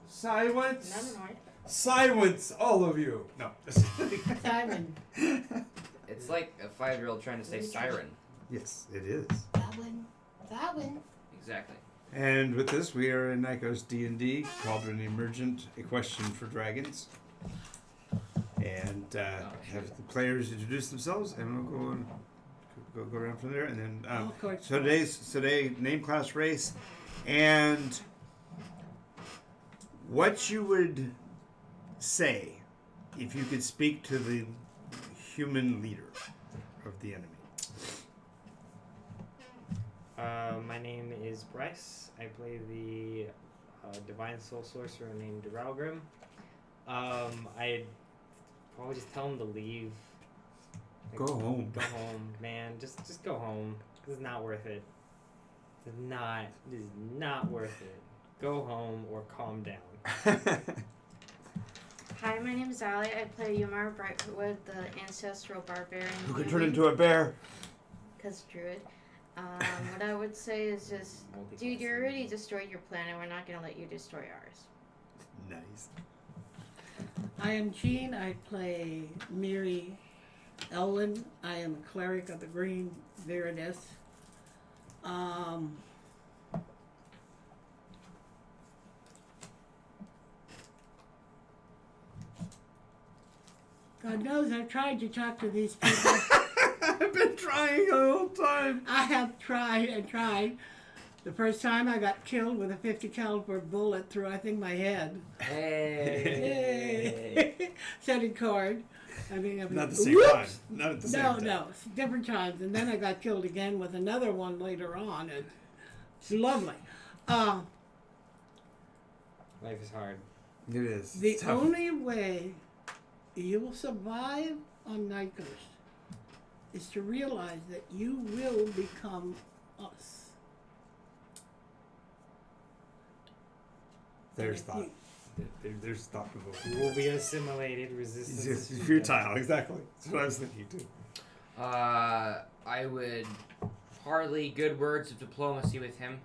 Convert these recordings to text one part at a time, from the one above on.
Silence! None Silence, all of you! No. Simon. It's like a 5-year-old trying to say siren. Yes, it is. That one. That one. Exactly. And with this, we are in Nycos D&D, Cauldron Emergent, A Question for Dragons. And have the players introduce themselves, and we'll go around from there. And then, Of course. so today, name, class, race, and what you would say if you could speak to the human leader of the enemy. My name is Bryce. I play the divine soul sorcerer named Duralgrim. I'd probably just tell him to leave. Like, Go home. Go home, man. Just go home. This is not worth it. This is not worth it. Go home or calm down. Hi, my name is Allie. I play Yumar Brightwood, the ancestral barbarian. Who could turn into a bear? Because druid. What I would say is just, dude, you already destroyed your planet. We're not going to let you destroy ours. Nice. I am Jean. I play Miri Elwyn. I am a cleric of the Green Veritas. God knows I've tried to talk to these people. I've been trying the whole time. I have tried and tried. The first time I got killed with a 50 caliber bullet through, I think, my head. Hey. Yay! Setting card. I mean, Not at the same time. Not at the same time. No, different times. And then I got killed again with another one later on. And it's lovely. Life is hard. It is. The It's tough. only way you will survive on Nycos is to realize that you will become us. There's thought. There's thought provoking. We will be assimilated, resistance. It's futile, exactly. That's what I was thinking too. I would parley good words of diplomacy with him,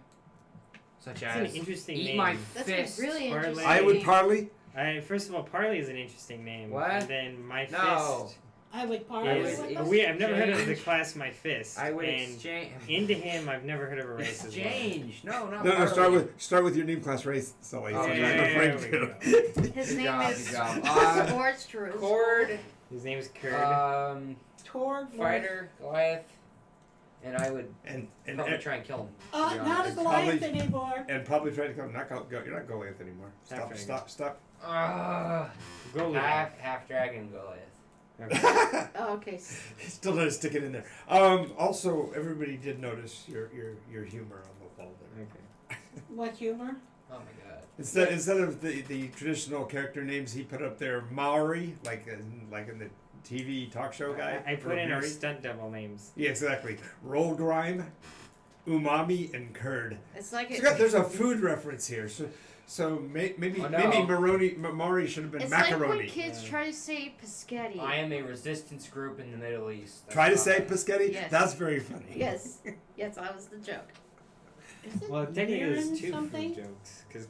such It's as an interesting eat name. my That's fist. really Parley. interesting. I would parley. First of all, Parley is an interesting name. What? And then my No. fist. I would I partly. would with ex- us. I've never heard of the exchange. class My Fist. I would and exchange. into him, I've never heard of a race as well. Exchange. No, not No, parley. start with your name, class, race, Sully. Oh, so yeah, you're yeah, not afraid there we to. His Good name job, is good job. Sports Druid. Cord, His name is Kurd. Toward fighter, Goliath, and I would and probably try and kill him. to be not a honest. Goliath Probably- anymore. and probably try to come. You're not Goliath anymore. Half Stop. Go Half dragon Goliath. Oh, okay. Still didn't stick it in there. Also, everybody did notice your humor on the wall there. Okay. What humor? Oh my god. Instead of the traditional character names, he put up there Maori, like in the TV talk show guy. I put in our Mary. stunt double names. Yeah, exactly. Roll grime, umami, and curd. It's like There's a food reference here, so maybe Oh, no. Maori should have been it's macaroni. like when kids try to say Paschetti. I am a resistance group in the Middle East. That's Try to not say bad. Paschetti? Yes. That's very funny. Yes, that was the joke. Is it Well, technically Mirren there's two something? food jokes. Because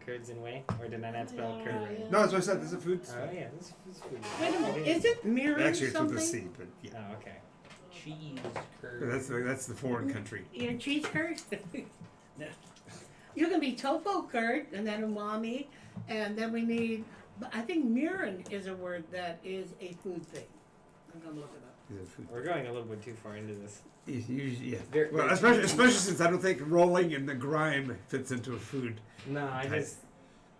curds in way. Or did I not spell curd right? Yeah. No, that's what I said. This is a food. Oh, yeah. This is food. Wait a minute. Is it Mirren Actually, it's with something? a C, but yeah. Oh, okay. Cheese curd. That's the foreign country. Your cheese curd? No. You can be tofu curd and then umami, and then we need. But I think Mirren is a word that is a food thing. I'm gonna look it up. Is it food? We're going a little bit too far into this. Yeah. Very- Well, very- especially since I don't think rolling in the grime fits into a food. No, I just.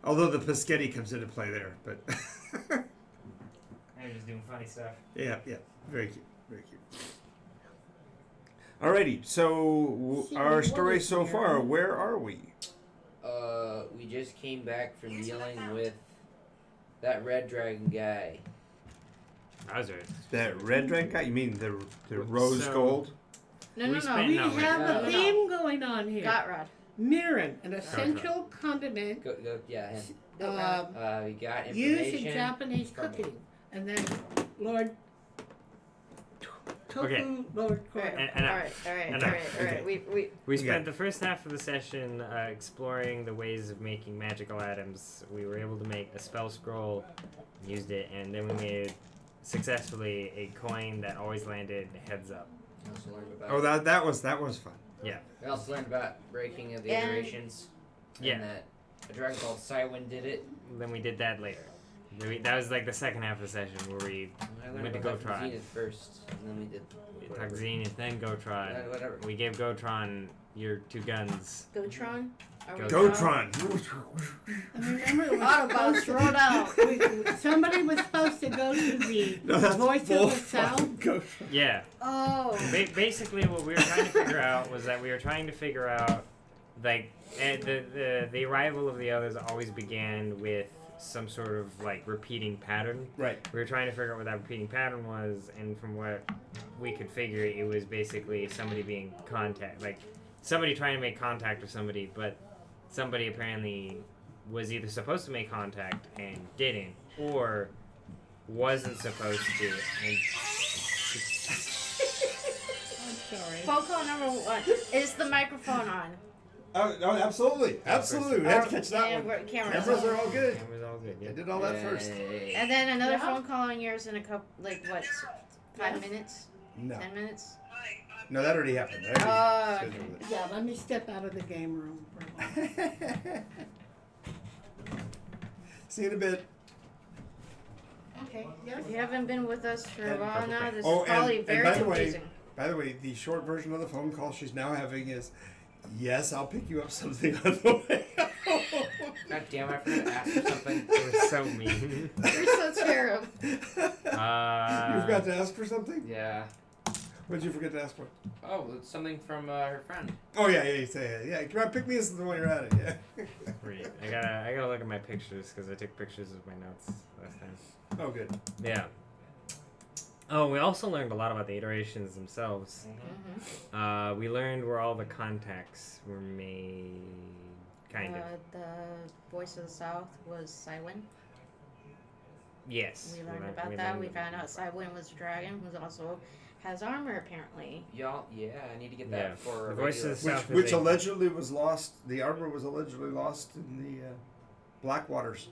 Although the Paschetti comes into play there, but I'm just doing funny stuff. yeah, very cute, very cute. Alrighty, so See, our what story is so here? far, where are we? We just came back from dealing with that red dragon guy. I was right. That red dragon guy? You mean the rose So- gold? No, We no, spent- no. We no, have no, a no. theme going on here. Got Rod. Mirren, an essential condiment Go, yeah, him. uh, We got used information. in Japanese from him. cooking. And then Lord Tofu Okay. Lord Alright, Cauldron. And- alright. We We spent the first half of the session exploring the ways of making magical items. We were able to make a spell scroll, used it, and then we made successfully a coin that always landed heads up. We also learned about. Oh, that was fun. We also learned about breaking of the And- iterations. Yeah. And that a dragon called Cywin did it. Then we did that later. That was like the second half of the session where we I Went learned to about Go Try. Zenith first, and then we did. talked Zenith, then Gotron. Whatever. We gave Gotron your 2 guns. Gotron. Are we Gotron. And remember, it was Autobots supposed to- rolled out. somebody was supposed to go to the No, that's voice of the bullfrog. South. Gotron. Yeah. Oh. Basically, what we were trying to figure out was that we were trying to figure out, like, the arrival of the others always began with some sort of like repeating pattern. Right. We were trying to figure out what that repeating pattern was, and from what we could figure, it was basically somebody being like somebody trying to make contact with somebody, but somebody apparently was either supposed to make contact and didn't, or wasn't supposed to and I'm sorry. Phone call number 1. Is the microphone on? Oh, no, absolutely. Absolutely. We had to catch that one. Cameras. Cameras are all good. Cameras all good. I Yeah. did all that first. Yay. And then another Yeah. phone call on yours in a couple, like what, 5 minutes? No. 10 minutes? No, that already happened. I Oh, already okay. scheduled Yeah, let me step out of the game room for a while. it. See you in a bit. Okay, yes. If you haven't been with us for a And while now, this Oh, is probably and very by the way- confusing. By the way, the short version of the phone call she's now having is, yes, I'll pick you up something on the way out. God damn, I forgot to ask for something. It was so mean. You're so terrible. You forgot to ask for something? Yeah. What did you forget to ask for? Oh, it's something from her friend. Oh, yeah, you say it. Yeah, come on, pick me something while you're at it, yeah. Wait, I gotta look at my pictures because I took pictures of my notes last time. Oh, good. Yeah. Oh, we also learned a lot about the iterations themselves. Mm-hmm. We learned where all the contacts were made, kind of. The voice of the South was Cywin. Yes. We learned about that. We found out Cywin was a dragon who also has armor, apparently. Y'all, yeah, I need to get Yeah. that for The a voice of regular- the South Which is a- allegedly was lost, the armor was allegedly lost in the Blackwaters.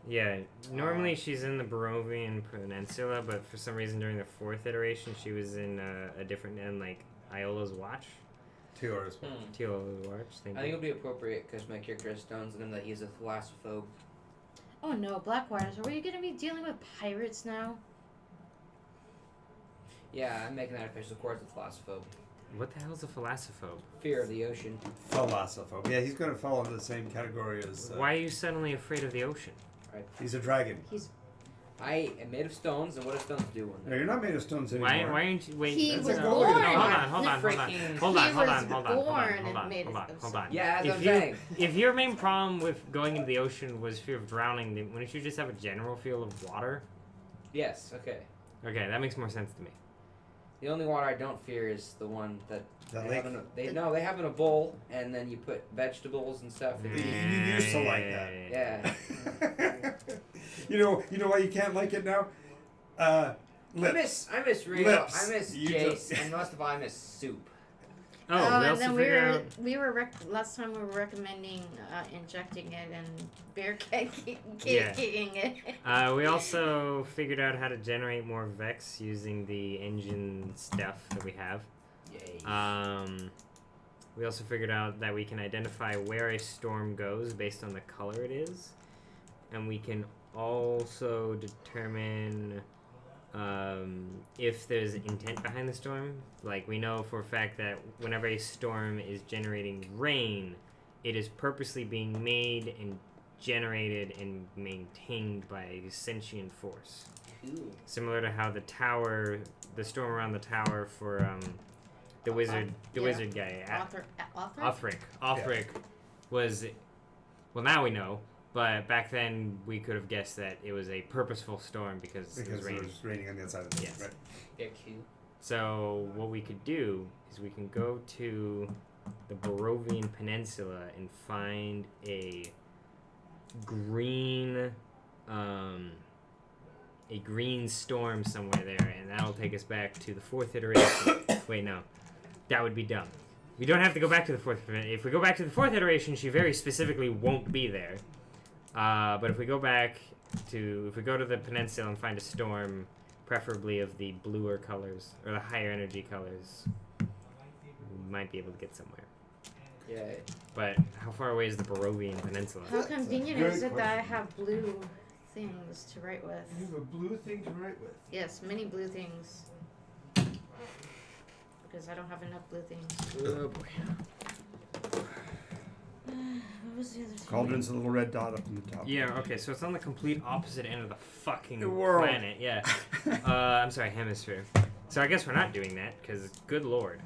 Yeah, normally she's in the Barovian Peninsula, but for some reason during the 4th iteration she was in a different end, like Iola's Watch. Tiara's Tiola's Watch, thank I think you. it'll be appropriate because my character has stones in him that he's a thalassophobe. Oh no, Blackwaters. Are we going to be dealing with pirates now? Yeah, I'm making that official. Of course, a thalassophobe. What the hell's a philosophophobe? Fear of the ocean. Philosophobe. Yeah, he's going to fall into the same category as. Why are you suddenly afraid of the ocean? He's a dragon. I am made of stones, and what do stones do one No, day? you're not made of stones anymore. Why aren't you wait? He That's was a born. goal. Hold on. Freaking- Hold on. He was born and made of Hold on. Yeah, that's what I'm If saying. if your main problem with going into the ocean was fear of drowning, then wouldn't you just have a general feel of water? Yes, okay. Okay, that makes more sense to me. The only water I don't fear is the one that That they lake? have in they have in a bowl, and then you put vegetables and stuff. in it. You used to like that. Yeah. you know why you can't like it now? Lips. I miss Rio. Lips. I miss You Jace, just- and most of all, I miss soup. Oh, we and also then figured out. we were last time we were recommending injecting it and bear kicking Yeah. it. We also figured out how to generate more Vex using the engine stuff that we have. Yay. We also figured out that we can identify where a storm goes based on the color it is, and we can also determine if there's intent behind the storm. Like, we know for a fact that whenever a storm is generating rain, it is purposely being made and generated and maintained by a sentient force. Ooh. Similar to how the storm around the tower for the wizard guy, Othric was, well, now we know, but back then we could have guessed that it was a purposeful storm because it was Because raining. it was raining on the outside of the Yes. right. They're cute. So what we could do is we can go to the Barovian Peninsula and find a green a green storm somewhere there, and that'll take us back to the 4th iteration. Wait, no. That would be dumb. We don't have to go back to the 4th iteration. If we go back to the 4th iteration, she very specifically won't be there. But if we go to the peninsula and find a storm, preferably of the bluer colors, or the higher energy colors, we might be able to get somewhere. Yeah. But how far away is the Barovian Peninsula? How convenient Good is it that I question. have blue things to write with? You have a blue thing to write with. Yes, many blue things. Because I don't have enough blue things. Oh boy. What was the other thing? Cauldron's a little red dot up in the top. Yeah, okay, so it's on the complete opposite end of the fucking The world. planet, yeah. I'm sorry, hemisphere. So I guess we're not doing that, because good lord.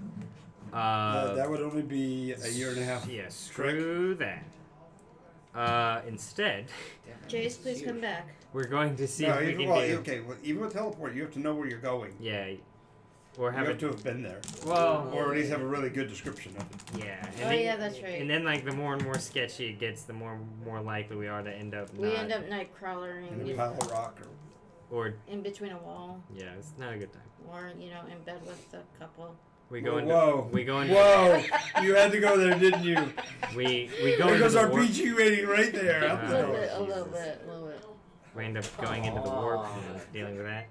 That would only be a year and a half. Yeah, screw that. Instead, Jace, please come back. we're going to see No, if we even, can well, do... okay, well, even with teleport, you have to know where you're going. Yeah, or You have have it... to have been there. Well, Or at least have a really good description of it. yeah. Oh yeah, that's right. And then, like, the more and more sketchy it gets, the more likely we are to end up We not... end up night crawling In a pile of rock or Or, in between a wall, yeah, it's not a good time. or in bed with a couple. We go into... Whoa. We go into... Whoa! You had to go there, didn't you? We go There into goes the our warp... PG rating right there. Yeah. Out A the little door. bit, a little bit, a little bit. We end up going into the warp and dealing with that.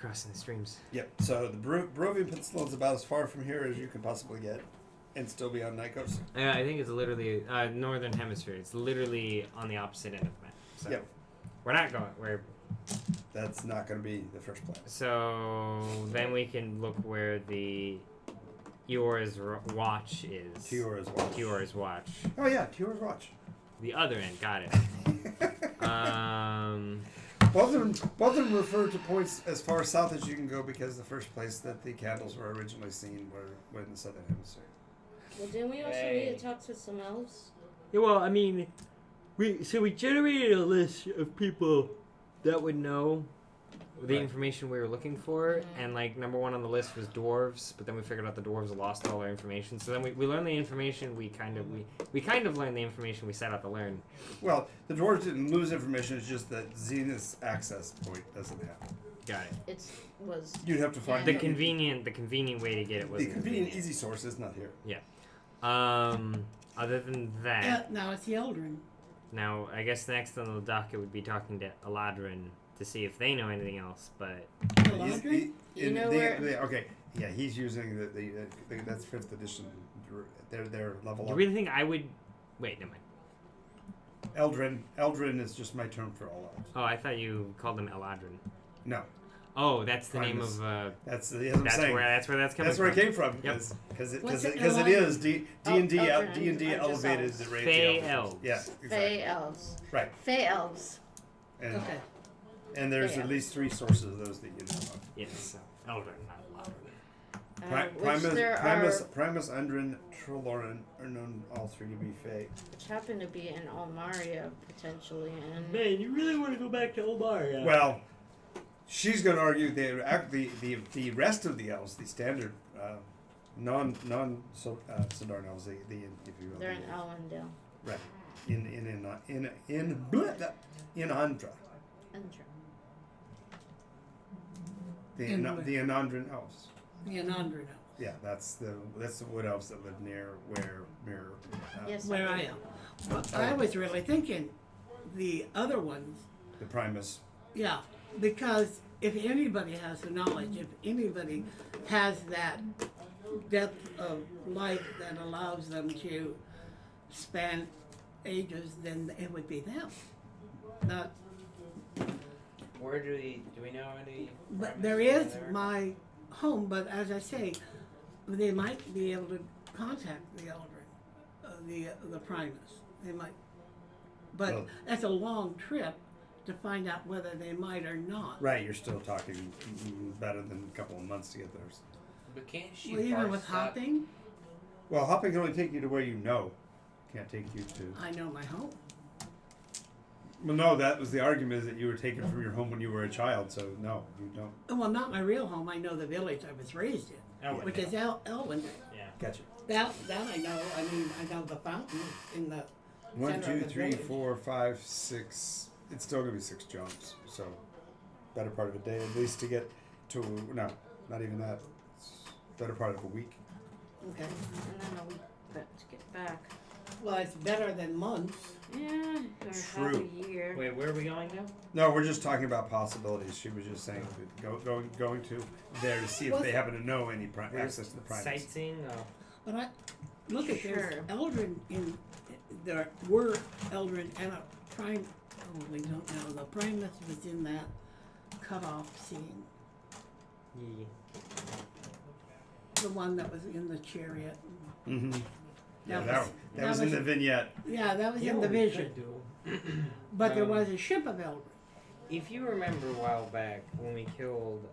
Crossing the streams. Yep. So the Barovian Peninsula is about as far from here as you could possibly get, and still be on Nycos. Yeah, I think it's literally northern hemisphere. It's literally on the opposite end of the map. So Yep. we're not going. We're That's not going to be the first planet. so then we can look where the Eora's watch is. Tiora's Watch. Eora's watch. Oh yeah, Tiora's Watch. The other end. Got it. Both of them refer to points as far south as you can go because the first place that the candles were originally seen were in the southern hemisphere. Well, didn't we also need to talk to some elves? Yeah, well, I mean, we generated a list of people that would know the Right. information we were looking for, and like number one on the list was dwarves, but then we figured out the dwarves lost all our information. So then we learned the information we kind of learned the information we set out to learn. Well, the dwarves didn't lose information. It's just that Zenith's access point doesn't happen. Got it. It was. You'd have to find The convenient way to get it was the convenient easy source is not here. Other than that, Now it's the Eldrin. now I guess next on the docket would be talking to Eladrin to see if they know anything else. But Eldrin? You know where- okay, yeah, he's using the that's 5th edition. Their level you up. really think I would? Wait, never mind. Eldrin is just my term for all elves. Oh, I thought you called them Eladrin. No, Oh, that's the name Primus. of. that's what I'm That's saying. where that's coming That's where it from. came from. Yep. Because What's it it is D&D Eldrin. D&D I'm just elevated elves. the rate. Fey of the elves. Yeah, Fey exactly. elves. Right. Fey elves. And, Okay. and there's Fey at least 3 sources of those that you know of. Yes, Eldrin, not Eladrin. Primus, Undrin, Trelloran are known all 3 to be Fey. Which happened to be in Almaria, potentially, and Man, you really want to go back to Olbaria? Well, she's going to argue the rest of the elves, the standard Sodarn elves, if you will, they're in Elwendale. right in Andra, the Anandran elves. The Anandra now. Yeah, that's the wood elves that live near where Mirror. Yes. Where I am. Well, I was really thinking the other ones, The Primus. yeah, because if anybody has the knowledge, if anybody has that depth of life that allows them to span ages, then it would be them. Not, Where do we know any? but there is my home, but as I say, they might be able to contact the Eldrin, the Primus. They might, but Well- that's a long trip to find out whether they might or not. Right, you're still talking better than a couple of months to get there. But can't she? Well, even parse with that? hopping, Well, hopping can only take you to where you know. Can't take you to. I know my home. Well, no, that was the argument, is that you were taken from your home when you were a child. So no, you don't. Well, not my real home. I know the village I was raised in, Elwendale. which is Elwendale. Yeah. Gotcha. That I know. I mean, I know the fountain in the 1, center 2, of the 3, village. 4, 5, 6, it's still gonna be 6 jumps. So better part of a day at least to get to. No, not even that. It's better part of a week. Okay. And then a week to get back. Well, it's better than months. Yeah, or half True. a year. Wait, where are we going now? No, we're just talking about possibilities. She was just saying that going to there to see if they happen to know any access to the primates. Sightseeing? But I look at there's Sure. Eldrin in there were Eldrin and a prime. Oh, we don't know. The Primus was in that cutoff scene. Yeah. The one that was in the chariot. Mm-hmm. Yeah, That that was in the vignette. Yeah, that was You in know the what we vision. could do? But there was a ship of Eldrin. If you remember a while back when we killed,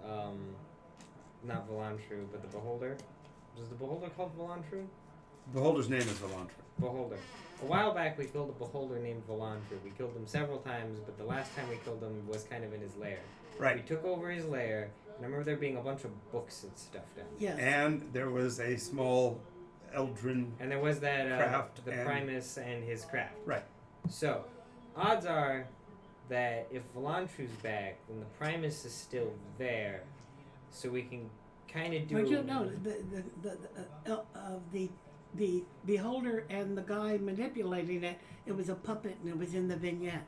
not Volantru, but the Beholder. Was the Beholder called Volantru? Beholder's name is Volantra. Beholder. A while back we killed a Beholder named Volantru. We killed him several times, but the last time we killed him was kind of in his lair. We Right. took over his lair, and I remember there being a bunch of books and stuff down there. Yes. And there was a small Eldrin. And there was that, Craft the and- Primus and his craft. Right. So, odds are that if Volantru's back, then the Primus is still there, so we can kind of do. But you know the beholder and the guy manipulating it. It was a puppet and it was in the vignette.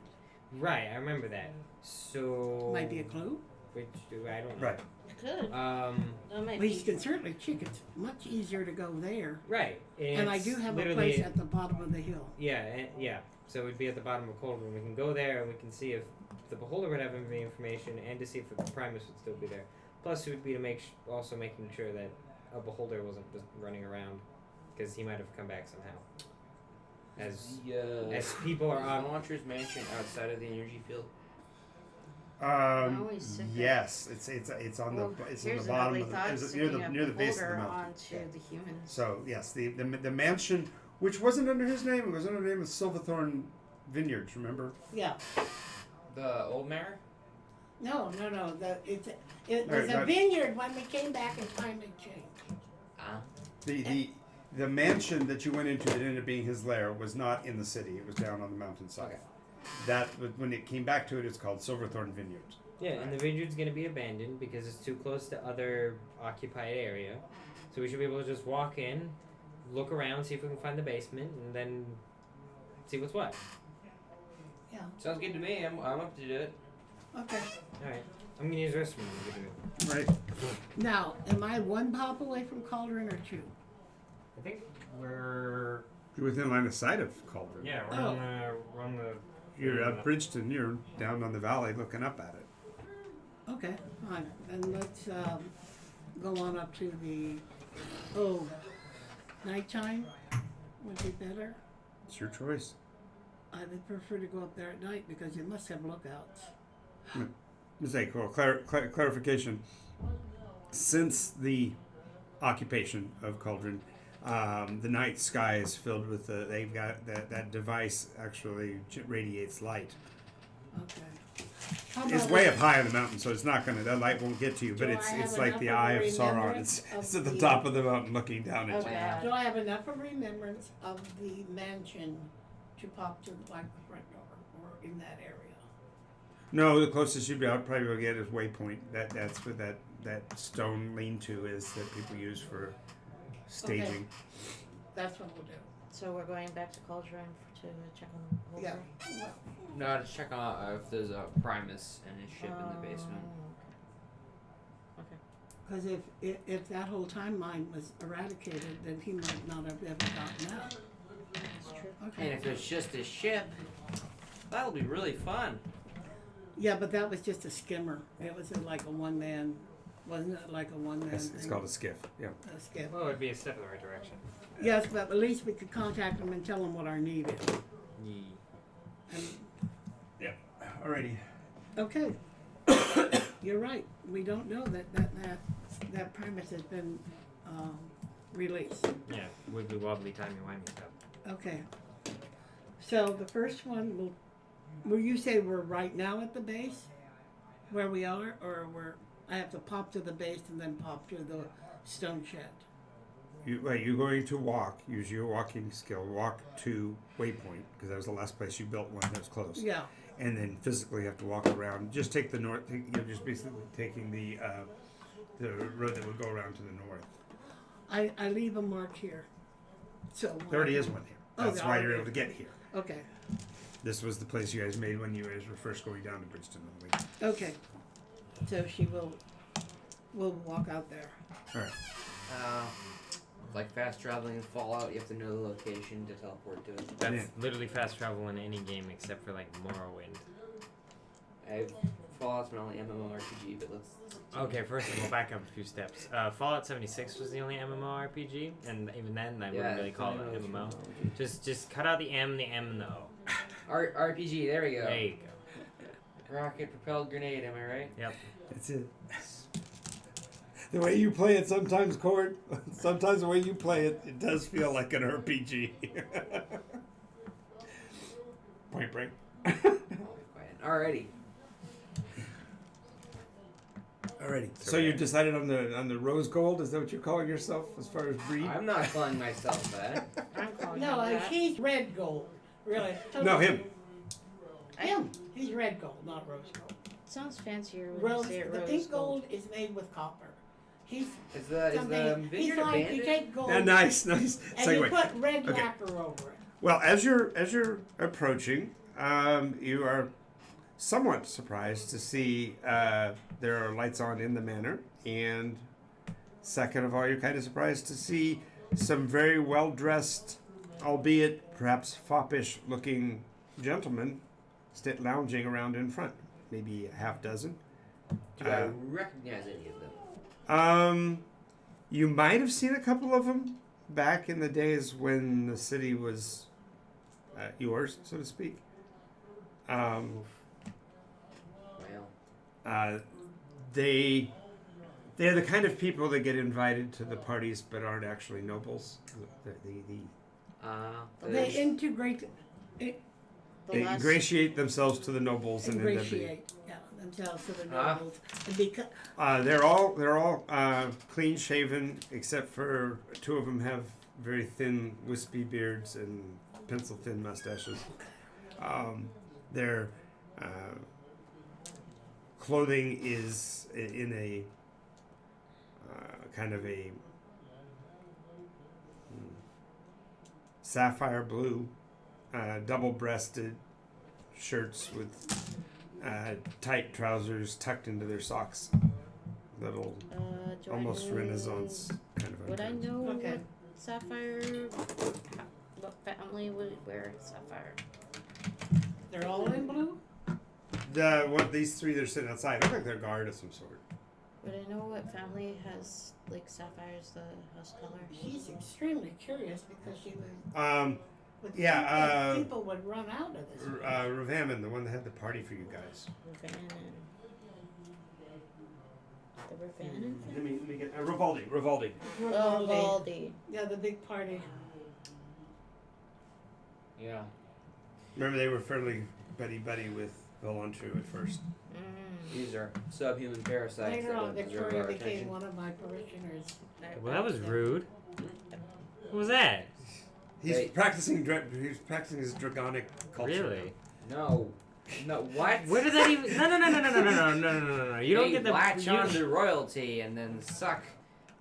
Right, I remember that. So. Might be a clue. Which do I don't know. Right. Good. We That might be. can certainly check. It's much easier to go there. Right. And I it's do have a literally- place at the bottom of the hill. Yeah. So we'd be at the bottom of Cauldron. We can go there and we can see if the Beholder would have any information, and to see if the Primus would still be there. Plus, it would be to also making sure that a Beholder wasn't just running around, because he might have come back somehow. As people are on. Launcher's mansion outside of the energy field. always sit there. Yes, it's on Well, the it's on here's the an bottom ugly of the thought, it's near sticking the a base of the beholder mountain. onto Yeah. the humans. So yes, the mansion, which wasn't under his name, it was under the name of Silverthorn Vineyards. Remember? Yeah. The old mare? No. It Right, was a right. vineyard when we came back and time had changed. Ah. The mansion that you went into that ended up being his lair was not in the city. It was down on the mountainside. Okay. That when it came back to it, it's called Silverthorn Vineyards. Yeah, and the vineyard's going to be abandoned because it's too close to other occupied area. So we should be able to just walk in, look around, see if we can find the basement, and then see what's what. Yeah. Sounds good to me. I'm up to do it. Okay. Alright. I'm going to use the restroom when we do it. Right. Now, am I one pop away from Cauldron or two? I think we're You're within line of sight of Cauldron. yeah Oh. we're on the You're at Bridgeton. You're down on the valley looking up at it. Okay, fine. Then let's go on up to the nighttime would be better. It's your choice. I would prefer to go up there at night because you must have lookouts. Mistake. Well, clarification. Since the occupation of Cauldron, the night sky is filled with they've got that device actually radiates light. Okay. How It's about way we- up high on the mountain, so it's not gonna. That light won't get to you. But Do it's I it's have like enough the of a eye of Sauron. remembrance It's of at the the- top of the mountain, looking down at Okay. you. Do I have enough of remembrance of the mansion to pop to the front door or in that area? No, the closest you'd be out probably will get is Waypoint. That's what that stone lean-to is that people use for staging. That's what we'll do. So we're going back to Cauldron to check on the Yeah. beholder? No, to check out if there's a Primus and his ship in the basement. Okay. Because if that whole timeline was eradicated, then he might not have ever gotten out. That's true. And Okay. if it's just a ship, that'll be really fun. Yeah, but that was just a skimmer. It was like a one-man, wasn't it like a one-man It's thing? called a skiff. Yeah. A skiff. Well, it would be a step in the right direction. Yes, but at least we could contact them and tell them what our need is. Yeah. And, Alrighty. okay. You're right. We don't know that premise has been released. Yeah, wibbly wobbly timey wimey stuff. Okay. So the first one will you say we're right now at the base where we are, or I have to pop to the base and then pop to the stone shed? You're going to walk. Use your walking skill. Walk to waypoint because that was the last place you built one that was close. Yeah. And then physically have to walk around. Just take the north. You're just basically taking the road that would go around to the north. I leave a mark here. So There already is one here. Oh, That's there why you're already able to get here. Okay. This was the place you guys made when you guys were first going down to Bridgeton on the way. Okay. So she will walk out there. All right. Like fast traveling in Fallout, you have to know the location to teleport to it. That's Yeah. literally fast travel in any game except for like Morrowind. Fallout's my only MMORPG, but let's. Okay, first we'll back up a few steps. Fallout 76 was the only MMORPG, and even then I wouldn't really call it MMO. Just cut out the M, and the O. RPG, there we go. There you go. Rocket propelled grenade, am I right? Yep. That's it. The way you play it sometimes, Cord, sometimes the way you play it, it does feel like an RPG. Point break. Alrighty. Alrighty. So you decided on the rose gold? Is that what you're calling yourself as far as breed? I'm not calling myself that. I'm calling No, him that. he's red gold. Really. No, him. Him. He's red gold, not rose gold. Sounds fancier when Rose. you say it The rose pink gold. gold is made with copper. He's Is the something. He's vineyard like you abandoned? take gold Yeah, nice. and you Segue. put red Okay. lacquer over it. Well, as you're approaching, you are somewhat surprised to see there are lights on in the manor, and second of all, you're kind of surprised to see some very well dressed, albeit perhaps foppish looking gentlemen lounging around in front, maybe a half dozen. Do I recognize any of them? You might have seen a couple of them back in the days when the city was yours, so to speak. Well, They're the kind of people that get invited to the parties but aren't actually nobles. They integrate, The They last- ingratiate themselves to the nobles and then ingratiate themselves to the nobles. And because they're all clean shaven except for two of them have very thin wispy beards and pencil thin mustaches. Their clothing is in a kind of a sapphire blue, double-breasted shirts with tight trousers tucked into their socks. Little, do I almost know- Renaissance kind of. Would I undertones. know Okay. what Sapphire? What family would wear Sapphire? they're all in blue. These three that are sitting outside look like they're guard of some sort. Would I know what family has like Sapphire's the house color? She's extremely curious because she would think Yeah, that people would run out of this. Ravaman, the one that had the party for you guys. Ravanin. The Ravanin Let family? me get Rivaldi. Oh, Valdi. Yeah, the big party. yeah. Remember, they were fairly buddy with Volantru at first. These are subhuman parasites Later that on, don't deserve Victoria our became attention. one of my parishioners. Well, that was rude. What was that? He's They- practicing. He's practicing his dragonic culture. Really? No, what? Where did that even? No. You don't They get the. latch you- on to royalty and then suck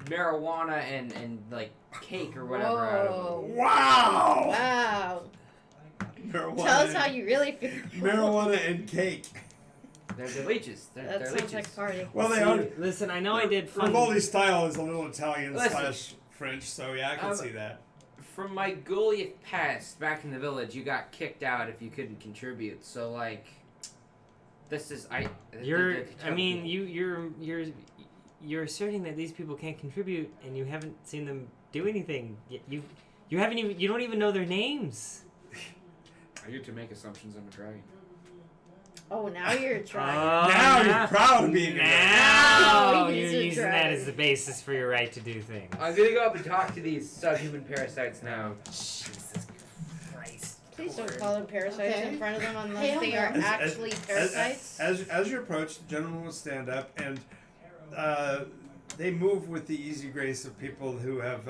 marijuana and like cake or whatever out of them. Wow! Wow. Marijuana. Tell us how you really feel. Marijuana and cake. They're leeches. They're That sounds leeches. like party. Well, they See, are. Listen, I know I did fun. Rivaldi's style is a little Italian Listen. / French, so yeah, I can see that. From my Goliath past back in the village, you got kicked out if you couldn't contribute. So like, this is You're asserting that these people can't contribute, and you haven't seen them do anything. You haven't even. You don't even know their names. I get to make assumptions. I'm a dragon. Oh, now you're trying. Now you're proud of being a Now Oh, you're he's a using that dragon. as the basis for your right to do things. I'm gonna go up and talk to these subhuman parasites now. Jesus Christ. Please don't call them parasites Okay. in front of them unless Hail they are them. actually parasites. As you approach, the gentleman will stand up, and they move with the easy grace of people who have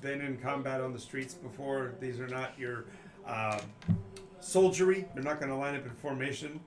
been in combat on the streets before. These are not your soldiery. They're not going to line up in formation.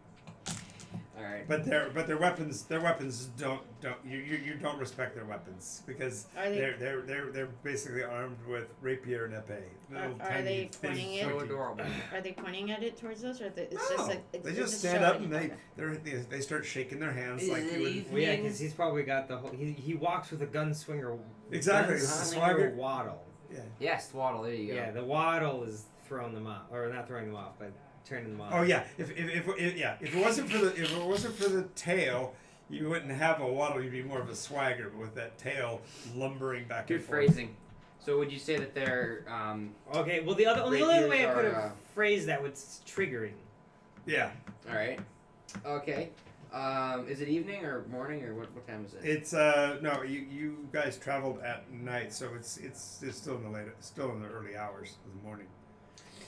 All right. But their weapons don't you don't respect their weapons because Are they- they're basically armed with rapier and epee. Little Are tiny, they thin, pointing it? So pointy- adorable. Are they pointing at it towards us, or it's No, just like they they're just stand up showing? and Okay. they start shaking their hands Is like it you would. easy? Well, yeah, because he's probably got the whole. He walks with a gunswinger. Exactly, it's the swagger. waddle. Yeah. Yes, Waddle. There you go. Yeah, the waddle is throwing them off, or not throwing them off, but turning them off. Oh yeah. If it wasn't for the tail, you wouldn't have a waddle. You'd be more of a swagger. But with that tail lumbering back Good and forth. phrasing. So would you say that they're Okay. Well, the only Rapiers way I could are, have phrased that was triggering. Yeah. all right? Okay. Is it evening or morning or what time is it? It's no. You guys traveled at night, so it's still in the early hours of the morning.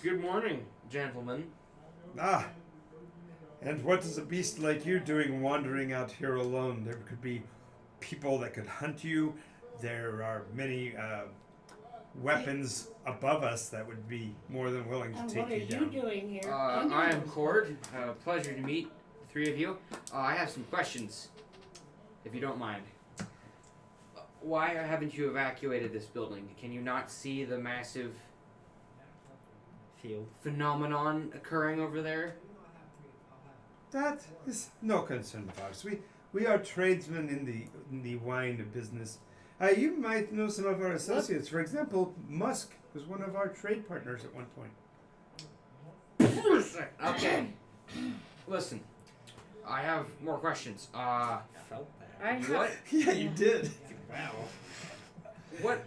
Good morning, gentlemen. Ah. And what is a beast like you doing wandering out here alone? There could be people that could hunt you. There are many weapons above us that would be more than willing to And take what are you you down. doing here? I am Cord. Pleasure to meet the three of you. I have some questions, if you don't mind. Why haven't you evacuated this building? Can you not see the massive Field. phenomenon occurring over there? That is no concern of ours. We are tradesmen in the wine business. You might know some of our associates. For example, Musk was one of our trade partners at one point. Okay. Listen, I have more questions. Felt that. I have, What? Yeah, you did. Wow. What?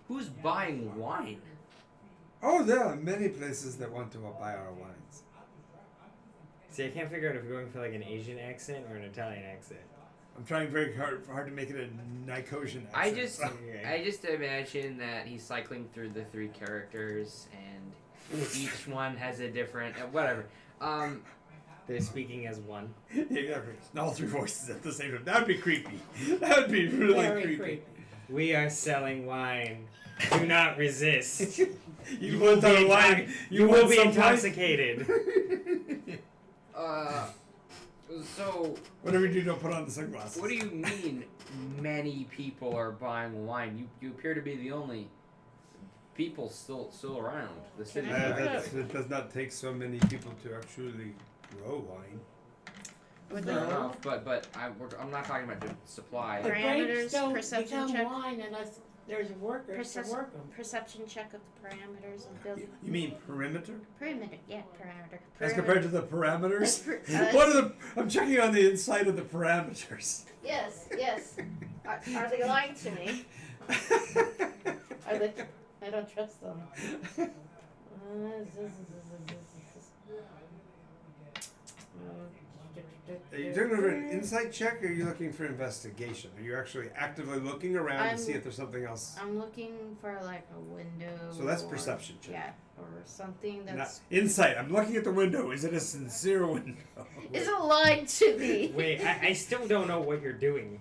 Who's buying wine? Oh, there are many places that want to buy our wines. See, I can't figure out if you're going for like an Asian accent or an Italian accent. I'm trying very hard to make it a Nycosian accent. I just imagine that he's cycling through the three characters, and each one has a different whatever. They're speaking as one. Exactly. All three voices at the same time. That would be creepy. That would be really Very creepy. creepy. We are selling wine. Do not resist. You want our wine? You will want be some wine? intoxicated. So Whatever you do, don't put on the sunglasses. what do you mean many people are buying wine? You appear to be the only people still around the city. Can I right? It does not take so many people to actually grow wine. with Fair the enough, but I'm not talking about the supply. The Parameters, grapes don't perception become check. wine unless there's workers to work them. perception check of the parameters of the building. You mean perimeter? Perimeter, yeah, parameter. As compared to the parameters? Per- What are the? I'm checking on the inside of the parameters. Yes, yes. Are they lying to me? Are they? I don't trust them. Are you doing an insight check, or are you looking for investigation? Are you actually actively looking around to see if there's something else? I'm looking for like a window. So that's or- perception check. Yeah, or something Not that's. insight. I'm looking at the window. Is it a sincere window? Is it lying to me? Wait, I still don't know what you're doing.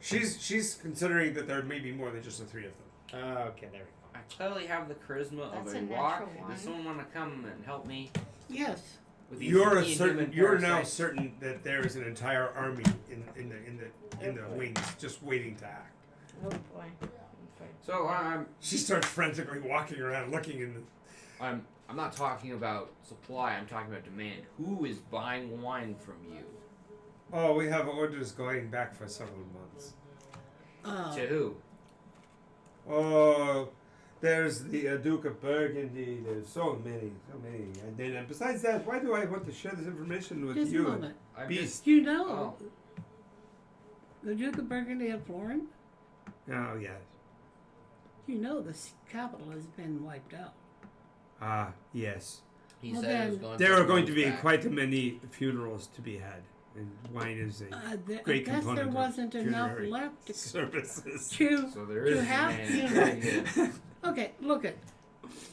She's considering that there may be more than just the three of them. Okay, there we I clearly have the charisma That's of a a natural rock. one. Does someone want to come and help me Yes. with these You're inhuman You're now parasites? certain that there is an entire army in the wings just waiting to act. Oh boy. Okay. So She starts frantically walking around, looking in the. I'm not talking about supply. I'm talking about demand. Who is buying wine from you? Oh, we have orders going back for several months. To who? Oh, there's the Duke of Burgundy. There's so many. And then besides that, why do I want to share this information with Just a you? moment. I'm Beast. You know the Duke of Burgundy of Florence? Oh yes. You know the capital has been wiped out. Ah yes. He Well, said it was then- going There to are going to be back. quite many funerals to be had, and wine is a I great guess component there of wasn't enough funerary left to services. So there is have demand. funerals. Very good. Okay, look it.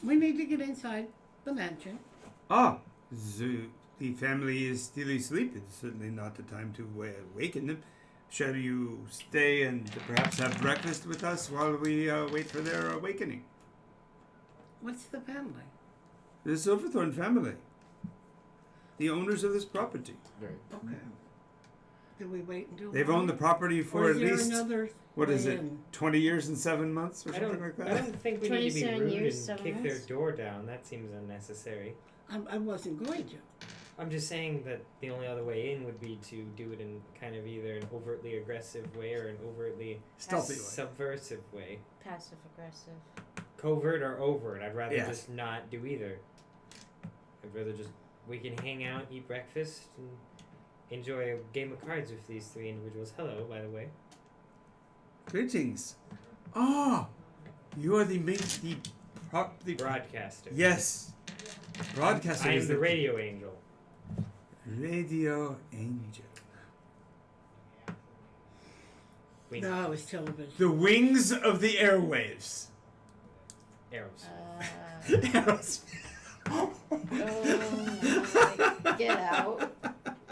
We need to get inside the mansion. Ah, the family is still asleep, it's certainly not the time to awaken them. Shall you stay and perhaps have breakfast with us while we wait for their awakening? What's the family? The Silverthorn family. The owners of this property. Okay. Do we wait until They've owned the property for at least, another what is it, way-in? 20 years and 7 months or I something don't, like I that? don't think we need to be 27 rude years, and 7 kick their months. door down. That seems unnecessary. I wasn't going to. I'm just saying that the only other way in would be to do it in kind of either an overtly aggressive way or an overtly Stealthy way. subversive way. Passive aggressive. Covert or overt. I'd rather Yes. just not do either. I'd rather just we can hang out, eat breakfast, and enjoy a game of cards with these three individuals. Hello, by the way. Greetings. Ah, you are the Broadcaster. Yes. Broadcaster I am is the radio angel. Radio Angel. We No, it was television. The wings of the airwaves. arrows. Aeros- Oh my, get out.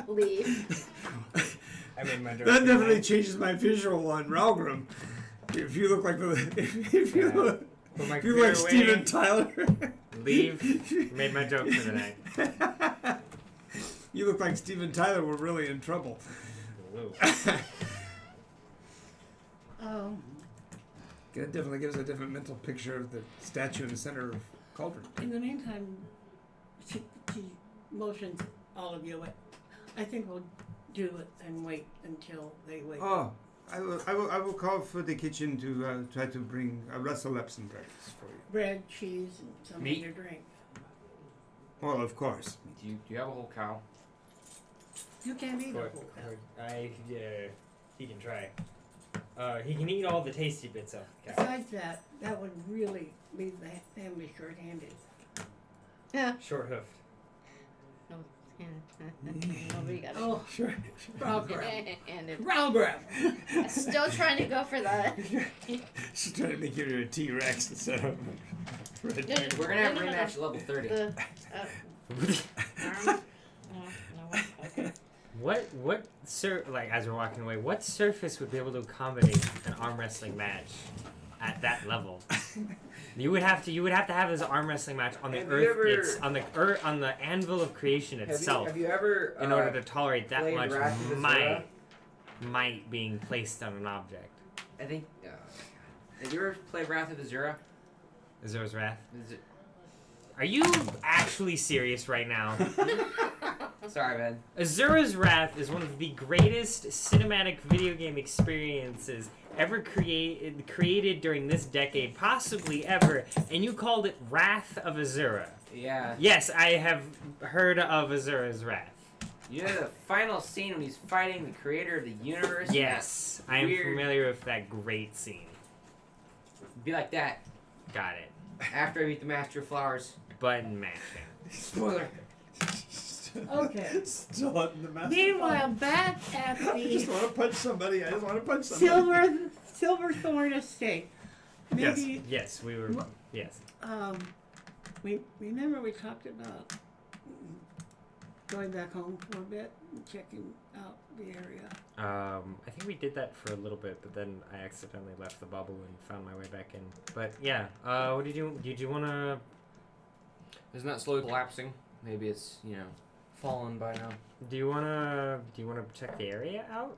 Leave. I made my joke. That definitely changes my visual on Ralgrim. If you look like if you Yeah. look, Put my if you look like computer away, Steven Tyler. Leave. Made my joke for the night. You look like Steven Tyler. We're really in trouble. Whoa. That definitely gives a different mental picture of the statue in the center of Cauldron. In the meantime, she motions all of you. I think we'll do it and wait until they wake up. Oh, I will call for the kitchen to try to bring rustle up some breakfast for you. Bread, cheese, and something Meat? to drink. Well, of course. Do you have a whole cow? You can't eat a But, whole cow. he can try. He can eat all the tasty bits of the cow. Besides that, that would really leave the family short-handed. Short hoofed. Nobody got it. Oh, Sure. Ralgrim. And Ralgrim. still trying to go for that. She's trying to make you a T-Rex instead of a red No, dragon. We're gonna have a No, no, no. rematch at level 30. The arm. No, okay. What as we're walking away, what surface would be able to accommodate an arm wrestling match at that level? You would have to have this arm wrestling match on the Have you earth. ever- It's on the anvil of creation itself. Have you ever in order to tolerate that played much Wrath of the might being placed on an object. I think. Have you ever played Wrath of Azura? Azura's Wrath. Is it? Are you actually serious right now? Sorry, man. Azura's Wrath is one of the greatest cinematic video game experiences ever created during this decade, possibly ever, and you called it Wrath of Azura. Yeah. Yes, I have heard of Azura's Wrath. You know the final scene when he's fighting the creator of the universe? Yes, I am Weird. familiar with that great scene. Be like that. Got it. After I beat the Master of Flowers. Button mashing. Spoiler. Okay. Still in the master. Meanwhile, back at I just the want to punch somebody. I just want to punch somebody. Silverthorn Estate. Maybe Yes, we were. Yes. we remember we talked about going back home for a bit and checking out the area. I think we did that for a little bit, but then I accidentally left the bubble and found my way back in. But yeah, what did you want to? Isn't that slowly collapsing? Maybe it's, fallen by now. Do you wanna check the area out?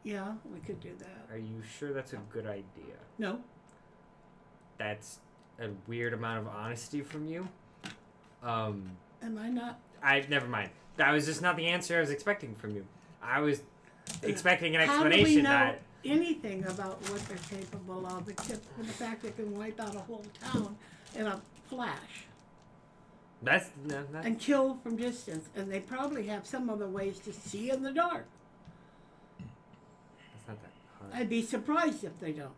Yeah, we could do that. Are you sure that's a good idea? No, That's a weird amount of honesty from you. am I not? Never mind. That was just not the answer I was expecting from you. I was expecting an How do we explanation know that. anything about what they're capable of, except for the fact they can wipe out a whole town in a flash That's and kill from distance? And they probably have some other ways to see in the dark. that's not that hard. I'd be surprised if they don't.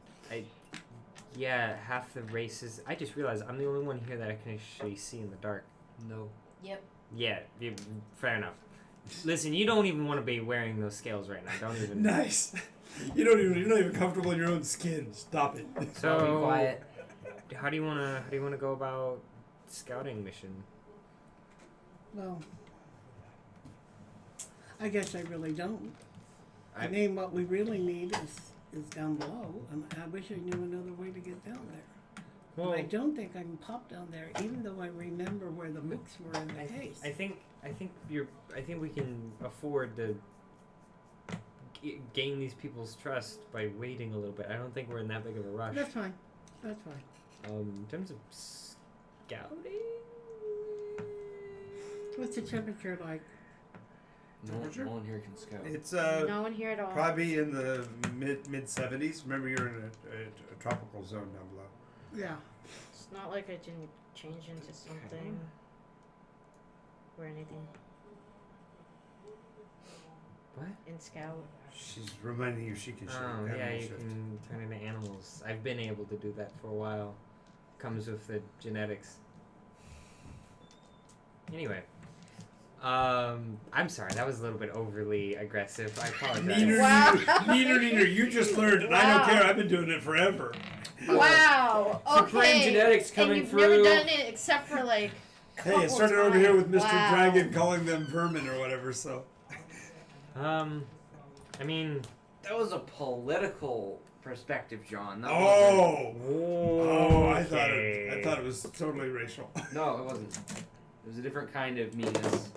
Yeah, half the races. I just realized I'm the only one here that I can actually see in the dark. No. Yep. Yeah, fair enough. Listen, you don't even want to be wearing those scales right now. Don't even. Nice. You're not even comfortable in your own skin. Stop it. So, Be quiet. how do you wanna go about scouting mission? Well, I guess I really don't. I- I mean, what we really need is down below, and I wish I knew another way to get down there. Well, But I don't think I can pop down there, even though I remember where the books were in the case. I think we can afford to gain these people's trust by waiting a little bit. I don't think we're in that big of a rush. That's fine. That's fine. In terms of scouting, What's the temperature like? No one here can scout. It's No one here at all. probably in the mid 70s. Remember, you're in a tropical zone down below. Yeah. It's not like I didn't change into something or anything what? in Scout. She's reminding you she can shoot. Oh animal yeah, you shift. can turn into animals. I've been able to do that for a while. Comes with the genetics. Anyway, I'm sorry. That was a little bit overly aggressive. I apologize. Neener, Wow. neener. You just learned, and I don't Wow. care. I've been doing it forever. Wow. Supreme Okay. genetics And coming you've through. never done it except for like. Hey, couple it started over here with Mr. Wow. Dragon calling them vermin or whatever. So I mean, That was a political perspective, John. That oh, I thought okay. it was totally racial. No, it wasn't. It was a different kind of meanness.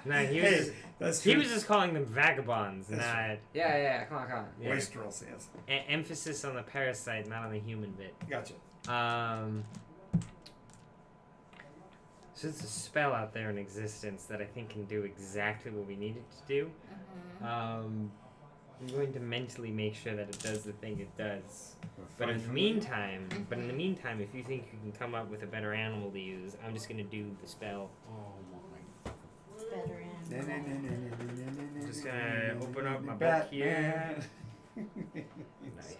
no, he was Hey, just, that's he true. was just calling them vagabonds, That's not Yeah, come on. yeah. Wastrels, yes. Emphasis on the parasite, not on the human bit. Gotcha. So there's a spell out there in existence that I think can do exactly what we need it to do. I'm going to mentally make sure that it does the thing it does. But in the meantime, if you think you can come up with a better animal to use, I'm just gonna do the spell. Better in. I'm just gonna open up my book here. Nice.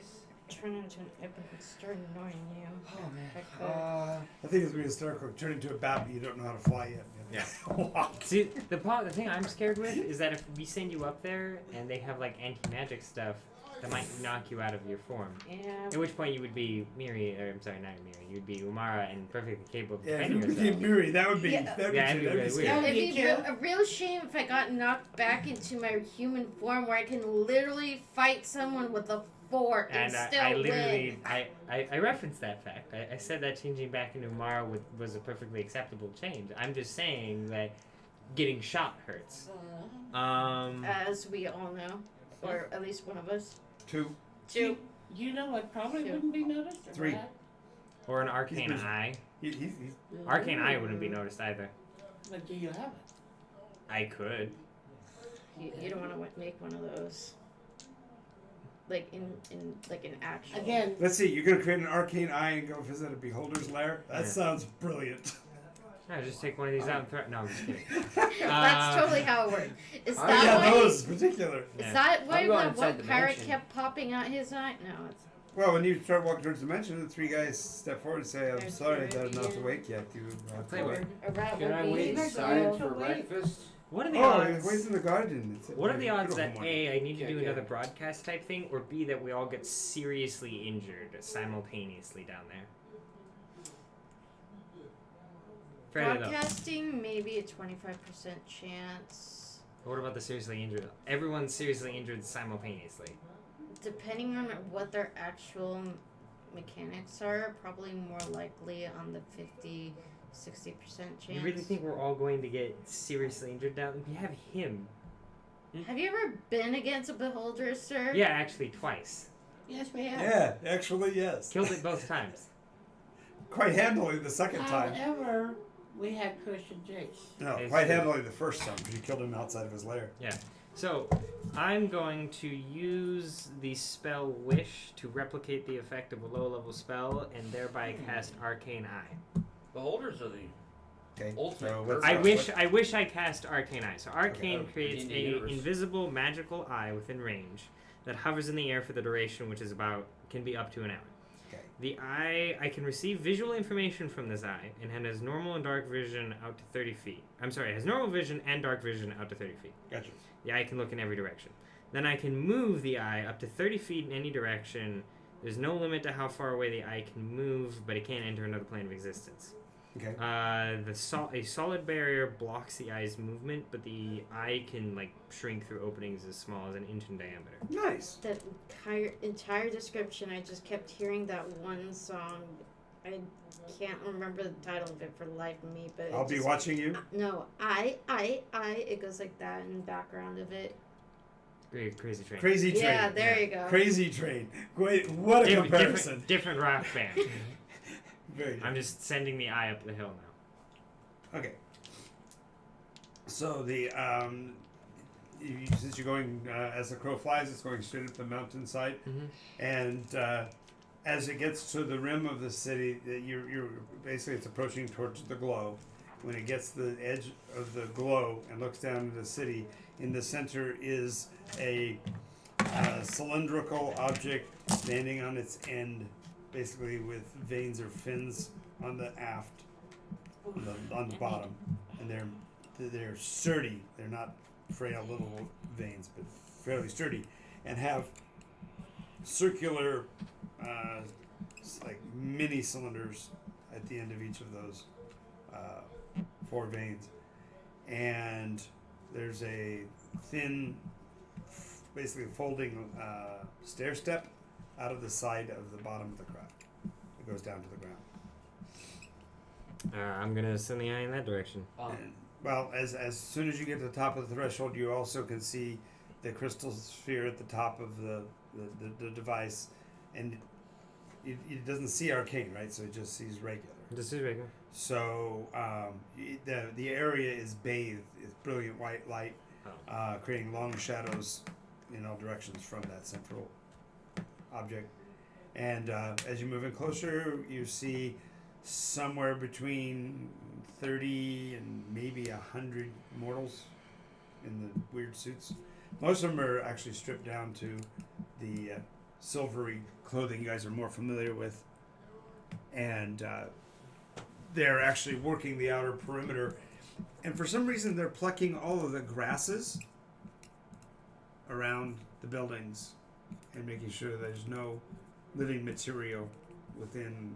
Turn into an imp and start annoying you. Oh man. If I could. I think it's going to start turn into a bat, but you don't know how to fly yet. Yeah. See, the thing I'm scared with is that if we send you up there and they have like anti-magic stuff, that might knock you out of your form. Yeah. At which point you would be Miri, or I'm sorry, not Miri. You would be Umara and perfectly capable of Yeah, if defending you yourself. became Miri, that would be Yeah. that'd be, Yeah, it'd be that'd really scary. weird. It'd be Me too. a real shame if I got knocked back into my human form where I can literally fight someone with a fork and, And still I literally, win. I referenced that fact. I said that changing back into Umara was a perfectly acceptable change. I'm just saying that getting shot hurts. As we all know, or at least one of us. Two. Two. You know what probably Two. wouldn't be noticed? Or Three. what? Or an arcane busy. eye. He's Arcane eye wouldn't be noticed either. But do you have it? I could. You don't want to make one of those. Like in like an actual. Again, Let's see. You're gonna create an arcane eye and go visit a beholder's lair. That Yeah. sounds brilliant. No, just take one of these out and throw it. No, I'm just kidding. That's totally how it works. Is Oh, that Yeah, why? those in particular. Is Yeah. that why I'm going that inside one the pirate mansion. kept popping out his eye? No, it's. Well, when you start walking towards the mansion, the three guys step forward and say, "I'm There's sorry the that I'm not idea. awake yet. You have Play to with wait." A rat Can I would wait be. guys inside are for wait. breakfast? What are the Oh, odds? he's in the garden. It's What are the odds that beautiful A, I need to do Yeah. another broadcast type thing, or B, that we all get seriously injured simultaneously down there? Fairly low. Broadcasting, maybe a 25% chance. What about the seriously injured? Everyone's seriously injured simultaneously. Depending on what their actual mechanics are, probably more likely on the 50-60% chance. You really think we're all going to get seriously injured down? We have him. Have you ever been against a beholder, sir? Yeah, actually twice. yes, we have. Yeah, actually, yes. Killed it both times. Quite handily the second time. However, we had Kush and Jace. No, It's quite true. handily the first time because you killed him outside of his lair. So, I'm going to use the spell Wish to replicate the effect of a low-level spell and thereby cast Arcane Eye. Beholders are the Okay. Ultimate So purpose. I wish I cast Arcane Eye. So Arcane Okay. creates In a the universe. invisible magical eye within range that hovers in the air for the duration, which is can be up to an hour. Okay. The eye, I can receive visual information from this eye, and it has normal and dark vision out to 30 feet. I'm sorry, it has normal vision and dark vision out to 30 feet. Gotcha. The eye can look in every direction. Then I can move the eye up to 30 feet in any direction. There's no limit to how far away the eye can move, but it can't enter another plane of existence. Okay. A solid barrier blocks the eye's movement, but the eye can like shrink through openings as small as an inch in diameter. Nice. That entire description, I just kept hearing that one song. I can't remember the title of it for the life of me, but I'll be watching you. No, it goes like that in the background of it. Crazy train. Crazy Train. Yeah, there you go. Crazy Train. Wait, what a comparison. Different rock band. Very different. I'm just sending the eye up the hill now. Okay. So the since you're going as the crow flies, it's going straight up the mountainside, and as it gets to the rim of the city, you're basically it's approaching towards the glow. When it gets to the edge of the glow and looks down into the city, in the center is a cylindrical object standing on its end, basically with veins or fins on the aft, on the bottom, and they're sturdy. They're not frail little veins, but fairly sturdy, and have circular, like mini cylinders at the end of each of those 4 veins, and there's a thin, basically folding stair step out of the side of the bottom of the craft. It goes down to the ground. I'm gonna send the eye in that direction. And, well, as soon as you get to the top of the threshold, you also can see the crystal sphere at the top of the device, and it doesn't see arcane, right? So it just sees regular. This is regular. So the area is bathed with brilliant white light, creating long shadows in all directions from that central object. And as you move in closer, you see somewhere between 30 and maybe 100 mortals in the weird suits. Most of them are actually stripped down to the silvery clothing you guys are more familiar with. And they're actually working the outer perimeter. And for some reason, they're plucking all of the grasses around the buildings and making sure there's no living material within,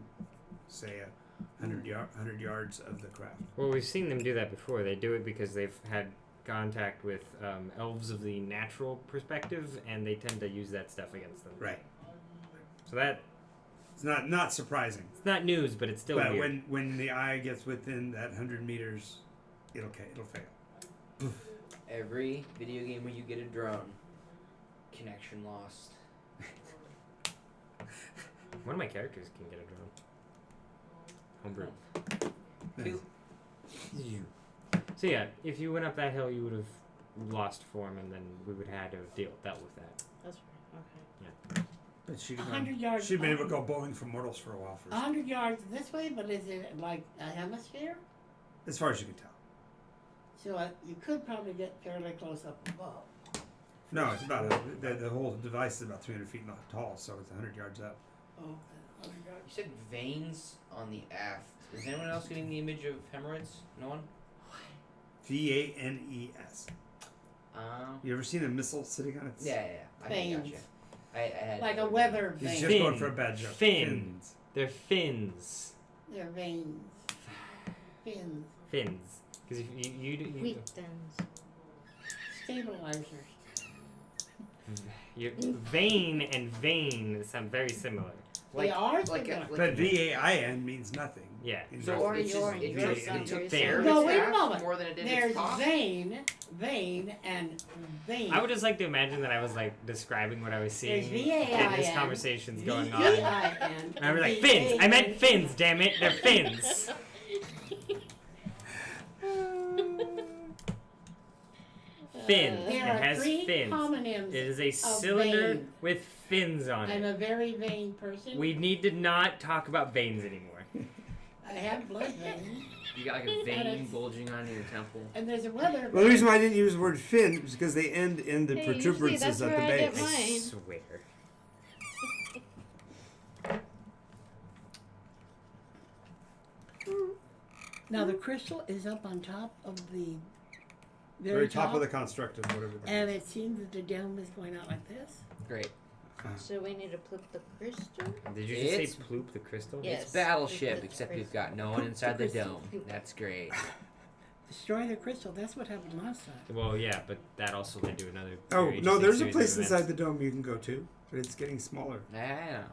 say, 100 yards of the craft. Well, we've seen them do that before. They do it because they've had contact with elves of the natural perspective, and they tend to use that stuff against them. Right. So that It's not surprising. it's not news, but it's still But weird. when the eye gets within that 100 meters, it'll fail. Every video game where you get a drone, connection lost. One of my characters can get a drone. Homebrew. So yeah, if you went up that hill, you would have lost form, and then we would have had to have dealt with that. That's right. Okay. But she'd 100 yards. She'd been able to go bowling for mortals for a while first. 100 yards this way, but is it like a hemisphere? As far as you can tell. So you could probably get fairly close up above. No, it's about the whole device is about 300 feet tall, so it's 100 yards up. Okay, 100 yards. You said veins on the aft. Is anyone else getting the image of hemorrhoids? No one? VANES. You ever seen a missile sitting on its? Yeah. I Veins. gotcha. I had Like a weather He's vein. just going for a bad joke. Fins. They're fins. They're veins. Fins. Fins. Because if you Wheat thins. Stabilizers. vein and vein sound very similar. They are like similar. But VAIN means nothing. Yeah. So Or it's your- just, it, your just, sound it took very care of similar. its No, wait a aft moment. more than it did There's its top? vein, and vein. I would just like to imagine that I was like describing what I was seeing, There's and this VAIN. conversation's going on. VAIN. And I was like, fins! I meant fins, damn it! They're fins! Fin. It There are has 3 fins. homonyms. It is a cylinder vein. with fins on I'm it. a very vain person. We need to not talk about veins anymore. I have blood veins. You got like a vein bulging on your temple. And there's a weather Well, the reason why I didn't use the word fin is because they end in the Hey, usually protuberances that's at the where I get base. mine. I swear. Now the crystal is up on top of the Very top of the construct of whatever that and is. it seems that the dome is going out like this. Great. So we need to flip the crystal? Did you just It's- say ploop the crystal? Yeah. It's Yes. Battleship, It's except crazy. we've got no one inside the Crystal. dome. That's great. Destroy the crystal. That's what happened last time. Well, yeah, but that also led to another. Oh very no, interesting there's a series of place events. inside the dome you can go to, but it's getting smaller. I know.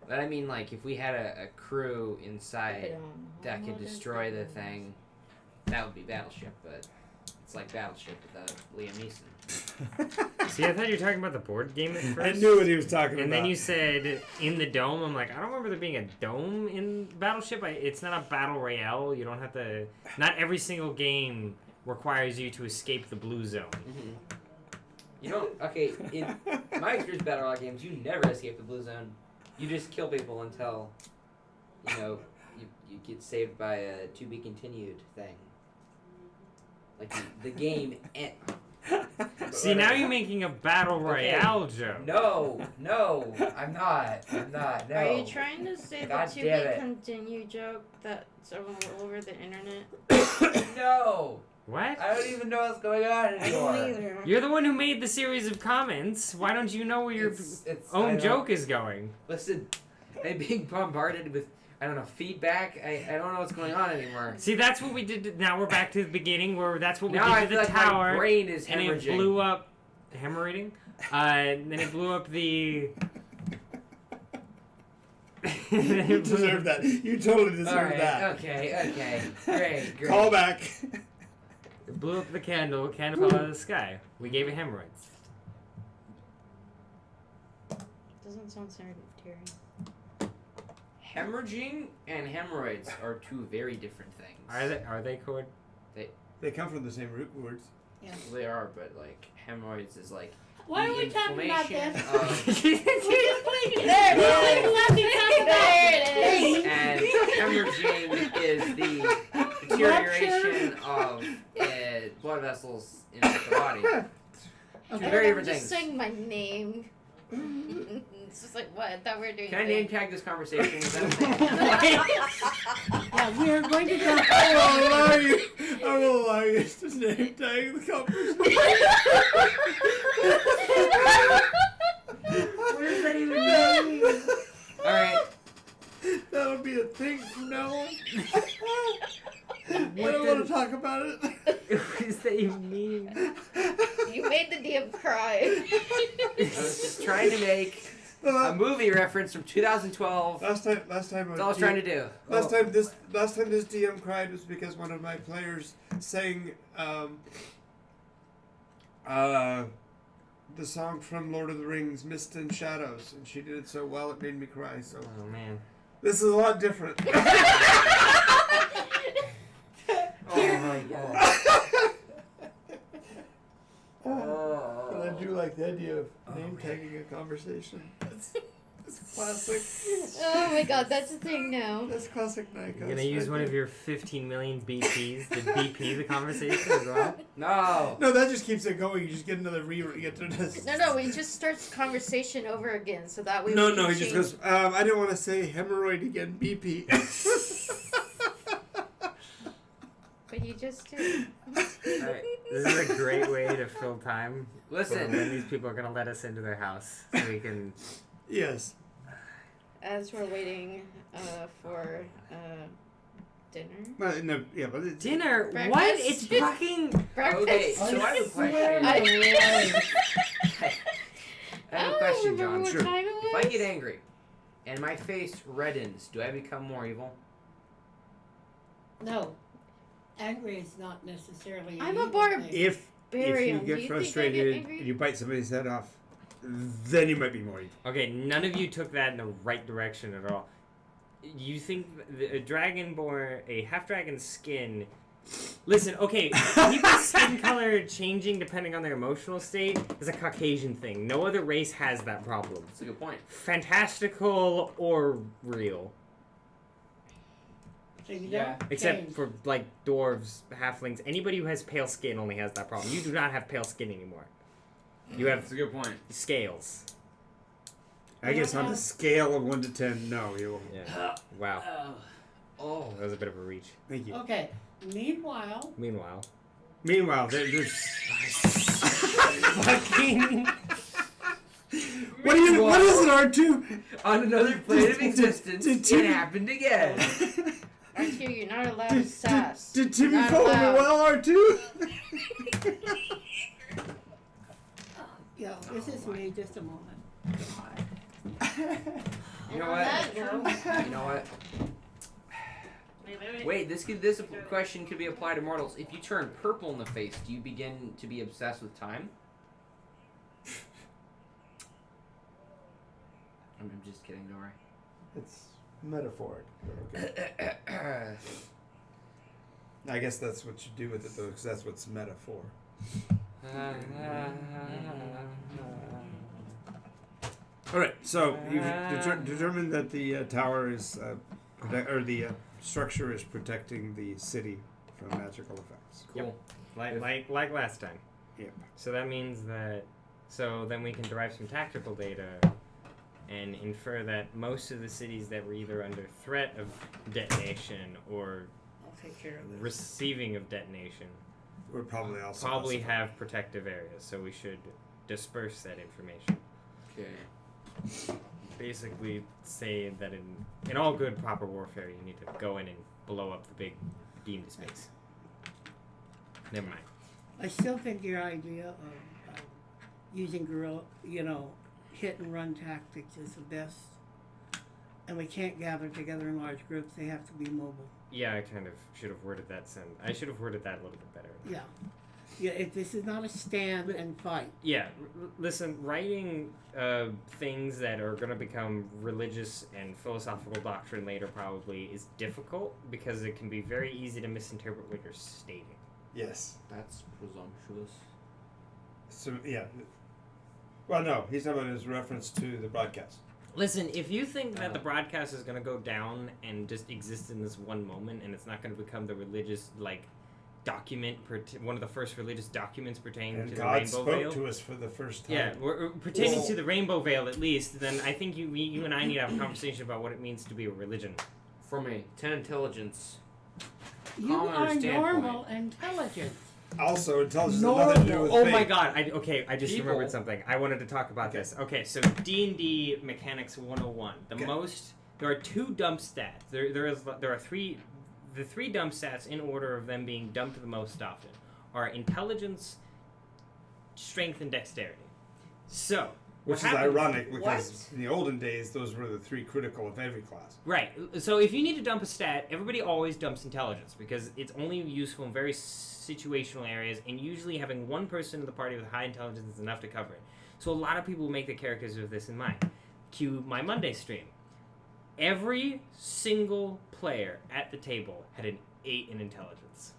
But I mean, like, if we had a crew inside that could destroy the thing, that would be Battleship, but it's like Battleship without Liam Neeson. See, I thought you were talking about the board game at first. I knew what he was talking And about. then you said in the dome. I'm like, I don't remember there being a dome in Battleship. It's not a battle royale. You don't have to. Not every single game requires you to escape the blue zone. Mm-hmm. You don't. Okay, in my experience with Battle Royale games, you never escape the blue zone. You just kill people until, you get saved by a to be continued thing. Like the game. See, now you're making a battle royale joke. No, I'm not. No. Are you trying to say God the to damn be it. continue joke that's all over the internet? No, What? I don't even know what's going on anymore. either. You're the one who made the series of comments. Why don't you know where your It's I own don't- joke is going? Listen, I'm being bombarded with feedback. I don't know what's going on anymore. See, that's what we did. Now we're back to the beginning, where that's what we Now did I to feel the like my tower, brain is and hemorrhaging. it blew up. Hemorrhaging? And then it blew up the. You deserve that. You totally deserve All right. that. Okay. Great. Call back. It blew up the candle. Candle fell out of the sky. We gave it hemorrhoids. Doesn't sound sanitary. Hemorrhaging and hemorrhoids are two very different things. Are they cord? They come from the same root words. They are, but like hemorrhoids is like Why the are we talking about inflammation this? of There and hemorrhaging is the deterioration of blood vessels in the body. Two very different just things. saying my name. It's just like, what? I thought we were doing Can I name tag this conversation? Is that a thing? Yeah, we are going to go. I will allow you to name tag the conversation. What does that even mean? All right. That'll be a thing from now on. I What don't want to talk about it. What does that even mean? You made the DM cry. I was just trying to make a movie reference from 2012. Last time. That's all I was trying to do. Last time this DM cried was because one of my players sang the song from Lord of the Rings, Mist and Shadows, and she did it so well it made me cry. So Oh man. this is a lot different. Oh my god. But I do like the idea of name tagging a conversation. It's classic. Oh my god, that's a thing now. That's classic Nycos. You're gonna use one of your 15 million BPs to BP the conversation as well? No. No, that just keeps it going. You just get another rerun. You get to this. No, we just start conversation over again, so that way No, we can he just change- goes, I didn't want to say hemorrhoid again, BP. But you just did. Alright, this is a great way to fill time. Listen. And then these people are gonna let us into their house so we can. Yes. As we're waiting for dinner. But no, yeah, but it's, Dinner? Breakfast? What? It's fucking. Breakfast. Okay, so I have a question. I have a question, John. What Sure. time it If was. I get angry and my face reddens, do I become more evil? No. Angry is not necessarily. I'm an a evil barb- thing. if Barium, you do get you frustrated think I get angry? and you bite somebody's head off, then you might be more evil. Okay, none of you took that in the right direction at all. You think a dragonborn, a half dragon skin. Listen, okay, people's skin color changing depending on their emotional state is a Caucasian thing. No other race has that problem. That's a good point. Fantastical or real. So you Yeah. don't Except change. for, like, dwarves, halflings. Anybody who has pale skin only has that problem. You do not have pale skin anymore. You have That's a good point. scales. I guess on a scale of 1 to 10, no, you won't. Yeah. Wow. Oh. That was a bit of a reach. Thank you. Okay. Meanwhile, Meanwhile, there's Fucking. What is it, R2? On another plane of existence, did it Timmy- happened again. R2, you're not allowed to sass. Did Timmy Not follow me allowed. well, R2? Yeah, this is me. Just a moment. You know On what? that note- You know what? Wait. Wait, this question could be applied to mortals. If you turn purple in the face, do you begin to be obsessed with time? I'm just kidding, don't worry. It's metaphoric. Okay. I guess that's what you do with it, though, because that's what's metaphor. All right, so you've determined that the tower is, the structure is protecting the city from magical effects. Cool. Like last time. Yep. So that means that. So then we can derive some tactical data and infer that most of the cities that were either under threat of detonation or I'll take care of this. receiving of detonation We're probably also probably have protective areas. So we should disperse that information. Okay. Basically say that in all good proper warfare you need to go in and blow up the big beam to space. Never mind. I still think your idea of using guerrilla, hit and run tactics is the best. And we can't gather together in large groups. They have to be mobile. Yeah, I kind of should have worded that I should have worded that a little bit better. Yeah. Yeah, this is not a stand and fight. Yeah, listen, writing things that are going to become religious and philosophical doctrine later probably is difficult because it can be very easy to misinterpret what you're stating. Yes. That's presumptuous. So, yeah. Well, no, he's talking about his reference to the broadcast. Listen, if you think that the broadcast is going to go down and just exist in this one moment and it's not going to become the religious, document, one of the first religious documents pertaining And to God the Rainbow spoke Veil. to us for the first time. Yeah, we're pertaining to the Rainbow Veil at least, then I think you and I need to have a conversation about what it means to be a religion. From a 10 intelligence. You Common are standpoint. normal intelligence. Also, intelligence has nothing to do with Oh faith. my god, I just People- remembered something. I wanted to talk about Okay. this. Okay, so D&D Mechanics 101. Okay. There are two dump stats. There are three dump stats in order of them being dumped the most often are intelligence, strength, and dexterity. So, Which what is happens- ironic because in the olden days, those were the three critical of every class. Right. So if you need to dump a stat, everybody always dumps intelligence because it's only useful in very situational areas, and usually having one person in the party with high intelligence is enough to cover it. So a lot of people make their characters with this in mind. Cue my Monday stream. Every single player at the table had an 8 in intelligence.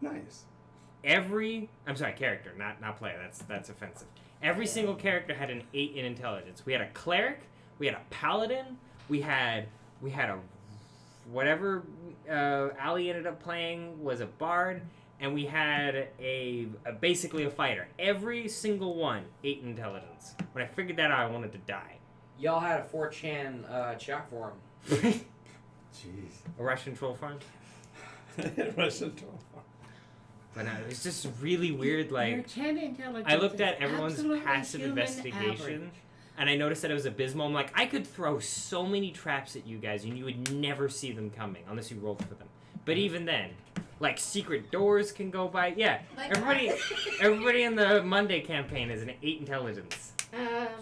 Nice. Character, not player. That's offensive. Every single character had an 8 in intelligence. We had a cleric, we had a paladin, we had a whatever Ali ended up playing was a bard, and we had basically a fighter. Every single one 8 in intelligence. When I figured that out, I wanted to die. Y'all had a 4chan chat forum. Jeez. A Russian troll farm. Russian troll. But no, it's just really weird. Your 10 intelligence I looked is at everyone's absolutely passive human investigation, average. and I noticed that it was abysmal. I'm like, I could throw so many traps at you guys, and you would never see them coming unless you rolled for them. But even then, secret doors can go by. Yeah, everybody in the Monday campaign is an 8 intelligence.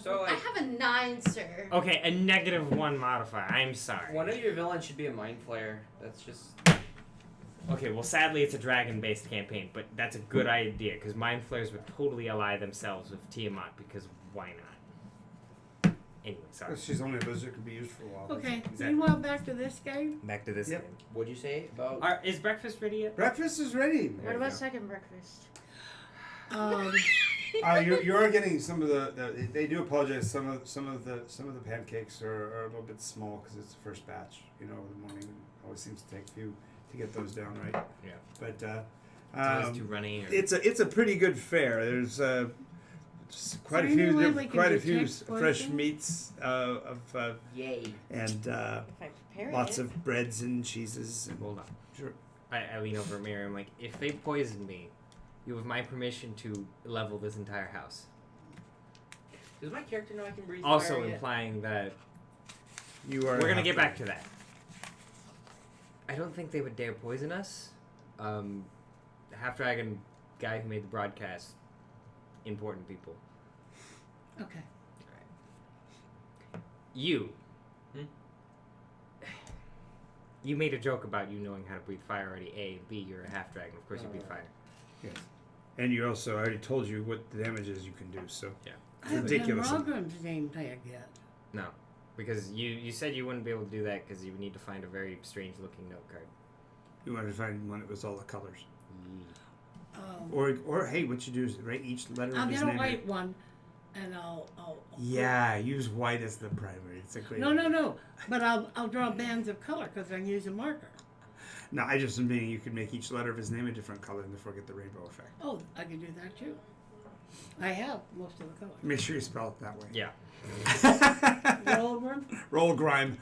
So, I have a 9, sir. Okay, a -1 modifier. I'm sorry. One of your villains should be a mind flayer. That's just. Okay, well, sadly, it's a dragon-based campaign, but that's a good idea because mind flayers would totally ally themselves with Tiamat because why not? Anyway, sorry. She's only a lizard, could be used for a while. Okay, Exactly. meanwhile, back to this game. Back to this Yep. game. What'd you say about? Is breakfast ready yet? Breakfast is ready. What about second breakfast? You are getting some of the. They do apologize. Some of the pancakes are a little bit small because it's the first batch. The morning always seems to take a few to get those down right. Yeah. But It's always too runny. Or... it's a pretty good fare. There's quite a there few any way we can quite a few detect fresh poison? meats Yay. and If I prepare lots it. of breads and cheeses. And Hold on. Sure. I lean over at Mary. I'm like, if they poison me, you have my permission to level this entire house. Does my character know I can breathe Also fire yet? implying that You are. we're gonna half get back dragon. to that. I don't think they would dare poison us. The half dragon guy who made the broadcast, important people. Okay. You. Hmm? You made a joke about you knowing how to breathe fire already. A, and B, you're a half dragon. Of course you breathe fire. Yes. And you also, I already told you what the damages you can do, so. I haven't Ridiculous. done Rogram's name tag yet. No, because you said you wouldn't be able to do that because you would need to find a very strange looking note card. You wanted to find one that was all the colors. Um, Or hey, what you do is write each letter I'll of his get a name. white one, and I'll Yeah, use white as the primary. It's a great. No. But I'll draw bands of color because I use a marker. No, I just mean you could make each letter of his name a different color and therefore get the rainbow effect. Oh, I can do that too. I have most of the colors. Make sure you spell it that way. Yeah. Rogram? Roll grime.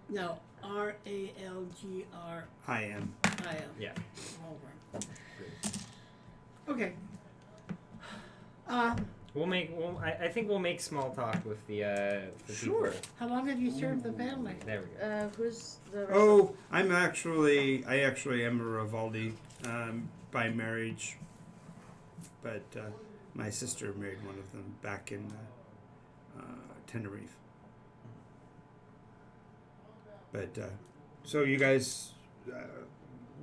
No, RALGRIM. I am. Yeah. Rogram. Okay. I think we'll make small talk with the Sure. people. How long have you served the family? There we go. Who's the rest Oh, I actually am a Rivaldi by marriage, but my sister married one of them back in Tenerife. But so you guys,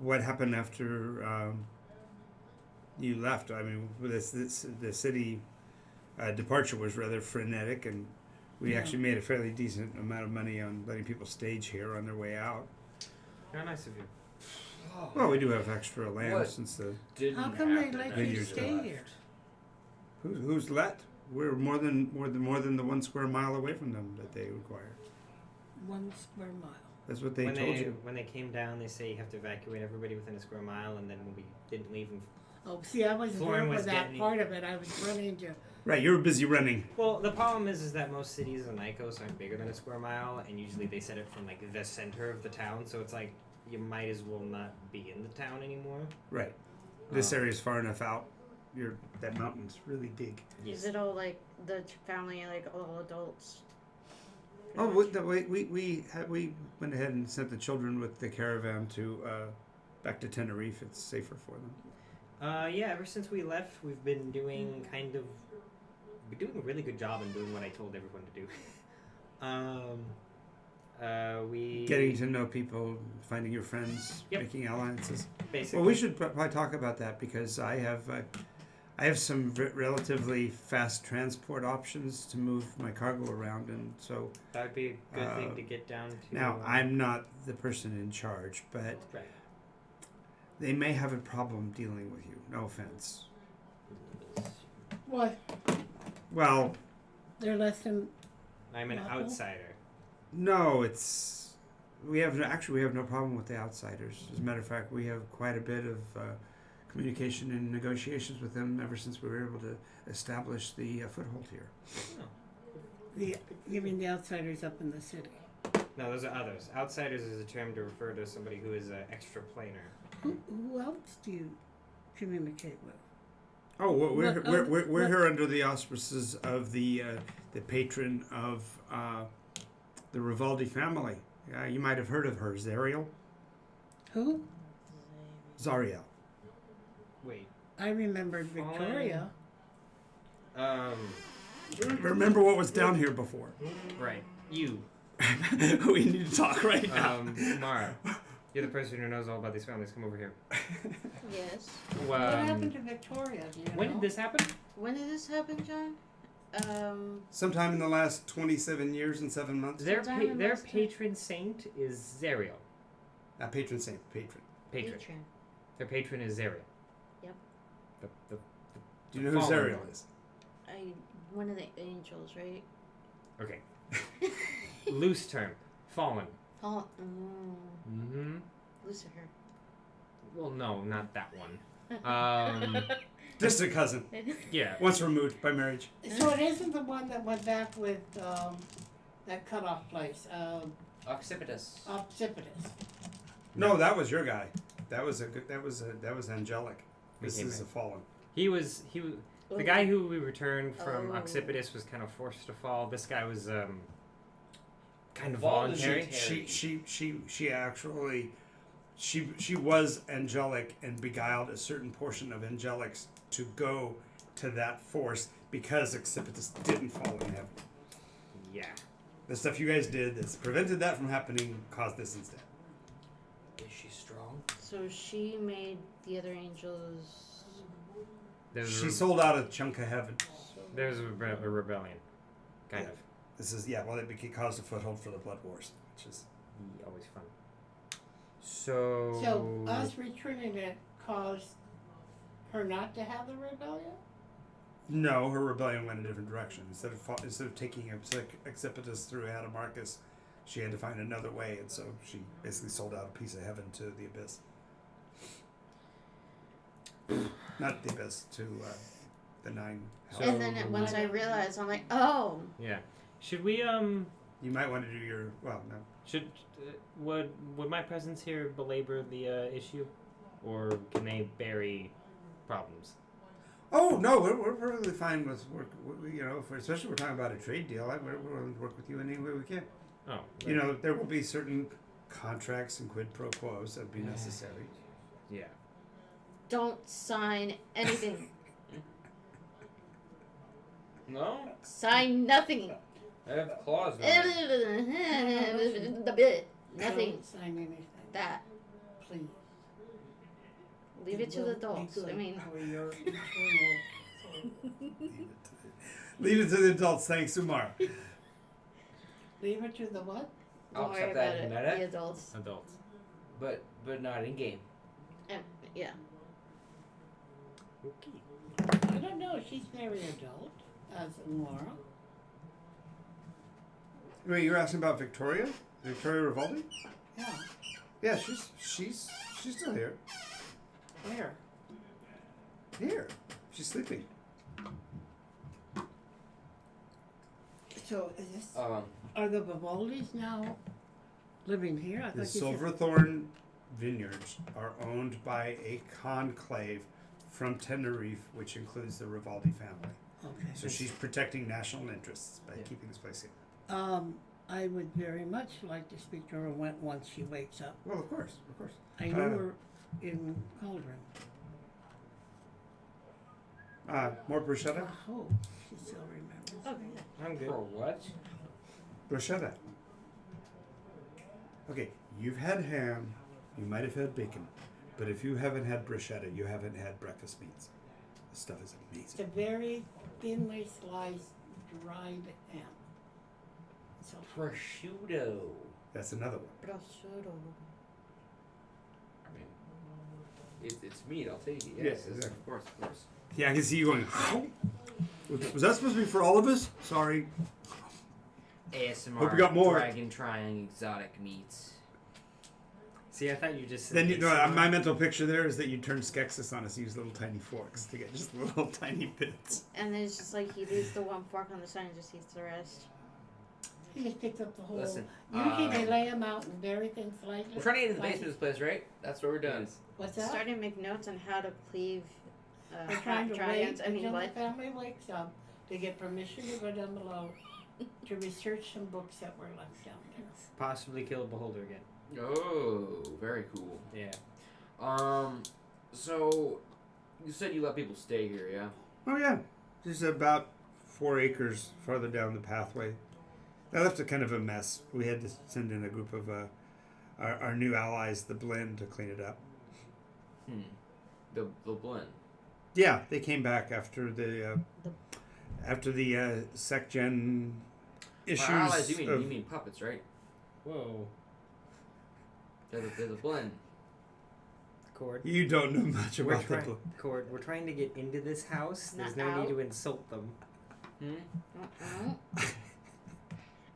what happened after you left? I mean, the city departure was rather frenetic, and we Yeah. actually made a fairly decent amount of money on letting people stage here on their way out. How nice of you. Well, we do have extra land What? since the Didn't How come they happen let after you years stay left. here? who's let. We're more than the 1 square mile away from them that they require. 1 square mile. That's what they when told they you. when they came down, they say you have to evacuate everybody within a square mile, and then when we didn't leave them. Oh, see, I wasn't Florin there for was that getting- part of it. I was running to. Right, you were busy running. Well, the problem is that most cities in Nycos aren't bigger than a square mile, and usually they set it from like the center of the town, so it's like you might as well not be in the town anymore. Right. This Um, area's far enough out. That mountain's really big. Is it all like the family, like all adults? Oh, we went ahead and sent the children with the caravan to back to Tenerife. It's safer for them. Yeah, ever since we left, we've been doing we're doing a really good job in doing what I told everyone to do. We Getting to know people, finding your friends, Yep. making alliances. basically. Well, we should probably talk about that because I have some relatively fast transport options to move my cargo around, and so That would be a good thing to get down to. now I'm not the person in charge, but Right. they may have a problem dealing with you. No offense. What? Well, They're less than. I'm an Lawful? outsider. no, we have no problem with the outsiders. As a matter of fact, we have quite a bit of communication and negotiations with them ever since we were able to establish the foothold here. You mean the outsiders up in the city? No, those are others. Outsiders is a term to refer to somebody who is extraplanar. Who else do you communicate with? Oh, we're What- here under the auspices of the patron of the Rivaldi family. You might have heard of her, Zariel. Who? Zariel. Wait. I remembered Victoria. Remember what was down here before. Right. You. We need to talk right now. Mara. You're the person who knows all about these families. Come over here. Yes. What happened to Victoria? Do you When know? did this happen? When did this happen, John? Sometime in the last 27 years and 7 months. Their Sometime in their last time. patron saint is Zariel. Patron saint, patron. Patron. Patron. Their patron is Zariel. Yep. The Do you know who Fallen Zariel one. is? One of the angels, right? Okay. Loose term. Fallen. Paul. Mm-hmm. Lucifer. Well, no, not that one. Just a cousin. Yeah. Once removed by marriage. So it isn't the one that went back with that cutoff place, Occipitus. Occipitus. No, that was your guy. That was angelic. We This came is in. a fallen. He was The guy who we returned from Oh. Occipitous was kind of forced to fall. This guy was kind of Voluntary. voluntary. She actually she was angelic and beguiled a certain portion of angelics to go to that force because Occipitus didn't fall in heaven. Yeah. The stuff you guys did that's prevented that from happening caused this instead. Is she strong? So she made the other angels. She sold out a chunk of heaven. There's a rebellion, kind of. This is well, it caused a foothold for the Blood Wars, which is Always fun. So. So us returning it caused her not to have the rebellion? no. Her rebellion went a different direction. Instead of taking Accipitus through Adamarcus, she had to find another way, and so she basically sold out a piece of heaven to the abyss. Not the abyss, to the nine. So- And then once I realized, I'm like, oh, Yeah. Should we You might want to do your no. should would my presence here belabor the issue, or can they bury problems? Oh no, we're perfectly fine with work. Especially we're talking about a trade deal. We're willing to work with you any way we can. Oh. There will be certain contracts and quid pro quos that would be necessary. Yeah. don't sign anything. No? Sign nothing. I have claws on The bit. Nothing. Don't sign anything. That. Please. Leave it to will the be adults. good I mean, for your eternal Leave it to the adults. Thanks, Umar. Leave it to the what? I'll don't worry accept about that it. in meta. The adults. Adults. but not in game. Yeah. Okay. I don't know. She's very adult, as Laura. Wait, you're asking about Victoria? Victoria Rivaldi? Yeah. Yeah, she's still here. Where? Here, she's sleeping. So is this? Um, Are the Vivaldis now living here? I The thought you said. Silverthorn Vineyards are owned by a conclave from Tenerife, which includes the Rivaldi family. Okay. So she's protecting national interests by keeping this place here. I would very much like to speak to her once she wakes up. Well, of course, of course. I knew her in Cauldron. More bruschetta? I hope she still remembers. Okay. I'm good. for what? Bruschetta. Okay, you've had ham, you might have had bacon, but if you haven't had bruschetta, you haven't had breakfast meats. This stuff is It's amazing. a very thinly sliced dried ham. So Prosciutto. That's another one. Prosciutto. I mean, it's meat. I'll take it. Yes, Yes, exactly. of course, of course. Yeah, I can see you going, was that supposed to be for all of us? Sorry. ASMR. Hope you got more. Dragon trying exotic meats. See, I thought you just said. Then my mental picture there is that you turn Skeksis on us, use little tiny forks to get just little tiny bits. And then it's just like he leaves the one fork on the side and just eats the rest. he just picks up the whole. Listen, Usually they lay them out and bury things slightly. We're trying to get into the basement of this place, right? That's where we're done. What's that? Starting to make notes on how to cleave We're trying to dragons. wait I mean, until what? the family wakes up to get permission to go down below to research some books that were left down there. Possibly kill a beholder again. Oh, very cool. Yeah. So you said you let people stay here, yeah? Oh yeah, just about 4 acres farther down the pathway. That left a kind of a mess. We had to send in a group of our new allies, the Blend, to clean it up. The blend. Yeah, they came back after the SecGen issues. By allies, you of- mean puppets, right? Whoa. They're the blend. Cord. You don't know much We're about the trying. Cord. We're trying to get into this house. There's Not no need out. to insult them.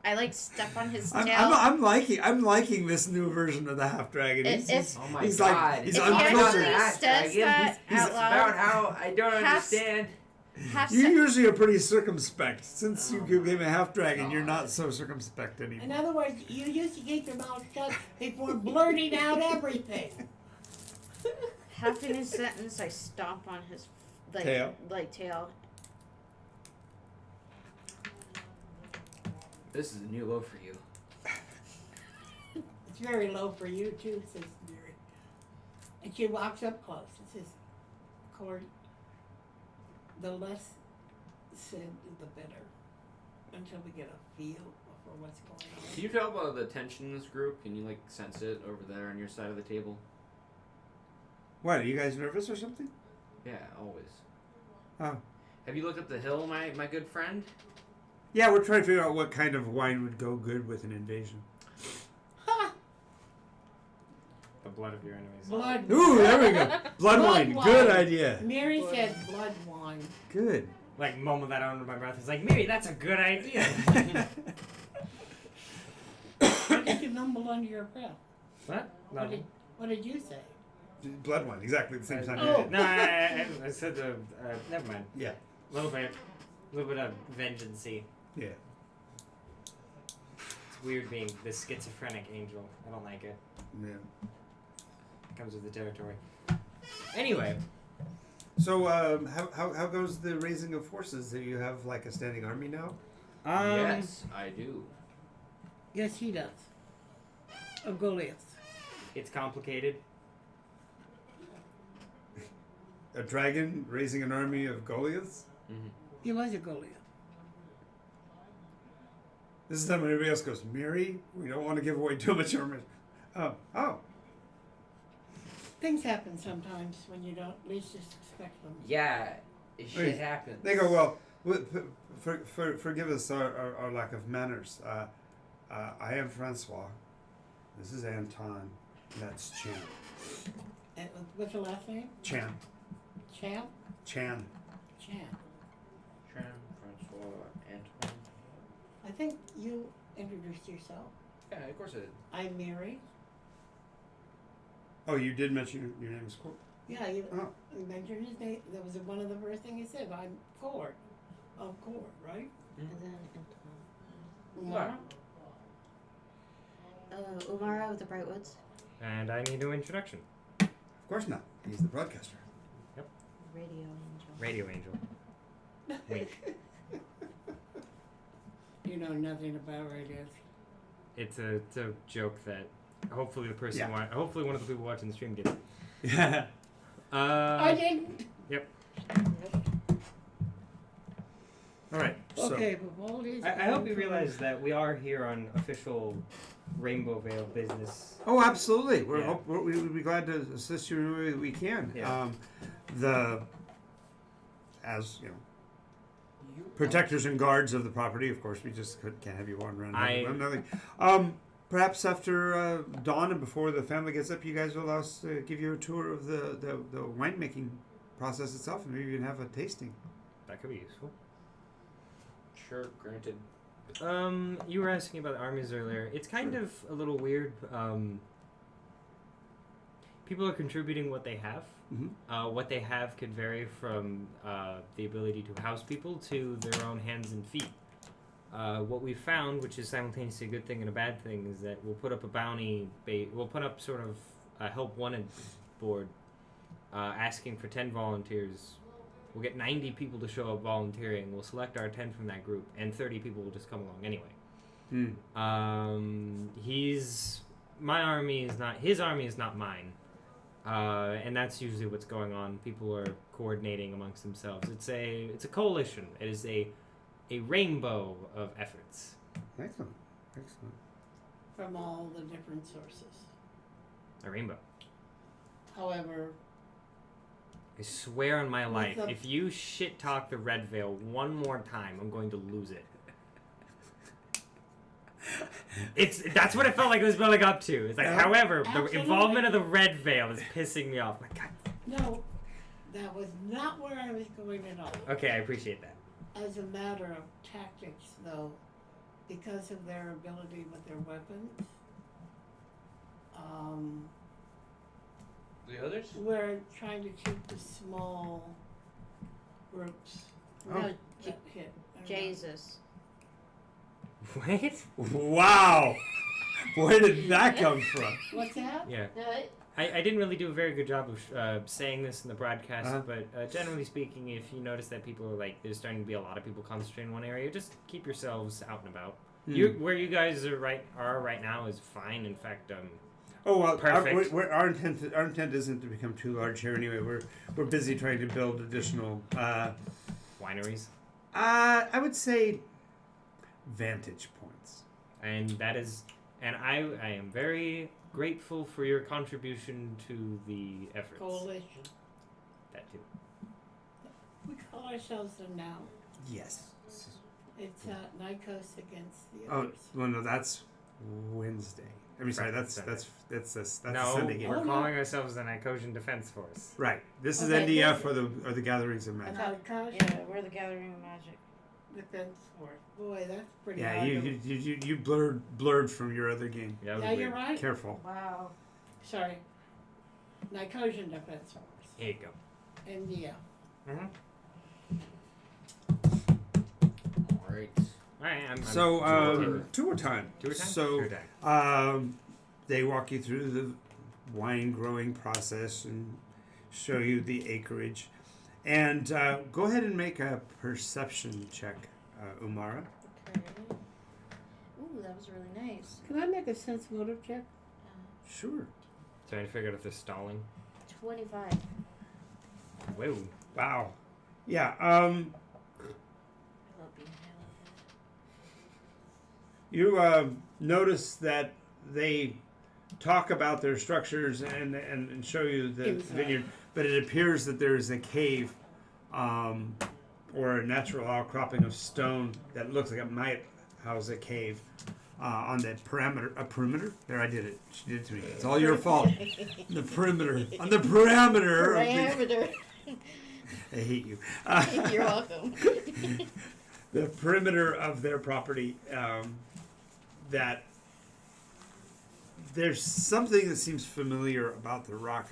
I like step on his tail. I'm liking this new version of the half dragon. Oh my he's god. like he's If he unfiltered. actually says that He's out loud, about how I don't half- understand. half You se- usually are pretty circumspect. Since you Oh became a half dragon, you're God. not so circumspect In anymore. other words, you used to keep your mouth shut before blurting out everything. half in his sentence, I stomp on his Tail. tail, This is a new low for you. It's very low for you too, says Mary. And she walks up close and says, Cord, the less said, the better. Until we get a feel for what's going on. Can you tell by the tension in this group? Can you like sense it over there on your side of the table? What, are you guys nervous or something? Yeah, always. Oh. Have you looked up the hill, my good friend? Yeah, we're trying to figure out what kind of wine would go good with an invasion. Ha! The blood of your enemies. Blood. Ooh, there we go. Blood Blood wine. wine. Good idea. Mary said blood wine. Good. Like, moment that under my breath. It's like, maybe that's a good idea. What did you mumble under your breath? What? What did you say? Blood wine. Exactly the same time. Oh. you did. No, I said the. Never mind. Yeah. A little bit of vengeance-y. Yeah. It's weird being the schizophrenic angel. I don't like it. Yeah. Comes with the territory. Anyway. So, how goes the raising of forces? Do you have like a standing army now? Yes, I do. Yes, he does. Of Goliath. It's complicated. A dragon raising an army of Goliaths? Mm-hmm. He was a Goliath. This is time when everybody else goes, Mary, we don't want to give away too much information. Oh. Things happen sometimes when you don't least expect them. Yeah, shit happens. They go, well, forgive us our lack of manners. I am Francois. This is Anton. That's Chan. And what's your last name? Chan. Champ? Chan. Champ. Francois, Antoine. I think you introduced yourself. Yeah, of course I did. I'm Mary. Oh, you did mention your name is Cord. Yeah, you Oh. mentioned his name. That was one of the first things he said. I'm Cord. Of Cord, right? And then Umara? Umara of the Brightwoods. And I need no introduction. Of course not. He's the broadcaster. Radio Angel. Radio Angel. Wink. You know nothing about radios. It's a joke that hopefully the person Yeah. hopefully one of the people watching the stream gets. Yeah. I didn't. All right. Okay, but all these. I hope you realize that we are here on official Rainbow Veil business. Oh, absolutely. Yeah. We would be glad to assist you in any way that we can. Yeah. As you know, protectors and guards of the property. Of course, we just can't have you wandering around. Nothing. Perhaps after dawn and before the family gets up, you guys will allow us to give you a tour of the winemaking process itself, and maybe even have a tasting. That could be useful. Sure, granted. You were asking about the armies earlier. It's kind of a little weird. People are contributing what they have. Mm-hmm. What they have could vary from the ability to house people to their own hands and feet. What we found, which is simultaneously a good thing and a bad thing, is that we'll put up a bounty. We'll put up sort of a help wanted board, asking for 10 volunteers. We'll get 90 people to show up volunteering. We'll select our 10 from that group, and 30 people will just come along anyway. My army is not his army is not mine, and that's usually what's going on. People are coordinating amongst themselves. It's a coalition. It is a rainbow of efforts. Excellent. From all the different sources. A rainbow. However, I swear on my life, the- if you shit talk the Red Veil one more time, I'm going to lose it. That's what it felt like it was building up to. It's like, however, the Absolutely. involvement of the Red Veil is pissing me off. My God. no, that was not where I was going at all. Okay, I appreciate that. As a matter of tactics, though, because of their ability with their weapons, The others? we're trying to keep the small groups Oh. No, that hit. Jesus. What? Wow. Where did that come from? What's that? Yeah. I didn't really do a very good job of saying this in the broadcast, Uh-huh. but generally speaking, if you notice that people are there's starting to be a lot of people concentrated in one area, just keep yourselves out and about. Where you guys are right now is fine. In fact, Oh well, Perfect. our intent isn't to become too large here anyway. We're busy trying to build additional. wineries, I would say vantage points. and I am very grateful for your contribution to the efforts. Coalition. That too. We call ourselves them now. Yes. It's Nycos against the Oh others. well, no, that's Wednesday. I mean, sorry, that's Sunday. that's a No, Sunday game. we're Oh, no. calling ourselves the Nycosian Defense Force. Right. This is Okay, NDF good. or the Gatherings of Magic. Nycos Yeah, we're the Gathering of Magic. Defense Force. Boy, that's pretty Yeah, hard. you blurred from your other game. Yeah, that was Yeah, you're weird. right. Careful. Wow. Sorry. Nycosian Defense Force. Here you go. NDF. All right. Alright, I'm So I'm- tour time. Tour time? So Tour time. they walk you through the wine growing process and show you the acreage. And go ahead and make a perception check, Umara. Okay. Ooh, that was really nice. Can I make a sense motive check? Sure. Trying to figure out if they're stalling. 25. Whoa. Wow. Yeah. I love being You notice that they talk about their structures and show you the Inside. vineyard, but it appears that there is a cave or a natural outcropping of stone that looks like it might house a cave on the perimeter. There, I did it. She did it to me. It's all your fault. The perimeter. On the parameter. Parameter. I hate you. You're welcome. The perimeter of their property, that there's something that seems familiar about the rock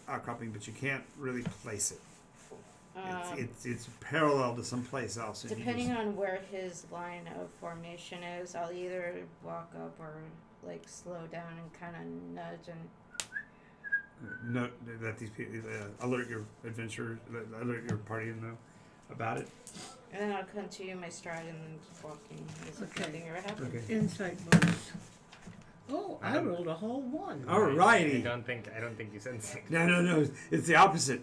outcropping, but you can't really place it. It's parallel to someplace else. and you Depending just- on where his line of formation is, I'll either walk up or like slow down and kind of nudge and note that these people alert your adventurers, alert your party to know about it. and then I'll continue my stride and then just walking as if Okay. nothing ever happened. Okay. Insight bonus. Oh, I rolled a whole 1. All righty. I don't think you said six. No. It's the opposite.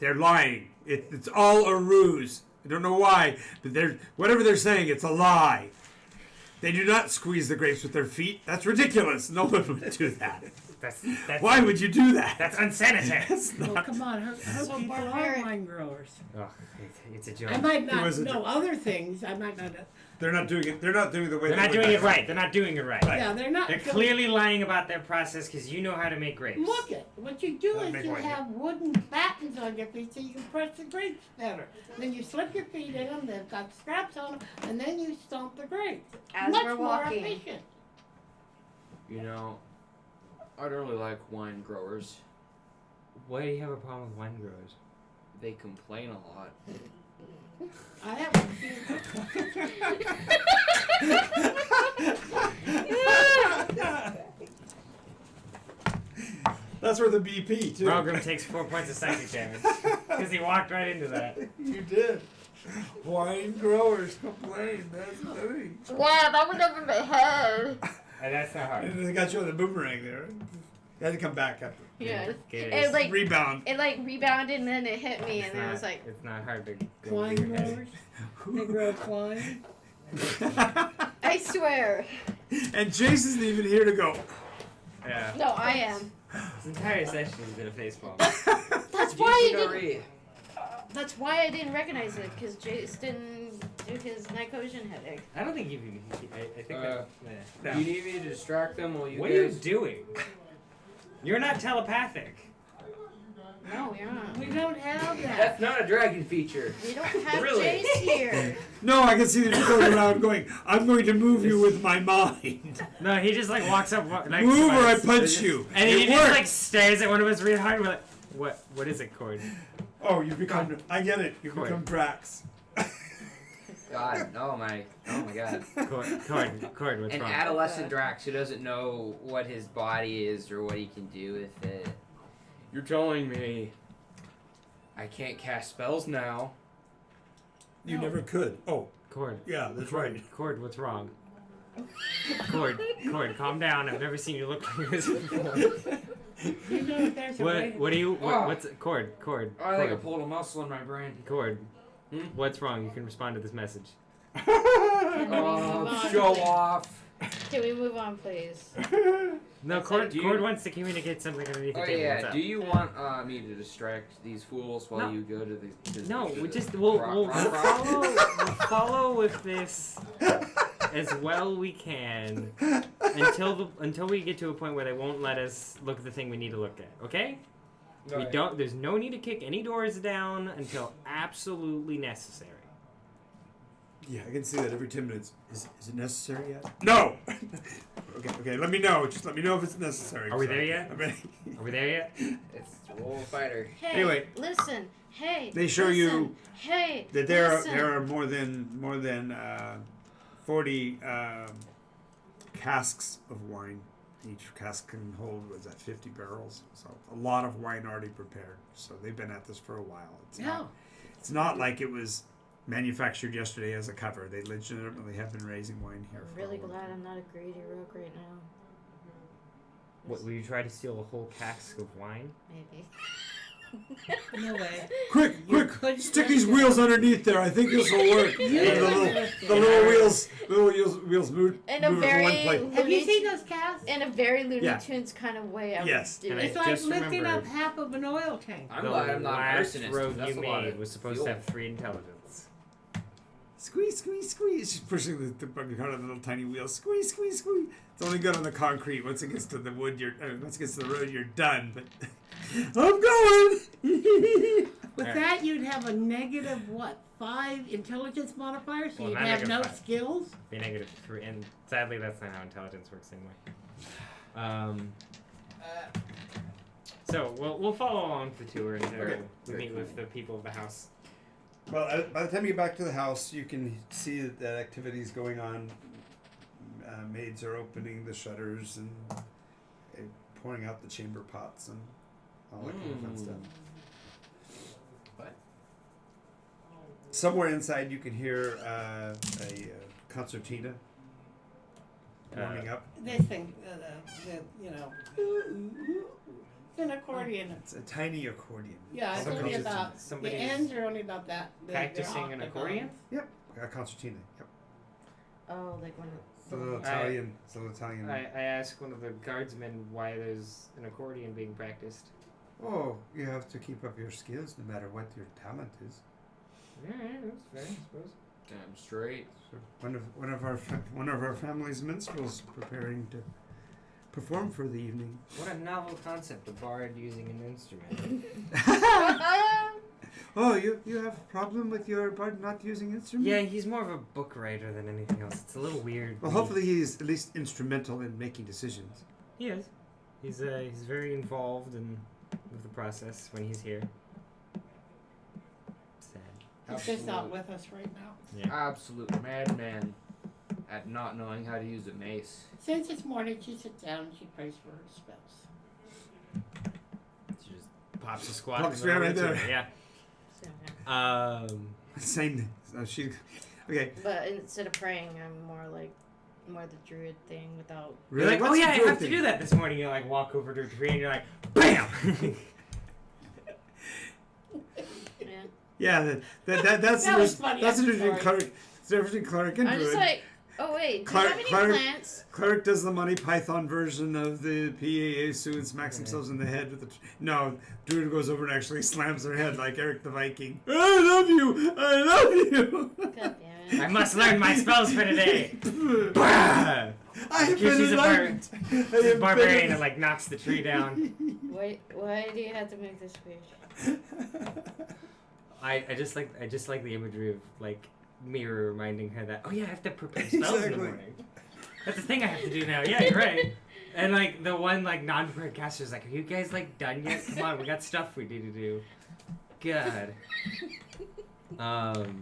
They're lying. It's all a ruse. I don't know why, but whatever they're saying, it's a lie. They do not squeeze the grapes with their feet. That's ridiculous. No one would do that. That's Why would you do that? That's unsanitary. That's Oh, not. come on. Her So people are barbaric. wine growers. Oh, it's a joke. I might It was not a know other things. I might not. They're not doing it. They're not doing the way. They're they not would doing it like. right. They're not doing it right. Yeah, they're not. They're doing- clearly lying about their process because you know how to make grapes. Look at what you do is Make you wine, have wooden battens on your feet so you can press the grapes better. Then you slip your feet in them. They've got straps on them, and then you stomp the grapes. As Much we're more walking. efficient. You know, I don't really like wine growers. Why do you have a problem with wine growers? They complain a lot. I haven't seen. That's where the BP too. Malgrim takes 4 points of psychic damage because he walked right into that. You did. Wine growers complain. That's the thing. Wow, that went over my head. And that's not hard. And they got you on the boomerang there. You had to come back after. Yeah. It It is- like Rebound. it like rebounded and then it hit me it's and then it was not- like it's not hard to go Wine over your head. growers. They grow wine. I swear. And Jason's even here to go. Yeah. No, I am. This entire session has been a facepalm. That's why I Jason didn't. O'Ree. That's why I didn't recognize it because Jace didn't do his Nycosian headache. I don't think you can. I think that. No. You need me to distract them while you What are you guys... doing? You're not telepathic. No, you're not. We don't have that. That's not a dragon feature. We don't have Really? Jace here. No, I can see that you're going around going, I'm going to move you with my mind. No, he just like walks up, like, Move or I smiles. punch you. and it he just worked. like stares at one of us really hard. We're like, what is it, Cord? Oh, you've become, I get it. You've Cord. become Drax. God, oh my god. Cord, what's An wrong? adolescent Drax who doesn't know what his body is or what he can do with it. You're telling me I can't cast spells now? You never could. Oh, Cord, yeah, that's right. Cord, what's wrong? Cord, calm down. I've never seen you look like this before. You know if there's a way. What do you? Oh. What's Cord? I think I pulled a muscle in my brain. Cord. Hmm? What's wrong? You can respond to this message. Can we move on, Show please? off. Can we move on, please? No, That's Cord. it. Do you- Cord wants to communicate something underneath the Oh table. What's yeah. up? Do you want me to distract these fools while No. you go to the? No, to we the just we'll rock? follow with this as well we can until we get to a point where they won't let us look at the thing we need to look at. Okay? We don't. There's no need to kick any doors down until absolutely necessary. Yeah, I can see that every 10 minutes. Is it necessary yet? No! okay, let me know. Just let me know if it's necessary. Are we there yet? I'm ready. Are we there yet? It's Roll Fighter. Hey, Anyway. listen. Hey, They show listen. you Hey, that there listen. are more than 40 casks of wine. Each cask can hold, 50 barrels? So a lot of wine already prepared. So they've been at this for a while. It's not like it was manufactured yesterday as a cover. They legitimately have been raising wine here. I'm for really a while. glad I'm not a greedy rogue right now. What, will you try to steal a whole cask of wine? Maybe. No way. Quick! couldn't Stick lift these it. wheels underneath there. I think this will work. You And couldn't the lift it. little wheels move In a move it from one very place. Have you seen those casts? in a very Looney Yeah. Tunes kind of way. I Yes. would do And it. It's like just lifting up remembered- half of an oil tank. I'm the glad I'm not a last arsonist. rogue That's you a lot made of was supposed fuel. to have 3 intelligence. Squeeze. She's pushing the buggy cart on the little tiny wheels. Squeeze. It's only good on the concrete. Once it gets to the wood, once it gets to the road, you're done. But I'm going. With Alright. that, you'd have a negative, 5 intelligence modifier, so Well, you'd not have no negative 5. skills. Be -3, and sadly, that's not how intelligence works anyway. So we'll follow along the tour until Okay. we meet with the people of the house. Well, by the time you get back to the house, you can see that activity is going on. Maids are opening the shutters and pouring out the chamber pots and all that kind of fun stuff. What? Somewhere inside, you can hear a concertina warming up. This thing, it's an accordion. It's a tiny accordion. Yeah, it's Somebody- only about, the somebody's ends are only about that big. They're practicing an octagons. accordion? A concertina. Yep. Oh, like when It's a little Italian. It's a little Italian. I asked one of the guardsmen why there's an accordion being practiced. Oh, you have to keep up your skills no matter what your talent is. Yeah, that's fair, I suppose. Damn straight. So one of our family's minstrels preparing to perform for the evening. What a novel concept, a bard using an instrument. Oh, you have a problem with your bard not using instruments? Yeah, he's more of a book writer than anything else. It's a little weird. Well, hopefully he's at least instrumental in making decisions. He is. He's very involved with the process when he's here. Sad. He's just not with us right now. Yeah. Absolute madman at not knowing how to use a mace. Since it's morning, she sits down and she prays for her spells. She just pops a squat. Pops in the right middle of there. it, Yeah. Same. She. Okay. But instead of praying, I'm more the druid thing without. You're like, What's oh the yeah, I druid have to thing? do that this morning. You like walk over to a tree and you're like, BAM! Yeah. Yeah, that's That was funny, that's I'm the difference between sorry. cleric. It's the difference between cleric and I'm druid. just like, oh wait, do you Clark- have any Clark- plants? Cleric does the Monty Python version of the PAA and smacks themselves in the head with the. No, Druid goes over and actually slams their head like Eric the Viking. I love you. God damn it. I must learn my spells for today. Bah! I have She's been a bar- enlightened. She's a barbarian and like knocks the tree down. Why do you have to make this weird? I just like the imagery of like Mirror reminding her that, oh yeah, I have to prepare spells in the Exactly. morning. That's the thing I have to do now. Yeah, you're right. And like the one like non-prepared caster's like, are you guys like done yet? Come on, we got stuff we need to do. God.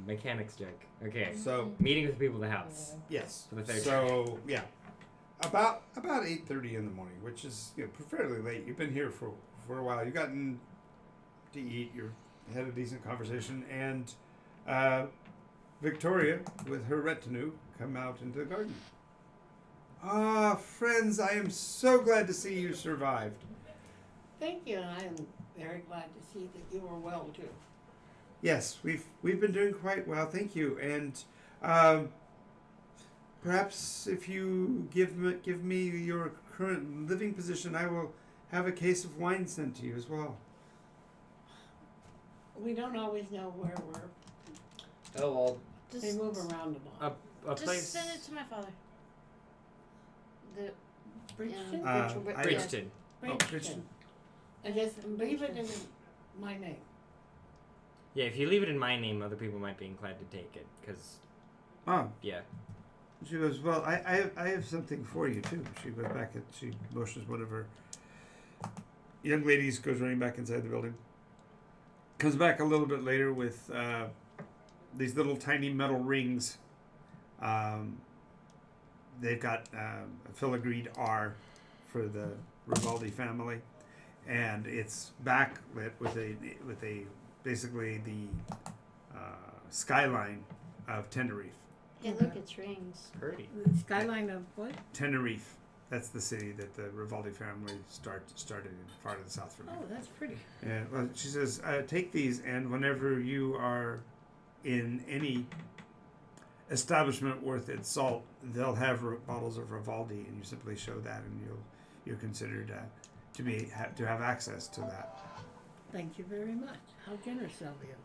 Mechanics check. Okay. So Meeting with people of the house. yes. For the third So yeah, about 8:30 in the morning, which is fairly late. You've been here for a while. You've gotten to eat. You had a decent conversation, and Victoria with her retinue come out into the garden. Ah, friends, I am so glad to see you survived. Thank you, and I am very glad to see that you are well too. Yes, we've been doing quite well, thank you. And perhaps if you give me your current living position, I will have a case of wine sent to you as well. We don't always know where we're. Oh well. They Just, move around a lot. A just place. send it to my father. The Bridgeton? I- Bridgeton. Bridgeton. And just leave it in my name. Yeah, if you leave it in my name, other people might be inclined to take it. Because, Oh, yeah. she goes, well, I have something for you too. She goes back and she motions one of her young ladies, goes running back inside the building. Comes back a little bit later with these little tiny metal rings. They've got a filigreed R for the Rivaldi family, and it's backlit with a basically the skyline of Tenerife. Hey, look, it's rings. Pretty. The skyline of what? Tenerife. That's the city that the Rivaldi family started in, far to the south from here. Oh, that's pretty. And well, she says, take these, and whenever you are in any establishment worth its salt, they'll have bottles of Rivaldi, and you simply show that, and you're considered to have access to that. Thank you very much. How generous of you.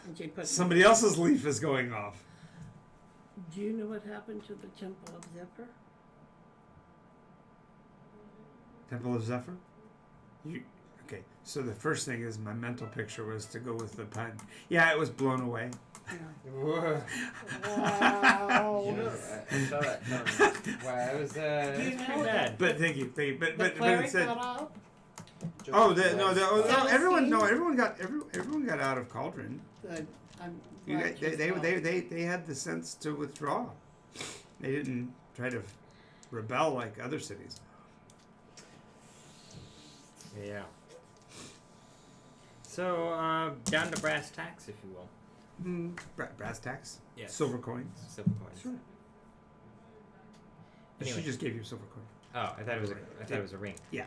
And she put Somebody else's leaf is going off. Do you know what happened to the Temple of Zephyr? Temple of Zephyr? Okay, so the first thing is my mental picture was to go with the pun. Yeah, it was blown away. Wow. I saw that coming. Wow, it was Do you know Pretty that bad. But thank you. the But cleric it said, got out? everyone got out of Cauldron. Good. I'm You glad got- she's they had the sense to withdraw. They didn't try to rebel like other cities. Yeah. So, down to brass tacks, if you will. Brass tacks, Yes. silver coins. Silver coins. Sure. Anyway. She just gave you a silver coin. Oh, I thought it was a ring. Yeah.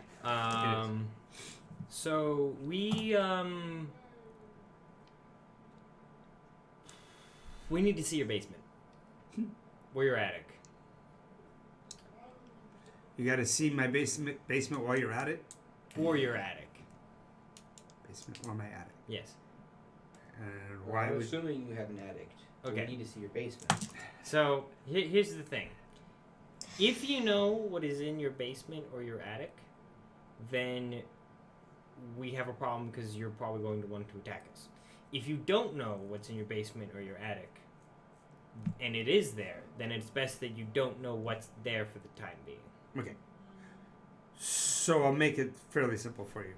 So we need to see your basement. Or your attic. You got to see my basement while you're at it. Or your attic. Basement or my attic. Yes. And Well, why I'm would assuming you have an attic. Okay. We need to see your basement. So here's the thing. If you know what is in your basement or your attic, then we have a problem because you're probably going to want to attack us. If you don't know what's in your basement or your attic, and it is there, then it's best that you don't know what's there for the time being. Okay. So I'll make it fairly simple for you.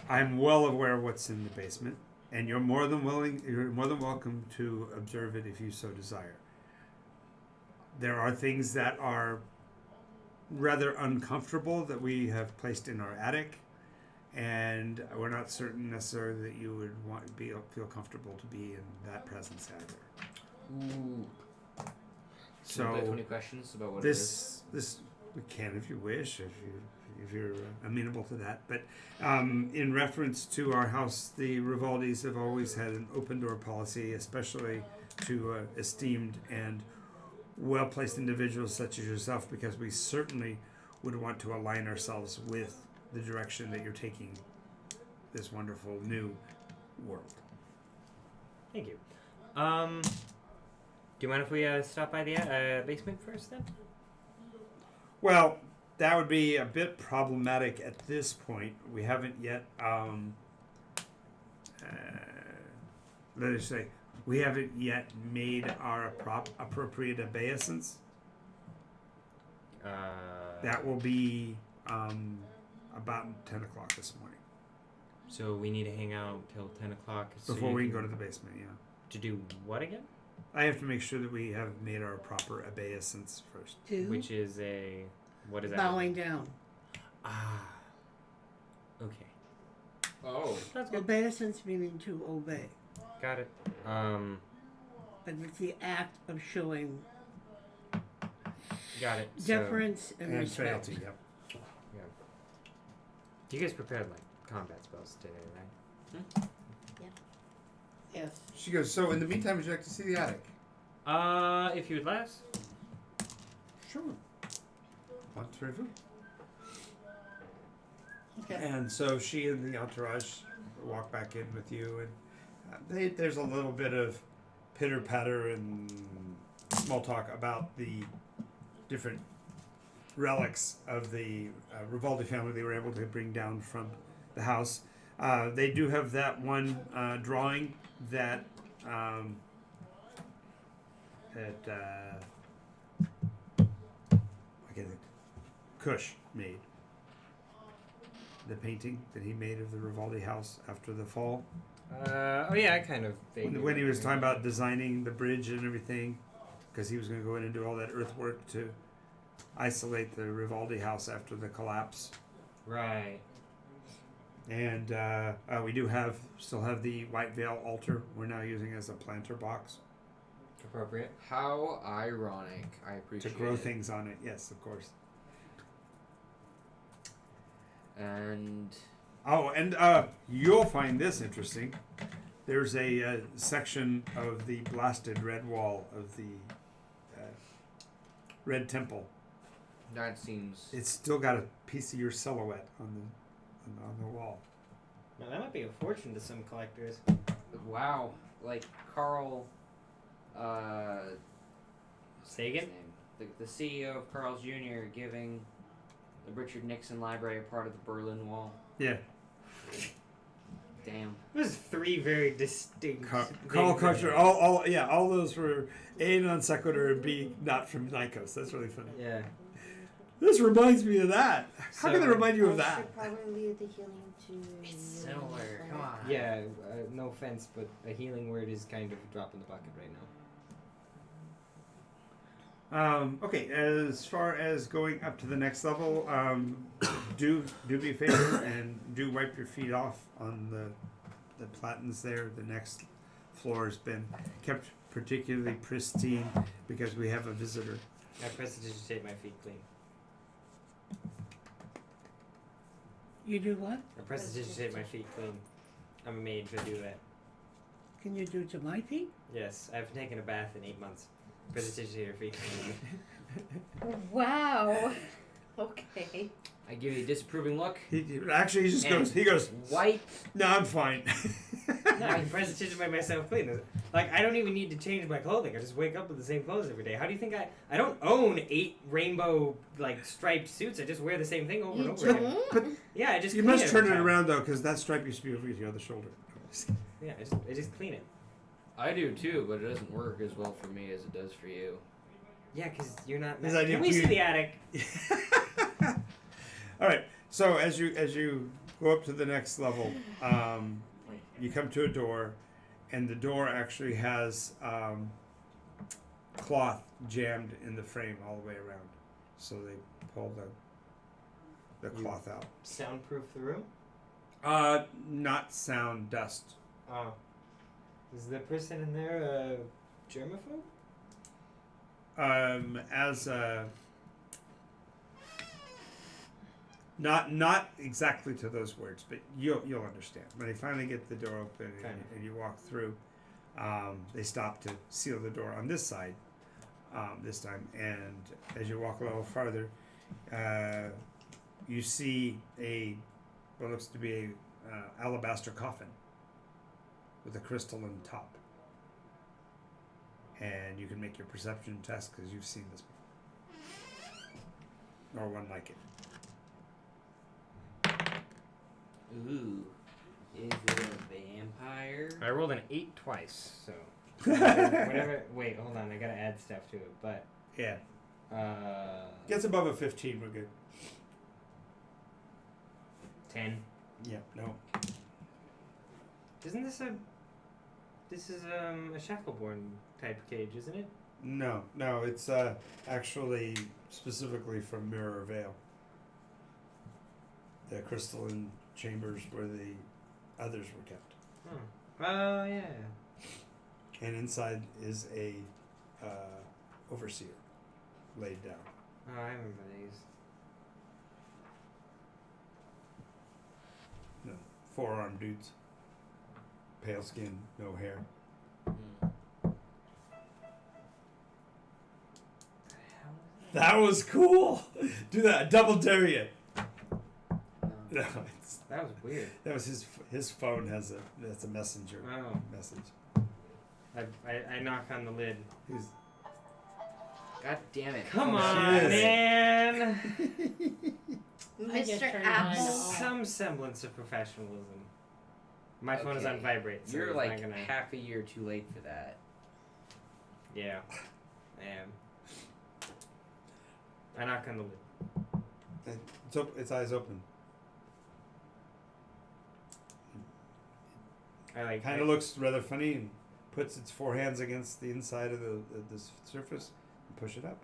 I'm well aware of what's in the basement, and you're more than welcome to observe it if you so desire. There are things that are rather uncomfortable that we have placed in our attic, and we're not certain necessarily that you would feel comfortable to be in that presence either. Ooh. So Do you have any questions about what this we can if you wish, if you're amenable to that. But in reference to our house, the Rivaldis have always had an open door policy, especially to esteemed and well placed individuals such as yourself, because we certainly would want to align ourselves with the direction that you're taking this wonderful new world. Thank you. Do you mind if we stop by the basement first then? Well, that would be a bit problematic at this point. We haven't yet, let us say, we haven't yet made our appropriate obeisance. That will be about 10 o'clock this morning. So we need to hang out till 10 o'clock. So Before you we can go to the basement, yeah. To do what again? I have to make sure that we have made our proper obeisance first. Two. Which is a... What is that? Bowing down. Ah. Okay. Oh. That's good. Obeisance meaning to obey. Got it. But it's the act of showing Got it. So, Deference and And respect. frailty, yep. you guys prepared like combat spells today, right? Yes. She goes, so in the meantime, would you like to see the attic? If you would let us. Sure. Want to food? Okay. And so she and the entourage walk back in with you, and there's a little bit of pitter patter and small talk about the different relics of the Rivaldi family they were able to bring down from the house. They do have that one drawing that Kush made. The painting that he made of the Rivaldi house after the fall. Oh yeah, I kind of. When he was talking about designing the bridge and everything, because he was going to go in and do all that earthwork to isolate the Rivaldi house after the collapse. Right. And we do still have the White Veil altar we're now using as a planter box Appropriate. How ironic. I to appreciate grow it. things on it. Yes, of course. And Oh, and you'll find this interesting. There's a section of the blasted red wall of the Red Temple. that seems. It's still got a piece of your silhouette on the wall. Now that might be a fortune to some collectors. Wow. Like Carl. Sagan? The CEO of Carl's Jr. giving the Richard Nixon Library a part of the Berlin Wall. Yeah. Damn. There's three very distinct. Carl Crusher. All those were A, non sequitur, and B, not from Nycos. That's really funny. Yeah. This reminds me of that. How can So- it remind you I of that? should probably leave the healing to. It's you, similar. right? Come on. Yeah. No offense, but a healing word is kind of a drop in the bucket right now. Okay, as far as going up to the next level, do me a favor and do wipe your feet off on the platens there. The next floor has been kept particularly pristine because we have a visitor. I prestidigitate my feet clean. You do what? I prestidigitate my feet clean. I'm a mage. I do that. Can you do to my feet? Yes, I've taken a bath in 8 months. Prestidigitate your feet clean. Wow. Okay. I give you a disapproving look. He just And goes, Wipe. no, I'm fine. No, I prestidigitate myself clean. Like, I don't even need to change my clothing. I just wake up with the same clothes every day. How do you think I don't own 8 rainbow, like, striped suits. I just wear the same thing over and You over again. don't? Yeah, I just You clean must it turn every it time. around though, because that stripe used to be over your other shoulder. Yeah, I just clean it. I do too, but it doesn't work as well for me as it does for you. Yeah, because you're not. His idea Can we of see beauty- the attic? All right. So as you go up to the next level, you come to a door, and the door actually has cloth jammed in the frame all the way around. So they pull the cloth out. Soundproof the room. Not sound, dust. Oh, is the person in there a germaphobe? As not exactly to those words, but you'll understand when they finally get the door open Okay. and you walk through. They stop to seal the door on this side this time, and as you walk a little farther, you see what looks to be a alabaster coffin with a crystalline top. And you can make your perception test because you've seen this before. Or one like it. Ooh. Is it a vampire? I rolled an 8 twice, so whatever. Wait, hold on. I gotta add stuff to it, but Yeah. uh, Gets above a 15, we're good. 10. Yeah, no. Isn't this a? This is a Shackleborn type cage, isn't it? No, it's actually specifically from Mirror Veil. The crystalline chambers where the others were kept. Oh yeah. And inside is a overseer laid down. Oh, I remember these. No, 4-armed dudes. Pale skin, no hair. That was cool. Do that. Double dare you. No, it's, That was weird. that was his phone has that's a messenger Oh. message. I knock on the lid. He's, God damn it. Come Oh, on, shit. man! I get Mr. turned Apple. on. Some semblance of professionalism. My phone is Okay. on vibrate, so You're it's like not gonna... half a year too late for that. Yeah, I am. I knock on the lid. its eyes open. I like. Kind of looks rather funny and puts its 4 hands against the inside of the surface and push it up.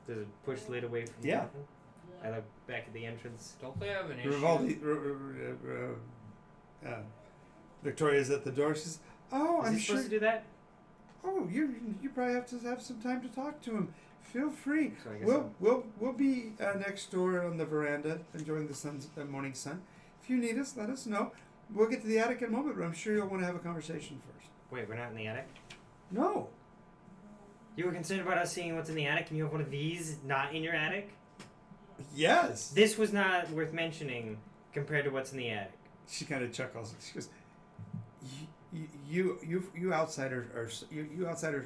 Does it push the lid away from Yeah. the oven? I look back at the entrance. Don't they have an issue? Rivaldi, Victoria's at the door. She says, "Oh, Is I'm he sure. supposed to do that? Oh, you probably have to have some time to talk to him. Feel free. So I guess We'll be next door on the veranda, enjoying the morning sun. If you need us, let us know. We'll get to the attic in a moment, but I'm sure you'll want to have a conversation first." Wait, we're not in the attic? No. You were concerned about us seeing what's in the attic and you have one of these not in your attic? Yes. This was not worth mentioning compared to what's in the attic. She kind of chuckles. She goes, "You outsiders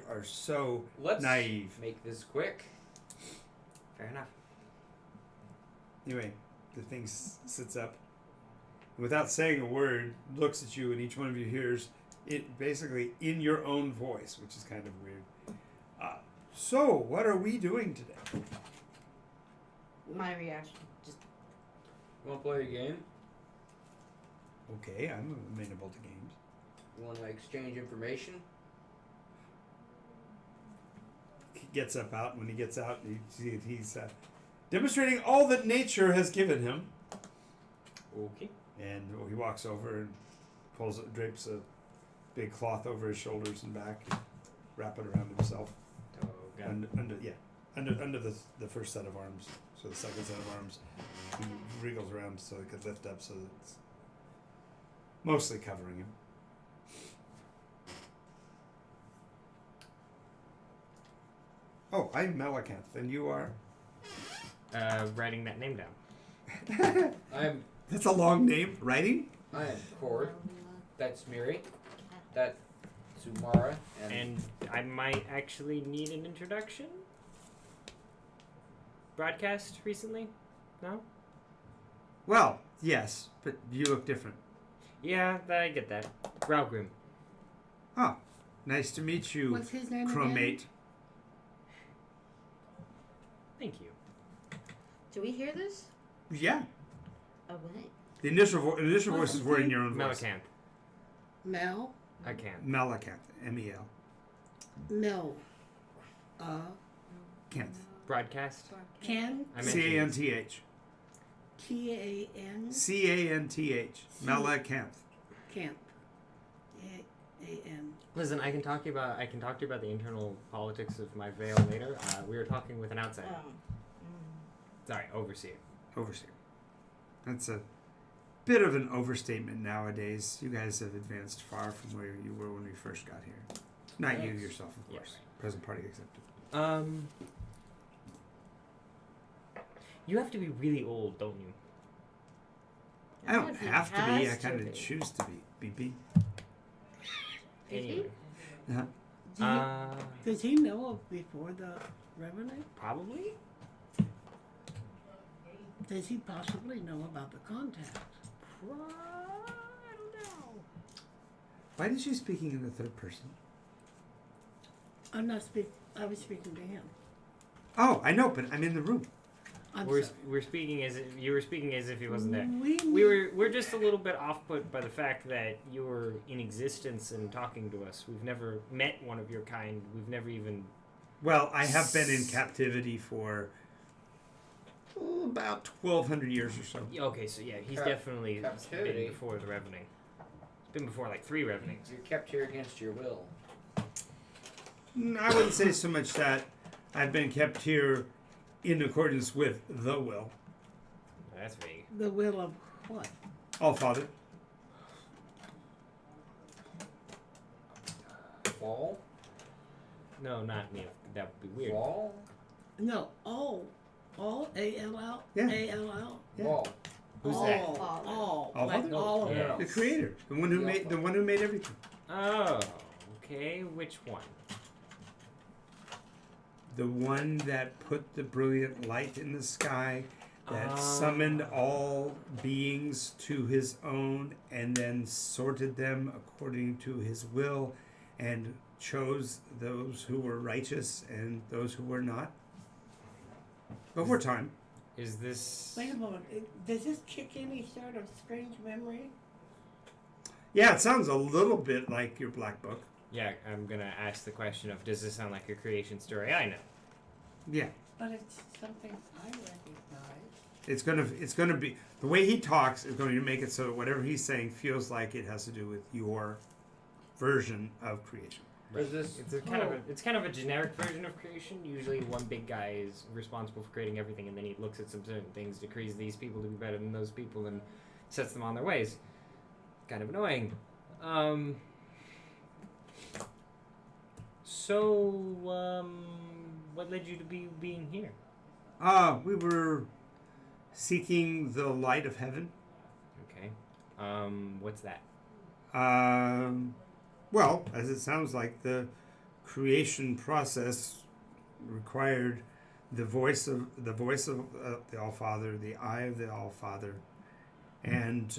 are so Let's naive." make this quick. Fair enough. Anyway, the thing sits up, and without saying a word, looks at you, and each one of you hears it basically in your own voice, which is kind of weird. So, what are we doing today? My reaction, just You want to play a game? Okay, I'm amenable to games. You want to exchange information? He gets up out. When he gets out, you see that he's demonstrating all that nature has given him. Okay. And he walks over and drapes a big cloth over his shoulders and back, and wrap it around himself. Oh, God. Under the first set of arms. So the second set of arms, he wriggles around so it could lift up, so that it's mostly covering him. Oh, I'm Melicanth, and you are? Writing that name down. I'm That's a long name. Writing? I am Cord. That's Miri. That's Sumara. And I might actually need an introduction. Broadcast recently? No? Well, yes, but you look different. Yeah, I get that. Raugrim. Oh, nice to meet you, What's his name Chromate. Thank you. do we hear this? Yeah, Oh wait. the initial What's voices his were in name? your own voice. Melicanth. Mel? I can't. Melicanth, M-E-L. Mel. Canth. Broadcast? Ken? I mentioned C-A-N-T-H. T-A-N? C-A-N-T-H. Melicanth. Camp. A-A-N. Listen, I can talk to you about the internal politics of my veil later. We were talking with an outsider. Oh. Sorry, overseer. Overseer. That's a bit of an overstatement nowadays. You guys have advanced far from where you were when we first got here. Not you Thanks. yourself, of Yeah, course. right. Present party accepted. You have to be really old, don't you? I don't He have to be. I has kind be. of choose to be. BP. Anyway. Uh-huh. Do you, does he know of before the Revenant? Probably. Does he possibly know about the contact? I don't know. Why did you speaking in the third person? I'm not speak. I was speaking to him. Oh, I know, but I'm in the room. I'm We're, sorry. we're speaking as if you were speaking as if he wasn't there. We We're just a little bit off put by the fact that you're in existence and talking to us. We've never met one of your kind. We've never even. Well, I have been in captivity for about 1,200 years or so. Yeah, okay, so yeah, he's Cap- definitely captivity? been before the Revening. It's been before like 3 Revenings. You're kept here against your will. I wouldn't say so much that. I've been kept here in accordance with the will. That's vague. The will of what? All Father. Fall? No, not me. That would be weird. Fall? No, all A-L-L? Yeah. A-L-L? Yeah. Fall. Who's all, that? All. All Like Father? all of Yeah. them. The Creator, the one who made everything. Oh, okay. Which one? The one that put the brilliant light in the sky, that Ah. summoned all beings to his own, and then sorted them according to his will, and chose those who were righteous and those who were not. Over time. Is this? Wait a moment. Does this kick any sort of strange memory? Yeah, it sounds a little bit like your Black Book. Yeah, I'm gonna ask the question of, does this sound like a creation story? I know. Yeah. But it's something I recognize. It's gonna be the way he talks is going to make it so that whatever he's saying feels like it has to do with your version of creation. Is this? It's kind of a generic version of creation. Usually, one big guy is responsible for creating everything, and then he looks at some certain things, decrees these people to be better than those people, and sets them on their ways. Kind of annoying. What led you to being here? We were seeking the light of heaven. Okay. What's that? Well, as it sounds like, the creation process required the voice of the All Father, the eye of the All Father, and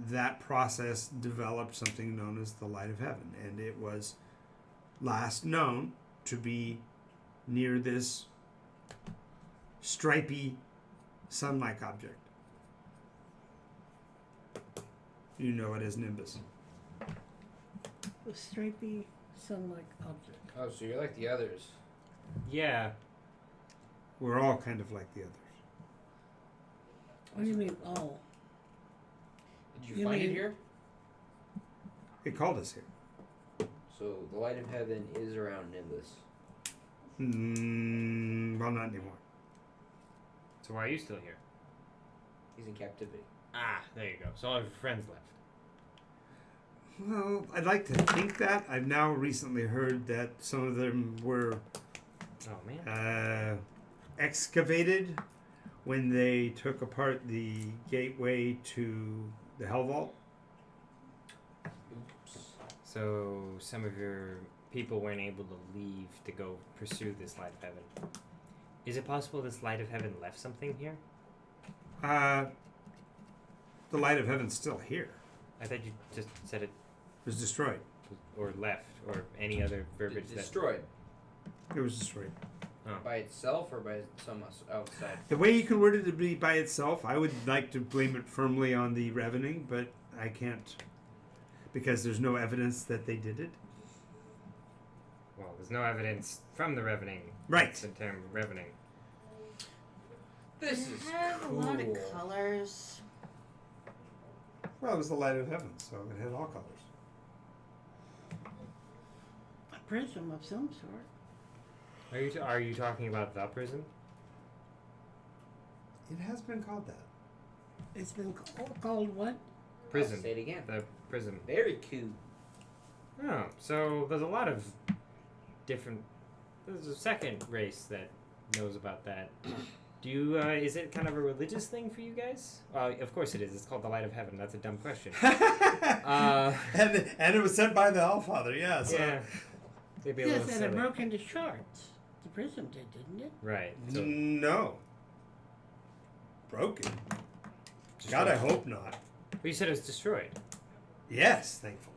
that process developed something known as the light of heaven, and it was last known to be near this stripy sun-like object. You know it as Nimbus. A stripy sun-like object. Oh, so you're like the others. Yeah. We're all kind of like the others. What do you mean, all? Did you You find it mean- here? It called us here. So the light of heaven is around Nimbus. Well, not anymore. So why are you still here? He's in captivity. Ah, there you go. So all of your friends left. Well, I'd like to think that. I've now recently heard that some of them were Oh man. excavated when they took apart the gateway to the Hell Vault. Oops. So some of your people weren't able to leave to go pursue this light of heaven. Is it possible this light of heaven left something here? The light of heaven's still here. I thought you just said it It was destroyed. or left or any other verbiage that. Destroyed It was destroyed. by itself or by someone outside? The way you can word it to be by itself, I would like to blame it firmly on the Revening, but I can't because there's no evidence that they did it. Well, there's no evidence from the Revening. Right. The term Revening. This They is have cool. a lot of colors. Well, it was the light of heaven, so it had all colors. A prism of some sort. Are you talking about the prison? It has been called that. It's been called what? Prison. I'll say it again. The prison. Very cool. Oh, so there's a lot of different. There's a second race that knows about that. Do you? Is it kind of a religious thing for you guys? Of course it is. It's called the Light of Heaven. That's a dumb question. And it was sent by the Allfather, yeah. So. Yeah. They'd be a little Yes, and it silly. broke into shards. The prism did, didn't it? Right. So No. Broken. God, I hope not. Well, you said it was destroyed. Yes, thankfully.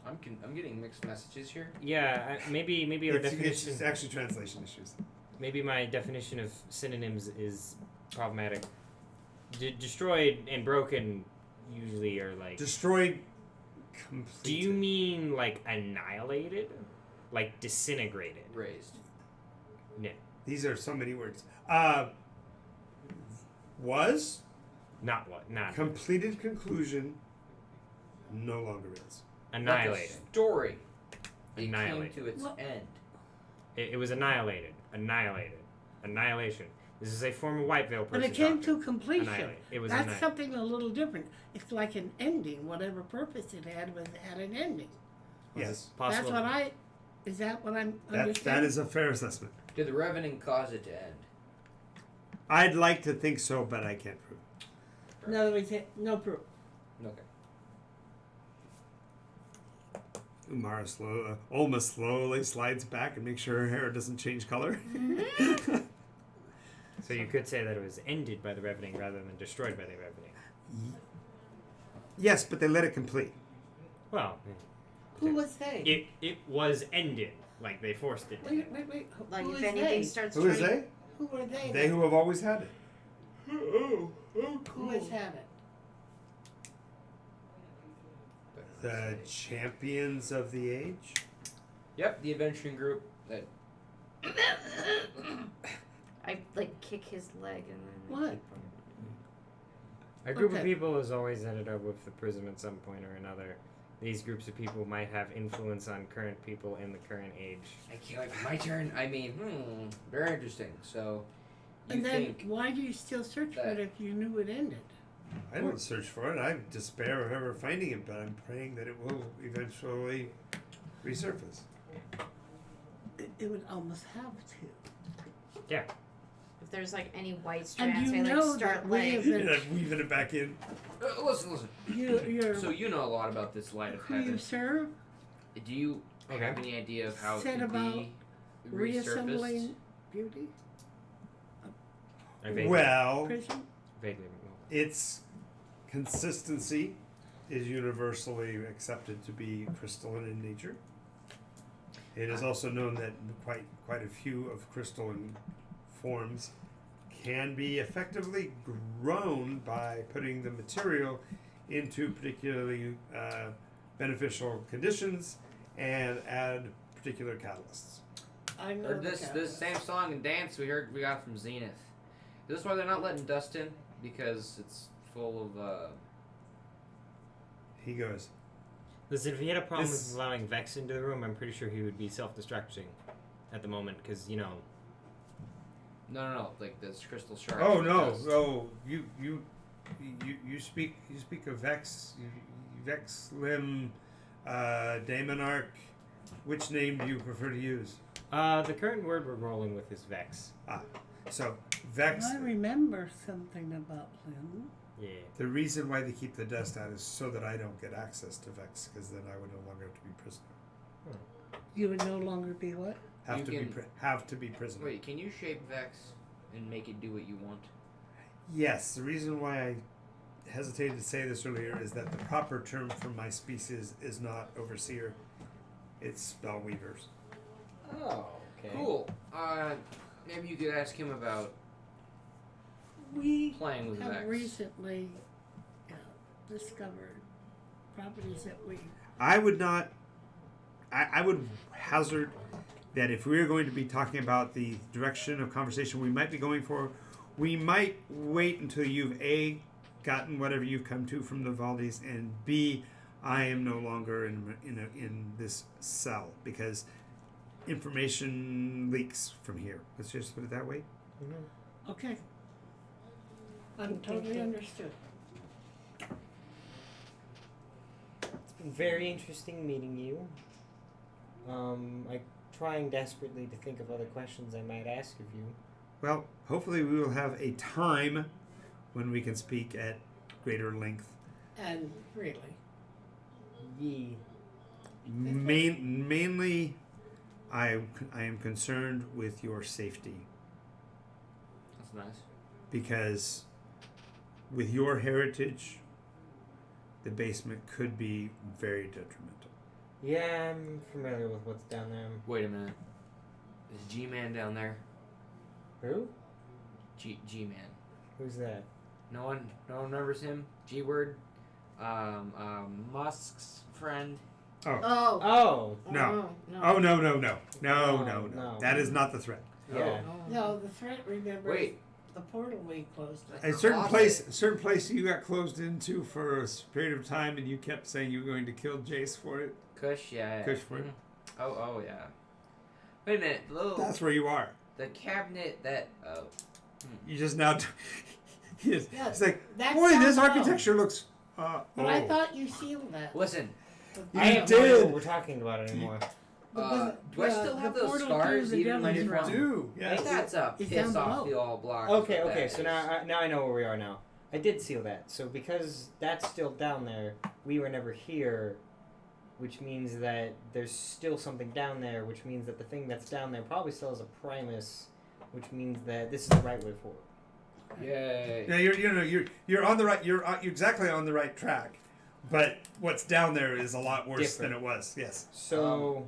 I'm getting mixed messages here. Yeah. Maybe our It's definition. actually translation issues. Maybe my definition of synonyms is problematic. Destroyed and broken usually are like. Destroyed completely. Do you mean like annihilated? Like disintegrated? Raised. No. These are so many words. Was Not what? Not completed conclusion no longer is. annihilated. Like a story. It Annihilate. came to its What? end. It was annihilated. Annihilation. This is a former White Veil person. But it came talking. to completion. Annihilate. It was That's annihilate. something a little different. It's like an ending. Whatever purpose it had had an ending. Yes. Possible. That's what is that what I'm That understanding? is a fair assessment. Did the Revenant cause it to end? I'd like to think so, but I can't prove it. In other words, no proof. Okay. Umara almost slowly slides back and makes sure her hair doesn't change color. So you could say that it was ended by the Revening rather than destroyed by the Revening. Yes, but they let it complete. Well, Who was they? it was ended. Like they forced it. Wait. Like Who if is anything they? starts Who is turning- they? Who were they? They who have always had it. Who has had it? The champions of the age? Yep, the adventuring group that. I like kick his leg and then I What? keep on- A group of Okay. people has always ended up with the prism at some point or another. These groups of people might have influence on current people in the current age. I can't wait for my turn. I mean, very interesting. So, you And then think why do you still search for it that- if you knew it ended? I don't search for it. I despair of ever finding it, but I'm praying that it will eventually resurface. It would almost have to. If there's like any white And strands, you I know like start that we have laying. been- And I'm weaving it back in. listen. You're So you know a lot about this light of who you heaven. serve, Do you Okay. have any idea of how it Said could about be resurfaced? reassembling beauty, I vaguely, Well, prison. vaguely. its consistency is universally accepted to be crystalline in nature. It is also known that quite a few of crystalline forms can be effectively grown by putting the material into particularly beneficial conditions and add particular catalysts. I know Or the this catalyst. same song and dance we got from Zenith. Is this why they're not letting dust in? Because it's full of He goes, Listen, if he had a problem This- with allowing Vex into the room, I'm pretty sure he would be self-destructing at the moment, because no, like this crystal shards. "Oh with no, dust. oh you speak of Vex, Vex Lim, Daemonarch. Which name do you prefer to use?" the current word we're rolling with is Vex. So Vex. I remember something about him. Yeah. The reason why they keep the dust out is so that I don't get access to Vex, because then I would no longer have to be prisoner. You would no longer be what? Have You to can- be have to be prisoner. Wait, can you shape Vex and make it do what you want? Yes, the reason why I hesitated to say this earlier is that the proper term for my species is not overseer, it's spellweavers. Oh, okay. Cool. Maybe you could ask him about We playing with have Vex. recently discovered properties that we. I would not. I would hazard that if we are going to be talking about the direction of conversation we might be going for, we might wait until you've A, gotten whatever you've come to from the Valdes, and B, I am no longer in this cell, because information leaks from here. Let's just put it that way. Okay. I'm totally understood. It's been very interesting meeting you. I'm trying desperately to think of other questions I might ask of you. Well, hopefully we will have a time when we can speak at greater length. And really, Ye. Mainly, I am concerned with your safety, That's nice. because with your heritage, the basement could be very detrimental. Yeah, I'm familiar with what's down there. Wait a minute. Is G-Man down there? Who? G-Man. Who's that? No one remembers him? G-Word? Musk's friend? Oh. Oh! No. No. Oh no! No. That is not the threat. Yeah. no, the threat remembers Wait. the portal we closed. A certain place you got closed into for a period of time, and you kept saying you were going to kill Jace for it. Kush, yeah. Kush for it. Oh yeah. Wait a minute. That's where you are. The cabinet that. Oh. You just now. It's Yeah, like, that boy, this sounds low. architecture looks. But I thought you sealed that. Listen. You I have no idea did. what we're talking about anymore. Do I still have those scars even when You from? do. Yes. That's a It's piss down off below. the all block. Okay, is what okay. that So is. now I know where we are now. I did seal that. So because that's still down there, we were never here, which means that there's still something down there, which means that the thing that's down there probably still has a Primus, which means that this is the right way forward. Yay. Yeah, you're on the right. You're exactly on the right track, but what's down there is a lot worse Different. than it was. Yes, So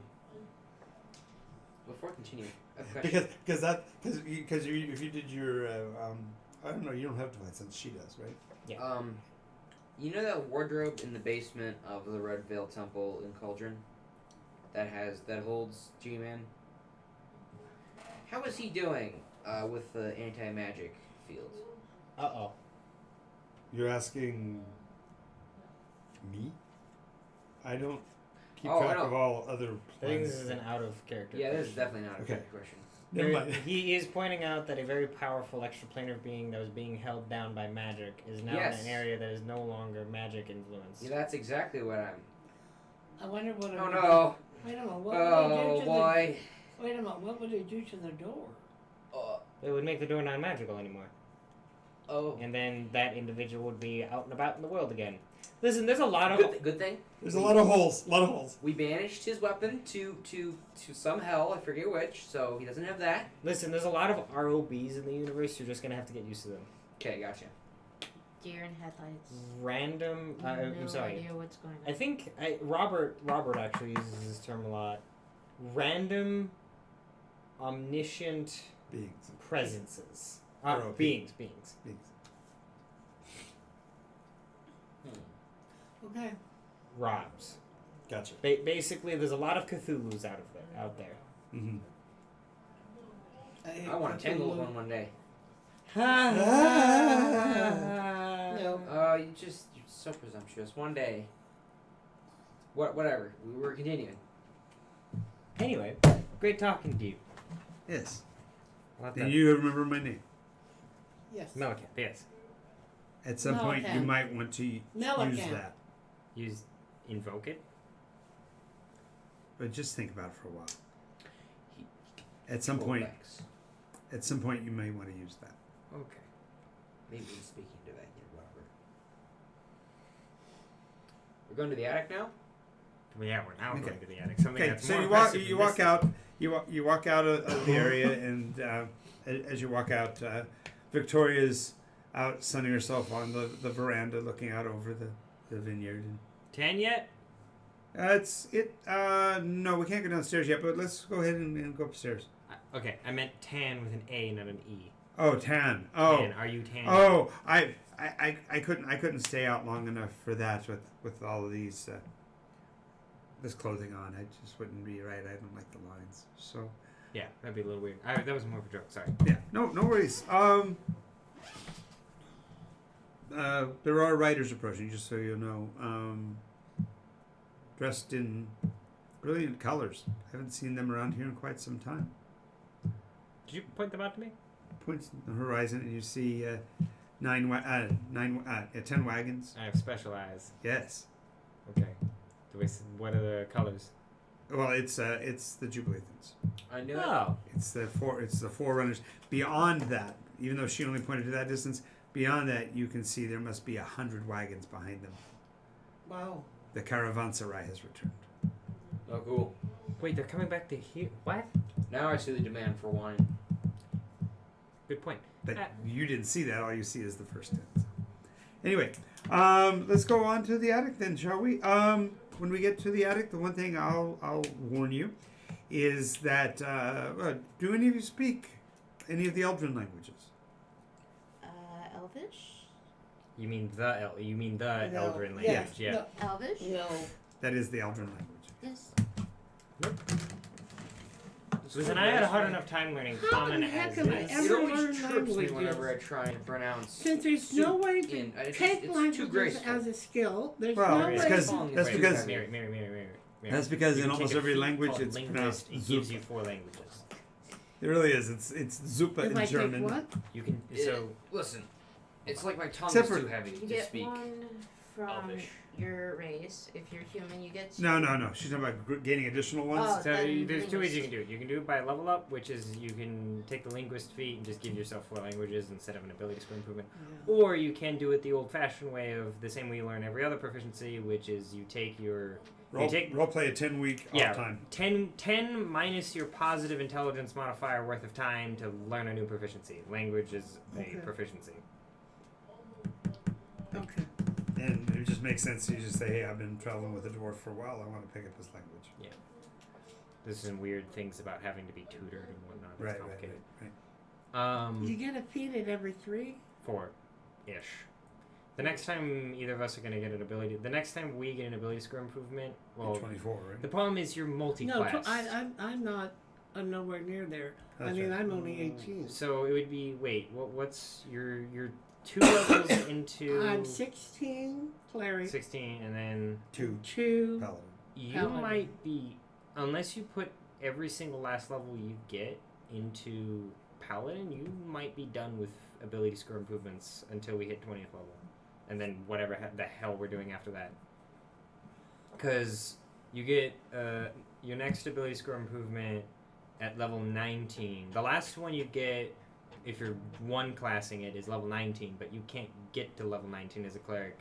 Before continuing, I have a question. because if you did your I don't know, you don't have divine sense. She does, right? You know that wardrobe in the basement of the Red Veil Temple in Cauldron, that holds G-Man. How is he doing with the anti-magic field? uh-oh. You're asking me? I don't keep Oh, I track know. of all other I think plans. this is an out of character. Yeah, this is question. definitely not a Okay. good question. Never mind. He is pointing out that a very powerful extraplanar being that was being held down by magic is now Yes. in an area that is no longer magic influence. Yeah, that's exactly what I'm. I wonder what. Oh no! Wait a minute. What would Oh they do to boy! the? Wait a minute. What would they do to the door? It would make the door non-magical anymore. Oh. And then that individual would be out and about in the world again. Listen, there's a lot of... Good thing. There's a lot of holes. A lot of holes. We banished his weapon to some hell. I forget which. So he doesn't have that. Listen, there's a lot of ROBs in the universe. You're just going to have to get used to them. Okay, gotcha. Deer in headlights. Random... no I'm sorry. idea what's going on. I think Robert actually uses this term a lot. Random, omniscient Beings. presences. ROP. Beings. Beings. Okay. Robs. Gotcha. Basically, there's a lot of Cthulhu's out there. Mm-hmm. I want to tangle with one day. No. You're so presumptuous. One day. Whatever. We're continuing. Anyway, great talking to you. Yes. I'll have And to- you remember my name. Yes. Melican, yes. At some point, you Melican. might want to use Melican. that. Use invoke it. But just think about it for a while. At some point, you may want to use that. Okay. Maybe he's speaking to that here, Robert. We're going to the attic now? Well, yeah, we're now Okay. going to the attic. Something Okay, that's so more you walk impressive you than walk this out you walk out of the area, and as you walk out, Victoria's out sunning herself on the veranda, looking out over the vineyard. And 10 yet? no, we can't go downstairs yet, but let's go ahead and go upstairs. Okay, I meant tan with an A, not an E. Oh, tan. Oh, Tan, are you tan? oh, I couldn't stay out long enough for that with all of these this clothing on. I just wouldn't be right. I don't like the lines. So Yeah, that'd be a little weird. That was more of a joke, sorry. yeah, no worries. There are riders approaching, just so you know. Dressed in brilliant colors. I haven't seen them around here in quite some time. Did you point them out to me? Points in the horizon, and you see 10 wagons. I have special eyes. Yes. Okay. What are the colors? Well, it's the Jubileethans. I knew it. Oh. It's the forerunners. Beyond that, even though she only pointed to that distance, beyond that you can see there must be 100 wagons behind them. Wow. The caravanserai has returned. Oh, cool. Wait, they're coming back to here? What? Now I see the demand for wine. Good point. But you didn't see that. All you see is the first tent. Anyway, let's go on to the attic then, shall we? When we get to the attic, the one thing I'll warn you is that do any of you speak any of the Eldrin languages? Elvish? You mean the No. Eldrin language? Yes. Yeah. No. Elvish? No. That is the Eldrin language. Yes. Listen, I had a hard enough time learning How common the heck as am I is. ever It always learn trips me languages? whenever I try and pronounce. Since there's no way to it's take too languages graceful. as a skill, there's Well, no it's way. 'cause- Falling that's asleep. because- Mary. Yeah. That's because You in can take almost a every feat language called it's linguist. pronounced It gives Zupa. you 4 languages. It really is. It's Zupa If in I German. take what? You can Listen, it's like my tongue Except is for- too heavy You to get speak. one from Elvish. your race. If you're human, you get 2. No. She's talking about gaining additional ones. Oh, So then there's 2 ways you linguist. can do it. You can do it by level up, which is you can take the linguist feat and just give yourself 4 languages instead of an ability score improvement. Yeah. Or you can do it the old-fashioned way of the same way you learn every other proficiency, which is you take your Role play a 10-week Yeah. off time. 10 minus your positive intelligence modifier worth of time to learn a new proficiency. Language is Okay. a proficiency. Okay. And it just makes sense. You just say, hey, I've been traveling with a dwarf for a while. I want to pick up this language. There's some weird things about having to be tutored and whatnot. It's Right. complicated. You get a feat at every 3? 4-ish. The next time either of us are going to get an ability, the next time we get an ability score improvement, well, 24, right? the problem is you're No, multi-class. I'm not. I'm nowhere near there. That's I mean, right. I'm only 18. So it would be what's your 2 levels into I'm 16 cleric, 16, and then 2 2 paladin. you Paladin. might be, unless you put every single last level you get into paladin, you might be done with ability score improvements until we hit 20th level, and then whatever the hell we're doing after that. Because you get your next ability score improvement at level 19. The last one you get, if you're one classing it, is level 19, but you can't get to level 19 as a cleric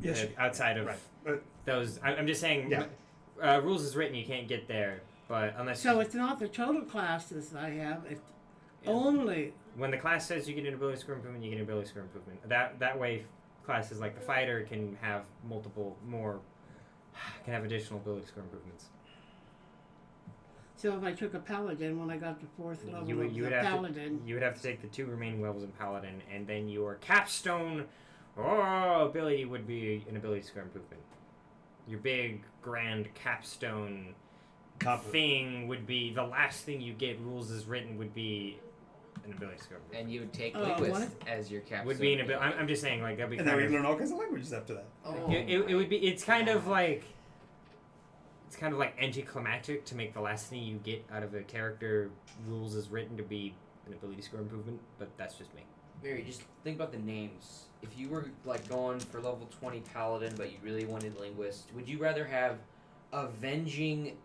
Yes. outside of Right. But those. I'm just saying, Yeah. rules is written, you can't get there, but unless So it's not the total classes I have. It's Yeah. only. when the class says you get an ability score improvement, you get an ability score improvement. That way, classes like the fighter can have can have additional ability score improvements. So if I took a paladin when I got to 4th level You would- of you the would have to- paladin, You would have to take the 2 remaining levels in paladin, and then your capstone ability would be an ability score improvement. Your big grand capstone thing would be the last thing you get. Rules is written would be an ability score improvement. And you would take Oh, linguist as your capstone. Would be an ability. I'm just saying, like that'd be and then kind we of. learn all kinds of languages after that. Oh, It would be. It's kind of God. like. It's kind of like anticlimactic to make the last thing you get out of a character rules is written to be an ability score improvement, but that's just me. Mary, just think about the names. If you were like going for level 20 paladin, but you really wanted linguist, would you rather have avenging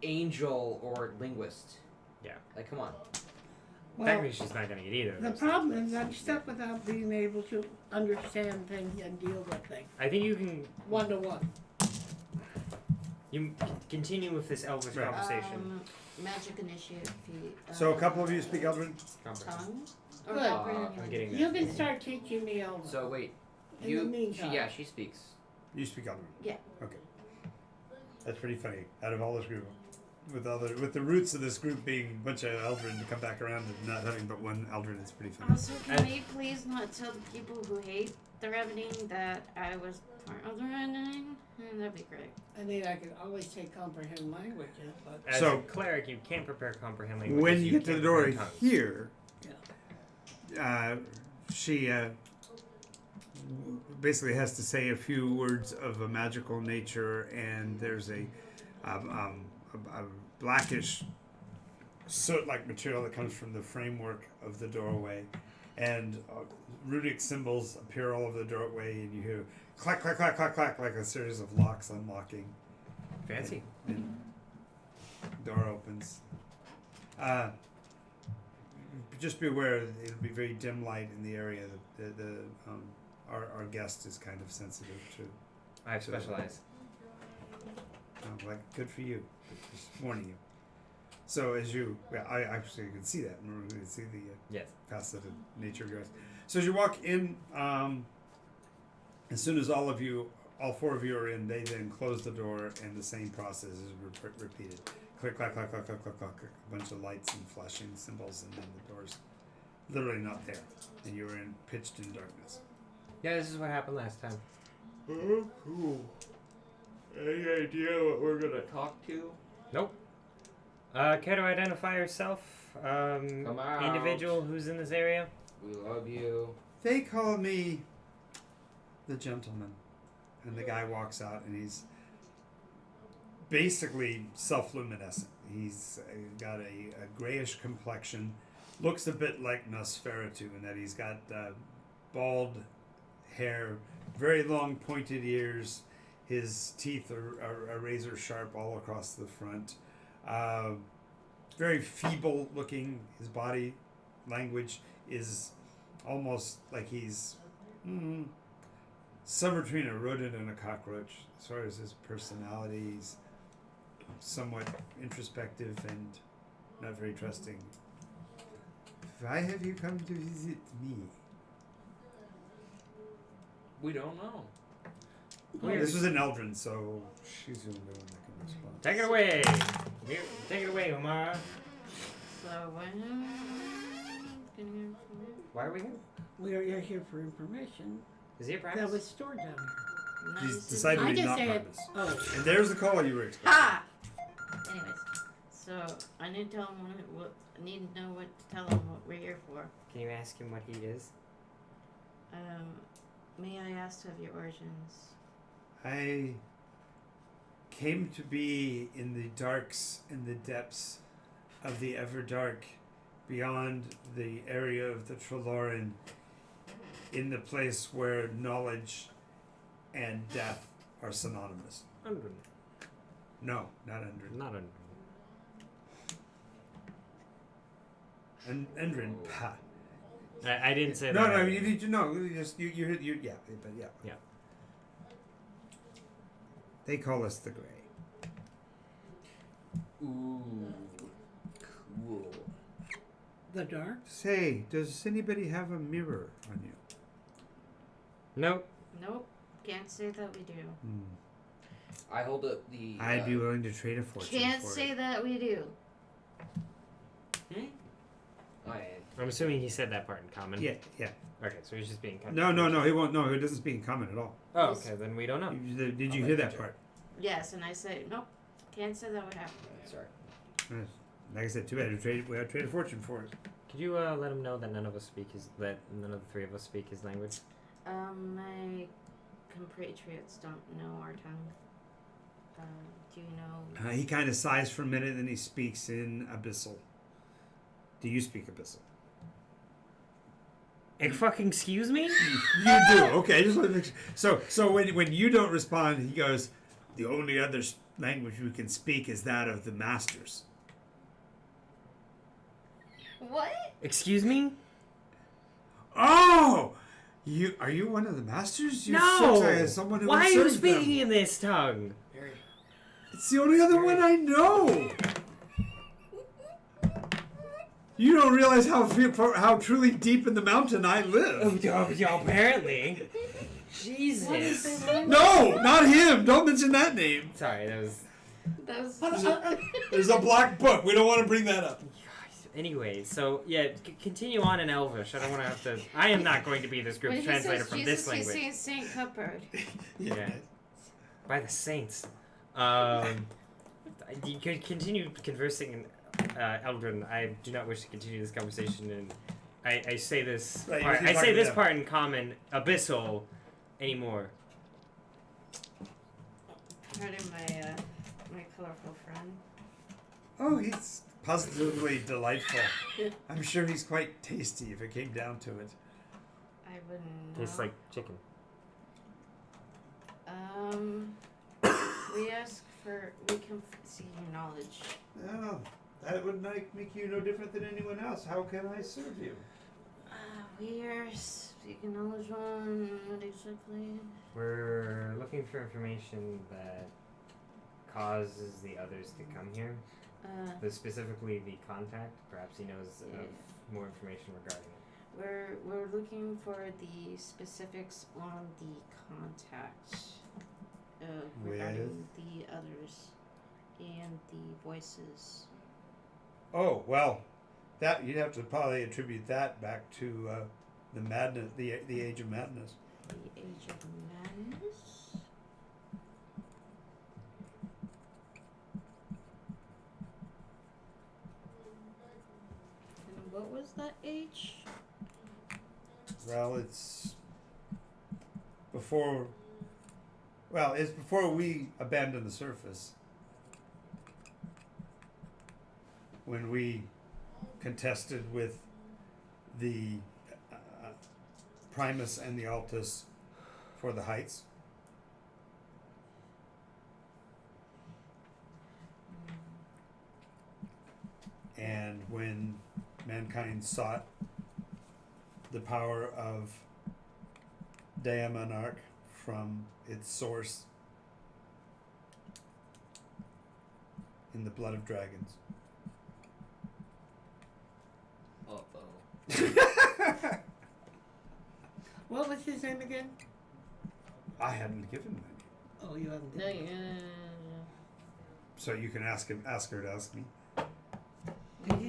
angel or linguist? Yeah. Like, come on. well, Technically, she's not going to get either. of the those problem things. is I'm stuck without being able to understand things and deal with things I think you can. 1-to-1. You continue with this Elvish Right. conversation. Magic initiate feat. So a couple of you speak Eldrin? Tongue? Or Good. comprehend I'm getting You can start teaching me Elven. So wait, In the you meantime. she speaks. You speak Eldrin. Yeah. Okay. That's pretty funny. Out of all this group, with the roots of this group being a bunch of Eldrin to come back around and not having but one Eldrin, it's pretty funny. Also, can we please not tell the people who hate the Revening that I was part of the Revening? That'd be great. I mean, I could always take comprehend languages, but As So- a cleric, you can't prepare comprehend languages. When you get to the can't door prepare tongues. here, she basically has to say a few words of a magical nature, and there's a blackish soot-like material that comes from the framework of the doorway, and runic symbols appear all over the doorway, and you hear clack, clack, clack, clack, clack, like a series of locks unlocking. Fancy. And door opens. Just be aware that it'll be very dim light in the area. Our guest is kind of sensitive to. I have specialized. Like good for you. Just warning you. So as you, I actually can see that. Remember, you can see the Yes. facet of nature of yours. So as you walk in, as soon as all 4 of you are in, they then close the door, and the same process is repeated. Click, clack, clack, clack, clack, clack, clack, a bunch of lights and flashing symbols, and then the door's literally not there, and you're pitched in darkness. Yeah, this is what happened last time. Oh, cool. Any idea what we're gonna talk to? Nope. Care to identify yourself? Come out. Individual who's in this area? We love you. They call me the gentleman, and the guy walks out, and he's basically self-luminescent. He's got a grayish complexion, looks a bit like Nosferatu in that he's got bald hair, very long pointed ears. His teeth are razor sharp all across the front. Very feeble looking. His body language is almost like he's somewhere between a rodent and a cockroach. As far as his personality, he's somewhat introspective and not very trusting. Why have you come to visit me? We don't know. Well, this was an Eldrin, so she's the only one that can respond. Take it away. Take it away, Umara. So when Why are we here? We are here for information Is he a practice? that was stored down here. She's decided I to just not said- harvest. Oh, And there's the call you were expecting. Ha! Anyways, so I need to tell him what I need to know what to tell him what we're here for. Can you ask him what he is? May I ask of your origins? I came to be in the darks and the depths of the Everdark, beyond the area of the Trelloran, in the place where knowledge and death are synonymous. Undren. No, not Endrin. Not Undren. Endrin. Pa. I didn't say No, that. no, you need to know. You heard, yeah, but yeah. Yeah. They call us the Grey. Ooh, cool. the dark. Say, does anybody have a mirror on you? Nope. Nope. Can't say that we do. I hold up the. I'd be willing to trade a fortune Can't for say it. that we do. I'm assuming he said that part in common. Yeah, yeah. Okay, so he's just being kind No, he won't. No, he doesn't speak in common at all. Oh, okay, then we don't know. Did you I'll hear let that you part? Yes, and I say nope. Can't say that would happen. Sorry. Yes. Like I said, too bad. We had to trade a fortune for it. Could you let him know that none of the three of us speak his language? My compatriots don't know our tongue. Do you know? He kind of sighs for a minute, then he speaks in Abyssal. Do you speak Abyssal? Fucking excuse me? You do. Okay, just want to make sure. So when you don't respond, he goes, "The only other language we can speak is that of the masters." What? Excuse me? Oh, are you one of the masters? You No. sound like someone who Why would are you serve speaking them. in this tongue? It's the only other one I know. You don't realize how truly deep in the mountain I live. Apparently. Jesus. No, not him. Don't mention that name. Sorry, that was. There's a black book. We don't want to bring that up. Anyway, so yeah, continue on in Elvish. I don't want to have to. I am not going to be this group's When he translator says from Jesus, this language. he's saying Saint Cupboard. Yeah. By the saints. You could continue conversing in Eldrin. I do not wish to continue this conversation, and I say this. Right, part, you're I say talking this to part in common. Abyssal, anymore. Pardon my colorful friend. Oh, he's positively delightful. I'm sure he's quite tasty if it came down to it. I wouldn't know. Tastes like chicken. We can seek your knowledge. Oh, that would make you no different than anyone else. How can I serve you? We are seeking knowledge on what exactly? We're looking for information that causes the others to come here. Specifically the contact. Perhaps he knows of more information regarding it. We're looking for the specifics on the contact regarding the others and the voices. Oh well, that you'd have to probably attribute that back to the madness, the age of madness. The Age of Madness. And what was that age? Well, it's before. Well, it's before we abandoned the surface. when we contested with the Primus and the Altus for the Heights. And when mankind sought the power of Diamonarch from its source in the blood of dragons. Uh-oh. What was his name again? I hadn't given that. Oh, you haven't. No, given it. So you can ask her to ask me.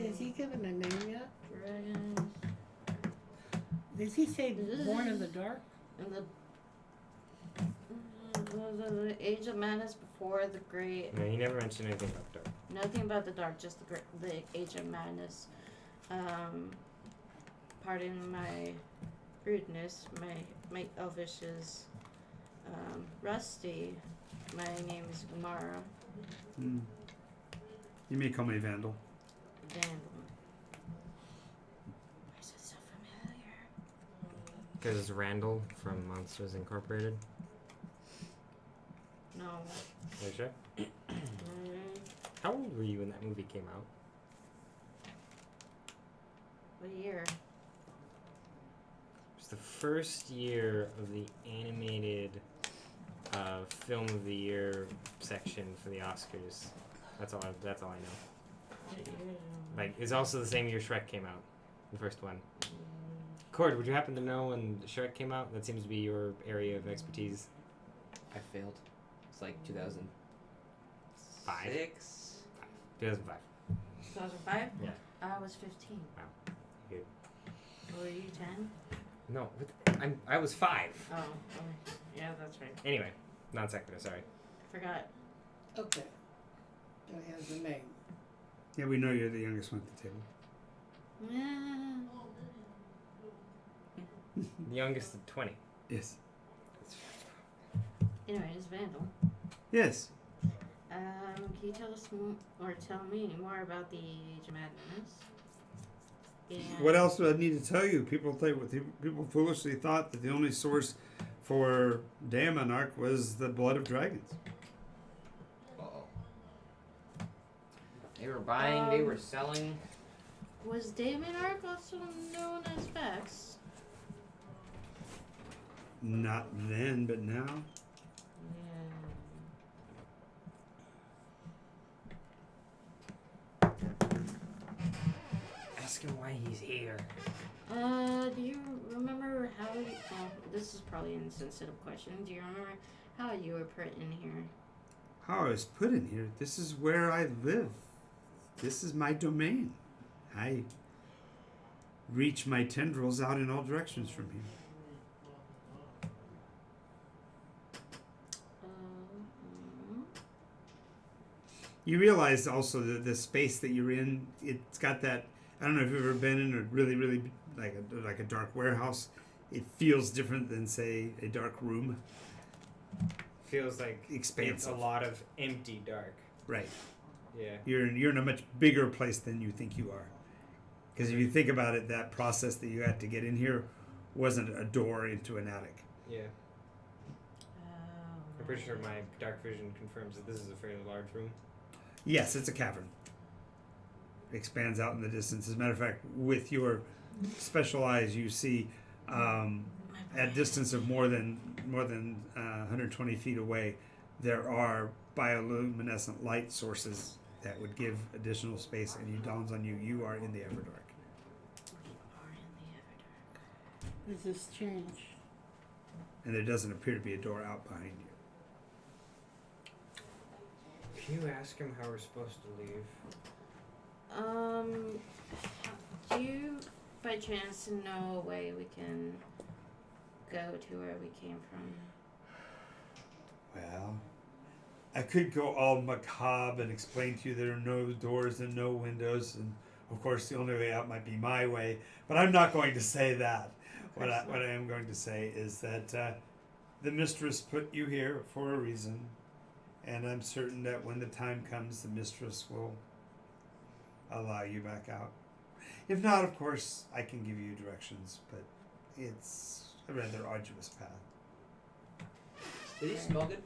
Has he given a name yet? Dragons. Does he say Born in the Dark? And the Age of Madness before the Great. No, he never mentioned anything about dark. Nothing about the dark, just the Age of Madness. Pardon my rudeness. My Elvish is Rusty. My name is Umara. Hmm. You may call me Vandal. Vandal. Why is it so familiar? Because it's Randall from Monsters Incorporated. No. Are you sure? Mm, How old were you when that movie came out? what year? It was the first year of the animated film of the year section for the Oscars. That's all I know. Like, it's also the same year Shrek came out, the first one. Cord, would you happen to know when Shrek came out? That seems to be your area of expertise. I failed. It's like 2006. 2005. 2005? Yeah. I was 15. Wow. Good. Were you 10? No, I was 5. Oh, okay. Yeah, that's right. Anyway, non sequitur, sorry. I forgot. Okay. So he has a name. Yeah, we know you're the youngest one at the table. Yeah. The youngest of 20. Yes. Anyway, it's Vandal. Yes. Can you tell us or tell me more about the Age of Madness? And What else do I need to tell you? People foolishly thought that the only source for Daemonarch was the blood of dragons. Uh-oh. They were buying, they were selling. Was Daemonarch also known as Vex? Not then, but now. Ask him why he's here. Do you remember how this is probably an insensitive question. Do you remember how you were put in here? How I was put in here. This is where I live. This is my domain. I reach my tendrils out in all directions from here. You realize also that the space that you're in, it's got that. I don't know if you've ever been in a really, really like a dark warehouse. It feels different than, say, a dark room. Feels like Expansive. it's a lot of empty dark. Right. Yeah. You're in a much bigger place than you think you are. Because if you think about it, that process that you had to get in here wasn't a door into an attic. Yeah. I'm pretty sure my dark vision confirms that this is a fairly large room. Yes, it's a cavern. It expands out in the distance. As a matter of fact, with your special eyes, you see at distance of more than 120 feet away, there are bioluminescent light sources that would give additional space, and it dawns on you, you are in the Everdark. Does this change? And there doesn't appear to be a door out behind you. Can you ask him how we're supposed to leave? Do you by chance know a way we can go to where we came from? Well, I could go all macabre and explain to you there are no doors and no windows, and of course the only way out might be my way, but I'm not going to say that. What I am going to say is that the mistress put you here for a reason, and I'm certain that when the time comes, the mistress will allow you back out. If not, of course, I can give you directions, but it's a rather arduous path. Does he smell good?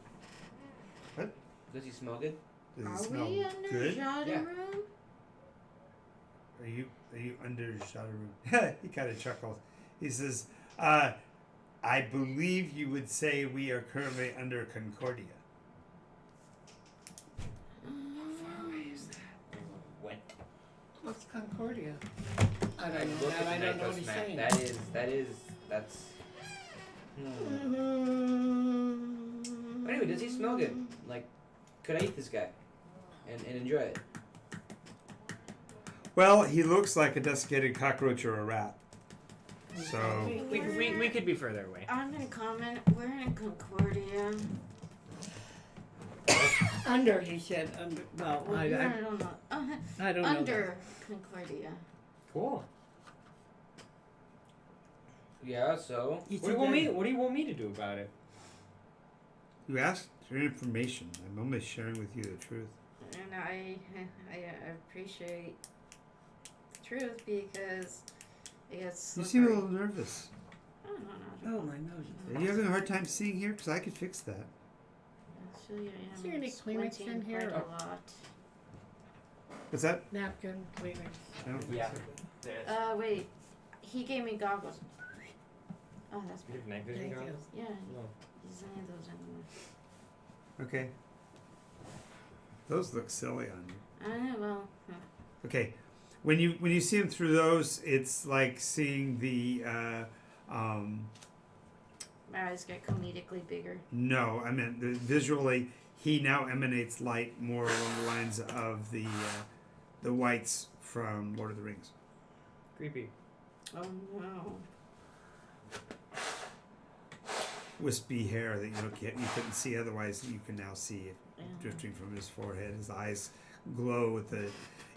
What? Does he smell good? Does it Are smell we under good? Jada Yeah. room? Are you under Shadowroom? He kind of chuckles. He says, I believe you would say we are currently under Concordia. What? What's Concordia? I don't know Look that. at I the don't know Nycos what he's map. saying. That's. Anyway, does he smell good? Like, could I eat this guy and enjoy it? Well, he looks like a desiccated cockroach or a rat. So, We could be further away. I'm gonna comment. We're in Concordia. Under, he said. Under. Well, Well, I don't know. I don't know. Under Concordia. Cool. Yeah. So. You What do you think want that- me? What do you want me to do about it? you asked for information. I'm only sharing with you the truth. And I appreciate the truth because it gets You seem a slippery. little nervous. I don't know. Oh, my nose is. Are you having a hard time seeing here? Because I could fix that. Actually, I Is am there any Kleenex in squinting here? quite a lot. What's that? Napkin, Kleenex. I don't think Yeah. so. Wait. He gave me goggles. Oh, that's You bad. have night vision Thank you. goggles? Yeah, No. he doesn't need those anymore. Okay. Those look silly on you. I know, well, Okay, when you see him through those, it's like seeing the my eyes get comedically bigger. no, I meant visually. He now emanates light more along the lines of the whites from Lord of the Rings. Creepy. Oh no. Wispy hair that you couldn't see otherwise. You can now see it Yeah. drifting from his forehead. His eyes glow with the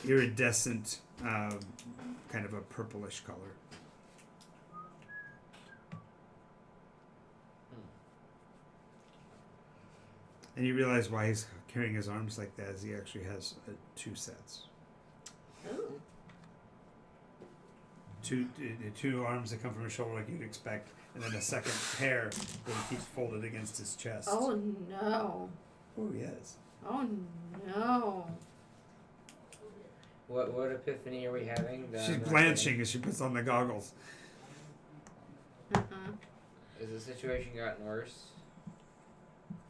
iridescent kind of a purplish color. And you realize why he's carrying his arms like that is he actually has two sets. Ooh. Two arms that come from his shoulder like you'd expect, and then a second pair that he keeps folded against his chest. Oh no. Oh, yes. Oh no. What epiphany are we having? that She's I'm not blanching as she puts on the goggles. Uh-uh. getting? Has the situation gotten worse?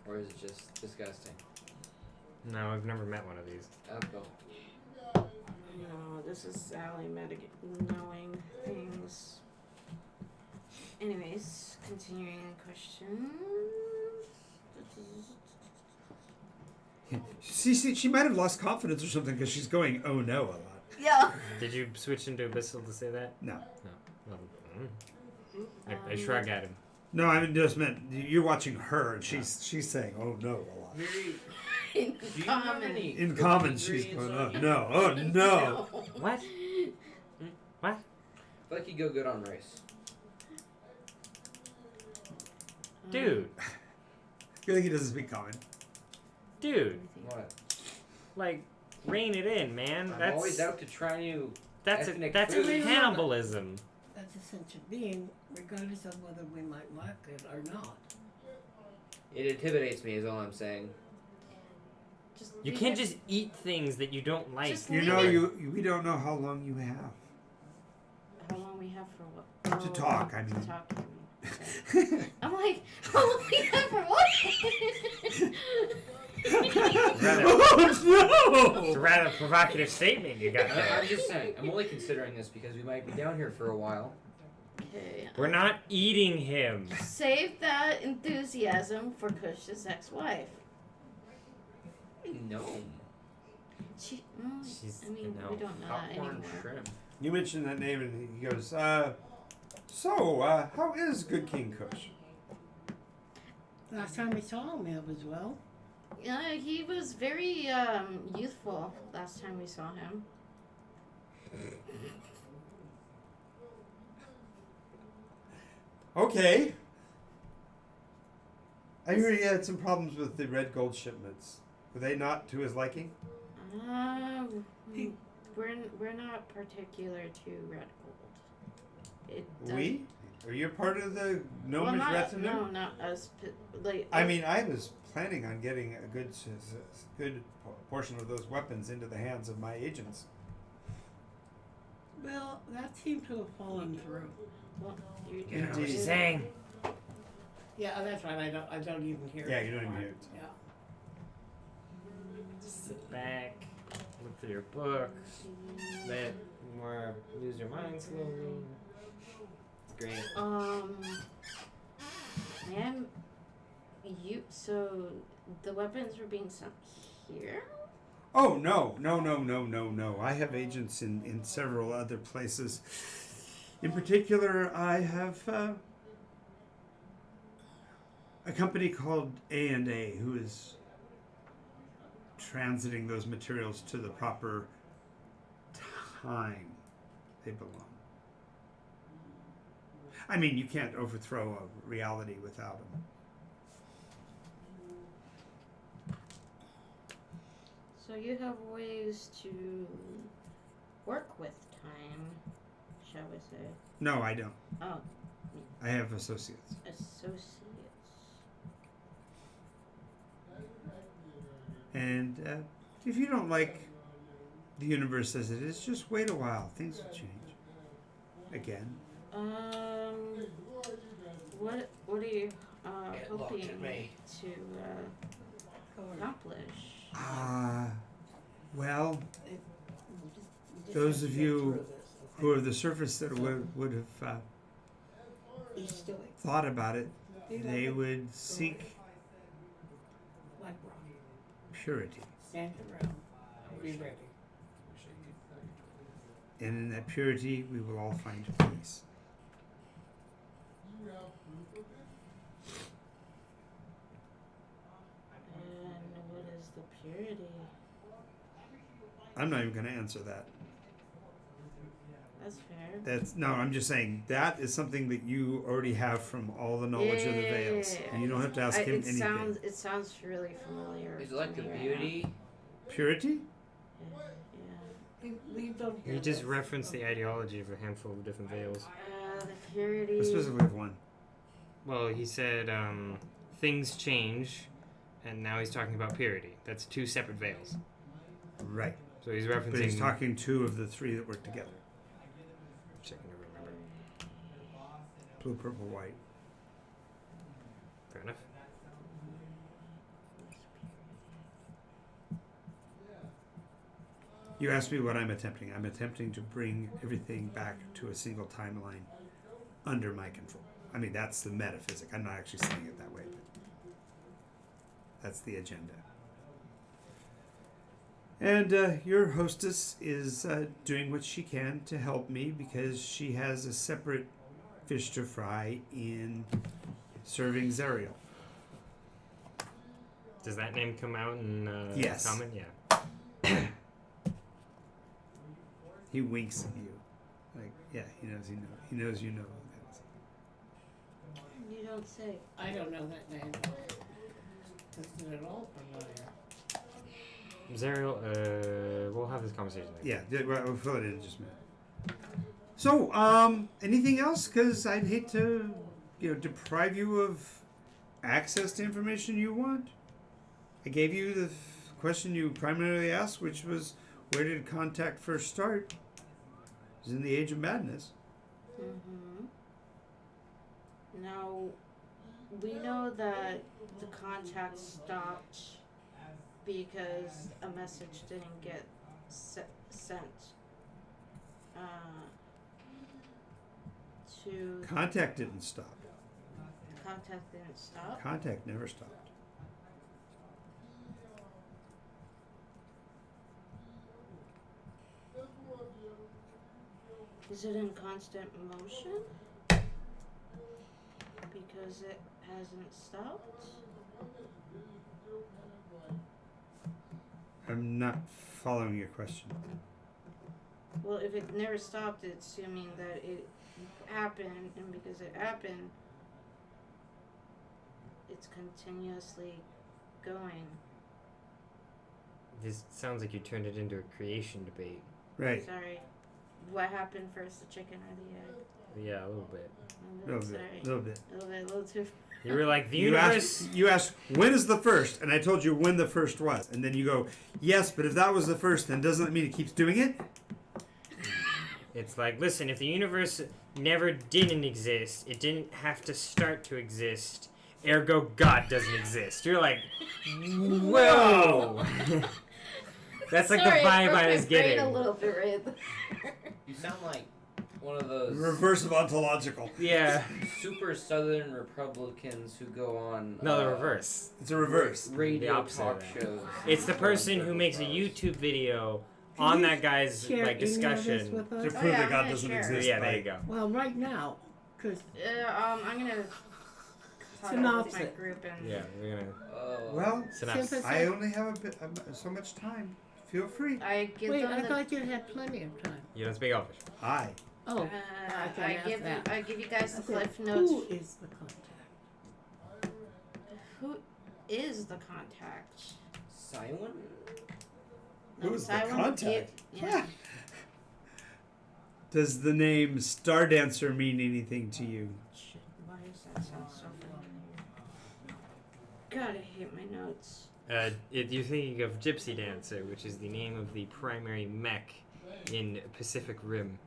Or is it just disgusting? No, I've never met one of these. Alcohol. No, this is Sally knowing things. Anyways, continuing on questions. She might have lost confidence or something because she's going, oh no, a lot. Yeah. Did you switch into Abyssal to say that? No. Well, I shrug at him. No, I mean, just meant you're watching her and she's saying, oh no, a lot. In Do you have common. any In cooking common, she's ingredients going, on oh you? no, oh no. What? I feel like you go good on rice. Dude. I feel like he doesn't speak common. Dude. What? Like, rein it in, man. I'm always out to try new. That's ethnic that's food. cannibalism. That's a sentient being, regardless of whether we might like it or not. It intimidates me, is all I'm saying. Just You leave can't it- just eat things that you don't like. Just You leave know, it. we don't know how long you have. How long we have for what? To talk, I mean. To talk, I mean. Okay. I'm like, how long we have for what? Oh It's a no! rather provocative statement you got I'm there. just saying. I'm only considering this because we might be down here for a while. Okay. We're not eating him. Save that enthusiasm for Kush's ex-wife. No. She, She's- I mean, no. we don't know that Popcorn anymore. shrimp. You mentioned that name and he goes, how is Good King Kush? Last time we saw him, it was well. Yeah, he was very youthful last time we saw him. Okay. I hear he had some problems with the red gold shipments. Were they not to his liking? Uh, He- we're not particular to red gold. It We? Are you part of the well, gnomish not, retinue? no, not us. Like I mean, I was planning on getting a good portion of those weapons into the hands of my agents. Well, that seemed to have fallen through. well, you, You know what She's she's saying. Yeah, that's right. I don't even hear Yeah, it. you don't even hear it. Yeah. Just sit back, look through your book, let more lose your mind slowly. It's great. ma'am, so the weapons were being sent here. Oh, no. I have agents in several other places. In particular, I have a company called A&A who is transiting those materials to the proper time they belong. I mean, you can't overthrow a reality without them. So you have ways to work with time, shall we say? No, I don't. Oh, I have associates. associates. And if you don't like the universe as it is, just wait a while. Things will change. Again. What are you It looked hoping at me. to accomplish? Well, those of you who are the surface that would have He's still thought about it, they would seek like rock. purity. Stand around. Be ready. And in that purity, we will all find peace. And what is the purity? I'm not even going to answer that. That's fair. I'm just saying that is something that you already have from all the knowledge of the Veils. And you don't have to ask him anything. It sounds really familiar. Is it to like the me right beauty? Purity? now. Yeah. We don't hear He just this. referenced the ideology of a handful of different veils. The purity. Specifically of one. Well, he said things change, and now he's talking about purity. That's two separate veils. Right. So he's referencing. But he's talking two of the three that work together. Checking to remember. Blue, purple, white. Fair enough. You asked me what I'm attempting. I'm attempting to bring everything back to a single timeline under my control. I mean, that's the metaphysic. I'm not actually saying it that way, but that's the agenda. And your hostess is doing what she can to help me because she has a separate fish to fry in serving Zerial. Does that name come out in Yes. common? Yeah. He winks at you. Like, yeah, he knows you know. You don't say. I don't know that name. Isn't it all familiar? Zerial, we'll have this conversation later. Yeah, we'll fill it in just a minute. So, anything else? Because I'd hate to, deprive you of access to information you want. I gave you the question you primarily asked, which was, where did contact first start? It was in the Age of Madness. Mm-hmm. Now, we know that the contact stopped because a message didn't get sent to Contact didn't stop. contact didn't stop. Contact never stopped. Is it in constant motion? Because it hasn't stopped? I'm not following your question. Well, if it never stopped, it's assuming that it happened, and because it happened, it's continuously going. This sounds like you turned it into a creation debate. Right. Sorry. What happened first, the chicken or the egg? Yeah, a little bit. Sorry. Little bit. A little too. You were like, the You universe. asked, when is the first? And I told you when the first was. And then you go, yes, but if that was the first, then doesn't it mean it keeps doing it? It's like, listen, if the universe never didn't exist, it didn't have to start to exist. Ergo, God doesn't exist. You're like, whoa. That's like Sorry, the vibe broke I my was brain getting. a little bit right there. You sound like one of those Reverse of ontological. Yeah. super southern Republicans who go on No, the reverse. It's a reverse. The radio opposite talk of that. shows. It's the person who makes a YouTube video Can on you that guy's share like any of this discussion. with To us? prove yeah, that I'm God gonna doesn't share. exist. Yeah, by- there you go. Well, right now, because I'm gonna. talk with my Synopsis. group and. Yeah, we're gonna Well, synopsis. I only have so much time. Feel free. I give wait, them I the. thought you had plenty of time. You don't speak Elvish. Hi. Oh, I give that. I give you guys the I said, cliff notes. who is the contact? Who is the contact? Silent? Who is the Silent contact? Yeah. Does the name Star Dancer mean anything to you? Shit, why does that sound so familiar? God, I hate my notes. You're thinking of Gypsy Dancer, which is the name of the primary mech in Pacific Rim.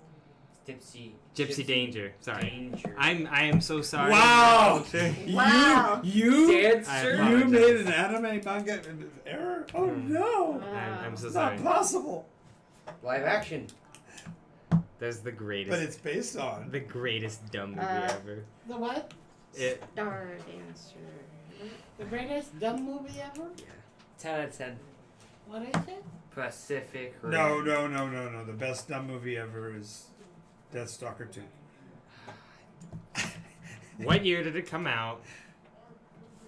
Gypsy Danger. Sorry. Danger. I am so sorry. Wow! Wow. You Dancer? I you apologize. made an anime manga error? Oh no! I'm so It's sorry. not possible. Live action. That's the greatest. But it's based on. the greatest dumb movie ever. The what? It. Star Dancer. The greatest dumb movie ever? 10 out of 10. What is it? Pacific Rim. No. The best dumb movie ever is Deathstalker 2. What year did it come out?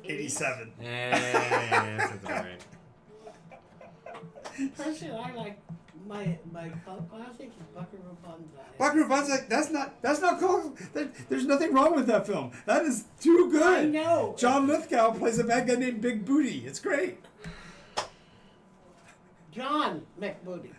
87. Yeah, that sounds about right. Personally, I like my classic is Buckaroo Banzai. Buckaroo Banzai, that's not cool. There's nothing wrong with that film. That is too good. I know. John Lithgow plays a bad guy named Big Booty. It's great. John McBooty.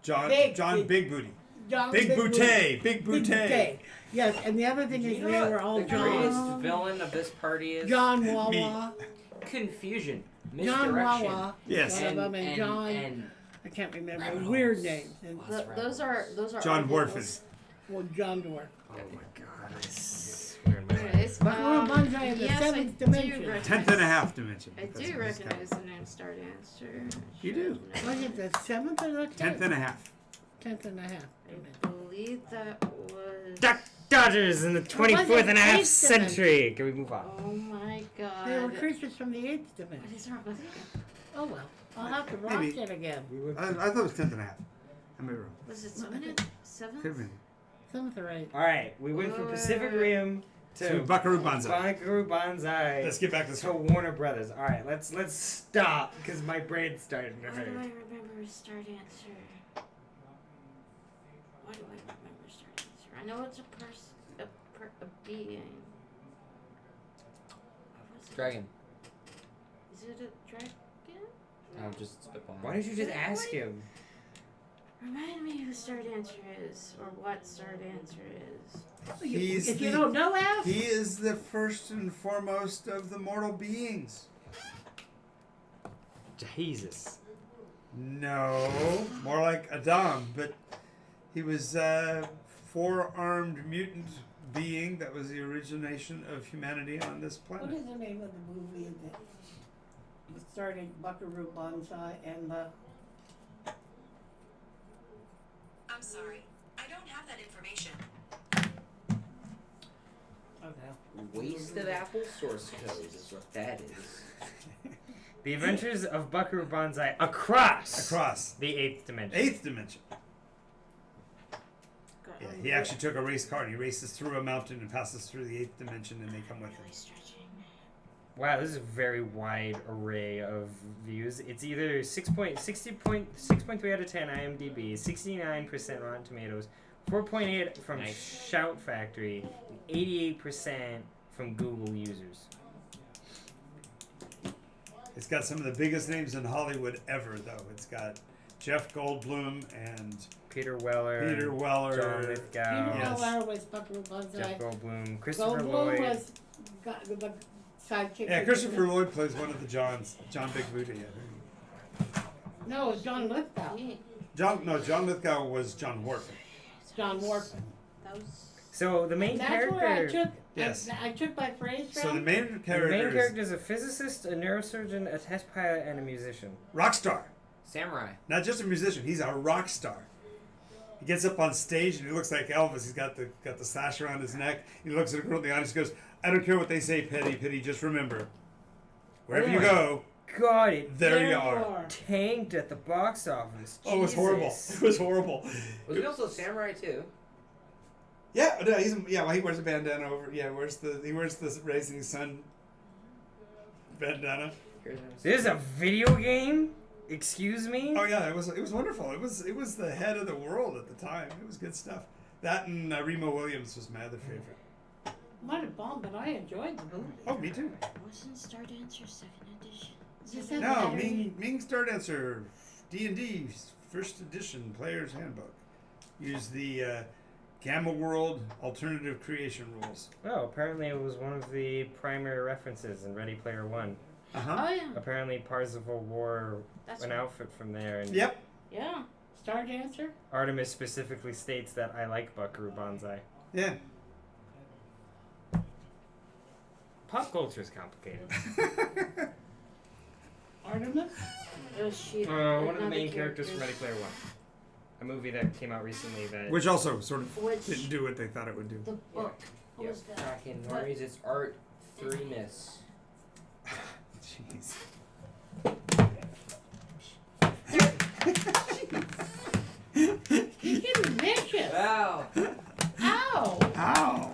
John Big Big Booty. John Big Bootay. Big Big Bootay. Boutte. Yes, and the other thing Do is you know they what were all the greatest John. villain of this party is? John Wawa. Confusion. John Misdirection. Wawa. Yes. One of them, and John. and I can't remember. Rebels. Weird names. And, Those are John our Warfin. goals. well, John Dwarf. Oh my god, I swear in my life. Anyways, Buckaroo Banzai in the yes, seventh I do dimension. recognize- 10th and a half dimension. I That's do what it's recognize the name Star Dancer. You do. Was it the seventh or the 10th and a half. 10th and a half. I believe that was. Duck Dodgers in the 24th and a half Eighth century. Can we move on? Oh my god. They were creatures from the eighth What dimension. is wrong with you? Oh well, I'll have to watch Maybe. it again. I thought it was 10th and a half. I may be wrong. Was it seventh? Could have Seventh? been. Seventh or eighth. Alright, we went from Pacific Rim To to Buckaroo Banzai. Buckaroo Banzai Let's get back to to school. Warner Brothers. Alright, let's stop because my brain's starting to Why do I hurt. remember Star Dancer? Why do I remember Star Dancer? I know it's a being. What was it? Dragon. Is it a dragon? I'm just spitballing. Why don't you just ask him? Remind me who Star Dancer is, or what Star Dancer is. He's If you the- don't know, ask. He is the first and foremost of the mortal beings. Jesus. No, more like Adam, but he was a four-armed mutant being that was the origination of humanity on this What planet. is the name of the movie that started Buckaroo Banzai and the? I'm sorry. I don't have that information. Okay. Wasted apple source code is what that is. The Adventures of Buckaroo Banzai across the 8th dimension. 8th dimension. God, Yeah, I'm he actually took a race car and he races through a mountain and passes through the 8th dimension and they come with him. really stretching. Wow, this is a very wide array of views. It's either 6.3 out of 10 IMDb, 69% Rotten Tomatoes, 4.8 from Nice. Shout Factory, and 88% from Google users. It's got some of the biggest names in Hollywood ever, though. It's got Jeff Goldblum and Peter Weller. John Peter Lithgow. Peter Yes. Weller was Buckaroo Banzai. Jeff Goldblum. Christopher Goldblum Lloyd. was the sidekick. Yeah, Christopher Lloyd plays one of the Johns. John Big Booty, I think. No, it was John Lithgow. John Lithgow was John Warp. John Warpen. That was. So the main That's character. where I took. Yes. I took my phrase from. So the main The character main is character is a physicist, a neurosurgeon, a test pilot, and a musician. rock star. Samurai. Not just a musician, he's a rock star. He gets up on stage and he looks like Elvis. He's got the sash around his neck. He looks at a girl in the audience and goes, I don't care what they say, Petty, just remember. Wherever you my go, God, it there you are. tanked at the box office. Oh, it was horrible. Jesus. It was horrible. Was he also a samurai too? Yeah, no, well, he wears a bandana over. Yeah, he wears the Rising Sun bandana. This is a video game? Excuse me? Oh yeah, it was wonderful. It was the head of the world at the time. It was good stuff. That and Remo Williams was my other favorite. Might have bombed, but I enjoyed the movie. Oh, me too. Wasn't Star Dancer 2nd edition? Just said No, that. Ming Star Dancer, D&D, first edition player's handbook. Use the Gamma World alternative creation rules. Oh, apparently it was one of the primary references in Ready Player One. Uh-huh. Oh yeah. Apparently Parsifal wore That's an outfit from there, and Yep. Yeah. Star Dancer? Artemis specifically states that I like Buckaroo Banzai. Yeah. Pop culture is complicated. Artemis? She. One of the another main characters from Ready Player One. A movie that came out recently that... Which also sort of Which didn't do what they thought it would do. the book. What was that? Back in normies, it's art 3 miss. Jeez. He's getting vicious. Wow. Ow! Ow!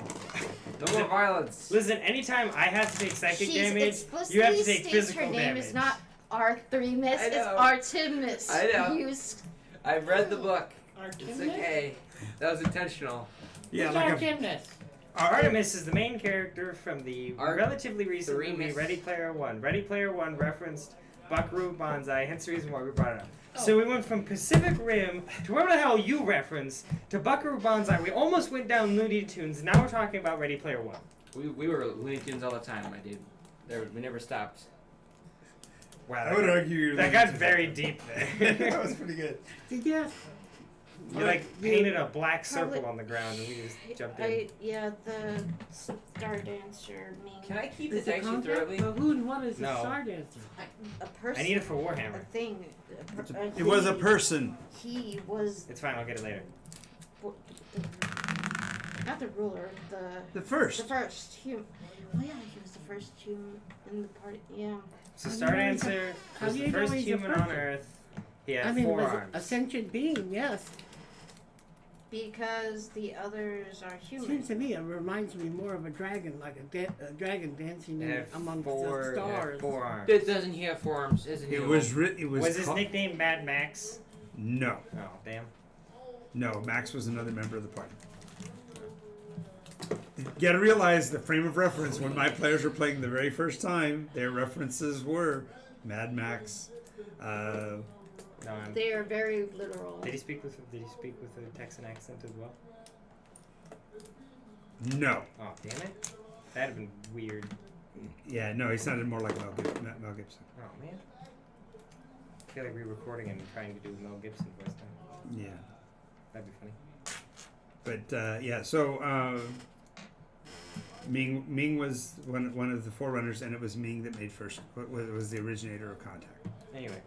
No more violence. Listen, anytime I have to take psychic She's damage, explicitly you have to take states physical her name damage. is not Artemis, I it's know. Artemis. I know. Use I've read the book. Artemis? It's okay. That was intentional. Yeah, Who's like a Artemis? Artemis is the main character from the Art- relatively recent Three movie Miss- Ready Player One. Ready Player One referenced Buckaroo Banzai, hence the reason why we brought it up. Oh. So we went from Pacific Rim to whatever the hell you referenced to Buckaroo Banzai. We almost went down Looney Tunes. Now we're talking about Ready Player One. We were Looney Tunes all the time, my dude. We never stopped. Wow, I would argue you're that like- got very deep there. That was pretty good. Yes. You like painted a black Probably- circle on the ground and we just jumped in. yeah, the Star Dancer mean Can I keep Is this it actually contract? thoroughly? Well, who and what is the No. Star Dancer? a person. I need it for a Warhammer. thing. It was a thing. person. He was It's fine, I'll get it later. not the ruler, The first. the first human. Oh yeah, he was the first human in the party. Yeah. So How do Star you know he's a- Dancer how was do the you know first he's a human on person? Earth. He had I mean, it four was arms. a sentient being, yes. Because the others are human. Seems to me it reminds me more of a dragon, like a dragon dancing They had among four, the they had stars. four arms. Doesn't he have forearms? Isn't he? It old? was It was. Was his called- nickname Mad Max? No, Oh, damn. no. Max was another member of the party. You gotta realize the frame of reference when my players were playing the very first time. Their references were Mad Max. No, They are very literal. Did he speak with a Texan accent as well? No. Oh, damn it. That'd have been weird. Yeah, no. He sounded more like Mel Gibson. Oh, man. I feel like re-recording and trying to do Mel Gibson voice time. Yeah. That'd be funny. But yeah, so Ming was one of the forerunners, and it was Ming that made first. Was the originator of Contact. Anyway,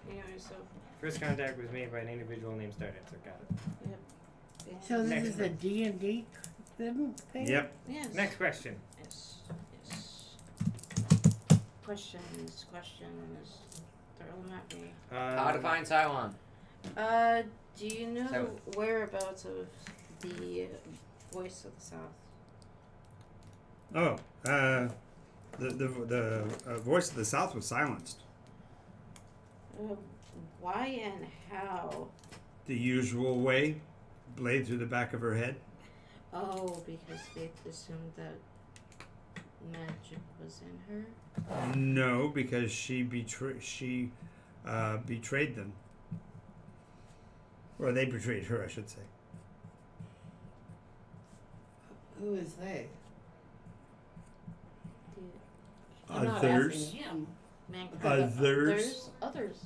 Anyway, so first contact was made by an individual named Star Dancer. Got it. yeah. So this Next is a D&D thing? Yep. Yes. Next question. Yes. Yes. Questions. Throw them at me. How to find Cylon? Do you know So- whereabouts of the Voice of the South? Oh, the voice of the South was silenced. Why and how? The usual way, blade through the back of her head. Oh, because they assumed that magic was in her. No, because she betrayed them. Or they betrayed her, I should say. Who is they? The I'm not Others. asking him. man. Others. Others.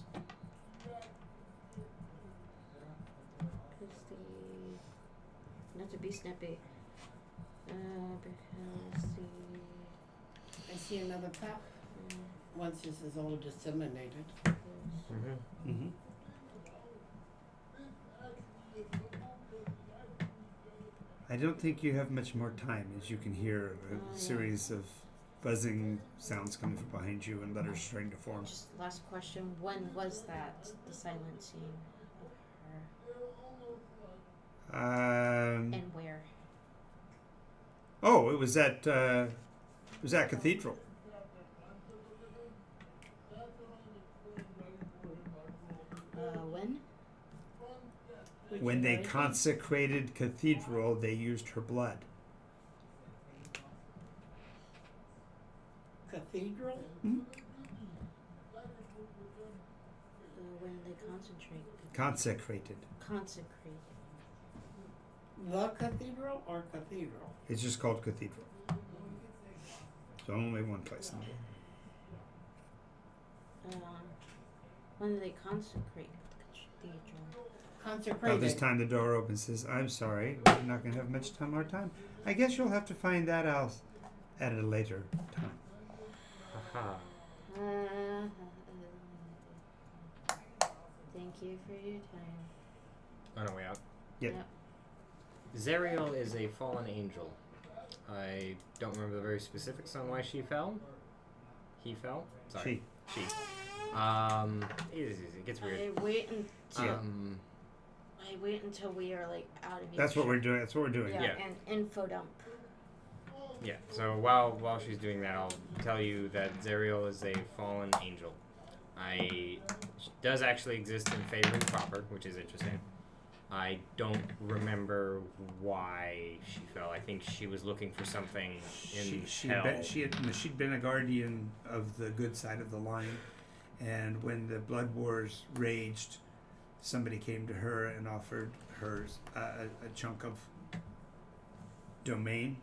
Because the not to be snappy. Because the I see another pap. Once this is all disseminated. Mm-hmm. Mm-hmm. I don't think you have much more time, as you can hear a series of buzzing sounds coming from behind you and letters starting to form. just last question. When was that the silencing of her and where? Oh, it was at Cathedral. When? Which When they iteration? consecrated Cathedral, they used her blood. Cathedral? When they concentrate? Consecrated. Consecrate. The cathedral or cathedral? It's just called Cathedral. So only one place in the world. When they consecrate the cathedral? Consecrated. About this time, the door opens and says, "I'm sorry, we're not going to have much time more time. I guess you'll have to find that out at a later time." Aha. Thank you for your time. On our way out. Yep. Yep. Zerial is a fallen angel. I don't remember the very specifics on why she fell. He fell? Sorry. She. It gets weird. I wait until we are like out of That's what we're doing. That's what we're doing. Yeah, Yeah. and info dump. Yeah, so while she's doing that, I'll tell you that Zerial is a fallen angel. She does actually exist in Faerun proper, which is interesting. I don't remember why she fell. I think she was looking for something in hell. She'd been a guardian of the good side of the line, and when the Blood Wars raged, somebody came to her and offered her a chunk of domain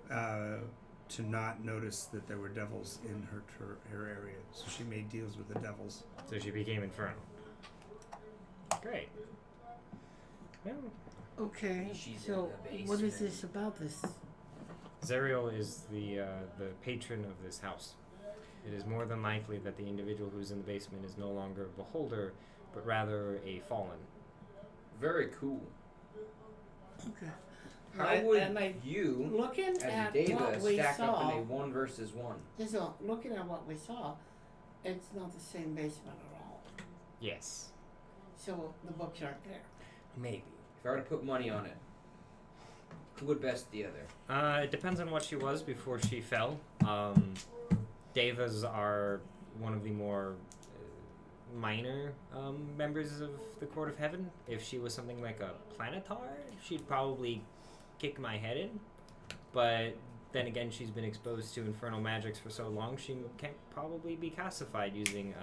to not notice that there were devils in her area. So she made deals with the devils. So she became infernal. Great. Well, Okay, She's so in the what is basement. this about this? Zerial is the patron of this house. It is more than likely that the individual who's in the basement is no longer a beholder, but rather a fallen. Very cool. Okay. How would you, Looking as at a data, what we stack up saw, in a 1 versus 1? looking at what we saw, it's not the same basement at all. Yes. So the books aren't there. Maybe. If I were to put money on it, who would best the other? It depends on what she was before she fell. Devas are one of the more minor members of the Court of Heaven. If she was something like a planetar, she'd probably kick my head in. But then again, she's been exposed to infernal magics for so long, she can't probably be calcified using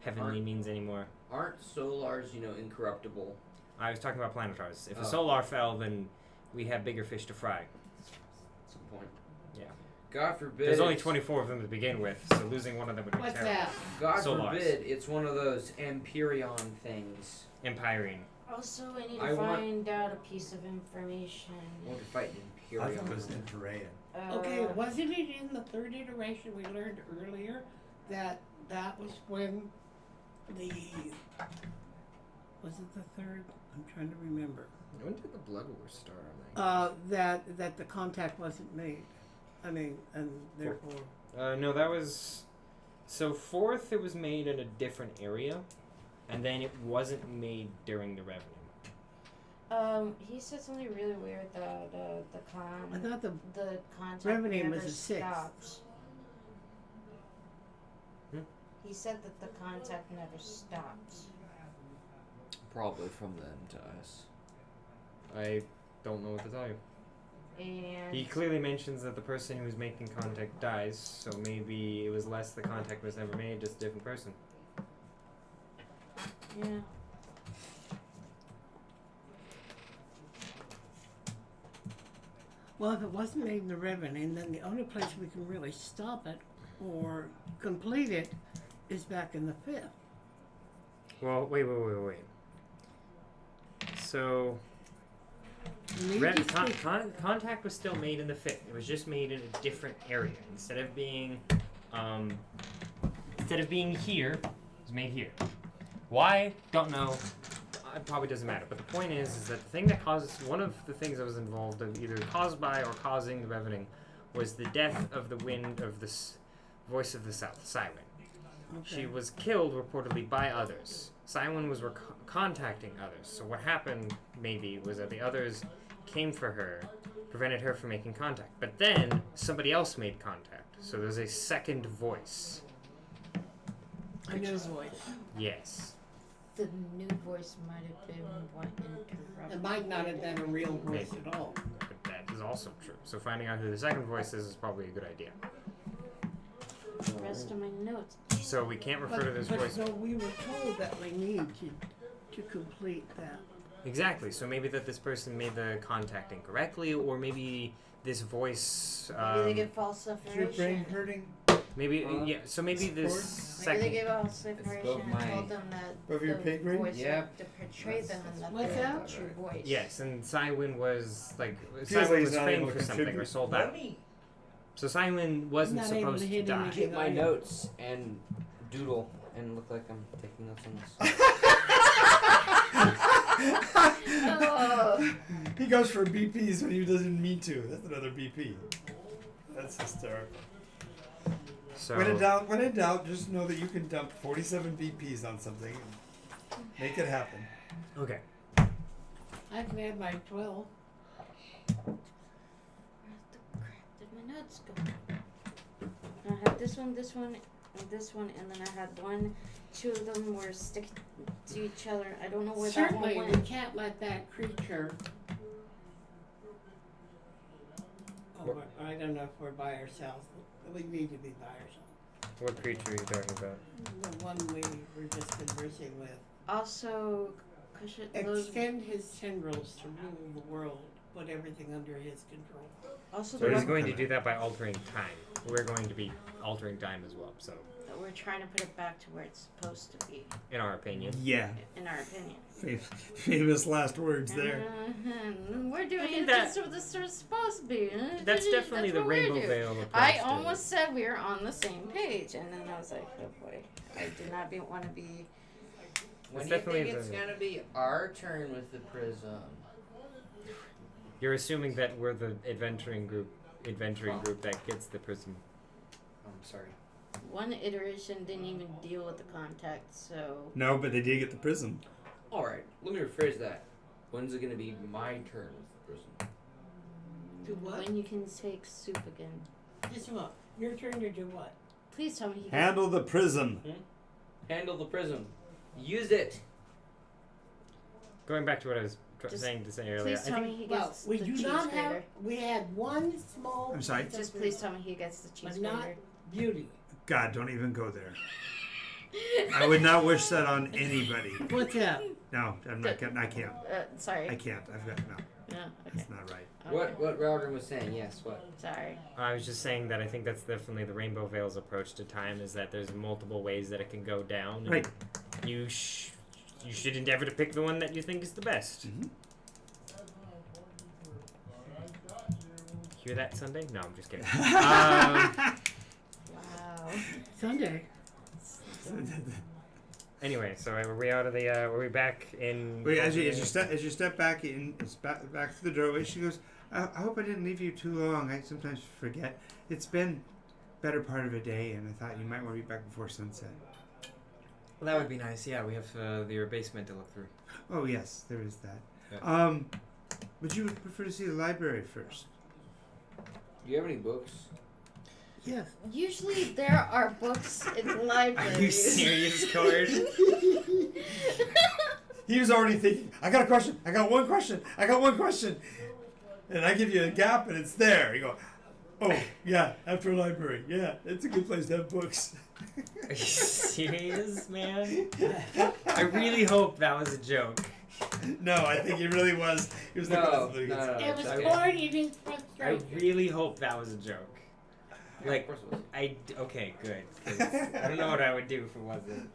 heavenly means anymore. Aren't solars, incorruptible? I was talking about planetars. If a Oh. solar fell, then we have bigger fish to fry. That's a point. Yeah. God forbid. There's only it's- 24 of them to begin with, so losing one of them would be What's terrible. that? God Solars. forbid it's one of those Empyrean things. Empirine. Also, I need I to want- find out a piece of information. I want to fight an I Empyrean. thought it was Empyrean. Okay, wasn't it in the third iteration we learned earlier that was when was it the third? I'm trying to remember. When did the Blood Wars start? That the contact wasn't made. I mean, and therefore. No, that was... So fourth, it was made in a different area, and then it wasn't made during the Revenue. He said something really weird. The I thought the contact Revenue never was the sixth. stops. Hmm? He said that the contact never stops. Probably from them to us. I don't know what to tell you. And He clearly mentions that the person who's making contact dies, so maybe it was less the contact was never made, just a different person. yeah. Well, if it wasn't made in the Revenant, then the only place we can really stop it or complete it is back in the 5th. Well, wait. So, We need to speak- contact was still made in the 5th. It was just made in a different area. Instead of being here, it was made here. Why? Don't know. It probably doesn't matter. But the point is that the thing that one of the things that was involved of either caused by or causing the Revening was the death of the wind of the voice of the South, Siren. She was killed reportedly by others. Siren was contacting others. So what happened, maybe, was that the others came for her, prevented her from making contact. But then somebody else made contact. So there's a second voice. A new voice. Yes. The new voice might have been what interrupted. It might not have been a real voice at all. But that is also true. So finding out who the second voice is probably a good idea. The rest of my notes. So we can't refer to this voice. So we were told that we need to complete that. Exactly. So maybe that this person made the contact incorrectly, or maybe this voice. Maybe they give false Is your brain information. hurting? Maybe yeah. So maybe this Maybe second. they gave false information above and my- told them that above your the pay grade? voice Yep. to portray them and that What's they're that? the true voice. Yes, and Cywin was like Feels Cywin like he's was not framed able to for something or contribute. sold out. So Cywin wasn't Not able supposed to to hit die. anything. Get my notes and doodle and look like I'm taking notes on this. Oh. He goes for BPs when he doesn't mean to. That's another BP. That's hysterical. So When in doubt, just know that you can dump 47 BPs on something and make it happen. okay. I can add my 12. Where the crap did my notes go? I had this one, and this one, and then I had two of them were sticking to each other. I don't know where Certainly, that one we went. can't let that creature. Oh, I don't know if we're by ourselves. We need to be by ourselves. What creature are you talking about? The one we were just conversing with. Also, those, Extend his tendrils to rule the world. Put everything under his control. also So the he's one going to do that by altering time. We're going to be altering time as well. So, that we're trying to put it back to where it's supposed to be, in our opinion. Yeah. in our opinion. Famous last words there. We're doing think it. that- That's what this is supposed to be. That's definitely the what we're Rainbow doing. Veil approach. I to it. almost said we were on the same page, and then I was like, oh boy, I did not want to be. When It's do you definitely think it's the- gonna be our turn with the prism? You're assuming that we're the adventuring group that gets the prism. I'm sorry. One iteration didn't even deal with the contact, so No, but they did get the prism. Alright, let me rephrase that. When's it gonna be my turn with the prism? Do what? when you can take soup again. Just what? Your turn to do what? Please tell me he gets Handle the prism. Handle the prism. Use it. Going back to what I was Just saying to say earlier, Please I tell think me he Well, gets we the do cheese not grater. have. We had one small. I'm sorry? piece of Just food, please tell me he gets the cheese but not grater. beauty. God, don't even go there. I would not wish that on anybody. What's that? No, I'm not. I can't. Sorry. I can't. I've got no. No, okay. That's not right. Okay. What Rowden was saying, yes, what? Sorry. I was just saying that I think that's definitely the Rainbow Veil's approach to time is that there's multiple ways that it can go down. And Right. You should endeavor to pick the one that you think is the best. Mm-hmm. Hear that, Sunday? No, I'm just kidding. Wow. Sunday. Anyway, so were we out of the? Were we back in? Wait, as you step back in, it's back to the doorway. She goes, I hope I didn't leave you too long. I sometimes forget. It's been better part of a day, and I thought you might want to be back before sunset. Well, that would be nice. Yeah, we have your basement to look through. Oh yes, there is that. Yeah. Would you prefer to see the library first? Do you have any books? Yes. Usually there are books in the library. Are you serious, Cord? He was already thinking, I got a question. I got one question. And I give you a gap, and it's there. You go, oh yeah, after a library. Yeah, it's a good place to have books. Are you serious, man? I really hope that was a joke. No, I think he really was. He was looking at something. No. It was Okay. corn eating I frustration. really hope that was a joke. Yeah, Like, of course it was. okay, good. 'Cause I don't know what I would do if it wasn't.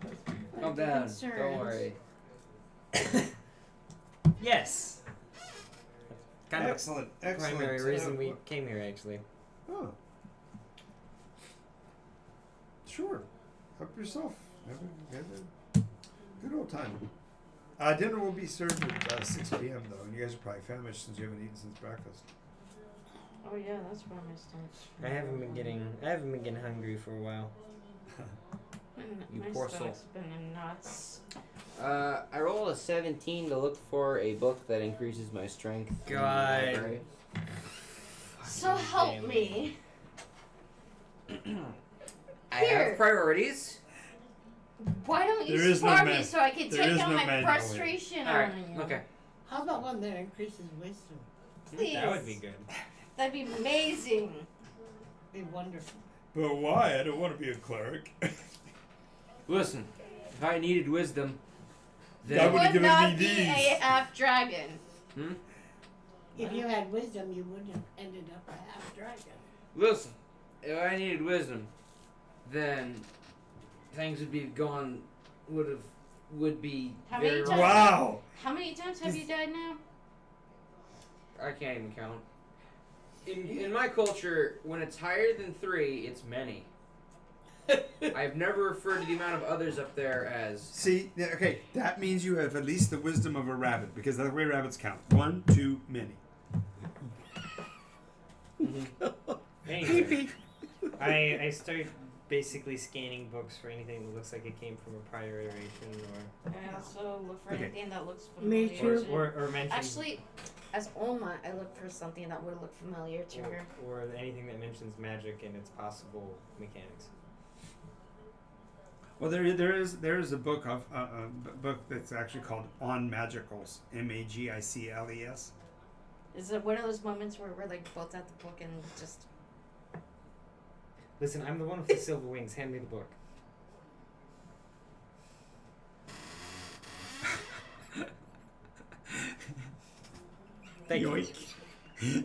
Calm down. Don't worry. Yes. Kind of Excellent, the excellent. primary reason we came here, actually. Oh. Sure. Help yourself. Have a good old time. Dinner will be served at 6 p.m. though, and you guys are probably famished since you haven't eaten since breakfast. Oh yeah, that's where my stomach's. I haven't been getting hungry for a while. You My poor soul. stomach's been in knots. I rolled a 17 to look for a book that increases my strength. in the God. library. So help me. I Here. have priorities. Why don't you There is no support me man- so I can there take is out no my manual. frustration All right. on you? Okay. How about one that increases wisdom? Please. That would be good. That'd be amazing. Be wonderful. But why? I don't want to be a cleric. Listen, if I needed wisdom, That then would've would given not me be these. a half dragon. If you had wisdom, you wouldn't have ended up a half dragon. listen, if I needed wisdom, then things would be gone. Would be How very many wrong. times? Wow. How many times have you died now? I can't even count. In my culture, when it's higher than 3, it's many. I've never referred to the amount of others up there as. See, okay, that means you have at least the wisdom of a rabbit, because that's the way rabbits count. 1, 2, many. Anyway, Creepy. I start basically scanning books for anything that looks like it came from a prior iteration I also look for Okay. anything that looks Me familiar. too. to- or mentions Actually, as Oma, I look for something that would look familiar to her. or anything that mentions magic and its possible mechanics. Well, there is a book of book that's actually called On Magicals, Magicles. Is it one of those moments where we're like both at the book and just Listen, I'm the one with the silver wings. Hand me the book. Thank you. Yoink.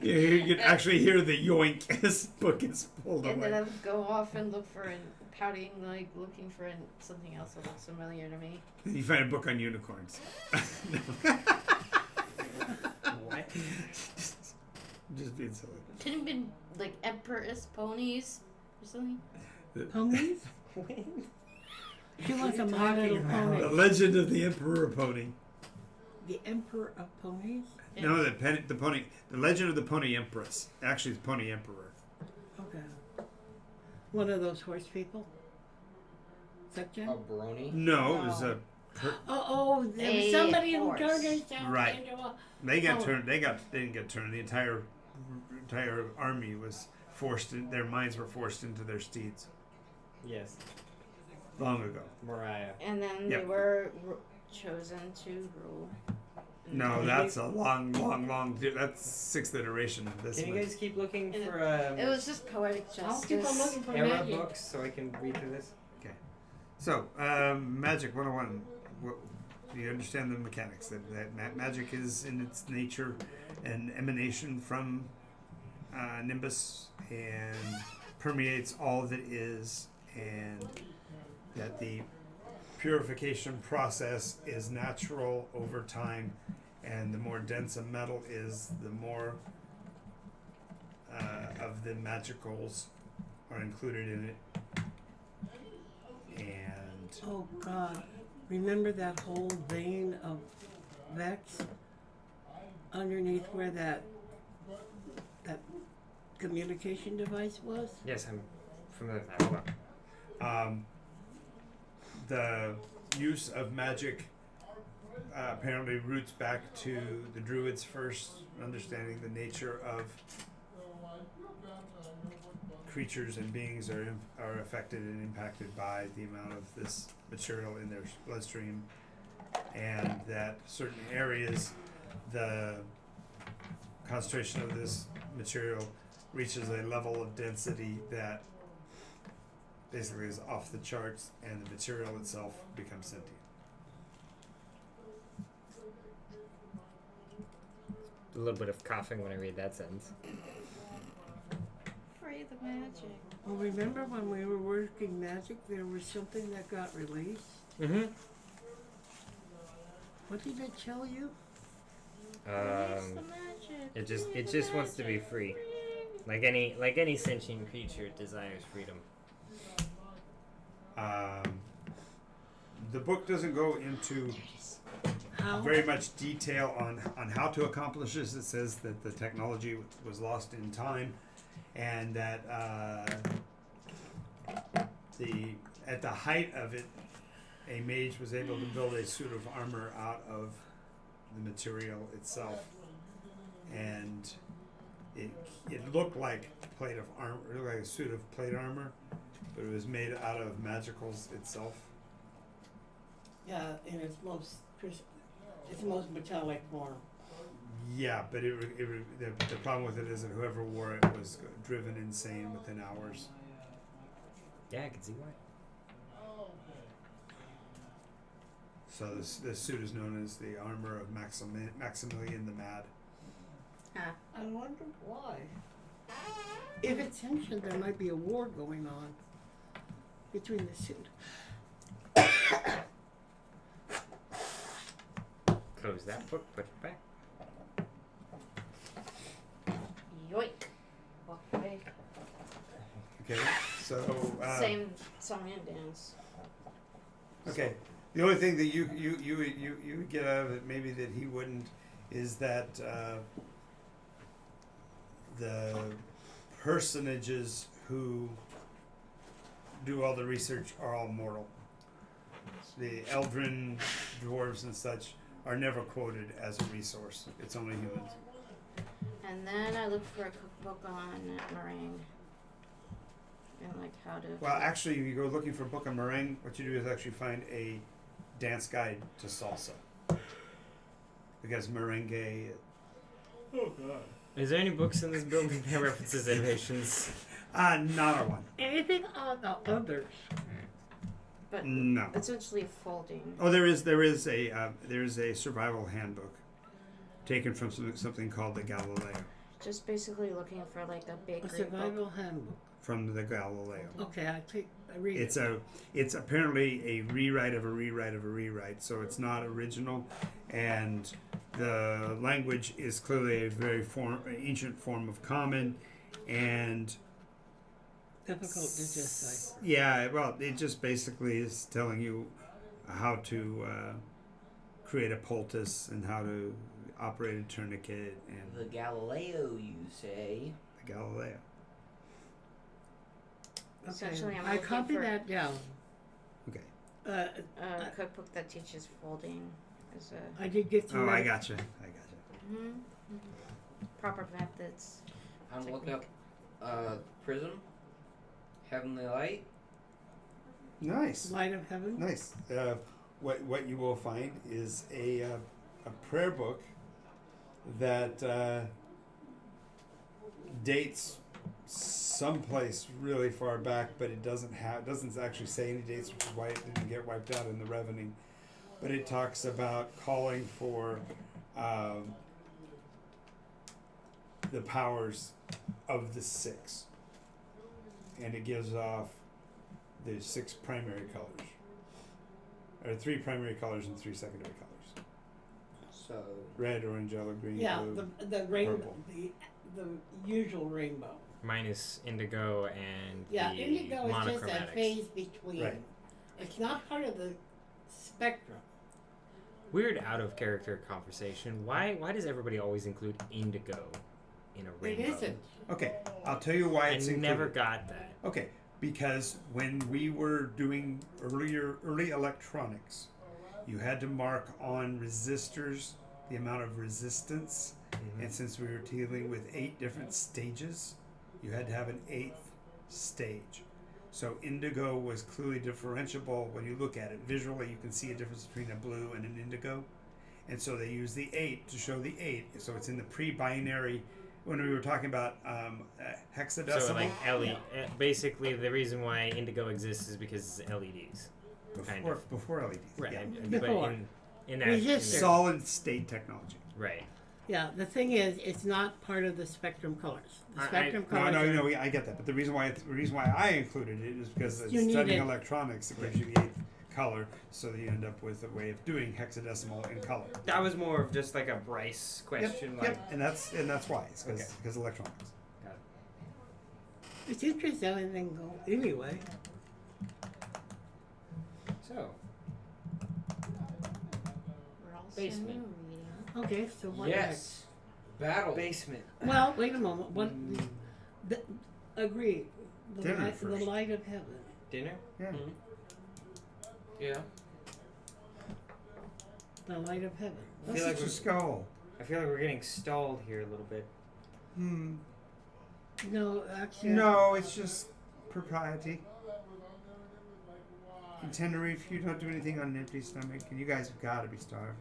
You can actually hear the yoink as the book is pulled and then away. I would go off and look for pouting, like looking for something else that looks familiar to me. You find a book on unicorns. What? Just being silly. Could have been like empress ponies or something. Ponies? She wants a My Little The Pony. Legend of the Emperor Pony. The Emperor of Ponies? No, the pony. The Legend of the Pony Empress. Actually, it's Pony Emperor. Okay. One of those horse people? Is that Jen? A brony? No, it was a. Oh, there was A somebody who horse. turned herself Right. into a... They got Oh. turned. They didn't get turned. The entire army was forced. Their minds were forced into their steeds Yes, long ago. Mariah. And then Yep. they were chosen to rule. No, that's a long. That's 6th iteration of this Can you one. guys keep looking And for It was just poetic I'll justice. keep on looking for era magic. books so I can read through this? So, Magic 101. Do you understand the mechanics? That magic is in its nature an emanation from Nimbus and permeates all that is, and that the purification process is natural over time, and the more dense a metal is, the more of the magicals are included in it. And Oh, God. Remember that whole vein of Vex underneath where that communication device was? Yes, I'm familiar with that. Hold on. the use of magic apparently roots back to the Druids first understanding the nature of creatures and beings are affected and impacted by the amount of this material in their bloodstream, and that certain areas the concentration of this material reaches a level of density that basically is off the charts, and the material itself becomes sentient. a little bit of coughing when I read that sentence. Free the magic. Well, remember when we were working magic, there was something that got released? Mm-hmm. What did it tell you? Release the magic. It just wants to be free. Like any sentient creature, it desires freedom. The book doesn't go into How? very much detail on how to accomplish this. It says that the technology was lost in time, and that at the height of it, a mage was able to build a suit of armor out of the material itself, and it looked like a plate of armor, it looked like a suit of plate armor, but it was made out of magicals itself. Yeah, in its most metallic form. Yeah, but the problem with it is that whoever wore it was driven insane within hours. Yeah, I can see why. So this suit is known as the armor of Maximilian the Mad. I wonder why. If it's ancient, there might be a war going on between the suit. Close that book, put it back. Yoink. Walk away. Okay, so Same song and dance. okay. The only thing that you would get out of it, maybe that he wouldn't, is that the personages who do all the research are all mortal. The Eldrin dwarves and such are never quoted as a resource. It's only humans. And then I looked for a cookbook on meringue. And like how to. Well, actually, if you go looking for a book on meringue, what you do is actually find a dance guide to salsa. Because merengue. Oh God. Is there any books in this building that references innovations? Not a one. Anything on the others? But No. essentially folding. Oh, there is a survival handbook taken from something called the Galileo. Just basically looking for like a big A green survival book. handbook. From the Galileo. Okay, I read it. It's apparently a rewrite of a rewrite of a rewrite, so it's not original, and the language is clearly a very ancient form of Common, and Difficult to decipher. yeah, well, it just basically is telling you how to create a poultice and how to operate a tourniquet and The Galileo, you say? the Galileo. Essentially, I'm I looking copied for that down. Okay. a cookbook that teaches folding as a I did get through Oh, I it. gotcha. proper methods. I'm gonna look up Prism, Heavenly Light. Nice. Light of Heaven. Nice. What you will find is a prayer book that dates someplace really far back, but it doesn't actually say any dates, which is why it didn't get wiped out in the Revening. But it talks about calling for the powers of the six, and it gives off the 6 primary colors, or 3 primary colors and 3 secondary colors: So red, orange, yellow, green, Yeah, blue. the rainbow, purple. the usual rainbow. Minus indigo and Yeah, the indigo is just a monochromatics. phase between. Right. It's not part of the spectrum. Weird out of character conversation. Why does everybody always include indigo in a rainbow? It isn't. Okay, I'll tell you why I it's included. never got that. Okay, because when we were doing early electronics, you had to mark on resistors the amount of resistance, and since we were dealing with 8 different stages, you had to have an 8th stage. So indigo was clearly differentiable. When you look at it visually, you can see a difference between a blue and an indigo, and so they use the 8 to show the 8. So it's in the pre-binary. When we were talking about hexadecimal, So like basically the reason why indigo exists is because it's LEDs. kind of. before LEDs, Right. yeah. But Before. in that Resistor. Solid state technology. right. Yeah, the thing is, it's not part of the spectrum colors. The spectrum No, colors. no, I get that. But the reason why I included it is because You it's need studying it. electronics. It gives you the 8th color, so that you end up with a way of doing hexadecimal in color. That was more of just like a Bryce question. Yep, like, yep. And that's why. It's because Okay. electronics. It's interesting how anything go anyway. So, We're also Basement. reading. Okay, so what Yes. Battle. basement. next? Well, wait a moment. What? The, agree. The Dinner light, the first. light of heaven. Dinner? Yeah. Yeah. The light of heaven. I That's feel like such a we're- skull. I feel like we're getting stalled here a little bit. No, actually. No, it's just propriety. Contender, if you don't do anything on an empty stomach, and you guys have got to be starving.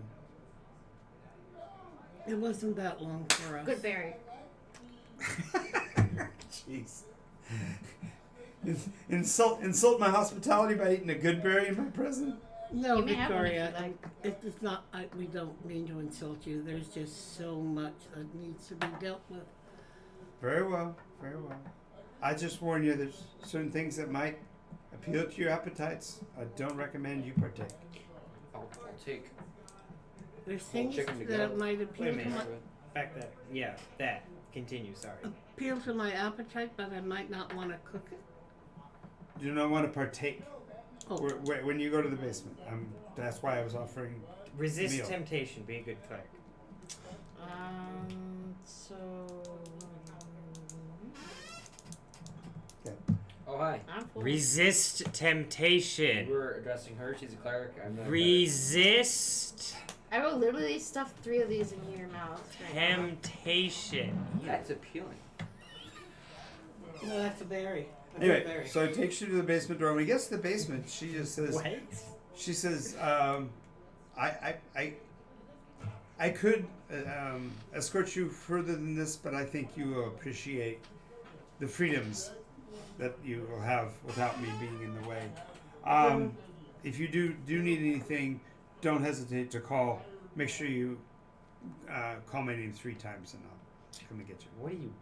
It wasn't that long for us. Good berry. Jeez. Insult my hospitality by eating a good berry in my present? No, You may have one if you Victoria. like. It's not. We don't mean to insult you. There's just so much that needs to be dealt with. Very well, very well. I just warn you, there's certain things that might appeal to your appetites. I don't recommend you partake. I'll take. There's things chicken to that go. might Wait a appeal to, minute. my, Back that. Yeah, that. Continue, sorry. appeal to my appetite, but I might not want to cook it. Do not want to partake Oh, when you go to the basement. That's why I was offering. Resist Meal. temptation. Be a good cleric. So. Oh, hi. I'm full. Resist temptation. We're addressing her. She's a cleric. I'm not. Resist I will literally stuff 3 of these in your mouth right now. temptation. That's appealing. no, that's a berry. A Anyway, berry. so it takes you to the basement door. When he gets to the basement, she just says, What? She says, I could escort you further than this, but I think you will appreciate the freedoms that you will have without me being in the way. If you do need anything, don't hesitate to call. Make sure you call my name 3 times and I'll come and get you. What are you,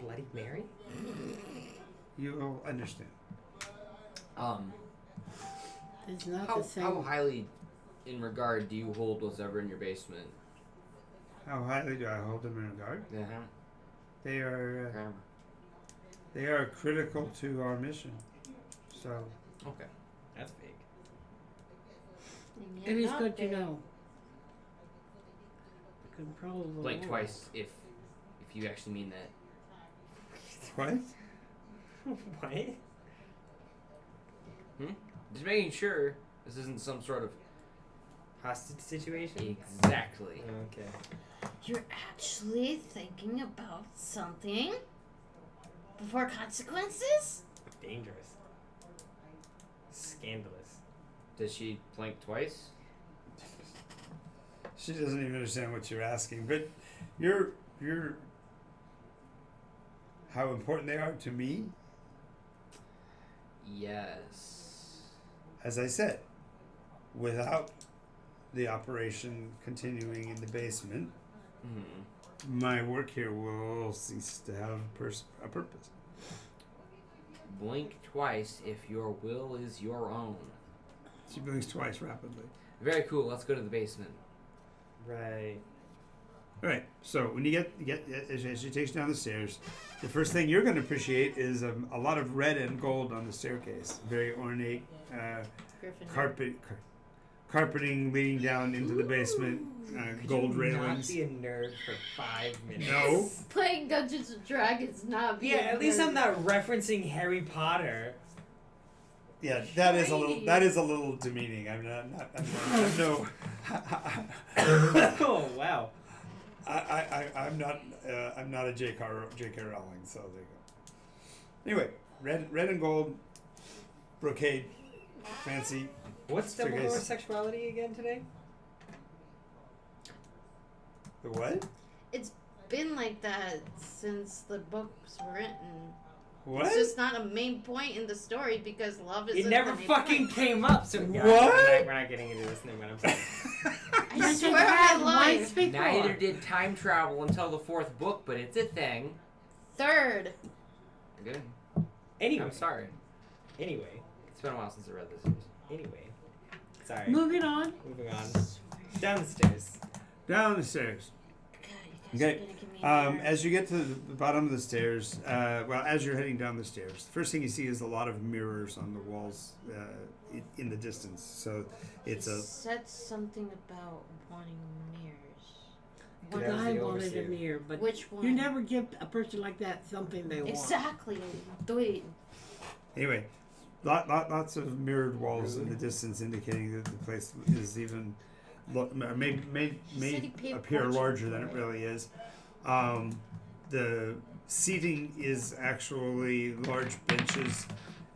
Bloody Mary? You will understand. It's not How the same. how highly in regard do you hold what's ever in your basement? How highly do I hold them in regard? Yeah. They are Grammar. they are critical to our mission. So Okay. That's big. And It yet is not good to there. know. You can probably Blink roll. twice if you actually mean that. what? What? Just making sure this isn't some sort of Hostage situation? exactly. Okay. You're actually thinking about something before consequences? Dangerous. Scandalous. Does she blink twice? She doesn't even understand what you're asking, but you're how important they are to me. Yes. As I said, without the operation continuing in the basement, my work here will cease to have a purpose. Blink twice if your will is your own. She blinks twice rapidly. Very cool. Let's go to the basement. Right. All right. So when you get as she takes you down the stairs, the first thing you're going to appreciate is a lot of red and gold on the staircase. Very ornate Griffin. carpeting leading down into the basement. Gold Not railings. be a nerd for 5 minutes. No. Playing Dungeons and Dragons, not being Yeah, at least nerd. I'm not referencing Harry Potter. Yeah, that is a little demeaning. I'm no. Oh wow. I'm not a J.K. Rowling, so there you go. Anyway, red and gold, brocade, fancy. What's Staircase. Dumbledore's sexuality again today? The what? It's been like that since the books were written. What? It's just not a main point in the story because love is It never the main fucking point. came up. So What? we're not getting into this. Never mind. I'm sorry. I I Yes, it swear has on my once life. before. Neither did time travel until the 4th book, but it's a thing. Third. Good. Anyway. I'm sorry. Anyway. It's been a while since I read this. Anyway. Sorry. Moving on. Moving on. Down the stairs. Down the stairs. God, you guys Okay. are gonna give me a nerve. As you get to the bottom of the stairs, as you're heading down the stairs, the first thing you see is a lot of mirrors on the walls in the distance. So it's You a said something about wanting mirrors. The That was guy the wanted a overseer. mirror, but Which one? you never give a person like that something they want. Exactly. Do it. anyway. Lots of mirrored walls in the distance, indicating that the place is even may said he paid appear fortune larger than for it it. really is. The seating is actually large benches,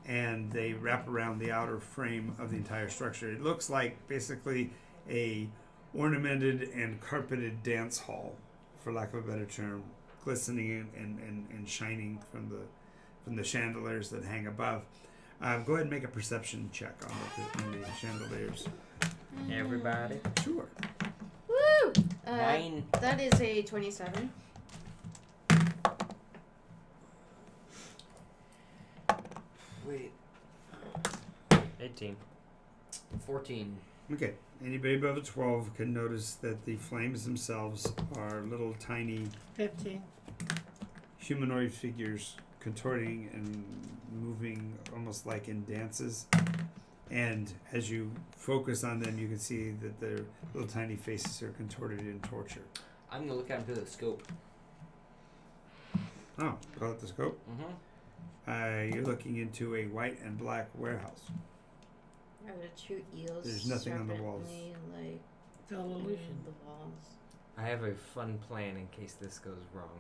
and they wrap around the outer frame of the entire structure. It looks like basically a ornamented and carpeted dance hall, for lack of a better term, glistening and shining from the chandeliers that hang above. Go ahead and make a perception check on the chandeliers. Everybody. Sure. Woo! 9. That is a 27. Wait. 18. 14. Okay. Anybody above a 12 can notice that the flames themselves are little tiny 15. humanoid figures contorting and moving almost like in dances. And as you focus on them, you can see that their little tiny faces are contorted in torture. I'm gonna look at him through the scope. Oh, pull out the scope. Mm-hmm. You're looking into a white and black warehouse. Are there two eels? There's nothing on the walls. serpently, like It's all in illusion. the walls. I have a fun plan in case this goes wrong.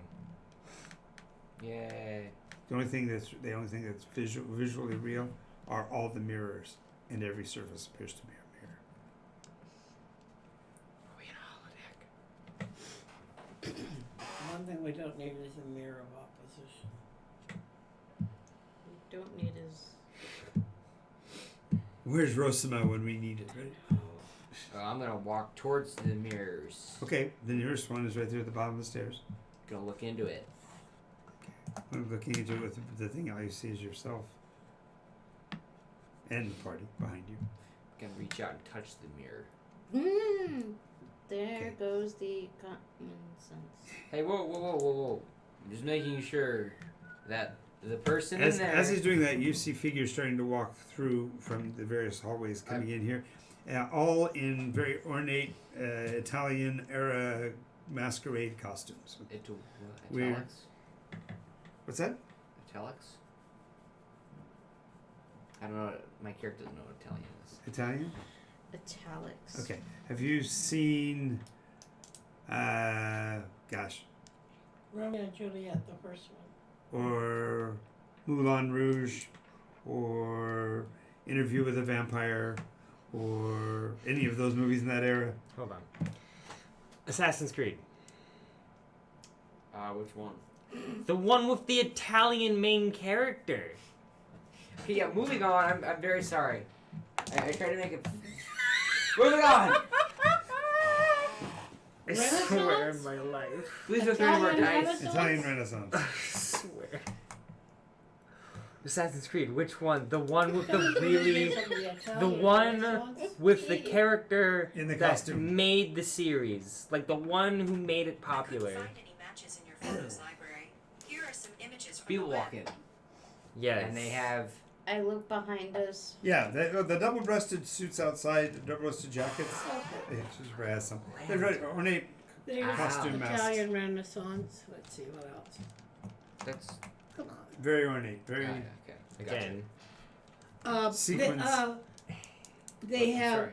Yay. The only thing that's visually real are all the mirrors, and every surface appears to be a mirror. Are we in a holodeck? One thing we don't need is a mirror of opposition. We don't need his. Where's Rosima when we need it, right? I'm gonna walk towards the mirrors. Okay, the nearest one is right there at the bottom of the stairs. Gonna look into it. I'm looking into it with the thing all you see is yourself. And the party behind you. Gonna reach out and touch the mirror. There Okay. goes the common sense. Hey, whoa. I'm just making sure that the person As, in there. as he's doing that, you see figures starting to walk through from the various hallways coming in here. All in very ornate Italian era masquerade costumes. Weird. Italics? What's that? Italics? I don't know. My character doesn't know what Italian is. Italian? Italics. Okay. Have you seen gosh, Romeo and Juliet, the first one. or Moulin Rouge, or Interview with a Vampire, or any of those movies in that era? Hold on. Assassin's Creed. Which one? The one with the Italian main character. Okay, yeah, moving on. I'm very sorry. I tried to make it. Moving on! I swear in my life. Please don't throw any more Italian dice. Italian Renaissance. I swear. Assassin's Creed, which one? The one with the really... The one with the character In the that costume. made the series. Like the one who made it popular. Find any matches in your photos library. Here are some images from People the web. walk in, Yes. and they have. I look behind us. Yeah, the double-breasted suits outside, the double-breasted jackets. It's just brass. They're very ornate. There's Costume masks. Italian Renaissance. Let's see what else. That's. Come on. Very ornate. Very. Okay. I gotcha. Again. Sequins. They have Sorry.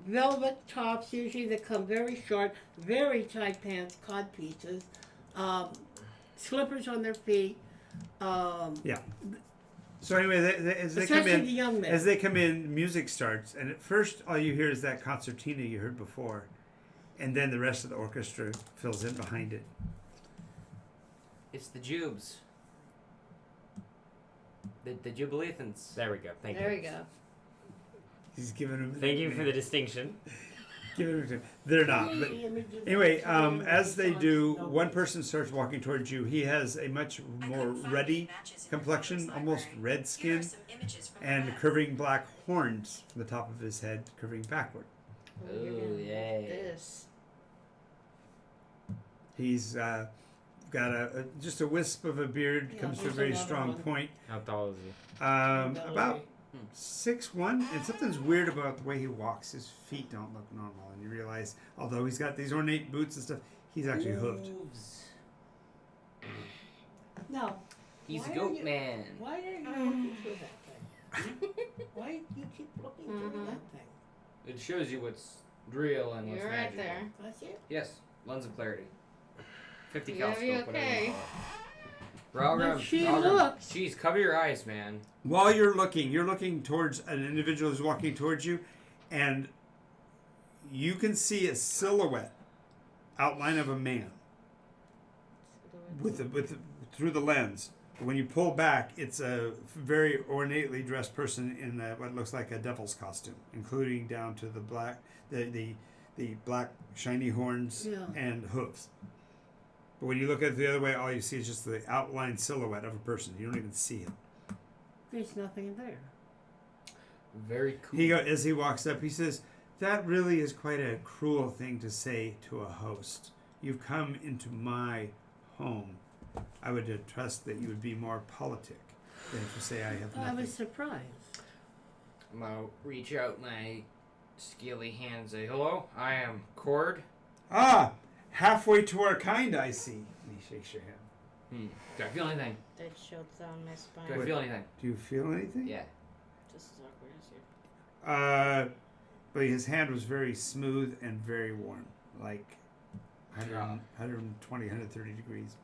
velvet tops usually that come very short, very tight pants, cod pieces, slippers on their feet. So anyway, as they come Especially the in, young men. as they come in, music starts, and at first all you hear is that concertina you heard before, and then the rest of the orchestra fills in behind it. It's the Jubes. The Jubileethans. There we go. Thank There you. we go. He's giving him. Thank you for the distinction. Give it to they're not. But anyway, as they do, one person starts walking towards you. He has a much more ruddy complexion, almost red Here skin, are some images from the and web. curving black horns from the top of his head, curving backward. You're Ooh, gonna love yay. This. He's got just a wisp of a beard, Yeah, comes to a there's very another strong one. point. How tall is he? About 6'1", and something's weird about the way he walks. His feet don't look normal, and you realize, although he's got these ornate boots and stuff, he's actually hooved. Hooves. No. He's Why a are goat you- man. Why are you looking through that thing? Why do you keep looking through Mhm. that thing? It shows you what's real and what's You're right magical. there. That's it? Yes, lens of clarity. 50 You cal gotta be scope, whatever okay. you call it. Ralgrim, But she Ralgrim. looks. Jeez, cover your eyes, man. While you're looking towards an individual who's walking towards you, and you can see a silhouette, outline of a man through the lens. But when you pull back, it's a very ornately dressed person in what looks like a devil's costume, including down to the black, the black shiny horns Yeah. and hooves. But when you look at it the other way, all you see is just the outline silhouette of a person. You don't even see him. There's nothing there. Very cool. As he walks up, he says, "That really is quite a cruel thing to say to a host. You've come into my home. I would trust that you would be more politic than to say I have I nothing." was surprised. I'm gonna reach out my scaly hand and say, "Hello, I am Cord." Ah, halfway to our kind, I see. And he shakes your hand. Do I feel anything? That shot down my spine. Do I feel anything? Do you feel anything? Yeah. Just as awkward as you. But his hand was very smooth and very warm, like 120, 130 degrees.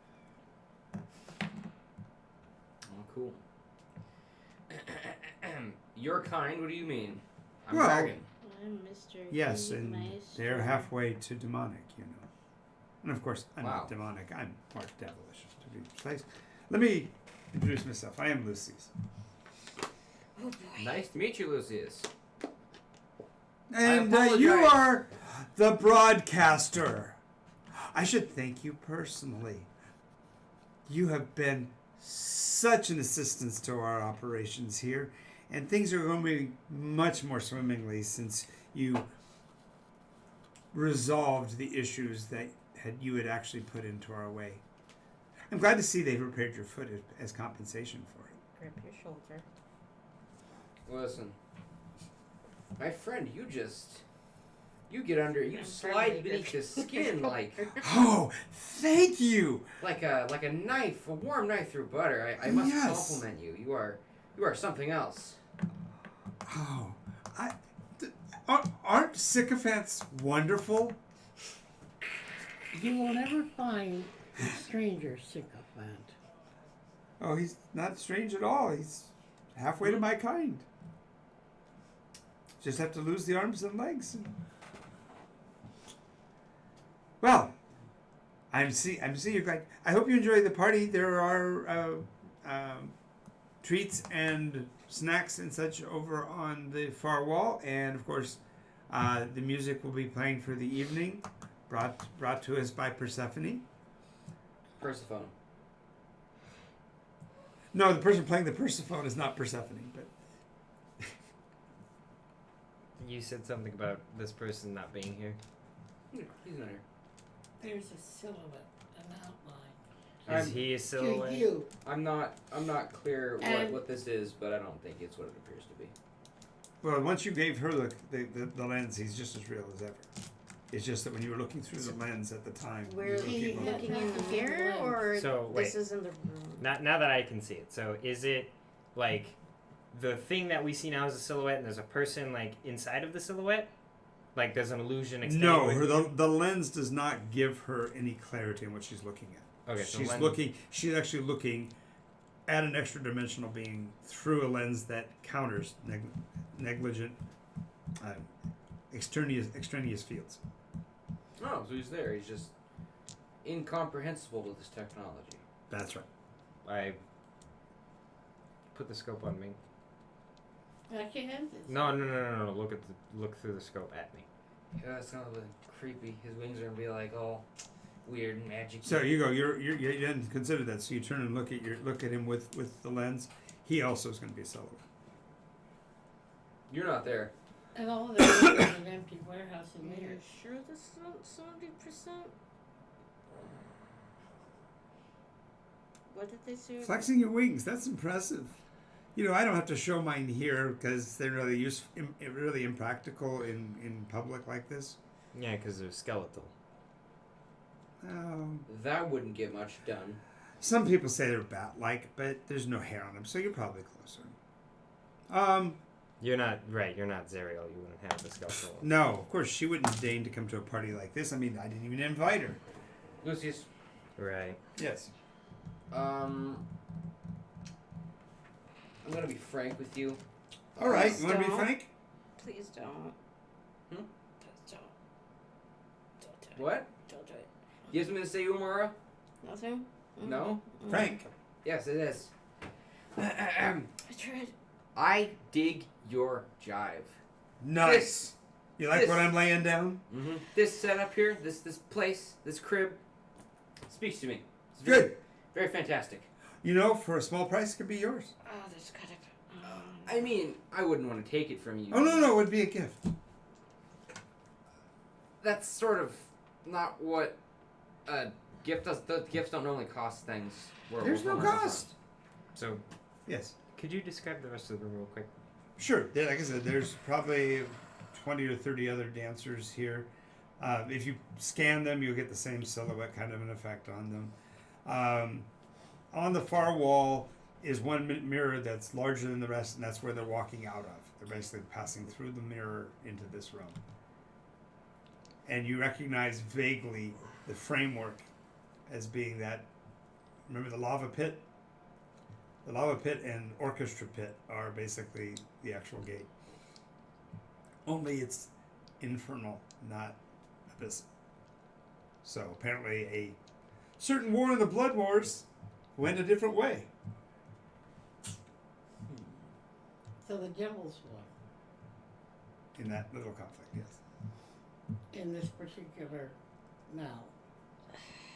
Oh, cool. Your kind? What do you mean? I'm Well, dragon. I'm Mr. Yes, Keith and Meister. they're halfway to demonic, you know. And of course, I'm Wow. not demonic. I'm more devilish, to be precise. Let me introduce myself. I am Lucius. Oh boy. Nice to meet you, Lucius. And apologize. you are the broadcaster. I should thank you personally. You have been such an assistance to our operations here, and things are going to be much more swimmingly since you resolved the issues that you had actually put into our way. I'm glad to see they've repaired your foot as compensation for it. Grip your shoulder. Listen, my friend, you get under, you I'm slide friendly, beneath grip the skin your like shoulder. Oh, thank you. like a knife, a warm knife through butter. I must Yes. compliment you. You are something else. Oh, aren't sycophants wonderful? You will never find a stranger sycophant. Oh, he's not strange at all. He's halfway to my kind. Just have to lose the arms and legs. Well, I'm seeing you guys. I hope you enjoy the party. There are treats and snacks and such over on the far wall, and of course, the music will be playing for the evening, brought to us by Persephone. Persephone. No, the person playing the Persephone is not Persephone, but You said something about this person not being here. He's not here. There's a silhouette, an outline. Is I'm- he a To silhouette? you. I'm not clear And- what this is, but I don't think it's what it appears to be. well, once you gave her the lens, he's just as real as ever. It's just that when you were looking through the lens at the time, you We're were He looking- had- looking in the mirror, or So, this wait. is in the room. Now that I can see it. So is it like the thing that we see now is a silhouette, and there's a person like inside of the silhouette? Like there's an illusion extenuating? No, the lens does not give her any clarity on what she's looking at. Okay, so She's actually looking at an extra dimensional being through a lens that counters negligent, extraneous fields. Oh, so he's there. He's just incomprehensible to this technology. That's right. I put the scope on me. I can't have this. No. Look through the scope at me. Yeah, that's kind of creepy. His wings are gonna be like all weird and magic. So you go. You didn't consider that. So you turn and look at him with the lens. He also is going to be a silhouette. You're not there. And all of that is an empty warehouse in Are there. you sure this is not 70%? What did they say? Flexing your wings. That's impressive. You know, I don't have to show mine here because they're really impractical in public like this. Yeah, because they're skeletal. That wouldn't get much done. Some people say they're bat-like, but there's no hair on them, so you're probably closer. You're not right. You're not Zerial. You wouldn't have the skeletal. No, of course she wouldn't deign to come to a party like this. I mean, I didn't even invite her. Lucius. Right. Yes. I'm gonna be frank with you. All right. Please You want to be don't. frank? Please don't. Hmm? Please don't. Don't do it. What? Don't do it. You have something to say, Umara? Nothing? No? Frank. Yes, it is. I tried. I dig your jive. Nice. You like this- what I'm laying down? Mm-hmm. This setup here, this place, this crib, speaks to me. It's Good. very fantastic. You know, for a small price, it could be yours. Oh, there's gotta be. I mean, I wouldn't want to take it from you. Oh, no, it would be a gift. That's sort of not what a gift does. The gifts don't normally cost things. There's no cost. So, Yes. could you describe the rest of the room real quick? Sure. Like I said, there's probably 20 or 30 other dancers here. If you scan them, you'll get the same silhouette kind of an effect on them. On the far wall is one mirror that's larger than the rest, and that's where they're walking out of. They're basically passing through the mirror into this room. And you recognize vaguely the framework as being that. Remember the lava pit? The lava pit and orchestra pit are basically the actual gate. Only it's infernal, not abyssal. So apparently a certain war in the Blood Wars went a different way. So the devil's one In that little conflict, yes. in this particular now.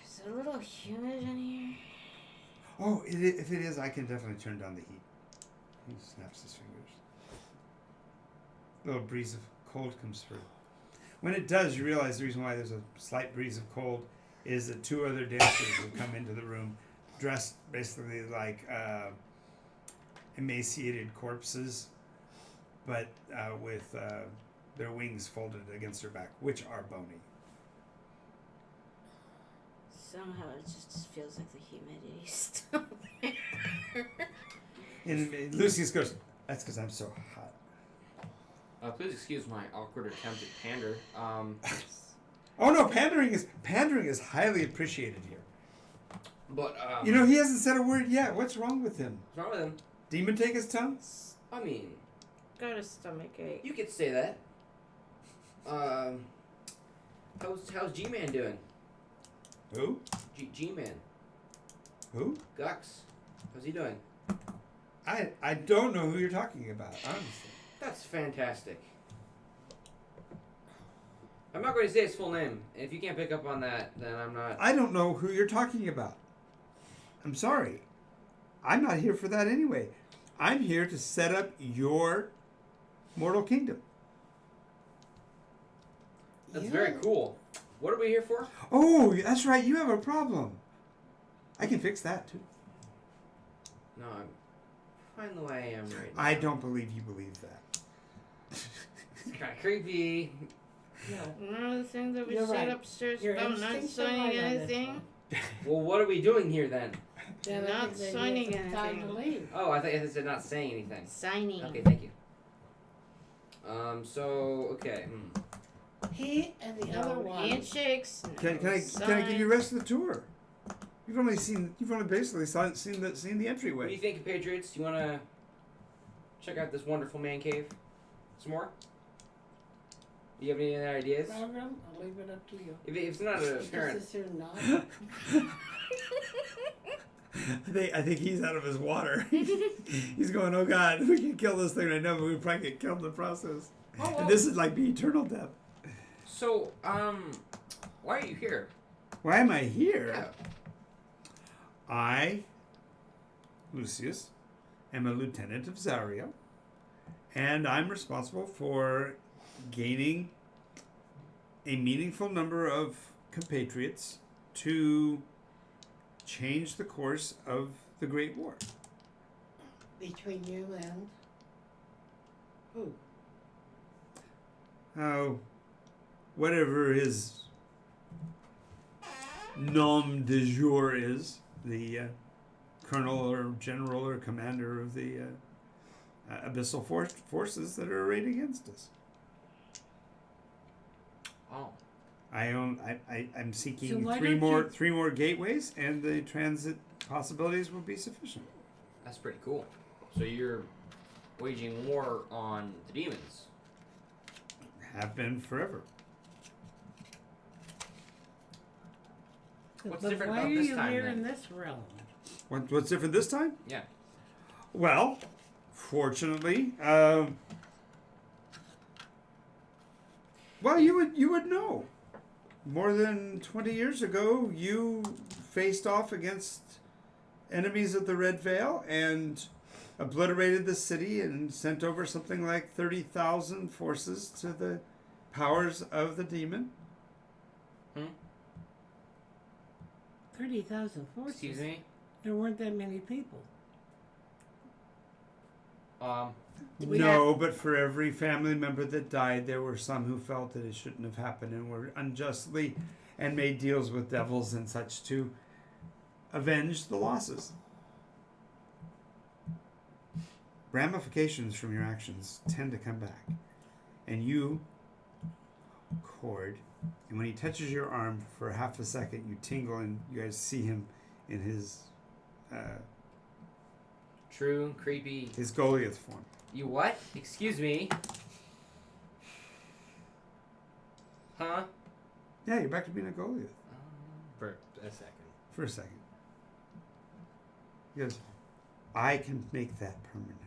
Is it a little humid in here? Oh, if it is, I can definitely turn down the heat. He snaps his fingers. A little breeze of cold comes through. When it does, you realize the reason why there's a slight breeze of cold is that two other dancers have come into the room dressed basically like emaciated corpses, but with their wings folded against their back, which are bony. Somehow it just feels like the humidity is still there. And Lucius goes, "That's because I'm so hot." Please excuse my awkward attempt at pander. Oh no, pandering is highly appreciated here. But You know, he hasn't said a word yet. What's wrong with him? what's wrong with him? Demon take his tongue? I mean, Got a stomach ache. you could say that. How's G-Man doing? Who? G-Man. Who? Gux. How's he doing? I don't know who you're talking about, honestly. That's fantastic. I'm not going to say his full name. If you can't pick up on that, then I'm not. I don't know who you're talking about. I'm sorry. I'm not here for that anyway. I'm here to set up your mortal kingdom. That's very cool. What are we here for? Oh, that's right. You have a problem. I can fix that too. No, I'm fine the way I am right now. I don't believe you believe that. It's kind of creepy. No. One of the things that we You're said right. upstairs Your about not instincts are signing right on this anything. one. Well, what are we doing here then? Then I Not think that you signing have some time anything. to leave. Oh, I thought you said not saying anything. Signing. Okay, thank you. Okay. He and the other No one. handshakes. No Can I give you the rest of the tour? You've only basically seen the What entryway. do you think, Patriots? Do you want to check out this wonderful man cave some more? Do you have any other ideas? Program, I'll leave it up to you. If it's not apparent, This is not. I think he's out of his water. He's going, oh God, we can kill this thing right now, but we probably get killed in the process. Oh, And this is like the eternal death. So, why are you here? Why am I here? Yeah. I, Lucius, am a lieutenant of Zario, and I'm responsible for gaining a meaningful number of compatriots to change the course of the Great War. Between you and who? Oh, whatever his nom de jour is, the colonel or general or commander of the abyssal forces that are arrayed against us. Oh. I'm So seeking why three don't more you- three more gateways, and the transit possibilities will be sufficient. That's pretty cool. So you're waging war on the demons. Have been forever. What's But different why about are this you time, here then? in this realm? What's different this time? Yeah. Well, fortunately, well, you would know. More than 20 years ago, you faced off against enemies of the Red Veil and obliterated the city and sent over something like 30,000 forces to the powers of the demon. 30,000 forces. Excuse me? There weren't that many people. We No, but for every family member that died, there were some who felt that it shouldn't have happened and were unjustly and made deals with devils and such to avenge the losses. Ramifications from your actions tend to come back. And you, Cord, and when he touches your arm for half a second, you tingle and you guys see him in his True, creepy. Goliath form. You what? Excuse me? Huh? Yeah, you're back to being a Goliath For a second. for a second. He goes, I can make that permanent.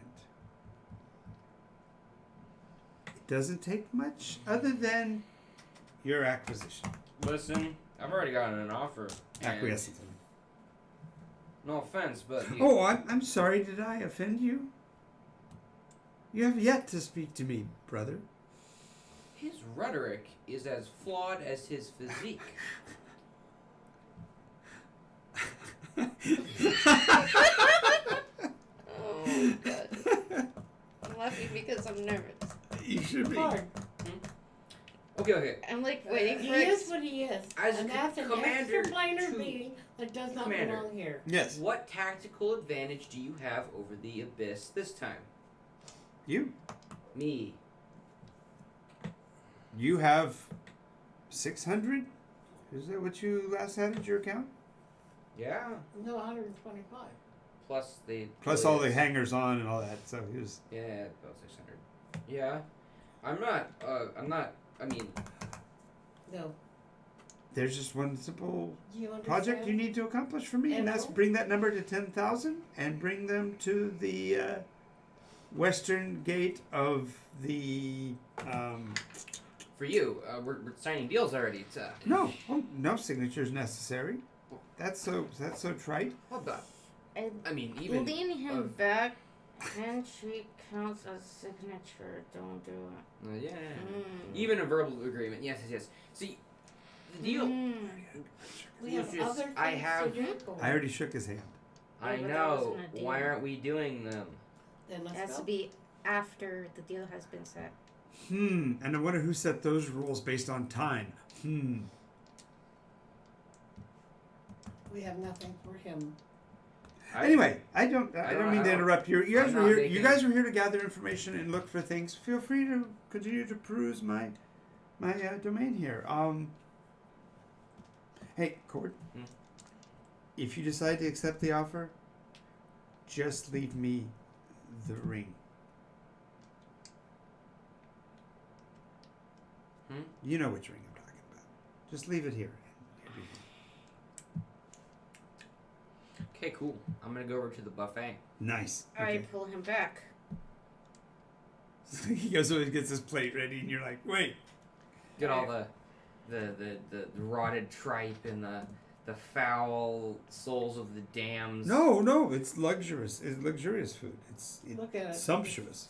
It doesn't take much other than your acquisition. Listen, I've already gotten an offer. and- Acquiescence. No offense, but Oh, I'm sorry. Did I offend you? You have yet to speak to me, brother. his rhetoric is as flawed as his physique. Oh god. I'm laughing because I'm nervous. You should be. Hard. Okay. I'm like waiting He for is what he is. As and that's an commander extra minor to- being that does not Commander. belong here. Yes. What tactical advantage do you have over the Abyss this time? You. Me. You have 600? Is that what you last had at your account? Yeah. No, 125. Plus the. Plus all the hangers on and all that. So he was. Yeah, about 600. Yeah. I'm not. I mean, No. There's just one simple Do you understand? project you need to accomplish for me, and that's Hello? bring that number to 10,000 and bring them to the western gate of the. for you, we're signing deals already. It's, No signatures necessary. That's so trite. what the? I I mean, even. lean him of- back. Handshake counts as signature. Don't do it. Yeah. Mm. Even a verbal agreement. Yes. See, the deal. Mm. We have Lucius, other things I have- to do. Cole. I already shook his hand. I Yeah, but that know. wasn't a deal. Why aren't we doing them? Then It let's has go. to be after the deal has been set. And I wonder who set those rules based on time. We have nothing for him. Anyway, I don't mean to interrupt you. You guys I'm were not here. making- You guys were here to gather information and look for things. Feel free to continue to peruse my domain here. Hey, Cord. Hmm? If you decide to accept the offer, just leave me the ring. You know which ring I'm talking about. Just leave it here. Okay, cool. I'm gonna go over to the buffet. Nice. I pull him back. He goes over and gets his plate ready, and you're like, wait. Get all the the rotted tripe and the foul souls of the dams. No, it's luxurious. It's luxurious food. It's Look at it. sumptuous.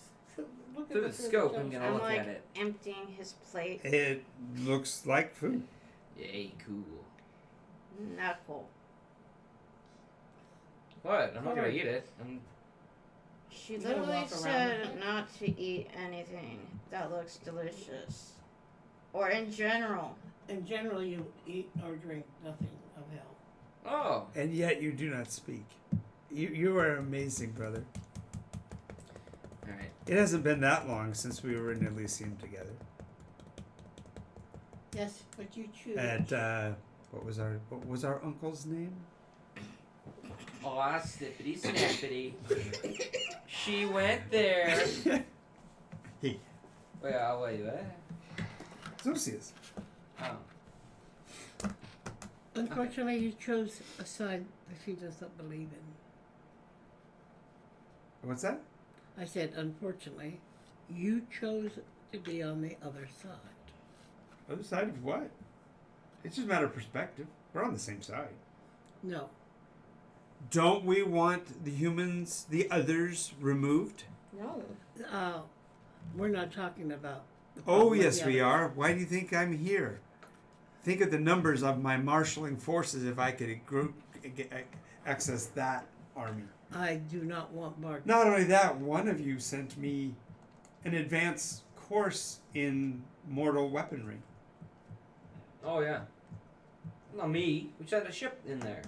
Look Through the scope, I'm gonna I'm look like at it. emptying his plate. It looks like food. Yay, cool. Not cool. What? I'm not gonna Alright. eat it. She You gonna literally walk around said with it? not to eat anything that looks delicious. Or in general. In general, you eat or drink nothing of hell. Oh. And yet you do not speak. You are amazing, brother. Alright. It hasn't been that long since we were in Elysium together. Yes, but you choose. At what was our uncle's name? Aw, snippity snappity. She went there. He. Wait, what? Lucius. Oh. Unfortunately, you chose a side that she does not believe in. What's that? I said, unfortunately, you chose to be on the other side. Other side of what? It's just a matter of perspective. We're on the same side. No. Don't we want the humans, the others, removed? No. We're not talking about. the Oh, problem with yes, the we others. are. Why do you think I'm here? Think of the numbers of my marshaling forces if I could access that army. I do not want Mark. Not only that, one of you sent me an advanced course in mortal weaponry. Oh yeah. Not me. We just had a ship in there.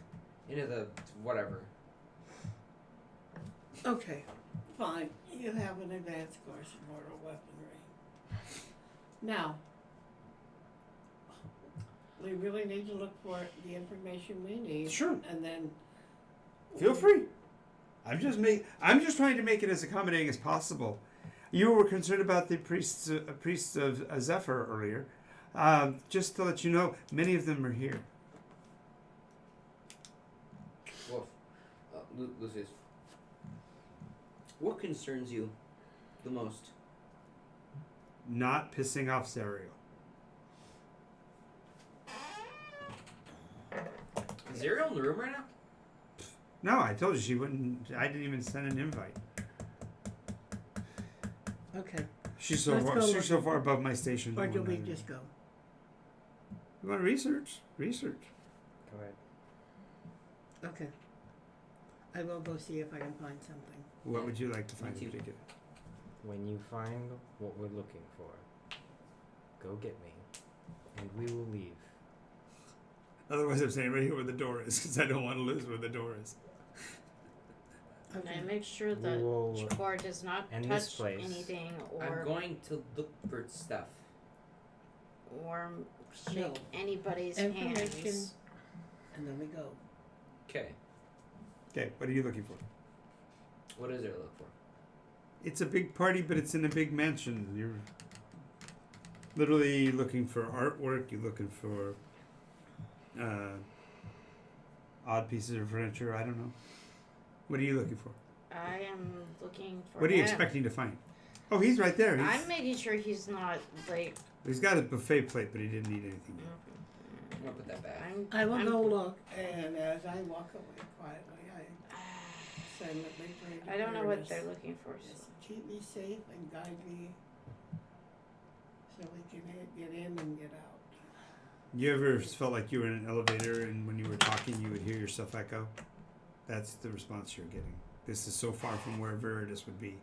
Into the whatever. Okay, fine. You have an advanced course in mortal weaponry. Now, we really need to look for the information we need. Sure. And then. Feel free. I'm just trying to make it as accommodating as possible. You were concerned about the priests of Zephyr earlier. Just to let you know, many of them are here. Wolf. Lucius. What concerns you the most? Not pissing off Zariel. Is Zariel in the room right now? No, I told you she wouldn't. I didn't even send an invite. Okay. She's so Let's far. go She's look. so far above my station. Or no do one we knows. just go? You want to research? Research. Go ahead. Okay. I will go see if I can find something. What would you like to find Me in too. particular? When you find what we're looking for, go get me, and we will leave. Otherwise, I'm saying right here where the door is because I don't want to lose where the door is. And Okay. I make sure We that will Chikor does not end this touch place. anything I'm or going to look for stuff. shake No. anybody's Information. hands. And then we go. Okay. Okay, what are you looking for? What is there to look for? It's a big party, but it's in a big mansion. You're literally looking for artwork. You're looking for odd pieces of furniture. I don't know. What are you looking for? I am looking for What are you him. expecting to find? Oh, he's right there. I'm making sure he's not like. He's got a buffet plate, but he didn't eat anything yet. I'm gonna put that back. I will I'm- go look, and as I walk away quietly, I silently pray to I don't know what Uranus. they're looking for. So. Just keep me safe and guide me so we can get in and get out. You ever felt like you were in an elevator and when you were talking, you would hear yourself echo? That's the response you're getting. This is so far from where Viridis would be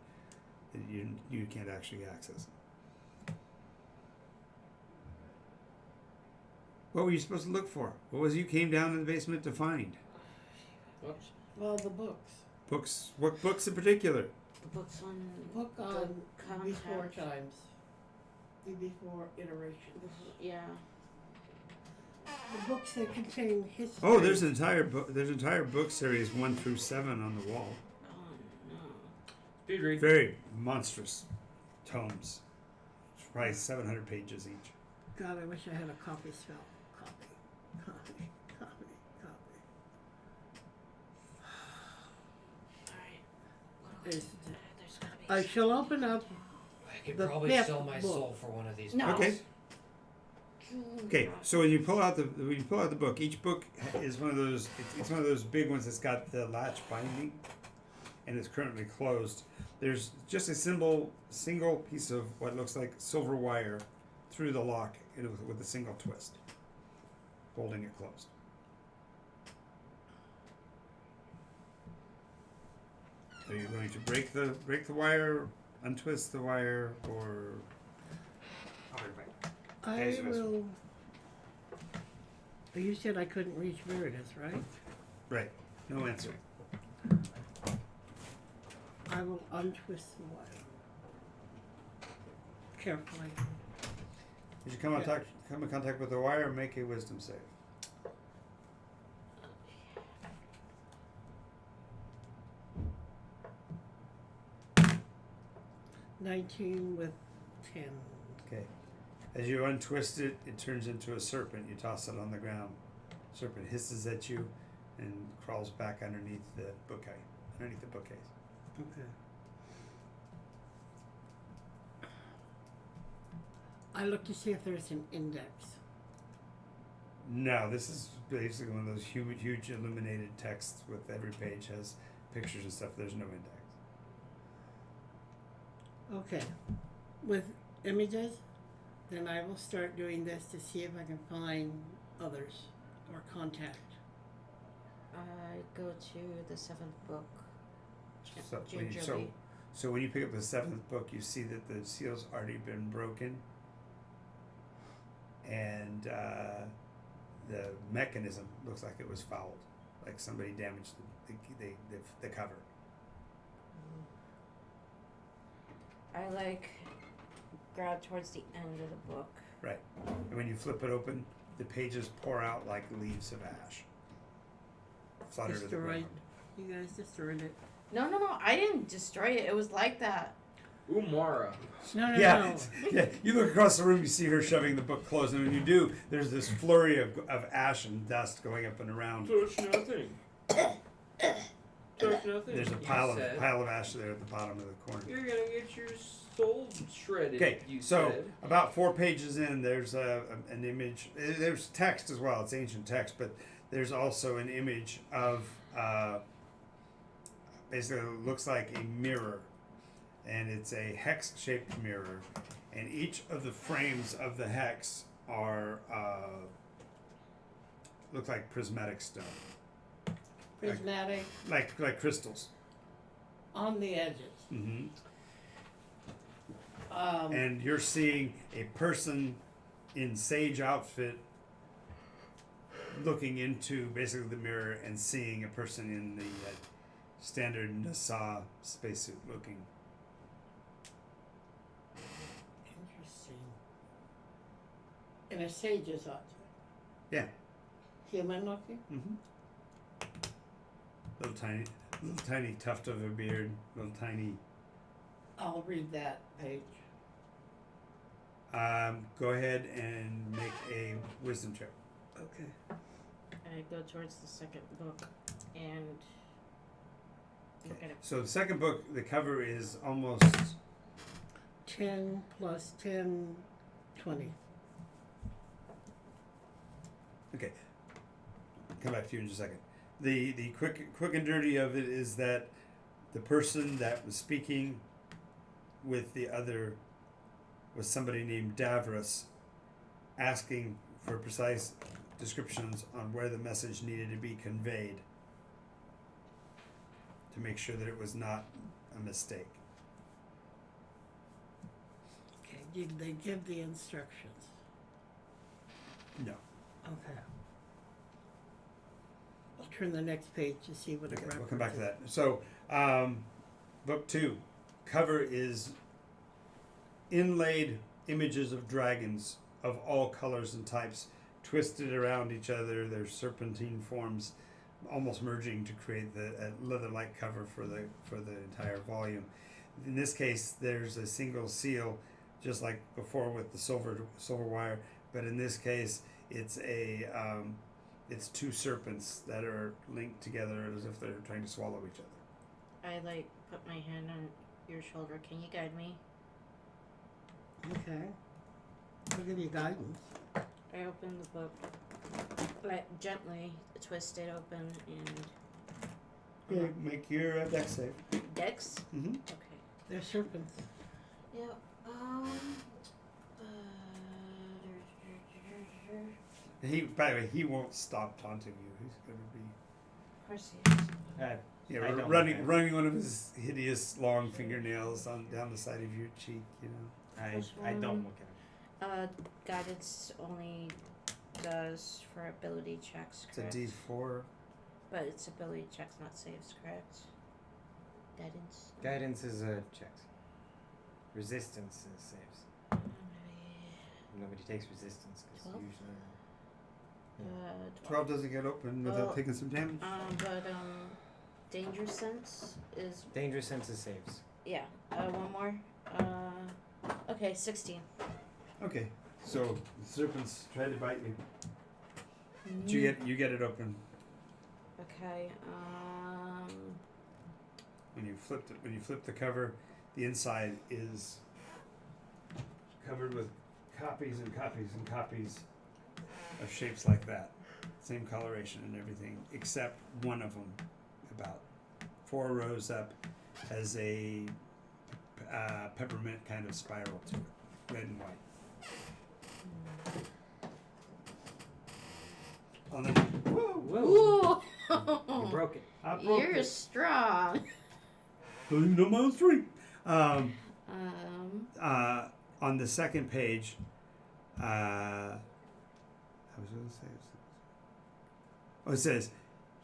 that you can't actually access it. What were you supposed to look for? What was it you came down in the basement to find? Well, the books. Books. What books in particular? The books on Book on contact. before times. The before iteration. Yeah. The books that contain history. Oh, there's an entire book. There's an entire book series 1 through 7 on the wall. Oh no. Speed read. Very monstrous tomes. It's probably 700 pages each. God, I wish I had a copy spell. Copy. Alright. There's, There's gotta be. I shall open up. I could The probably fifth sell my book. soul for one of these No. books. Okay. Okay, so when you pull out the book, each book is one of those. It's one of those big ones that's got the latch binding, and it's currently closed. There's just a single piece of what looks like silver wire through the lock with a single twist, holding it closed. Are you going to break the wire, untwist the wire, or? I Yes, yes. will. But you said I couldn't reach Meredith, right? Right. No answer. I will untwist the wire. Carefully. Did you come in contact with the wire? Make a wisdom save. 19 with 10. Okay. As you untwist it, it turns into a serpent. You toss it on the ground. Serpent hisses at you and crawls back underneath the bookcase. Okay. I look to see if there's an index. No, this is basically one of those huge illuminated texts with every page has pictures and stuff. There's no index. Okay. With images, then I will start doing this to see if I can find others or contact. I go to the 7th book. So when you pick up the 7th book, you see that the seal's already been broken, and the mechanism looks like it was fouled, like somebody damaged the cover. I grab towards the end of the book. Right. And when you flip it open, the pages pour out like leaves of ash. Flutter to the Destroyed. ground. You guys destroyed it. No, I didn't destroy it. It was like that. Umara. No. Yeah. You look across the room, you see her shoving the book closed, and when you do, there's this flurry of ash and dust going up and around. Touch nothing. Touch nothing. There's a you pile said. of ash there at the bottom of the corner. You're gonna get your soul shredded. Okay, You so said. about 4 pages in, there's an image. There's text as well. It's ancient text, but there's also an image of basically it looks like a mirror, and it's a hex-shaped mirror, and each of the frames of the hex are look like prismatic stone, Prismatic like crystals. on the edges. Mm-hmm. And you're seeing a person in sage outfit looking into basically the mirror and seeing a person in the standard NASA spacesuit looking. Interesting. And a sage's object. Yeah. Human looking? Mm-hmm. Little tiny tuft of a beard, little tiny. I'll read that page. Go ahead and make a wisdom check. Okay. I go towards the 2nd book and look at it. So the 2nd book, the cover is almost 10 plus 10, 20. okay. Come back to you in just a second. The quick and dirty of it is that the person that was speaking with the other was somebody named Davros, asking for precise descriptions on where the message needed to be conveyed to make sure that it was not a mistake. Okay, did they give the instructions? No. Okay. I'll turn the next page to see what it Okay, references. we'll come back to that. So, book 2, cover is inlaid images of dragons of all colors and types, twisted around each other. There's serpentine forms, almost merging to create a leather-like cover for the entire volume. In this case, there's a single seal, just like before with the silver wire, but in this case, it's it's 2 serpents that are linked together as if they're trying to swallow each other. I put my hand on your shoulder. Can you guide me? Okay. I'll give you guidance. I open the book, like gently twist it open and Okay, make your dex save. Dex. Mm-hmm. Okay. They're serpents. Yeah. He, by the way, he won't stop taunting you. He's gonna be Of course he is. yeah, I don't running like that. running one of his hideous long fingernails on down the side of your cheek. You know. I don't look at him. Guidance only does for ability checks, It's a correct? D4. But it's ability checks, not saves, correct? Guidance. Guidance is checks. Resistance is saves. Nobody takes resistance because 12? usually. 12 doesn't get open without Well, taking some damage. Danger sense is Dangerous senses saves. yeah. One more. Okay, 16. Okay, so the serpents try to bite you. But you get it open Okay. when you flip the cover. The inside is covered with copies and copies and copies of shapes like that, same coloration and everything, except one of them, about 4 rows up, has a peppermint kind of spiral to it, red and white. On the Whoa! You broke it. I broke You're it. strong. Putting them on the street. Um. On the second page, I was going to say. Oh, it says,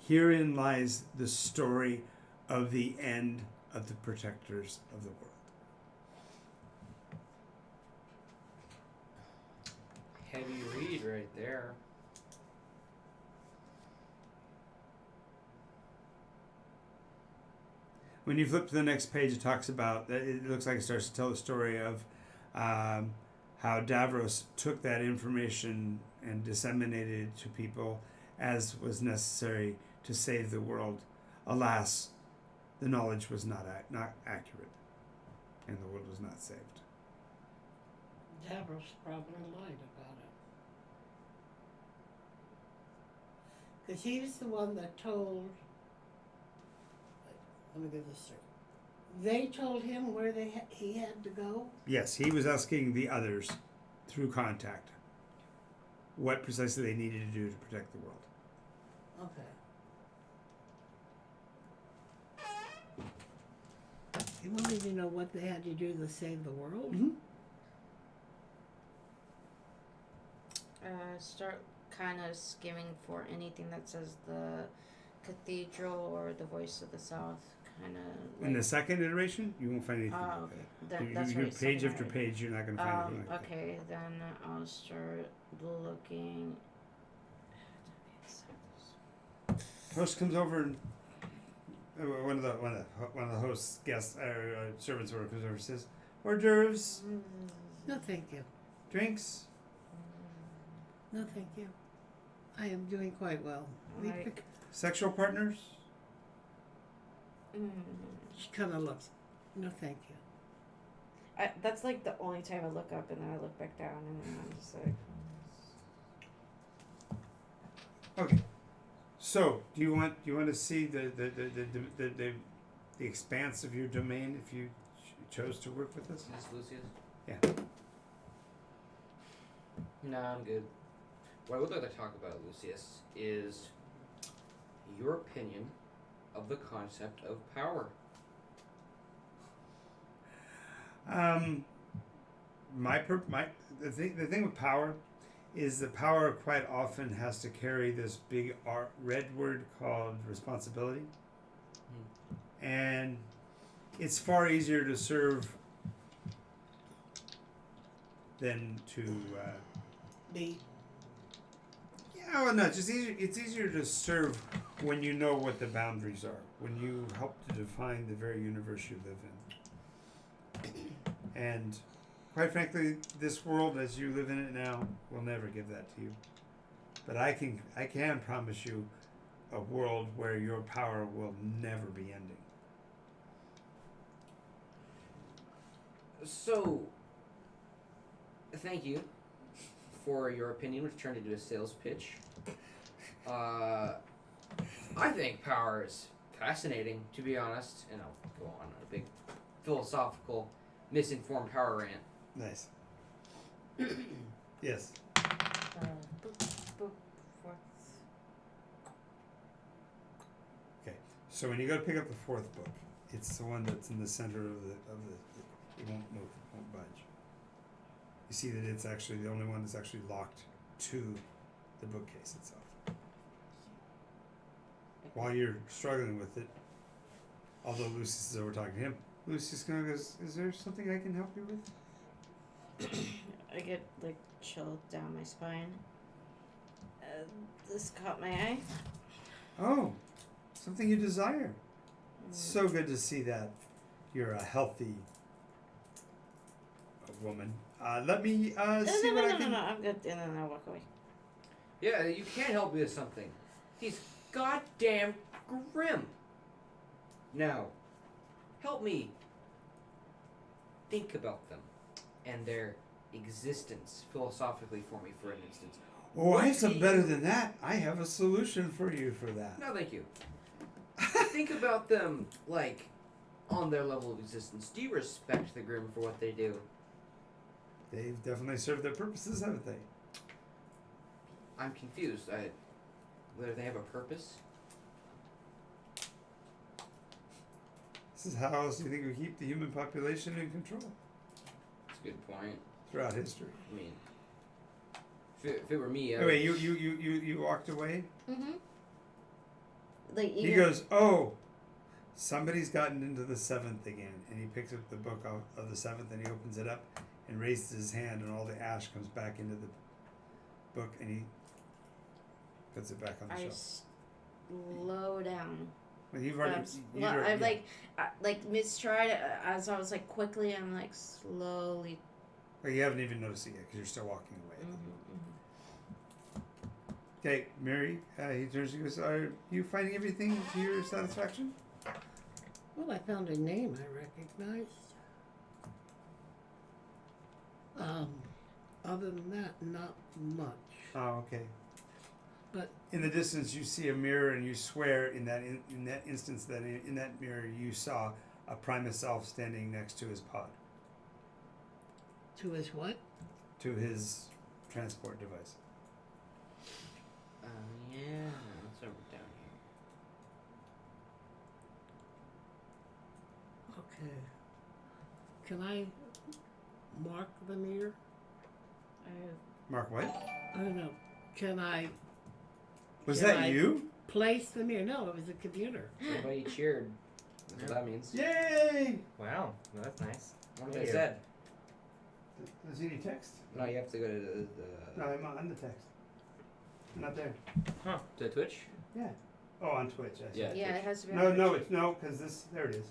"Herein lies the story of the end of the protectors of the world." Heavy read right there. When you flip to the next page, it talks about. It looks like it starts to tell the story of how Davros took that information and disseminated it to people as was necessary to save the world. Alas, the knowledge was not accurate, and the world was not saved. Davros probably lied about it. Because he's the one that told. Let me get this straight. They told him where he had to go. Yes, he was asking the others through contact what precisely they needed to do to protect the world. Okay. He wanted to know what they had to do to save the world. Mm-hmm. Start kind of skimming for anything that says the cathedral or the voice of the south. Kind of. In the second iteration, you won't find anything Oh, like okay. that. That's You right. page after secondary. page, you're not going to find anything like Okay, then I'll start looking. that. Host comes over and one of the host's guests servants or comes over and says, "Hors d'oeuvres, No, thank you. drinks." No, thank you. I am doing quite well. Alright. Sexual partners? She kind of looks. No, thank you. That's like the only time I look up and then I look back down and then I'm just like. Okay. So, do you want to see the expanse of your domain if you chose to work with us? Is this Lucius? Yeah. Nah, I'm good. What I would like to talk about, Lucius, is your opinion of the concept of power. The thing with power is that power quite often has to carry this big red word called responsibility, and it's far easier to serve than to. Me. Yeah, well, no, it's easier to serve when you know what the boundaries are, when you help to define the very universe you live in. And quite frankly, this world as you live in it now will never give that to you. But I can promise you a world where your power will never be ending. So, thank you for your opinion, which turned into a sales pitch. I think power is fascinating, to be honest, and I'll go on a big philosophical, misinformed power rant. Nice. Yes. Book, fourth. So when you go to pick up the fourth book, it's the one that's in the center of the it won't move, won't budge. You see that it's actually the only one that's actually locked to the bookcase itself. While you're struggling with it, although Lucius is over talking to him, Lucius kind of goes, "Is there something I can help you with?" I get like chilled down my spine. This caught my eye. Oh, something you desire. It's so good to see that you're a healthy woman. Let me see what I can. No, I'm good. And then I walk away. Yeah, you can't help me with something. He's goddamn grim. Now, help me think about them and their existence philosophically for me for an instance. Oh, I have something better than that. I have a solution for you for that. No, thank you. Think about them, like, on their level of existence. Do you respect the Grimm for what they do? They've definitely served their purposes, haven't they? I'm confused. Whether they have a purpose? This is how else do you think we keep the human population in control That's a good point. throughout history? I mean, if it were me, Anyway, you walked away. Mm-hmm. Like He goes, "Oh, somebody's gotten into the seventh again," and he picks up the book of the seventh and he opens it up and raises his hand, and all the ash comes back into the book, and he puts it back on the I shelf. slow down. Well, you've already. I'm like mid-stride as I was like quickly. I'm like slowly. Well, you haven't even noticed it yet because you're still walking away. Mm-hmm. Okay, Mary. He turns and goes, "Are you finding everything to your satisfaction?" Well, I found a name I recognized. Other than that, not much. Oh, okay. But in the distance, you see a mirror, and you swear in that instance that in that mirror you saw a Primus Elf standing next to his pod, to his what? to his transport device. yeah, it's over down here. Okay. Can I mark the mirror? Mark, what? I don't know. Can I Was Can that I- you? place the mirror? No, it was a computer. Somebody cheered. That's what that means. Yay! Wow, well, that's nice. What have they Here. said? Does he need text? No, you have to go to No, I'm on the text. I'm not there. to Twitch. Yeah. Oh, on Twitch. I see. Yeah. Yeah, it has to be. No, it's no, because this. There it is.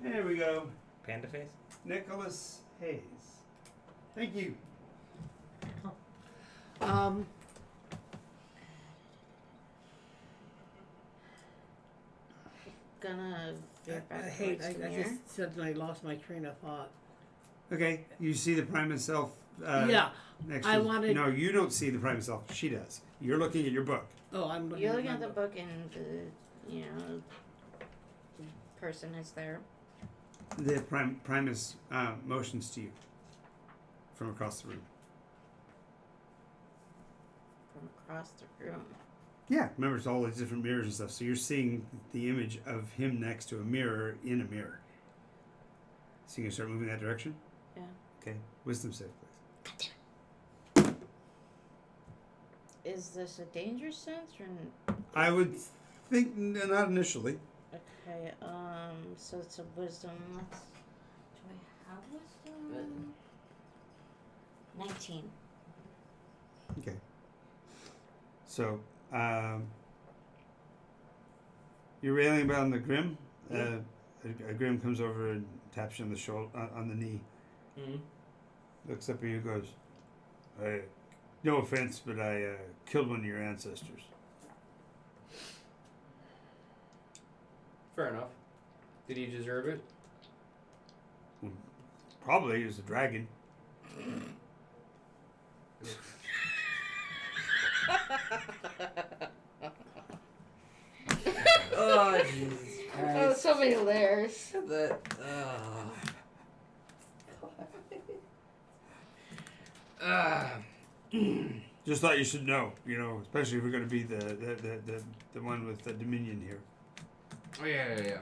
There we go. Panda face? Nicholas Hayes. Thank you. Gonna veer I back hate. towards the I mirror. just said I lost my train of thought. Okay, you see the Primus Elf. Yeah. Next I to, wanted- No, you don't see the Primus Elf. She does. You're looking at your book. Oh, I'm looking. You're looking my at the book and the person is there. The Primus motions to you from across the room. From across the room. Yeah, remember it's all these different mirrors and stuff. So you're seeing the image of him next to a mirror in a mirror. So you can start moving that direction. Yeah. Okay. Wisdom save, please. Is this a danger sense or? I would think not initially. Okay. So it's a wisdom. Let's. Do I have wisdom? 19. Okay. So you're railing about the Grim. A Grim comes over and taps you on the shoulder, on the knee. Mm-hmm. Looks up at you and goes, "No offense, but I killed one of your ancestors." Fair enough. Did he deserve it? Probably he was a dragon. Is Oh, Jesus Oh, Christ. so many layers. That, Just thought you should know, you know, especially if we're going to be the one with the Dominion here. Oh, yeah.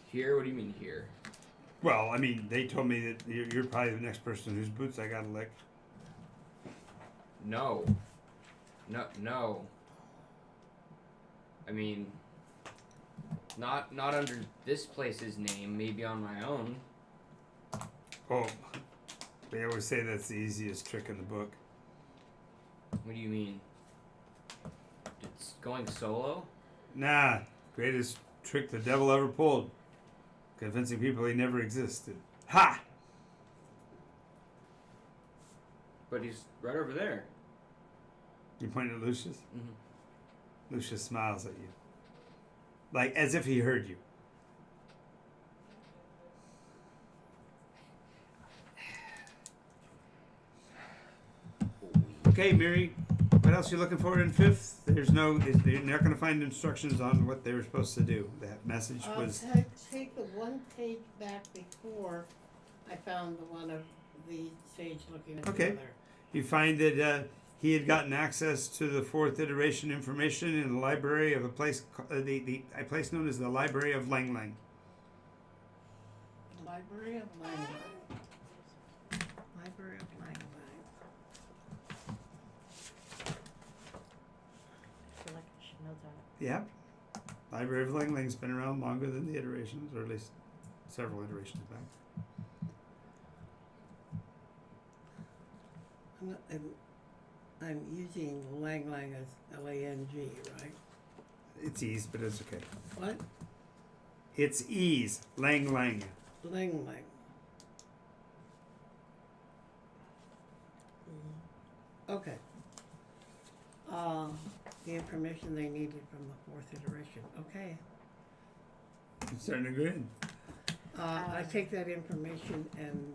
Here? What do you mean here? Well, I mean, they told me that you're probably the next person whose boots I got to lick. No. No. I mean, not under this place's name, maybe on my own. Oh, they always say that's the easiest trick in the book. What do you mean? It's going solo? Nah, greatest trick the devil ever pulled. Convincing people he never existed. Ha! But he's right over there. You point at Lucius? Mm-hmm. Lucius smiles at you. Like, as if he heard you. Okay, Mary, what else are you looking for in 5th? You're not going to find instructions on what they were supposed to do. That message was... Take the one page back before I found the one of the sage looking at Okay. the other. You find that he had gotten access to the 4th iteration information in the library of a place, a place known as the Library of Lang Lang. Library of Lang Lang. Library of Lang Lang. I feel like I should know that. Yeah. Library of Lang Lang's been around longer than the iterations, or at least several iterations back. I'm using Lang Lang as L-A-N-G, right? It's ease, but it's okay. What? It's ease. Lang Lang. Lang Lang. Okay. The information they needed from the 4th iteration. Okay. I'm starting to grin. I take that information and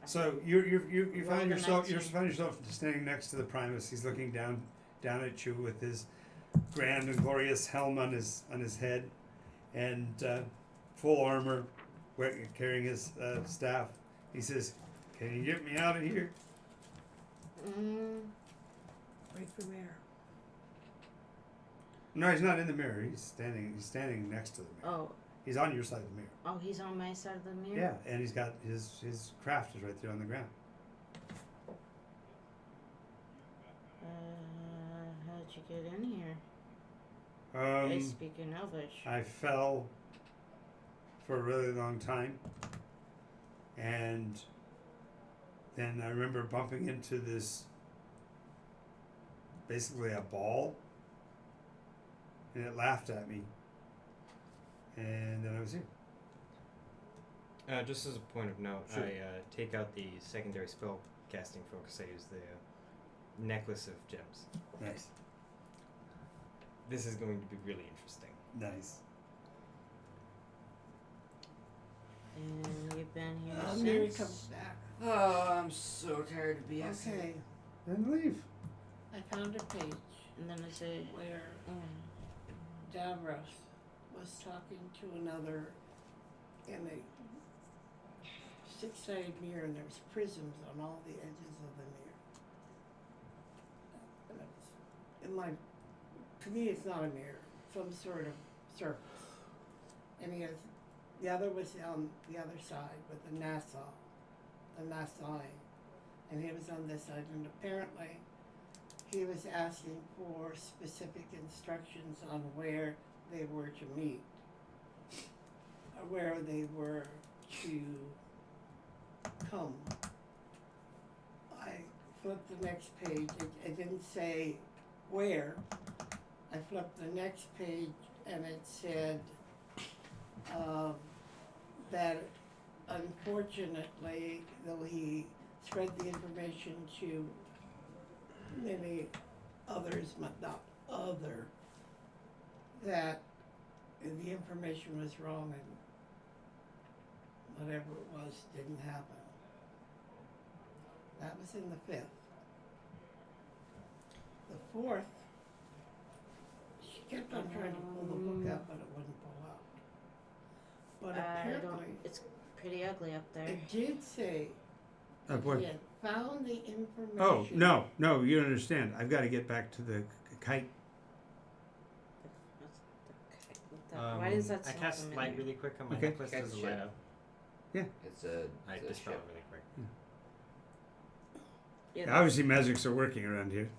So you Roll find the yourself 19. standing next to the Primus. He's looking down at you with his grand and glorious helm on his head, and full armor, carrying his staff. He says, "Can you get me out of here?" wait for Mayor. No, he's not in the mirror. He's standing next to the mirror. Oh, He's on your side of the mirror. oh, he's on my side of the mirror. Yeah, and he's got his craft is right there on the ground. How'd you get in here? I speak in Elvish. I fell for a really long time, and then I remember bumping into this, basically a ball, and it laughed at me, and then I was here. Just as a point of note, Sure. I take out the secondary spell casting focus. I use the necklace of gems. Nice. This is going to be really interesting. Nice. And you've been here Mary since. comes back. Oh, I'm so tired of BS. Okay. Then leave. I found a page And then I say, where Davros was talking to another in a six-sided mirror, and there's prisms on all the edges of the mirror. And it's, in my, to me, it's not a mirror, some sort of surface. And he has, the other was on the other side with the Nassauing, and he was on this side, and apparently he was asking for specific instructions on where they were to meet, or where they were to come. I flipped the next page, it didn't say where. I flipped the next page and it said that unfortunately, though he spread the information to many others, but not other, that the information was wrong and whatever it was didn't happen. That was in the 5th. The fourth, she kept on trying to pull the book out, but it wouldn't pull out. But apparently, It's pretty ugly up there. it did say Oh, that boy. he had found the information. Oh, no, you don't understand. I've got to get back to the kite. Why does that I sound cast familiar? light really quick on my Okay. necklace. Cast Does it ship. light up? It's a. I It's a dispel it ship. really quick. Yeah, Obviously, magics are working around here.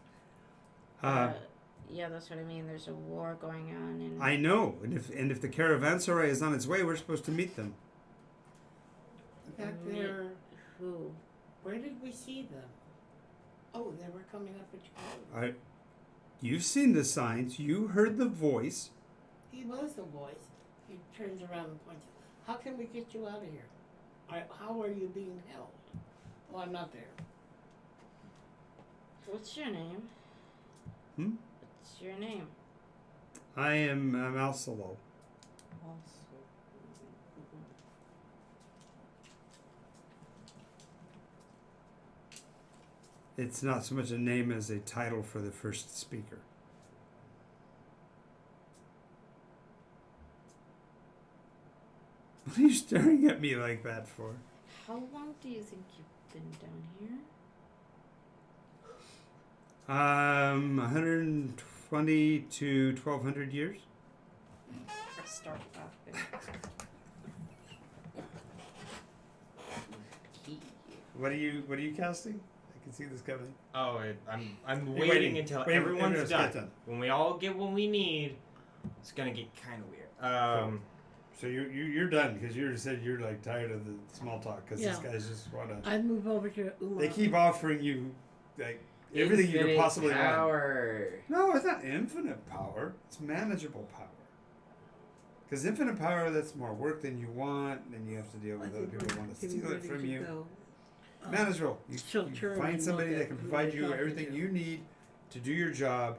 yeah, that's what I mean. There's a war going on, and I know, and if the caravanserai is on its way, we're supposed to meet them. Back there, who? where did we see them? Oh, they were coming up at Cauldron. You've seen the signs. You heard the voice. He was the voice. He turns around and points. How can we get you out of here? How are you being held? Well, I'm not there. What's your name? Hmm? What's your name? I am Malsalo. It's not so much a name as a title for the first speaker. What are you staring at me like that for? How long do you think you've been down here? 120 to 1200 years. I start laughing. What are you casting? I can see this coming. Oh, I'm You're waiting until everyone's everyone's done. done. When we all get what we need, it's gonna get kind of weird. So you're done because you said you're like tired of the small talk because these guys just wanna. I'd move over to Uma. They keep offering you like everything you could Infinite possibly want. power. No, it's not infinite power. It's manageable power. Because infinite power, that's more work than you want, and you have to deal I with other think people who we're want to getting steal it ready from to you. go. Manageable. You she'll turn find and somebody look that at can who provide we're you talking everything to. you need to do your job,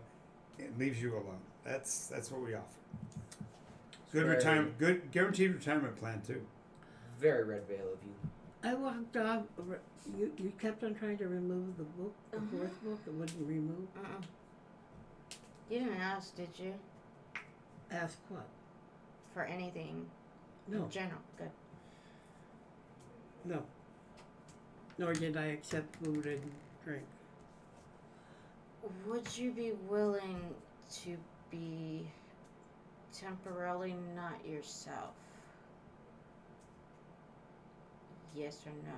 and leaves you alone. That's what we offer. Good Very- retirement, good guaranteed retirement plan too. Very red veil of you. I walked off. You kept on trying to remove the book, the fourth book. It wouldn't remove. You didn't ask, did you? Ask what? For anything No, in general. Good. no. Nor did I accept food and drink. Would you be willing to be temporarily not yourself? Yes or no?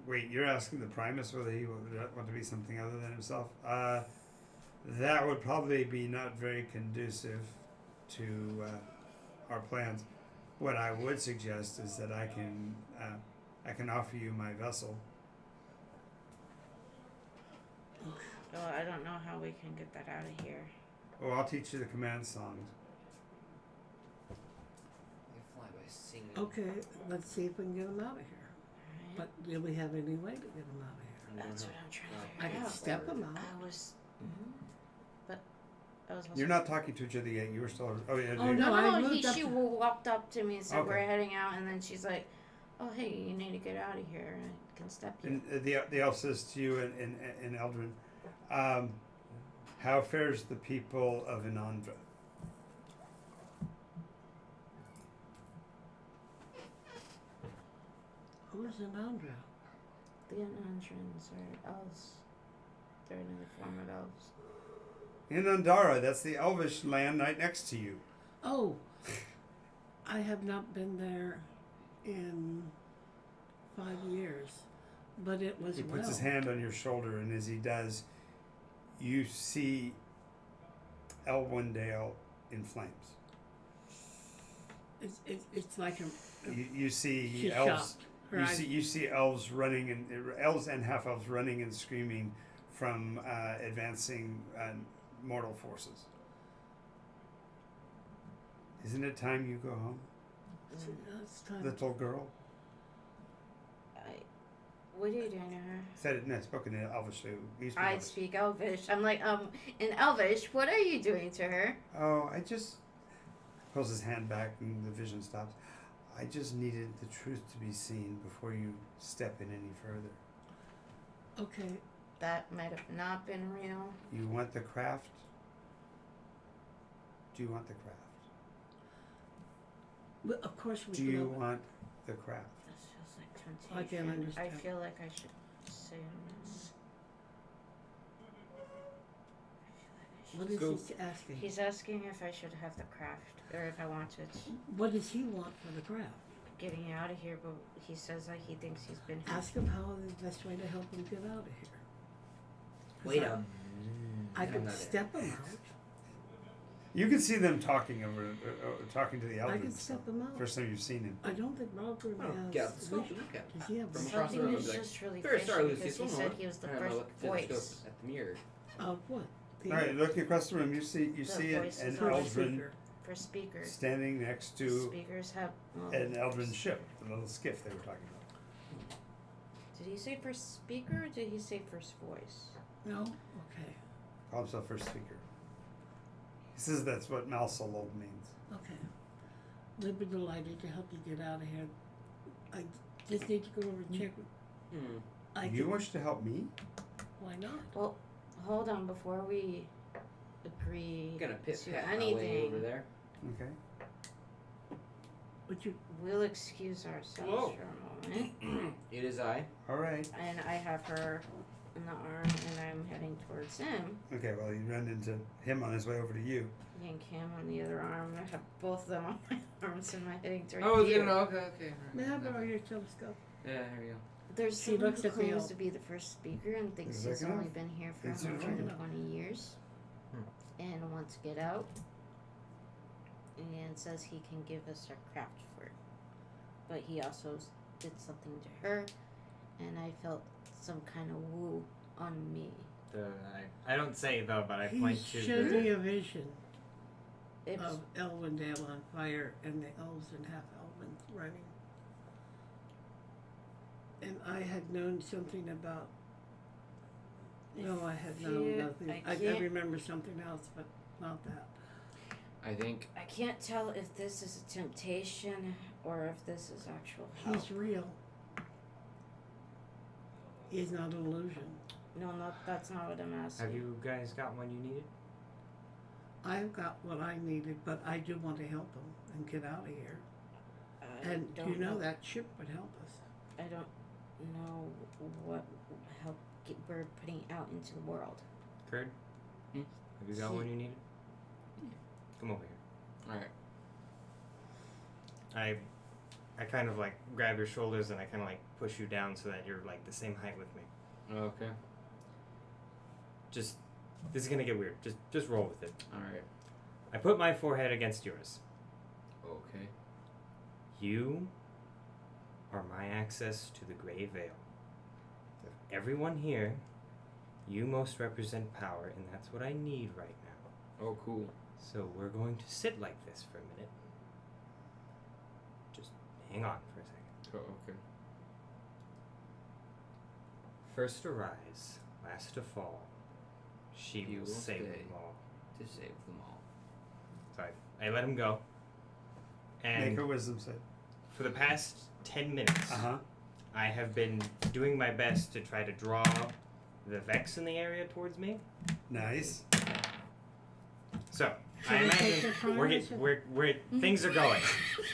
Wait, you're asking the Primus whether he would want to be something other than himself? That would probably be not very conducive to our plans. What I would suggest is that I can offer you my vessel. Oh, I don't know how we can get that out of here. Oh, I'll teach you the command songs. They fly by singing. Okay, let's see if we can get him out of here. Alright? But do we have any way to get him out of here? We don't That's have- what I'm trying well, to I figure can out. step him out. I was. But I was. You're not talking to each other yet. You were still. Oh yeah. Oh, you- no. I No, moved up she to- walked up to me and said, Okay. "We're heading out," and then she's like, "Oh, hey, you need to get out of here. I can step you." And the elf says to you in Eldrin, how fares the people of Inandra? Who's Anandra? The Anandrins are elves. They're another form of elves. In Andara, that's the elvish land right next to you. Oh, I have not been there in 5 years, but it was He puts his well. hand on your shoulder, and as he does, you see Elwindale in flames. It's like a. You see She's elves. shocked. Her eyes- You see elves running and elves and half elves running and screaming from advancing mortal forces. Isn't it time you go home, It's time. little girl? What are you doing to her? Said it. No, spoken in Elvish. So you speak I Elvish. speak Elvish. I'm like, in Elvish, what are you doing to her? Oh, I just pulls his hand back and the vision stops. I just needed the truth to be seen before you step in any further. Okay, that might have not been real. You want the craft? Do you want the craft? Well, of course we Do can you open- want the craft? This feels like temptation. I can understand. I feel like I should say no. What is Go. he asking? He's asking if I should have the craft or if I wanted What does he want for the craft? getting out of here, but he says like he thinks he's been here. Ask him how the best way to help him get out of here. 'Cause Wait I- up. I I'm could not step him out. You can see them talking over, talking to the I elders. could step him out. First time you've seen him. I don't think Robert Oh, has. get out the scope vision. and look at it. Does he have From vision? across the Something room, is I'd be like, just really "Very sorry, fishy Lucius, because he one said moment." he was the And I'm gonna first look through the voice. scope at the mirror. Of what? The All right, looking across the room, you see The an voices Eldrin of the speaker. For speakers. standing next to Speakers have. Well, an Eldrin ship, the little skiff they were talking about. did he say first speaker or did he say first voice? No? Okay. Call himself first speaker. He says that's what Malsolol means. Okay. We'd be delighted to help you get out of here. I just need to go over and check. I You can, wish to help me? why not? Well, hold on before we agree I'm gonna pit to pat my way over anything. there. Okay. Would you? We'll excuse ourselves Whoa. for a moment. It is I. All right. And I have her in the arm and I'm heading towards him. Okay, well, you run into him on his way over to you. Yank him on the other arm. I have both of them on my arms and I'm heading towards Oh, you. okay. May I borrow your telescope? Yeah, here you go. There's She someone looks who at the claims old- to be the first speaker and thinks Is that he's good only enough? been here for Is it good 120 years Hmm. and wants to get out and says he can give us our craft for it. But he also did something to her and I felt some kind of woo on me. I don't say though, but I He point to showed the. me a vision It was of Elwindale on fire and the elves and half elves running. And I had known something about. No, I had known Yeah, nothing. I I can't- remember something else, but not that. I think I can't tell if this is a temptation or if this is actual help. He's real. He's not an illusion. No, that's not what I'm asking. Have you guys got one you needed? I've got what I needed, but I do want to help him and get out of here. I And don't you know that ship would help us. I don't know what help we're putting out into the world. Curd? Hmm? Have you got one you needed? Come over here. alright. I kind of like grab your shoulders and I kind of like push you down so that you're like the same height with me. Okay. Just this is gonna get weird. Just roll with it. Alright. I put my forehead against yours. Okay. You are my access to the Grey Veil. Of everyone here, you most represent power, and that's what I need right now. Oh, cool. So we're going to sit like this for a minute. Just hang on for a second. Oh, okay. First to rise, last to fall. She You will will save stay. them all. To save them all. So I let him go. And Make a wisdom save. for the past 10 minutes, Uh-huh. I have been doing my best to try to draw the Vex in the area towards me. Nice. So Should I we take imagine the Primus we're things are going.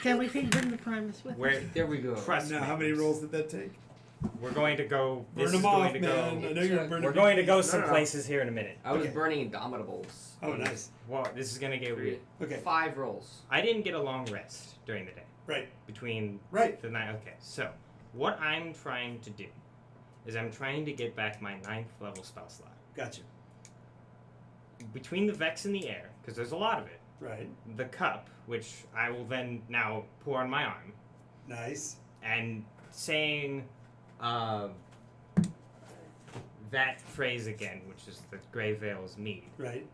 Can we bring the Primus with us? We're There we go. trust Now, me. how many rolls did that take? We're going to go. Burn This them is off, going to man. go. I know you're burning. We're going to go No, some no. places here in a minute. I was Okay. burning Indomitables. Oh, nice. Well, this is gonna get weird. Okay. 5 rolls. I didn't get a long rest during the day. Right. Between Right. the night. Okay, so what I'm trying to do is I'm trying to get back my 9th level spell slot. Gotcha. Between the Vex in the air, because there's a lot of it. Right. The cup, which I will then now pour on my arm, Nice. and saying that phrase again, which is the Grey Veil's mead. Right.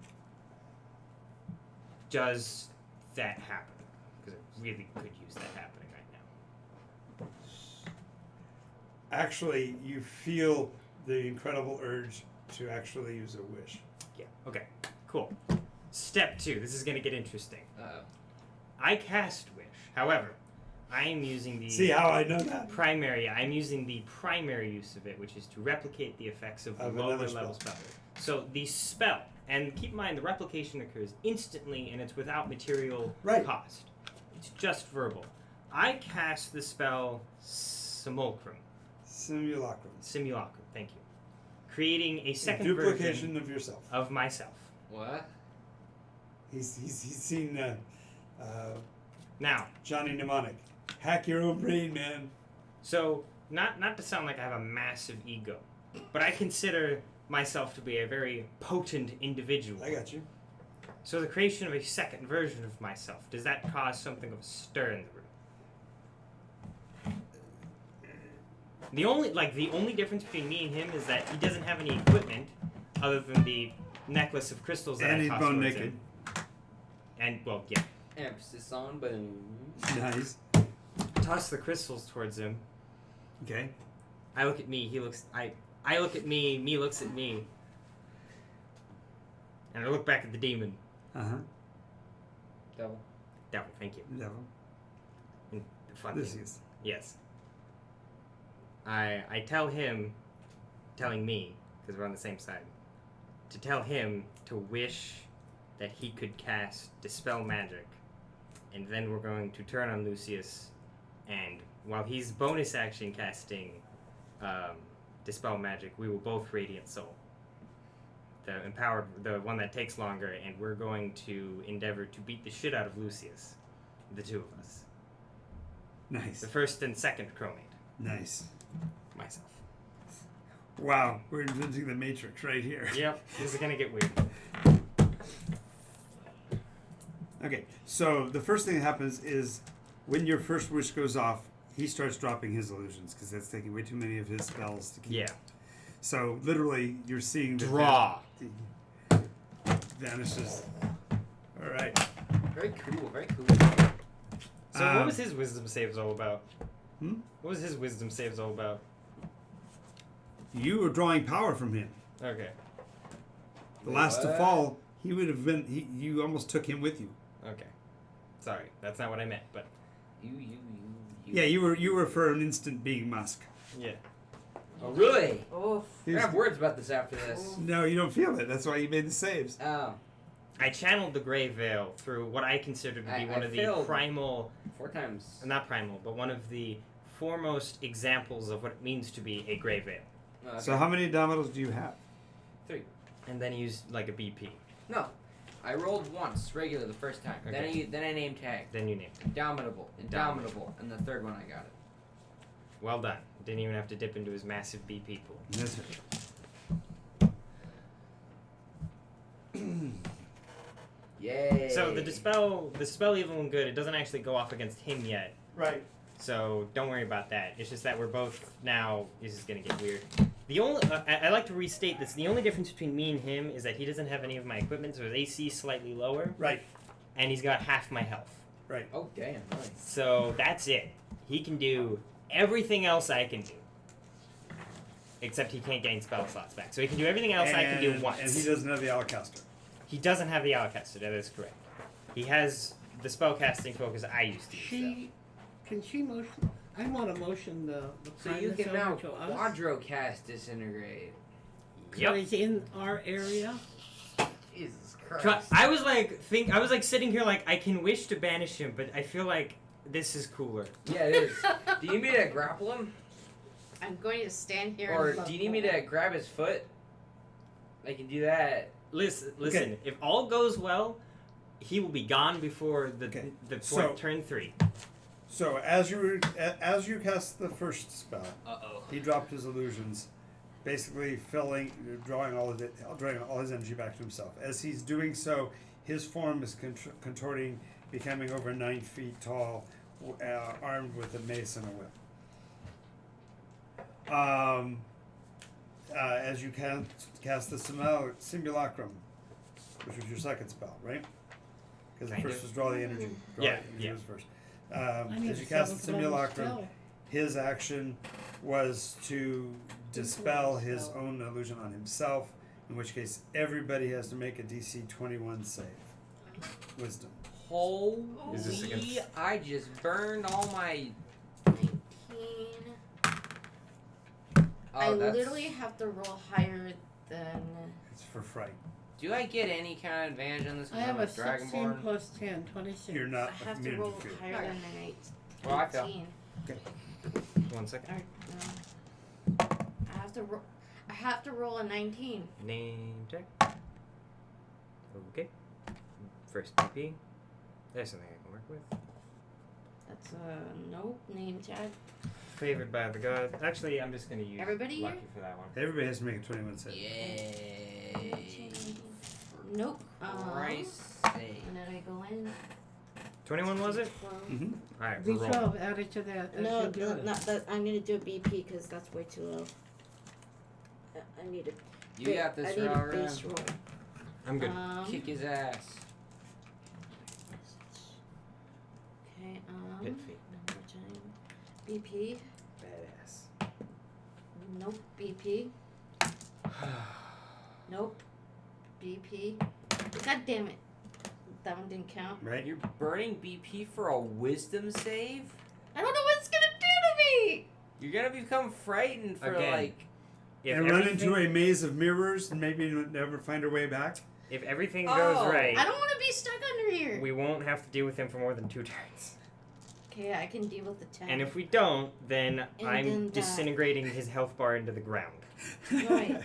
Does that happen? Because I really could use that happening right now. Actually, you feel the incredible urge to actually use a wish. Yeah. Okay. Cool. Step 2. This is going to get interesting. Uh-oh. I cast Wish. However, I am using the See how I know that? primary. I'm using the primary use of it, which is to replicate the effects of the Of lower another level spell. So the spell, and keep in mind the replication occurs instantly, and it's without material Right. cost. It's just verbal. I cast the spell Simulacrum. Simulacrum. Thank you. Creating a second duplication version of yourself. of myself. What? He's seen Now, Johnny Mnemonic. Hack your own brain, man. so not to sound like I have a massive ego, but I consider myself to be a very potent individual. I got you. So the creation of a second version of myself, does that cause something of a stir in the room? The only difference between me and him is that he doesn't have any equipment other than the necklace of crystals that And I he's tossed bone towards naked. him. And well, yeah. Emphasis on boom. Nice. Toss the crystals towards him. Okay. I look at me, he looks I look at me looks at me. And I look back at the demon. Uh-huh. Devil. Devil, thank you. Devil. And the fun This thing. is. Yes. I tell him, telling me, because we're on the same side, to tell him to wish that he could cast Dispel Magic, and then we're going to turn on Lucius, and while he's bonus action casting Dispel Magic, we will both Radiant Soul. The empowered, the one that takes longer, and we're going to endeavor to beat the shit out of Lucius, the two of us. Nice. The first and second crewmate. Nice. Myself. Wow, we're inventing the Matrix right here. Yep, this is gonna get weird. Okay, so the first thing that happens is when your first wish goes off, he starts dropping his illusions because that's taking way too many of his spells to keep. Yeah. So literally, you're seeing the Draw. vanishes. All right. Very cool. Very cool. So what was his wisdom saves all about? Hmm? What was his wisdom saves all about? You were drawing power from him. Okay. The last to What? fall, he would have been. You almost took him with you. Okay. Sorry, that's not what I meant, but You. Yeah, you were for an instant being Musk. yeah. Oh, really? Oof. We're gonna have words about this after this. No, you don't feel it. That's why you made the saves. Oh, I channeled the Grey Veil through what I consider to be I one of the failed. primal, 4 times. not primal, but one of the foremost examples of what it means to be a Grey Veil. Okay. So how many dominoes do you have? 3. And then use like a BP. No, I rolled once regular the first time. Okay. Then I name tag. Then you name it. Indomitable, and the third one I got it. Well done. Didn't even have to dip into his massive BP pool. That's Yay! So the dispel evil and good, it doesn't actually go off against him yet. right. So don't worry about that. It's just that we're both now. This is gonna get weird. The only I like to restate this. The only difference between me and him is that he doesn't have any of my equipment, so his AC is slightly lower, Right. and he's got half my health. Right. Oh damn! Nice. So that's it. He can do everything else I can do, except he can't gain spell slots back. So he can do everything else I can do once. And he doesn't have the Alacaster. He doesn't have the Alacaster. That is correct. He has the spellcasting focus I used to use. Can she motion? I want to motion the So prime you can over now to us. quadrocast disintegrate. So. Yep. He's in our area. Jesus Christ! I was like sitting here like I can wish to banish him, but I feel like this is cooler. Yeah, it is. Do you need me to grapple him, I'm going to stand here or and do you need me to grab his foot? I can do that. Listen. Okay. If all goes well, he will be gone before the Okay. point turn 3. So as you cast the first spell, Uh-oh. he dropped his illusions, basically drawing all his energy back to himself. As he's doing so, his form is contorting, becoming over 9 feet tall, armed with a mace and a whip. As you cast the simulacrum, which was your second spell, right? Because the Kind first of. was draw the energy. Yeah, The energy yeah. was first. I need As you a cast the seventh level simulacrum, spell. his action was to dispel his own illusion on himself, in which case everybody has to make a DC 21 save. Wisdom. Is this Holy! against- I just burned all my. 19. I Oh, that's. literally have to roll higher than. It's for fright. Do I get any kind of advantage on this? I 'cause have I'm a 16 Dragonborn. plus 10, 26. You're not I have to immune roll to fear. higher than an 8. Well, I fail. 18. 1 second. Alright, I have to roll a 19. Name check. Okay. First PP. There's something I can work with. That's nope. Name tag. Favored by the gods. Actually, I'm just gonna use Everybody lucky here? for that one. Everybody has to make a 21 save. Yay! Nope. Christ's sake. And then I go in. 21 was it? 12. Mm-hmm. All right, we're rolling. D12 added to that. As No, you do it. not that. I'm gonna do a BP because that's way too low. I need a. You got this, I need a Ralph. base roll. I'm good. Kick his ass. Okay. Pit feet. Number 10. BP. Badass. Nope. BP. Nope. BP. God damn it. That one didn't count. Right? You're burning BP for a wisdom save? I don't know what it's gonna do to me. You're gonna become frightened for Again. like. If And run everything- into a maze of mirrors and maybe never find our way back. If everything Oh. goes right, I don't want to be stuck under here. we won't have to deal with him for more than 2 turns. Okay, I can deal with the 10. And if we don't, then And I'm then that. disintegrating his health bar into the ground. Right.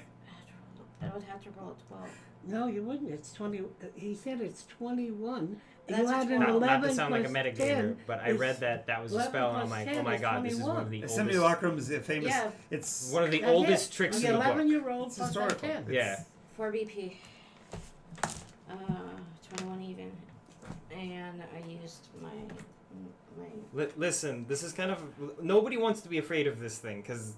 I would have to roll a 12. No, you wouldn't. It's 20. He said it's 21. That's you a had an 12. 11 Not to sound like a plus metagamer, 10 but I is read that was a 11 spell, and I'm plus like, 10 oh my is god, this is one of 21. the The oldest, simulacrum is a famous. Yeah. It's one of the That's oldest it. tricks The in the 11 book. you rolled It's plus that historical. 10. Yeah. 4 BP. 21 even. And I used my. Listen, this is kind of nobody wants to be afraid of this thing because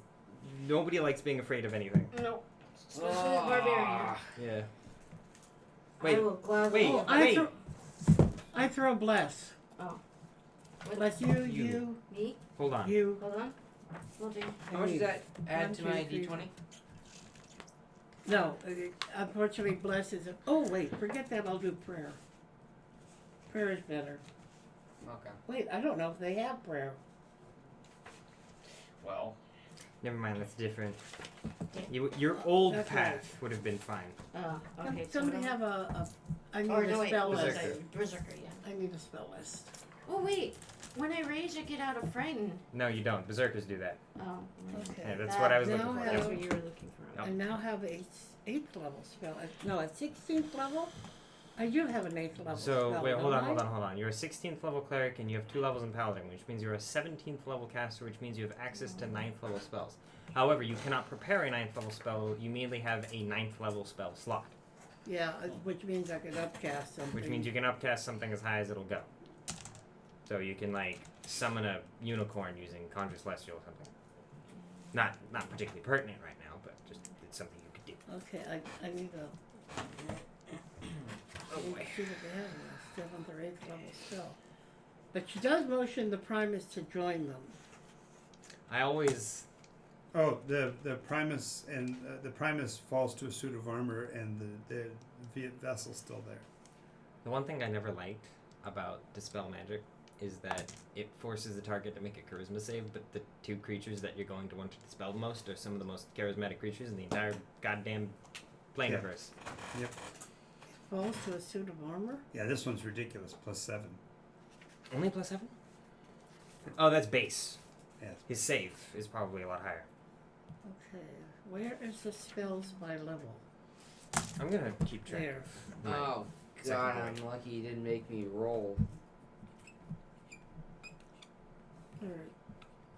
nobody likes being afraid of anything. No. Especially the barbarian. Yeah. I Wait, will gladly. wait. Oh, I throw bless. Oh. Bless you, You. you, Me? Hold on. you. Hold on. Will do. How much does that add One, to two, my three, d20? No, unfortunately, bless is. Oh wait, forget that. I'll do prayer. Prayer is better. Okay. Wait, I don't know if they have prayer. Well. Never mind, that's different. Your old That's path right. would have been fine. Okay. Somebody so have I need Or a no, wait. spell list. Berserker. Berserker, yeah. I need a spell list. Oh, wait. When I rage, I get out of frightened. No, you don't. Berserkers do that. Oh. Okay. Yeah, that's what I was Now looking for. have- That's Yeah. what you were looking for. Yep. I now have a 8th level spell. No, a 16th level. I do have an 8th level So spell. wait, hold don't on, I? hold on. You're a 16th level cleric and you have 2 levels in paladin, which means you're a 17th level caster, which means you have access to 9th level spells. However, you cannot prepare a 9th level spell. You immediately have a 9th level spell slot, Yeah, which means I could upcast something. which means you can upcast something as high as it'll go. So you can like summon a unicorn using Conjure Celestial or something. Not particularly pertinent right now, but just it's something you could do. Okay, I need a. Oh boy. See what they have in a 7th or 8th level spell. But she does motion the Primus to join them. I always Oh, the Primus and the Primus falls to a suit of armor, and the vessel's still there. the one thing I never liked about Dispel Magic is that it forces the target to make a charisma save, but the 2 creatures that you're going to want to dispel the most are some of the most charismatic creatures in the entire goddamn planiverse. Yep. Falls to a suit of armor? Yeah, this one's ridiculous. +7. Only +7? Oh, that's base. Yes. His save is probably a lot higher. Okay, where is the spells by level? I'm gonna keep track. There. of my- Oh Second god, point. I'm lucky you didn't make me roll.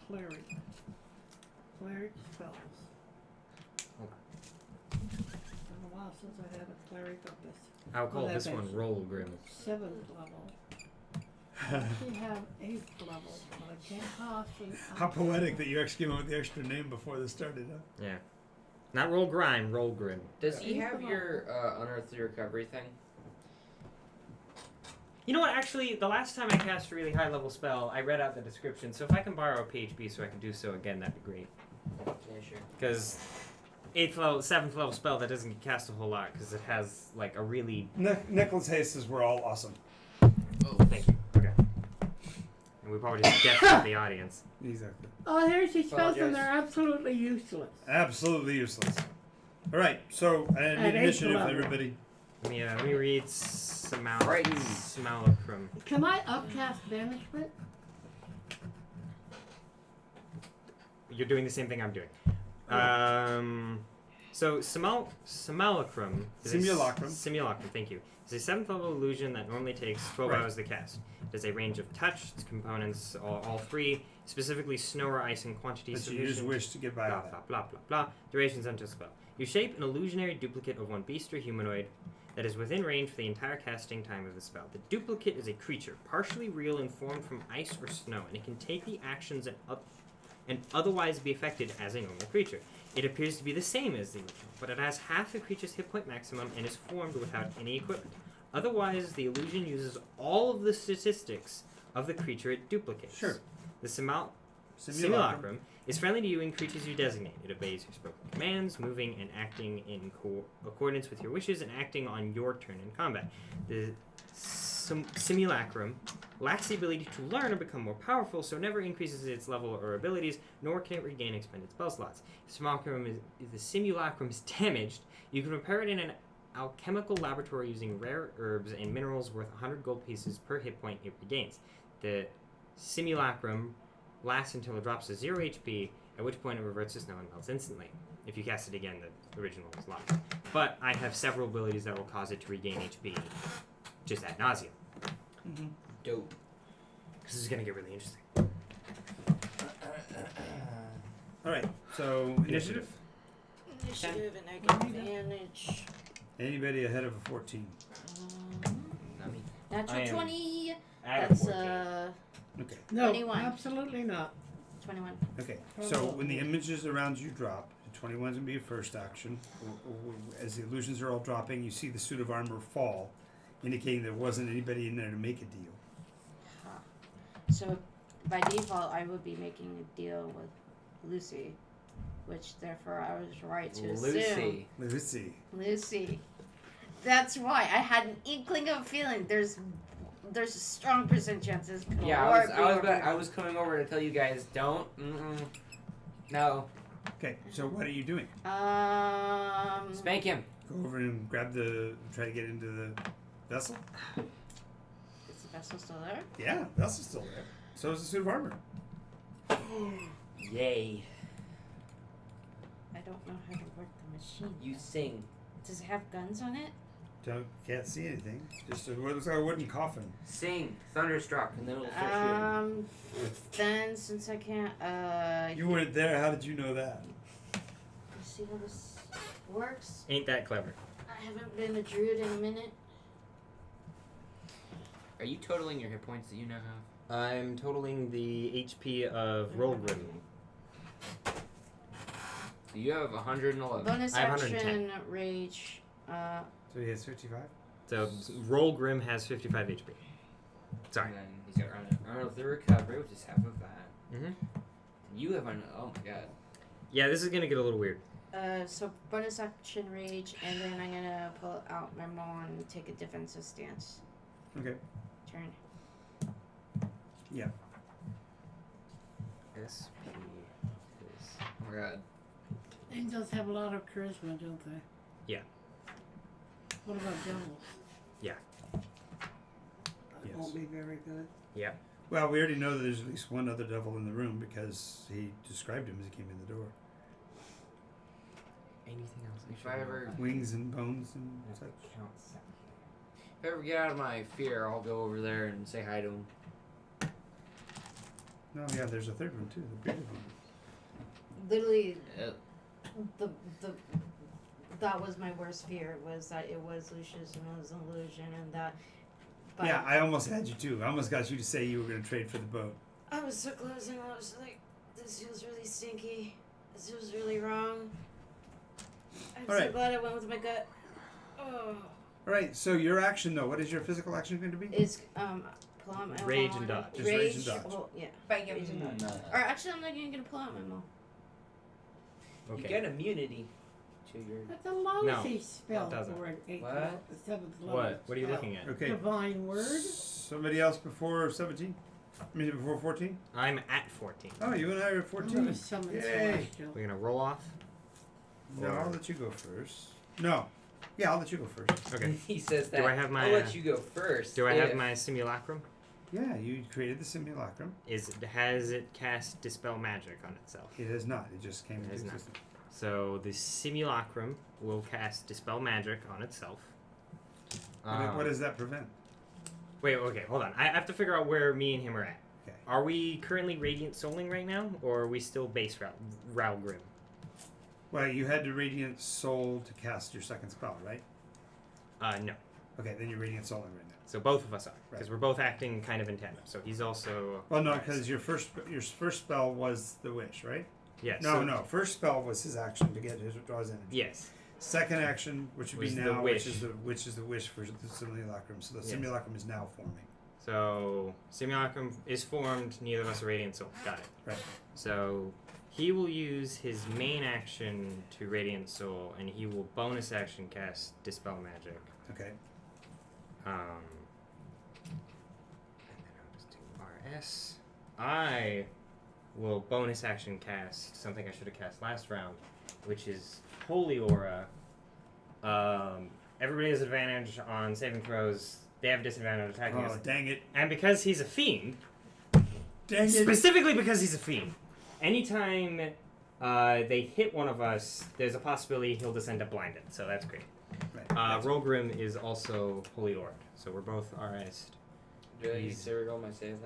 Cleric. Cleric spells. Hold It's been a while since I had a cleric of this. I'll call Well, this that one is- Roll Grim. 7th level. I actually have 8th level, but I can't cost an How poetic that you actually went with the extra name before this started, huh? Yeah. Not Roll Grime, Roll Grim. Does he Yeah. have your unearthly recovery thing? You know what, actually, the last time I cast a really high level spell, I read out the description, so if I can borrow a PHP so I can do so again, that'd be great. Yeah, sure. Because 8th level, 7th level spell, that doesn't cast a whole lot, because it has, like, a really... Nicholas Haste's were all awesome. Oh. And we probably just deafened the audience. Exactly. Oh, here's these spells, Apologize. and they're absolutely useless. Absolutely useless. All right, so I At need eighth initiative, level. everybody. Let me read Right. Simulacrum. Can I upcast banishment? You're doing the same thing I'm doing. So Simulacrum. Simulacrum, thank you. It's a 7th level illusion that normally takes 12 Right. hours to cast. It has a range of touch, its components, all three, specifically snow or ice in quantities But you just sufficient. wish to get by Blah, with blah, that. blah, blah, blah. Durations until spell. You shape an illusionary duplicate of one beast or humanoid that is within range for the entire casting time of the spell. The duplicate is a creature, partially real and formed from ice or snow, and it can take the actions and otherwise be affected as a normal creature. It appears to be the same as the original, but it has half the creature's hit point maximum and is formed without any equipment. Otherwise, the illusion uses all of the statistics of the creature it duplicates. Sure. The Simulacrum is friendly to you and creatures you designate. It obeys your spoken commands, moving and acting in accordance with your wishes and acting on your turn in combat. The Simulacrum lacks the ability to learn or become more powerful, so never increases its level or abilities, nor can it regain expended spell slots. If the Simulacrum is damaged, you can repair it in an alchemical laboratory using rare herbs and minerals worth 100 gold pieces per hit point it regains. The Simulacrum lasts until it drops to 0 HP, at which point it reverts to snow and melts instantly. If you cast it again, the original is locked. But I have several abilities that will cause it to regain HP just ad nauseum. Dope. This is gonna get really interesting. All right, so initiative. Initiative, and I can manage. Anybody ahead of a 14? Not me. Natural I am 20. At That's 14. Okay. No, 21. absolutely not. 21. Okay. So when the images around you drop, the 21 is gonna be your first action. As the illusions are all dropping, you see the suit of armor fall, indicating there wasn't anybody in there to make a deal. Huh. So by default, I would be making a deal with Lucy, which therefore I was right to assume. Lucy. Lucy. Lucy. That's why I had an inkling of a feeling. There's a strong percent chances. Yeah, I was coming over to tell you guys, don't. No. Okay. So what are you doing? Spank him. Go over and try to get into the vessel. Is the vessel still there? Yeah, vessel's still there. So is the suit of armor. Yay. I don't know how to work the machine. You sing. Does it have guns on it? Can't see anything. Just it looks like a wooden coffin. Sing. Thunderstruck, and then it'll start shooting. Then since I can't, You weren't there. How did you know that? let's see how this works. Ain't that clever? I haven't been a druid in a minute. Are you totaling your hit points that you now have? I'm totaling the HP of Rollgrim. So you have 111. Bonus I have action, 110. rage. So he has 55. So Rollgrim has 55 HP. Sorry. And then he's got Armor of the Recovery, which is half of that. Mm-hmm. You have oh my god. Yeah, this is gonna get a little weird. So bonus action, rage, and then I'm gonna pull out my maul and take a defensive stance. Okay. Turn. Yeah. SP is Oh my god. Angels have a lot of charisma, don't they? Yeah. What about devils? Yeah. That Yes. won't be very good. Well, we already know that there's at least one other devil in the room because he described him as he came in the door. anything else. If I ever Wings and bones and such. If I ever get out of my fear, I'll go over there and say hi to him. No, yeah, there's a third one too, the bearded one. Literally, that was my worst fear, was that it was Lucius and it was an illusion, and that. But Yeah, I almost had you too. I almost got you to say you were going to trade for the boat. I was so close, and I was like, this feels really stinky. This feels really wrong. I'm so Alright. glad I went with my gut. Oh. All right, so your action though, what is your physical action going to be? Is pull out my Rage maul and dodge. Just rage and dodge. Oh, yeah. Bang Rage and him. dodge. Or actually, I'm not even gonna pull out my maul. You Okay. get immunity to your. That's a lousy spell doesn't. for an 8th What? level, 7th level. What? What are you spell. looking at? Okay. Divine word. Somebody else before 17? minute before 14? I'm at 14. Oh, you and I are at I'm 14. gonna summon Yay. Celestial. We're gonna roll off. No, I'll let you go first. No. Yeah, I'll let you go first. Okay. He says that. Do I have my, I'll let you go first. Do I have if- my simulacrum? Yeah, you created the simulacrum. Has it cast dispel magic on itself? It has not. It just came It into has not. existence. So the simulacrum will cast dispel magic on itself. What does that prevent? Wait, okay, hold on. I have to figure out where me and him are at. Okay. Are we currently radiant souling right now, or are we still base Ralgrim? Well, you had to Radiant Soul to cast your second spell, right? No. Okay, then you're Radiant Souling right now. So both of us are, because Right. we're both acting kind of in tandem. So he's also. Well, no, because your first spell was the wish, right? Yes. No, so- no. First spell was his action to get his draw his energy. Yes. Second action, which would be Was the now, wish. which is the wish for the simulacrum. So the Yes. simulacrum is now forming. So simulacrum is formed. Neither of us are radiant soul. Got it. Right. So he will use his main action to radiant soul, and he will bonus action cast dispel magic. Okay. And then I'll just do RS. I will bonus action cast something I should have cast last round, which is Holy Aura. Everybody has advantage on saving throws. They have disadvantage on attacking Oh, us. dang it! And because he's a fiend, Dang it! specifically because he's a fiend, anytime they hit one of us, there's a possibility he'll just end up blinded. So that's great. Right. Rolgrim is also Holy Aura, so we're both RS'd. Do I use to reroll my save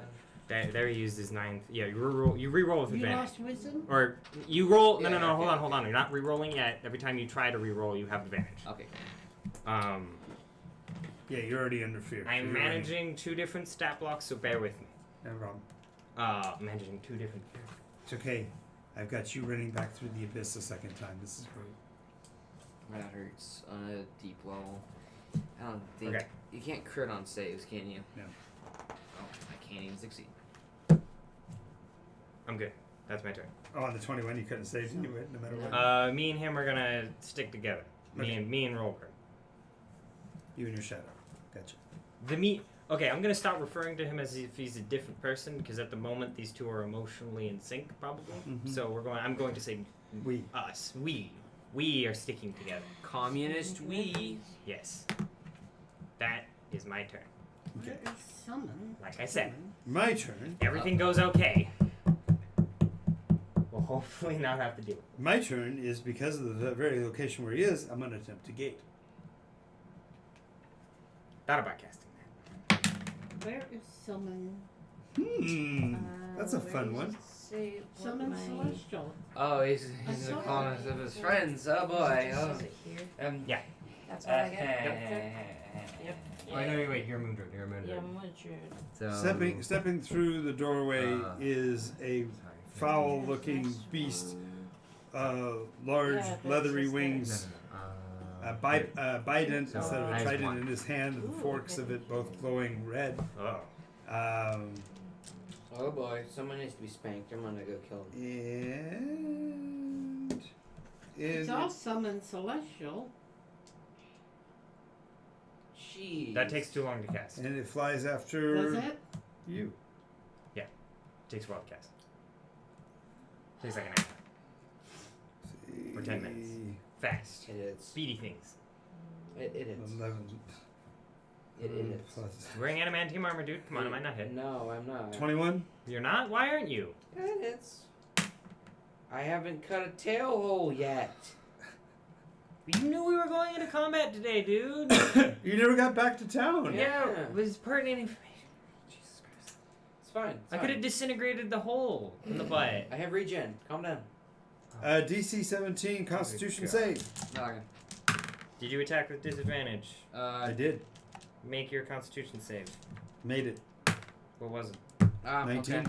then? There he used his 9th. Yeah, you re-roll with You advantage. lost wisdom? Or you roll. No, Yeah, no, no. okay, Hold on. You're not re-rolling yet. Every time you try to re-roll, you have advantage. Okay. Yeah, you're already under fear. I'm You're managing 2 different stat blocks, so bear with me. running. No problem. Managing 2 different. It's okay. I've got you running back through the abyss a second time. This is great. That hurts on a deep level. I don't think Okay. you can't crit on saves, can you? No. Oh, I can't even succeed. I'm good. That's my turn. Oh, on the 21, you couldn't save anyway, no matter what. Me and him are gonna stick together. Okay. Me and Rolgrim. You and your shadow. Gotcha. Okay, I'm gonna start referring to him as if he's a different person because at the moment these two are emotionally in sync, probably. Mhm. So I'm going to say We. us. We are sticking together. Communist we. Yes. That is my turn. Okay. Where is summon? Like I said, My turn. everything goes okay. We'll hopefully not have to deal with it. My turn is because of the very location where he is, I'm going to attempt to gate. Thought about casting that. Where is summon? That's a where fun does one. it say what Summon my- Celestial. Oh, he's I in the saw corners that. of his friends. Oh boy. Oh. Is it here? Yeah. That's all I get. Yep. Oh, no, wait, you're a Moondred. You're a Moondred. Yeah, Madrid. So, Stepping through the doorway is a sorry. foul-looking beast, large Yeah, but leathery it's just wings, No. a bident So, instead of a eyes trident one. in his hand, the Ooh, forks of okay. it both glowing red. Oh. Oh boy, someone needs to be spanked. I'm gonna go kill him. And It's all summon Celestial. Jeez. That takes too long to cast. and it flies after Does it? you. Takes a while to cast. Takes like an hour. For 10 minutes. Fast. It is. Speedy things. It is. 11 It is. plus You're wearing adamantium armor, dude. Come on, I might not hit. No, I'm not. 21. You're not? Why aren't you? It is. I haven't cut a tail hole yet. You knew we were going into combat today, dude. You never got back to town. Yeah. It was pertinent information. Jesus Christ. It's fine. It's I fine. could have disintegrated the hole in the butt. I have regen. Calm down. DC 17 Constitution God. save. No, Did you attack with disadvantage? I did. Make your Constitution save. Made it. What was it? 19. Okay.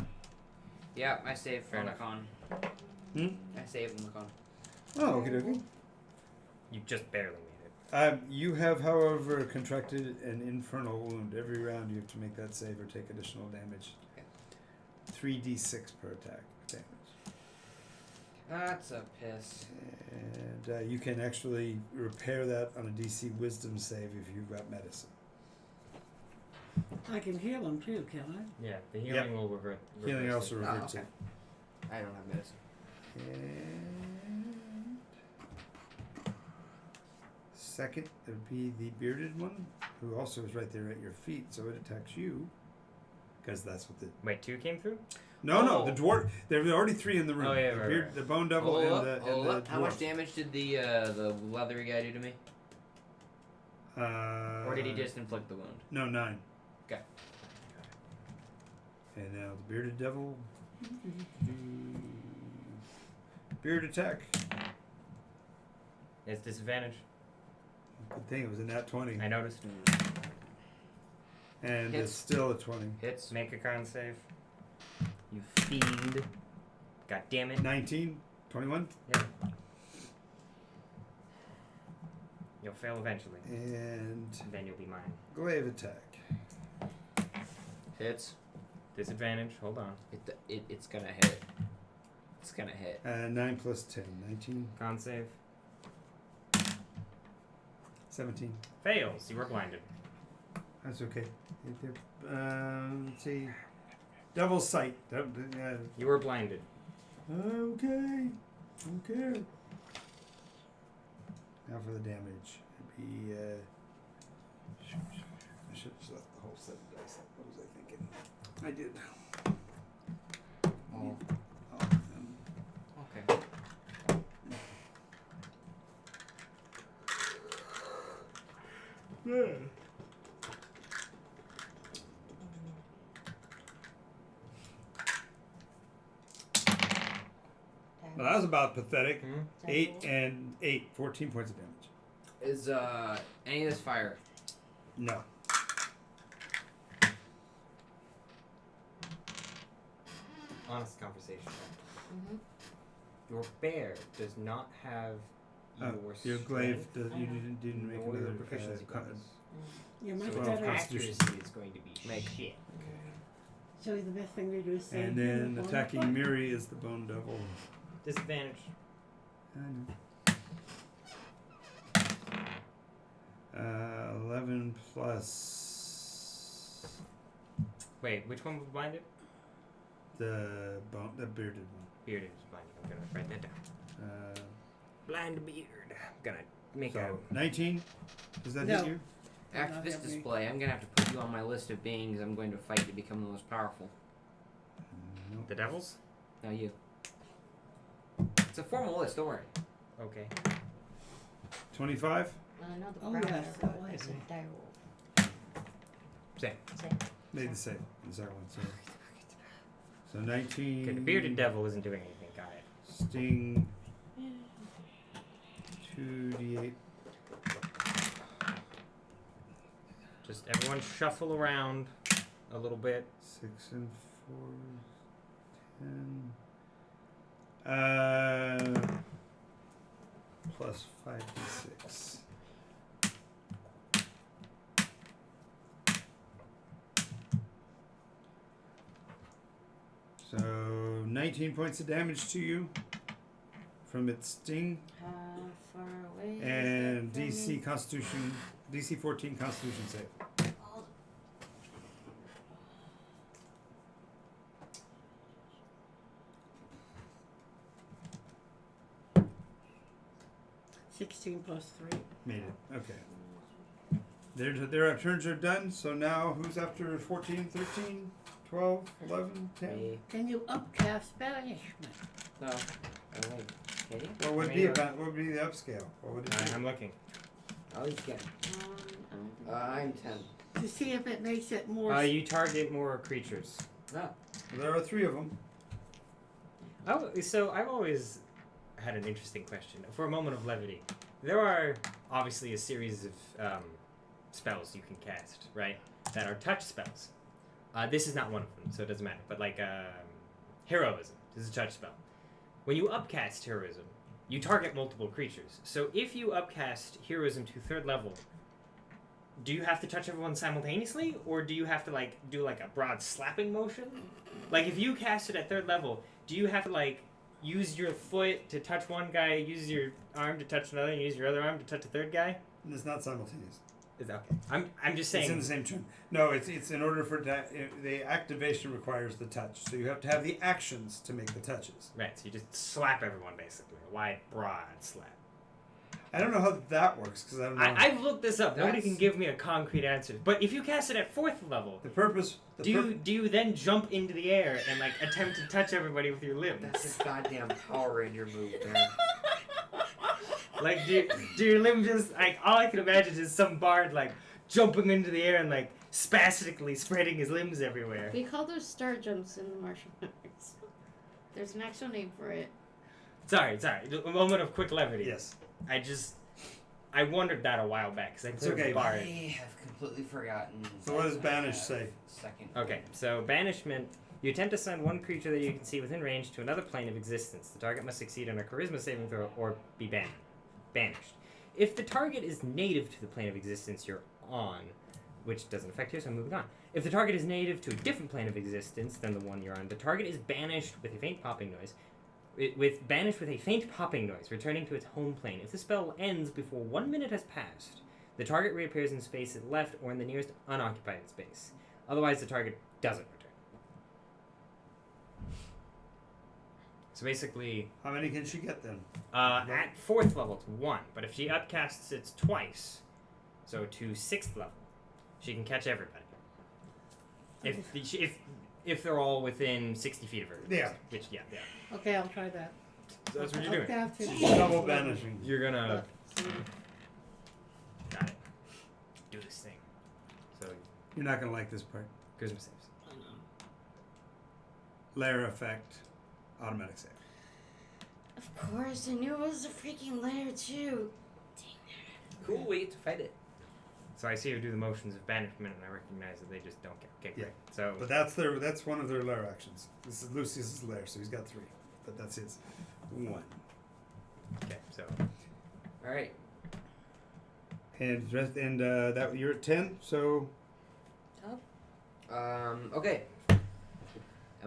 Yeah, I saved Fair on the enough. con. Hmm? I saved on the con. Oh, okie dokie. You just barely made it. You have, however, contracted an infernal wound. Every round you have to make that save or take additional damage. 3d6 per attack damage. That's a piss. And you can actually repair that on a DC Wisdom save if you've got medicine. I can heal him too, can I? Yeah, the healing will revert. Healing reverse also it. reverts okay. I don't have medicine. And second, it would be the bearded one, who also is right there at your feet, so it attacks you. Because that's what the... Wait, 2 came through? No, the dwarf... There were already 3 in the room. Oh, yeah, the, right. the bone devil Hold and up, the hold up. How dwarf. much damage did the leathery guy do to me? Or did he just inflict the wound? No, 9. Okay. And now the bearded devil. Beard attack. It's disadvantage. Good thing it was a nat 20. I noticed. And Hits. it's still a 20. Hits. Make a con save. You fiend. God damn it. 19? 21? Yeah. You'll fail eventually. And Then you'll be mine. glaive attack. Hits. Disadvantage. Hold on. It's gonna hit. It's gonna hit. 9 plus 10. 19. Con save. 17. Fails. You were blinded. That's okay. Let's see. Devil's sight. You were blinded. Okay. Okay. Now for the damage. It'd be, I should have just left the whole set of dice. What was I thinking? I did. Oh. Okay. Yeah. Well, that was about pathetic. Hmm? 8 and 8. 14 points of damage. Is any of this fire? No. Honest conversation. Mm-hmm. Your bear does not have Your glaive, strength you didn't make nor your another proficiency con- bonus. You're much So Well, better. Constitution. accuracy is going to be Make. shit. So the best thing to do is say. And then attacking Miri is the bone devil. Disadvantage. I know. 11 plus Wait, which one was blinded? the bearded one. Bearded was blinded. I'm gonna write that down. Uh, Blind beard. I'm gonna make so 19. Does that No. hit you? After not this hit me. display, I'm gonna have to put you on my list of beings I'm going to fight to become the most powerful. No. the devils. Now you. It's a formal list. Don't worry. Okay. 25. I know the Oh, brown yes, bear that is was a it. direwolf. Same. Same. Made the save. The second one. So 19. Okay, the bearded devil isn't doing anything. Got it. Sting. 2d8. Just everyone shuffle around a little bit. 6 and 4. 10. Plus 5d6. So 19 points of damage to you from its sting, How far away and is it from DC me? Constitution, DC 14 Constitution save. All- 16 plus 3. Made it. Okay. Their turns are done. So now who's after 14, 13, 12, 11, 10? Me. Can you upcast banishment? No. Okay. What would be about? What would be the upscale? What would it be? I'm looking. I'll each get. I don't think I'm 10. To see if it makes it more. You target more creatures. Ah. There are 3 of them. So I've always had an interesting question. For a moment of levity, there are obviously a series of spells you can cast, right? That are touch spells. This is not one of them, so it doesn't matter. But like heroism is a touch spell. When you upcast heroism, you target multiple creatures. So if you upcast heroism to 3rd level, do you have to touch everyone simultaneously, or do you have to like do like a broad slapping motion? Like if you cast it at 3rd level, do you have to like use your foot to touch one guy, use your arm to touch another, and use your other arm to touch a 3rd guy? And it's not simultaneous. Is okay. I'm just It's saying. in the same turn. No, it's in order for that. The activation requires the touch, so you have to have the actions to make the touches. Right. So you just slap everyone basically. A wide, broad slap. I don't know how that works because I don't know. I've looked this up. Nobody That's- can give me a concrete answer. But if you cast it at 4th level, the purpose. do you then jump into the air and like attempt to touch everybody with your limbs? That's a goddamn Power Ranger move, man. Like, do your limbs just like all I can imagine is some bard like jumping into the air and like spastically spreading his limbs everywhere. We call those star jumps in the martial arts. There's an actual name for it. Sorry. A moment of quick levity. Yes. I wondered that a while back because I It's played okay. with bard. I have completely forgotten. So what does banish say? Second. Okay, so banishment. You attempt to send one creature that you can see within range to another plane of existence. The target must succeed on a charisma saving throw or be banished. If the target is native to the plane of existence you're on, which doesn't affect you, so I'm moving on. If the target is native to a different plane of existence than the one you're on, the target is banished with a faint popping noise. Banished with a faint popping noise, returning to its home plane. If the spell ends before 1 minute has passed, the target reappears in space at left or in the nearest unoccupied space. Otherwise, the target doesn't return. So basically, How many can she get then? at 4th level, it's 1. But if she upcasts it twice, so to 6th level, she can catch everybody. If they're all within 60 feet of her. Yeah. Which, yeah. Okay, I'll try that. So that's what you're doing. Okay, I'll take- Double banishing. You're gonna... Got it. Do this thing. So, You're not gonna like this part. charisma saves. Layer effect, automatic save. Of course, I knew it was a freaking lair too. Cool, we get to fight it. So I see you do the motions of banishment, and I recognize that they just don't get. Okay, great. Yeah. So But that's one of their lair actions. This is Lucius's lair, so he's got 3. But that's his 1. okay, so All right. And that you're at 10, so Okay. Am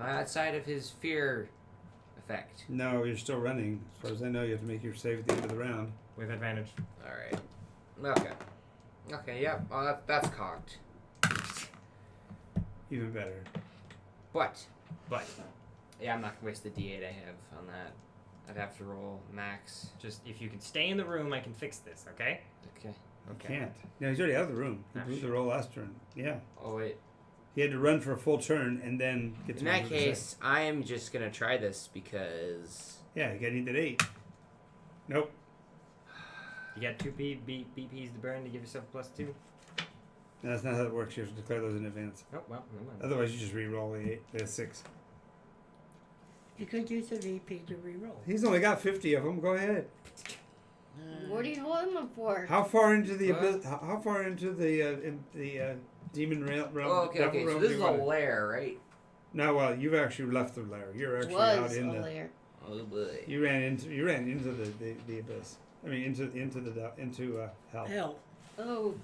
I outside of his fear effect? no, you're still running. As far as I know, you have to make your save at the end of the round. with advantage. All right. Okay. Okay. Yeah. Oh, that's cocked. Even better. But But yeah, I'm not gonna waste the D8 I have on that. I'd have to roll max. just if you can stay in the room, I can fix this. Okay. Okay. Okay. Can't. No, he's already out of the room. He Ah, blew the shit. roll last turn. Yeah. Oh wait. He had to run for a full turn and then get to In that move his case, I am just gonna try this because. save. Yeah, you got needed 8. Nope. You got 2 BPs to burn to give yourself +2. No, that's not how it works. You have to declare those in advance. Oh well, never mind. Otherwise, you just re-roll the 6. You could use a VP to reroll. He's only got 50 of them. Go ahead. What are you holding them for? How far into the What? abyss? How far into the demon realm? Oh, okay. devil Okay. So realm this do is you a wanna- lair, right? No, well, you've actually left the lair. You're actually out Was in a the. lair. Oh boy. You ran into the abyss. I mean, into hell. Hell. Oh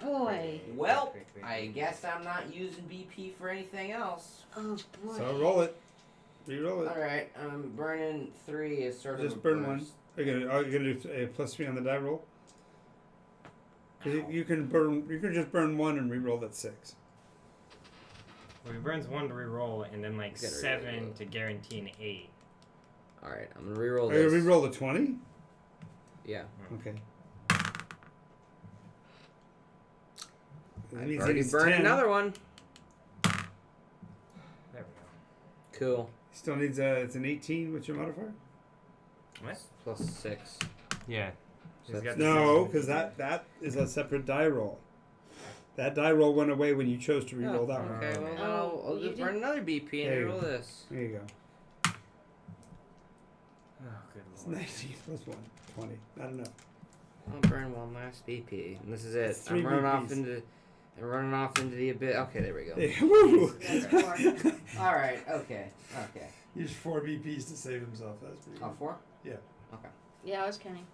boy. Well, I guess I'm not using BP for anything else. Oh boy. So roll it. Re-roll it. All right. I'm burning 3 as sort of. Just a burn one. burst. Are you gonna do a +3 on the die roll? 'Cause you can burn. You can just burn 1 and re-roll that 6. Well, he burns 1 to reroll, and then like Gotta 7 re-roll. to guarantee an 8. All right. I'm gonna reroll Are you this. gonna re-roll the 20? Yeah. Okay. That I've means already he's burned 10. another one. There we go. Cool. Still needs it's an 18. What's your modifier? What? Plus 6. Yeah. So He's that's- got the No, 6. because that is a separate die roll. That die roll went away when you chose to re-roll that one. Okay. Well, Oh, I'll you just burn another BP and There you reroll go. this. There you go. Oh, good It's lord. 19 plus 1. 20. Not enough. I'll burn one last BP, and this is it. It's 3 I'm running off BPs. into. I'm running off into the abyss. Okay, there we go. Hey, woo! That's 4. All right. Okay. Okay. Used 4 BPs to save himself. That's pretty Oh, good. 4. Yeah, I was counting.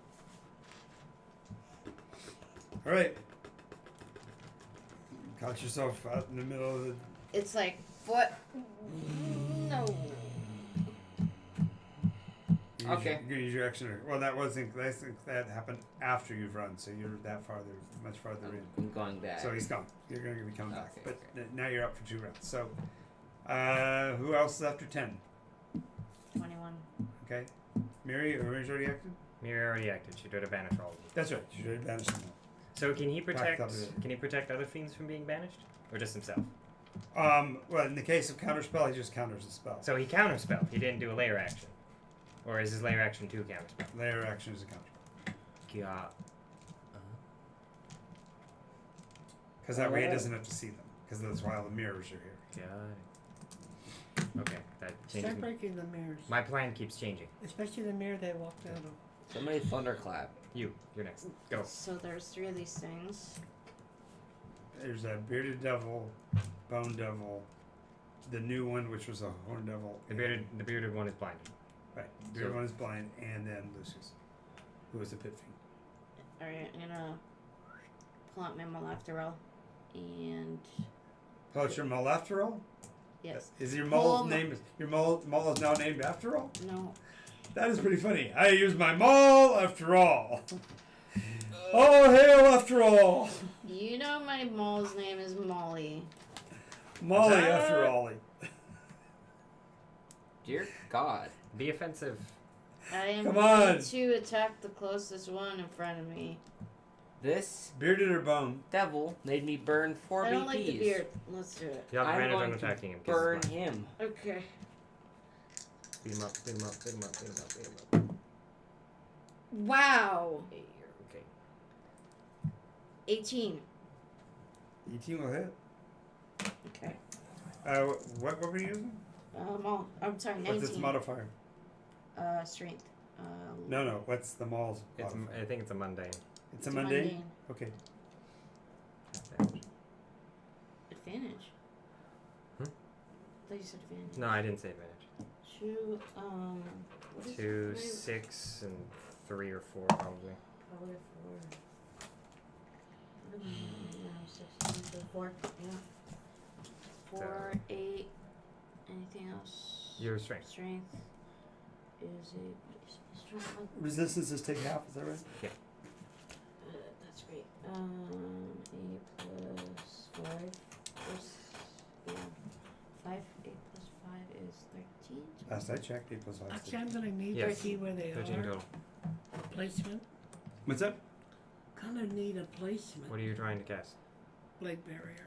All right. Caught yourself out in the middle of the. It's like what? No. Okay. You're gonna use your action. Well, I think that happened after you've run, so you're that farther, much farther in. I'm going back. So he's gone. You're going to be coming back. Okay, But okay. now you're up for 2 rounds. So, who else is after 10? 21. Okay. Miri's already acted? Miri already acted. She tried to banish all of them. That's right. She's already banished them So can he protect? up with it. Can he protect other fiends from being banished, or just himself? all. Well, in the case of counterspell, he just counters the spell. So he counterspelled. He didn't do a layer action, or is his layer action 2 counterspell? Layer action is a counterspell. Yeah. Because that way he doesn't have to see them. Because that's why all the mirrors are here. Got it. Okay, that changes. Start breaking the mirrors. My plan keeps changing. Especially the mirror they walked out of. Somebody thunderclap. You're next. Go. So there's 3 of these things. There's a bearded devil, bone devil, the new one, which was a horn devil. The bearded one is blinded. Right. The bearded So- one is blind, and then Lucius, who was the pit fiend. Alright, I'm gonna pull out my Malafterel. And Oh, it's your mole after all? yes. Is your Pull mole's him- name is your mole is now named after all? No. That is pretty funny. I use my mole after all. Oh, hail after all. You know my mole's name is Molly. Molly That- after all. Dear God. Be offensive. I am Come going on. to attack the closest one in front of me. This Bearded or bone? devil made me burn 4 I BPs. don't like the beard. Let's do it. You have I'm advantage on going to attacking him. 'cause he's burn blind. him. Okay. Beat him up. Beat him up. Beat him up. Beat him up. Beat him up. Wow. Hey, okay. 18. 18 will hit. Okay. What were you using? I'm sorry, What's its 19. modifier? Strength. No. What's the mole's It's. modifier? I think it's a mundane. It's a mundane? Okay. Advantage. Hmm? I thought you said advantage. No, I didn't say advantage. 2, what is 2, what is- 6, and 3 or 4 probably. Probably 4. No, 16, so 4. Yeah. 4, 8. Anything else? Your strength. Strength is a. What is my strength like? Resistances take half, is that right? That's great. 8 plus 5 plus 5. 8 plus 5 is 13. Last I checked, 8 plus 5 is Actually, I'm gonna need to Yes. see where they 13 are. total. Placement. What's that? Gonna need a placement. What are you trying to cast? Blade barrier.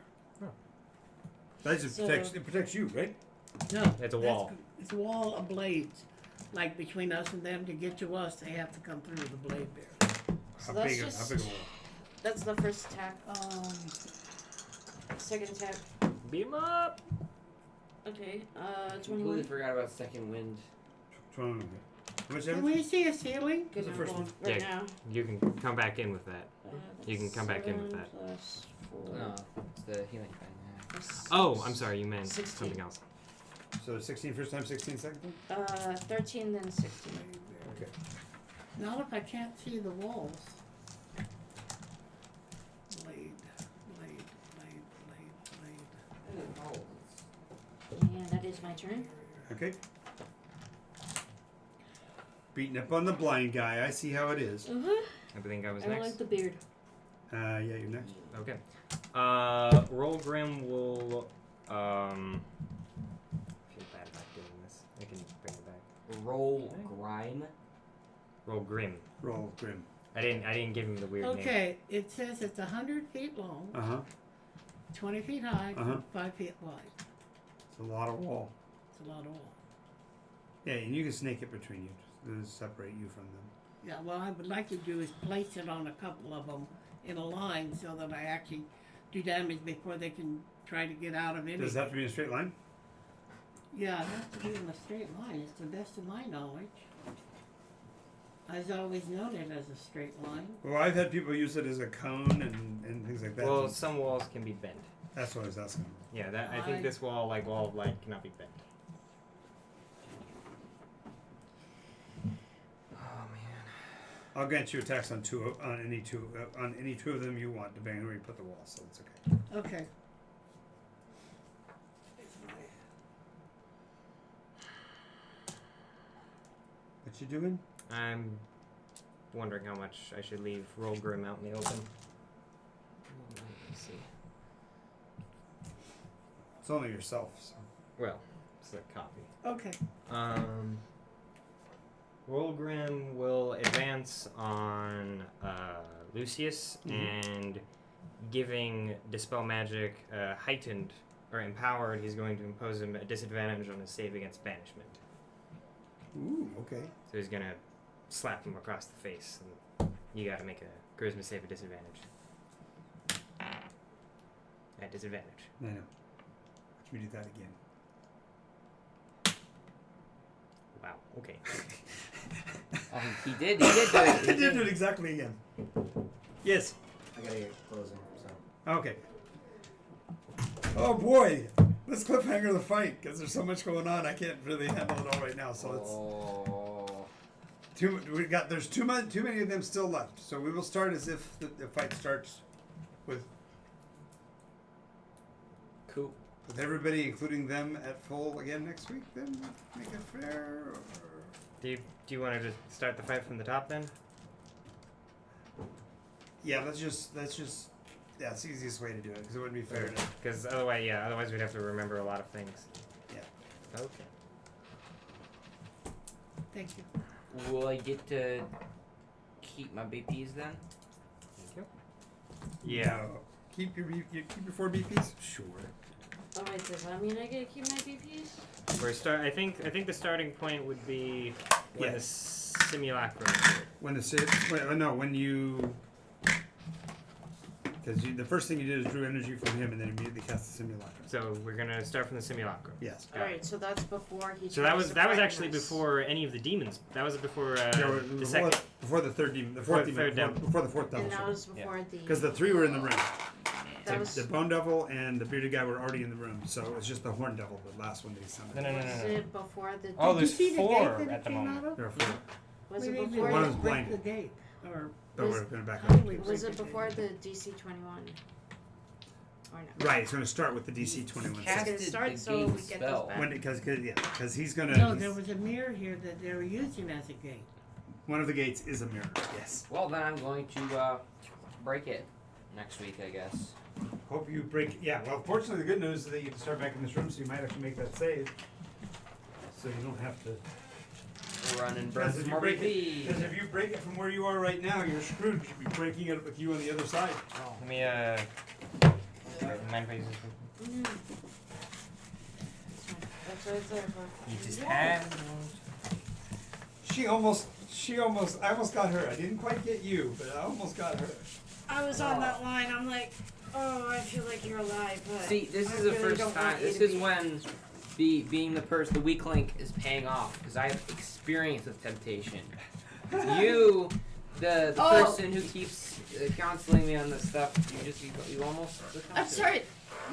That just So- protects you, right? No. It's a wall. It's a wall of blades. Like between us and them, to get to us, they have to come through the blade barrier. So How that's big, just. how big a wall? That's the first attack. Second attack. Beat him up! Okay. I 21. completely forgot about second wind. 20. How much Can damage? we see a ceiling? Good the enough first roll one? right Yeah. now. You can come back in with that. You can come back in with 7 that. Plus 4. No, it's the healing thing. plus Oh, I'm sorry, you meant 16. something else. So 16 first time, 16 second time? 13 then 16. Blade barrier. Okay. Not if I can't see the walls. Blade, blade, blade, blade, blade. And that is my turn. Okay. Beating up on the blind guy. I see how it is. I think I was I don't next. like the beard. Yeah, you're next. Okay. Roll Grim will feel bad about doing this. I can bring it back. Roll grime. Roll Grim. Roll grim. I didn't give him the weird name. Okay, it says it's 100 feet long, Uh huh. 20 feet high, Uh-huh. 5 feet wide. It's a lot of wall. It's a lot of wall. Yeah, and you can snake it between you to separate you from them. Yeah, what I would like to do is place it on a couple of them in a line so that I actually do damage before they can try to get out of it. Does it have to be in a straight line? Yeah, it has to be in a straight line. It's the best of my knowledge. I've always known it as a straight line. Well, I've had people use it as a cone and things like that. Well, some walls can be bent. That's what I was asking. Yeah, that I think this wall, like wall of light, cannot be bent. Oh man. I'll grant you attacks on any two of them you want, depending on where you put the wall. So it's okay. Okay. What you doing? I'm wondering how much I should leave Rollgrim out in the open. Let's see. It's only yourself. So. Well, it's a copy. Okay. Rollgrim will advance on Lucius and giving Dispel Magic heightened or empowered, he's going to impose him a disadvantage on his save against banishment. Ooh, okay. So he's going to slap him across the face, and you got to make a charisma save at disadvantage. At disadvantage. No. Watch me do that again. Wow, okay. Oh, he did do it. He did do it exactly again. Yes. I gotta get closing, so. Okay. Oh boy, let's cliffhanger the fight because there's so much going on. I can't really handle it all right now. So it's there's too many of them still left. So we will start as if the fight starts with Cool. everybody, including them, at full again next week. Then make it fair. Or... Do you want to just start the fight from the top then? Yeah, let's just. Yeah, it's the easiest way to do it because it wouldn't be fair to. Because otherwise we'd have to remember a lot of things. Yeah. Okay. Thank you. Will I get to keep my BPs then? Thank you. Yeah. Keep your 4 BPs. Sure. Oh wait, does that mean I get to keep my BPs? I think the starting point would be when the simulacrum. When you. Because the first thing you did is drew energy from him and then immediately cast the simulacrum. So we're gonna start from the simulacrum. Yes. Alright, so that's before he. So tries that to was frighten actually us. before any of the demons. That was before the before, second. before the third demon, Before the third devil. before the fourth devil. And that was before the. Because the 3 were in the room. That was. The bone devil and the bearded guy were already in the room, so it was just the horn devil, the last one that he summoned. No. Was it before the? Oh, Did you there's see the 4 gate that at it the came moment. out of? There are 4. Was it Maybe before? One we was break blinded. the gate, or But Was- we're going to back how up. do we Was break it the before gate? the DC 21? Or no? Right, it's going to start with the DC 21. It's gonna start so we get those back. Because he's going No, to. there was a mirror here that they were using as a gate. One of the gates is a mirror. Yes. Well, then I'm going to break it next week, I guess. Hope you break. Yeah. Well, fortunately, the good news is that you get to start back in this room, so you might actually make that save. So you don't have to. Run and burn Because if, some you more break BP. because if you break it from where you are right now, you're screwed. You'll be breaking it with you on the other side. Let me mind if I use this one? Mm. That's what it's there for. You just Yeah. had. I almost got her. I didn't quite get you, but I almost got her. I was on that line. I'm like, oh, I feel like you're alive. But See, this I is the really first don't time. want you This to is be. when being the weak link is paying off because I have experience with temptation. You, the Oh. person who keeps counseling me on this stuff, you almost. succumbed I'm to it. sorry.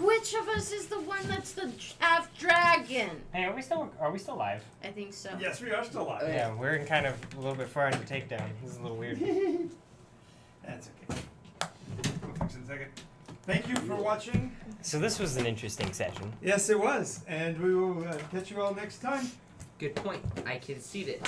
Which of us is the one that's the half dragon? Hey, are we still live? I think so. Yes, we are still alive. Oh, Yeah, we're kind of a little bit far into takedown. This is a little weird. That's okay. We'll fix it in a second. Thank you for watching. So this was an interesting session. Yes, it was. And we will catch you all next time. Good point. I concede it.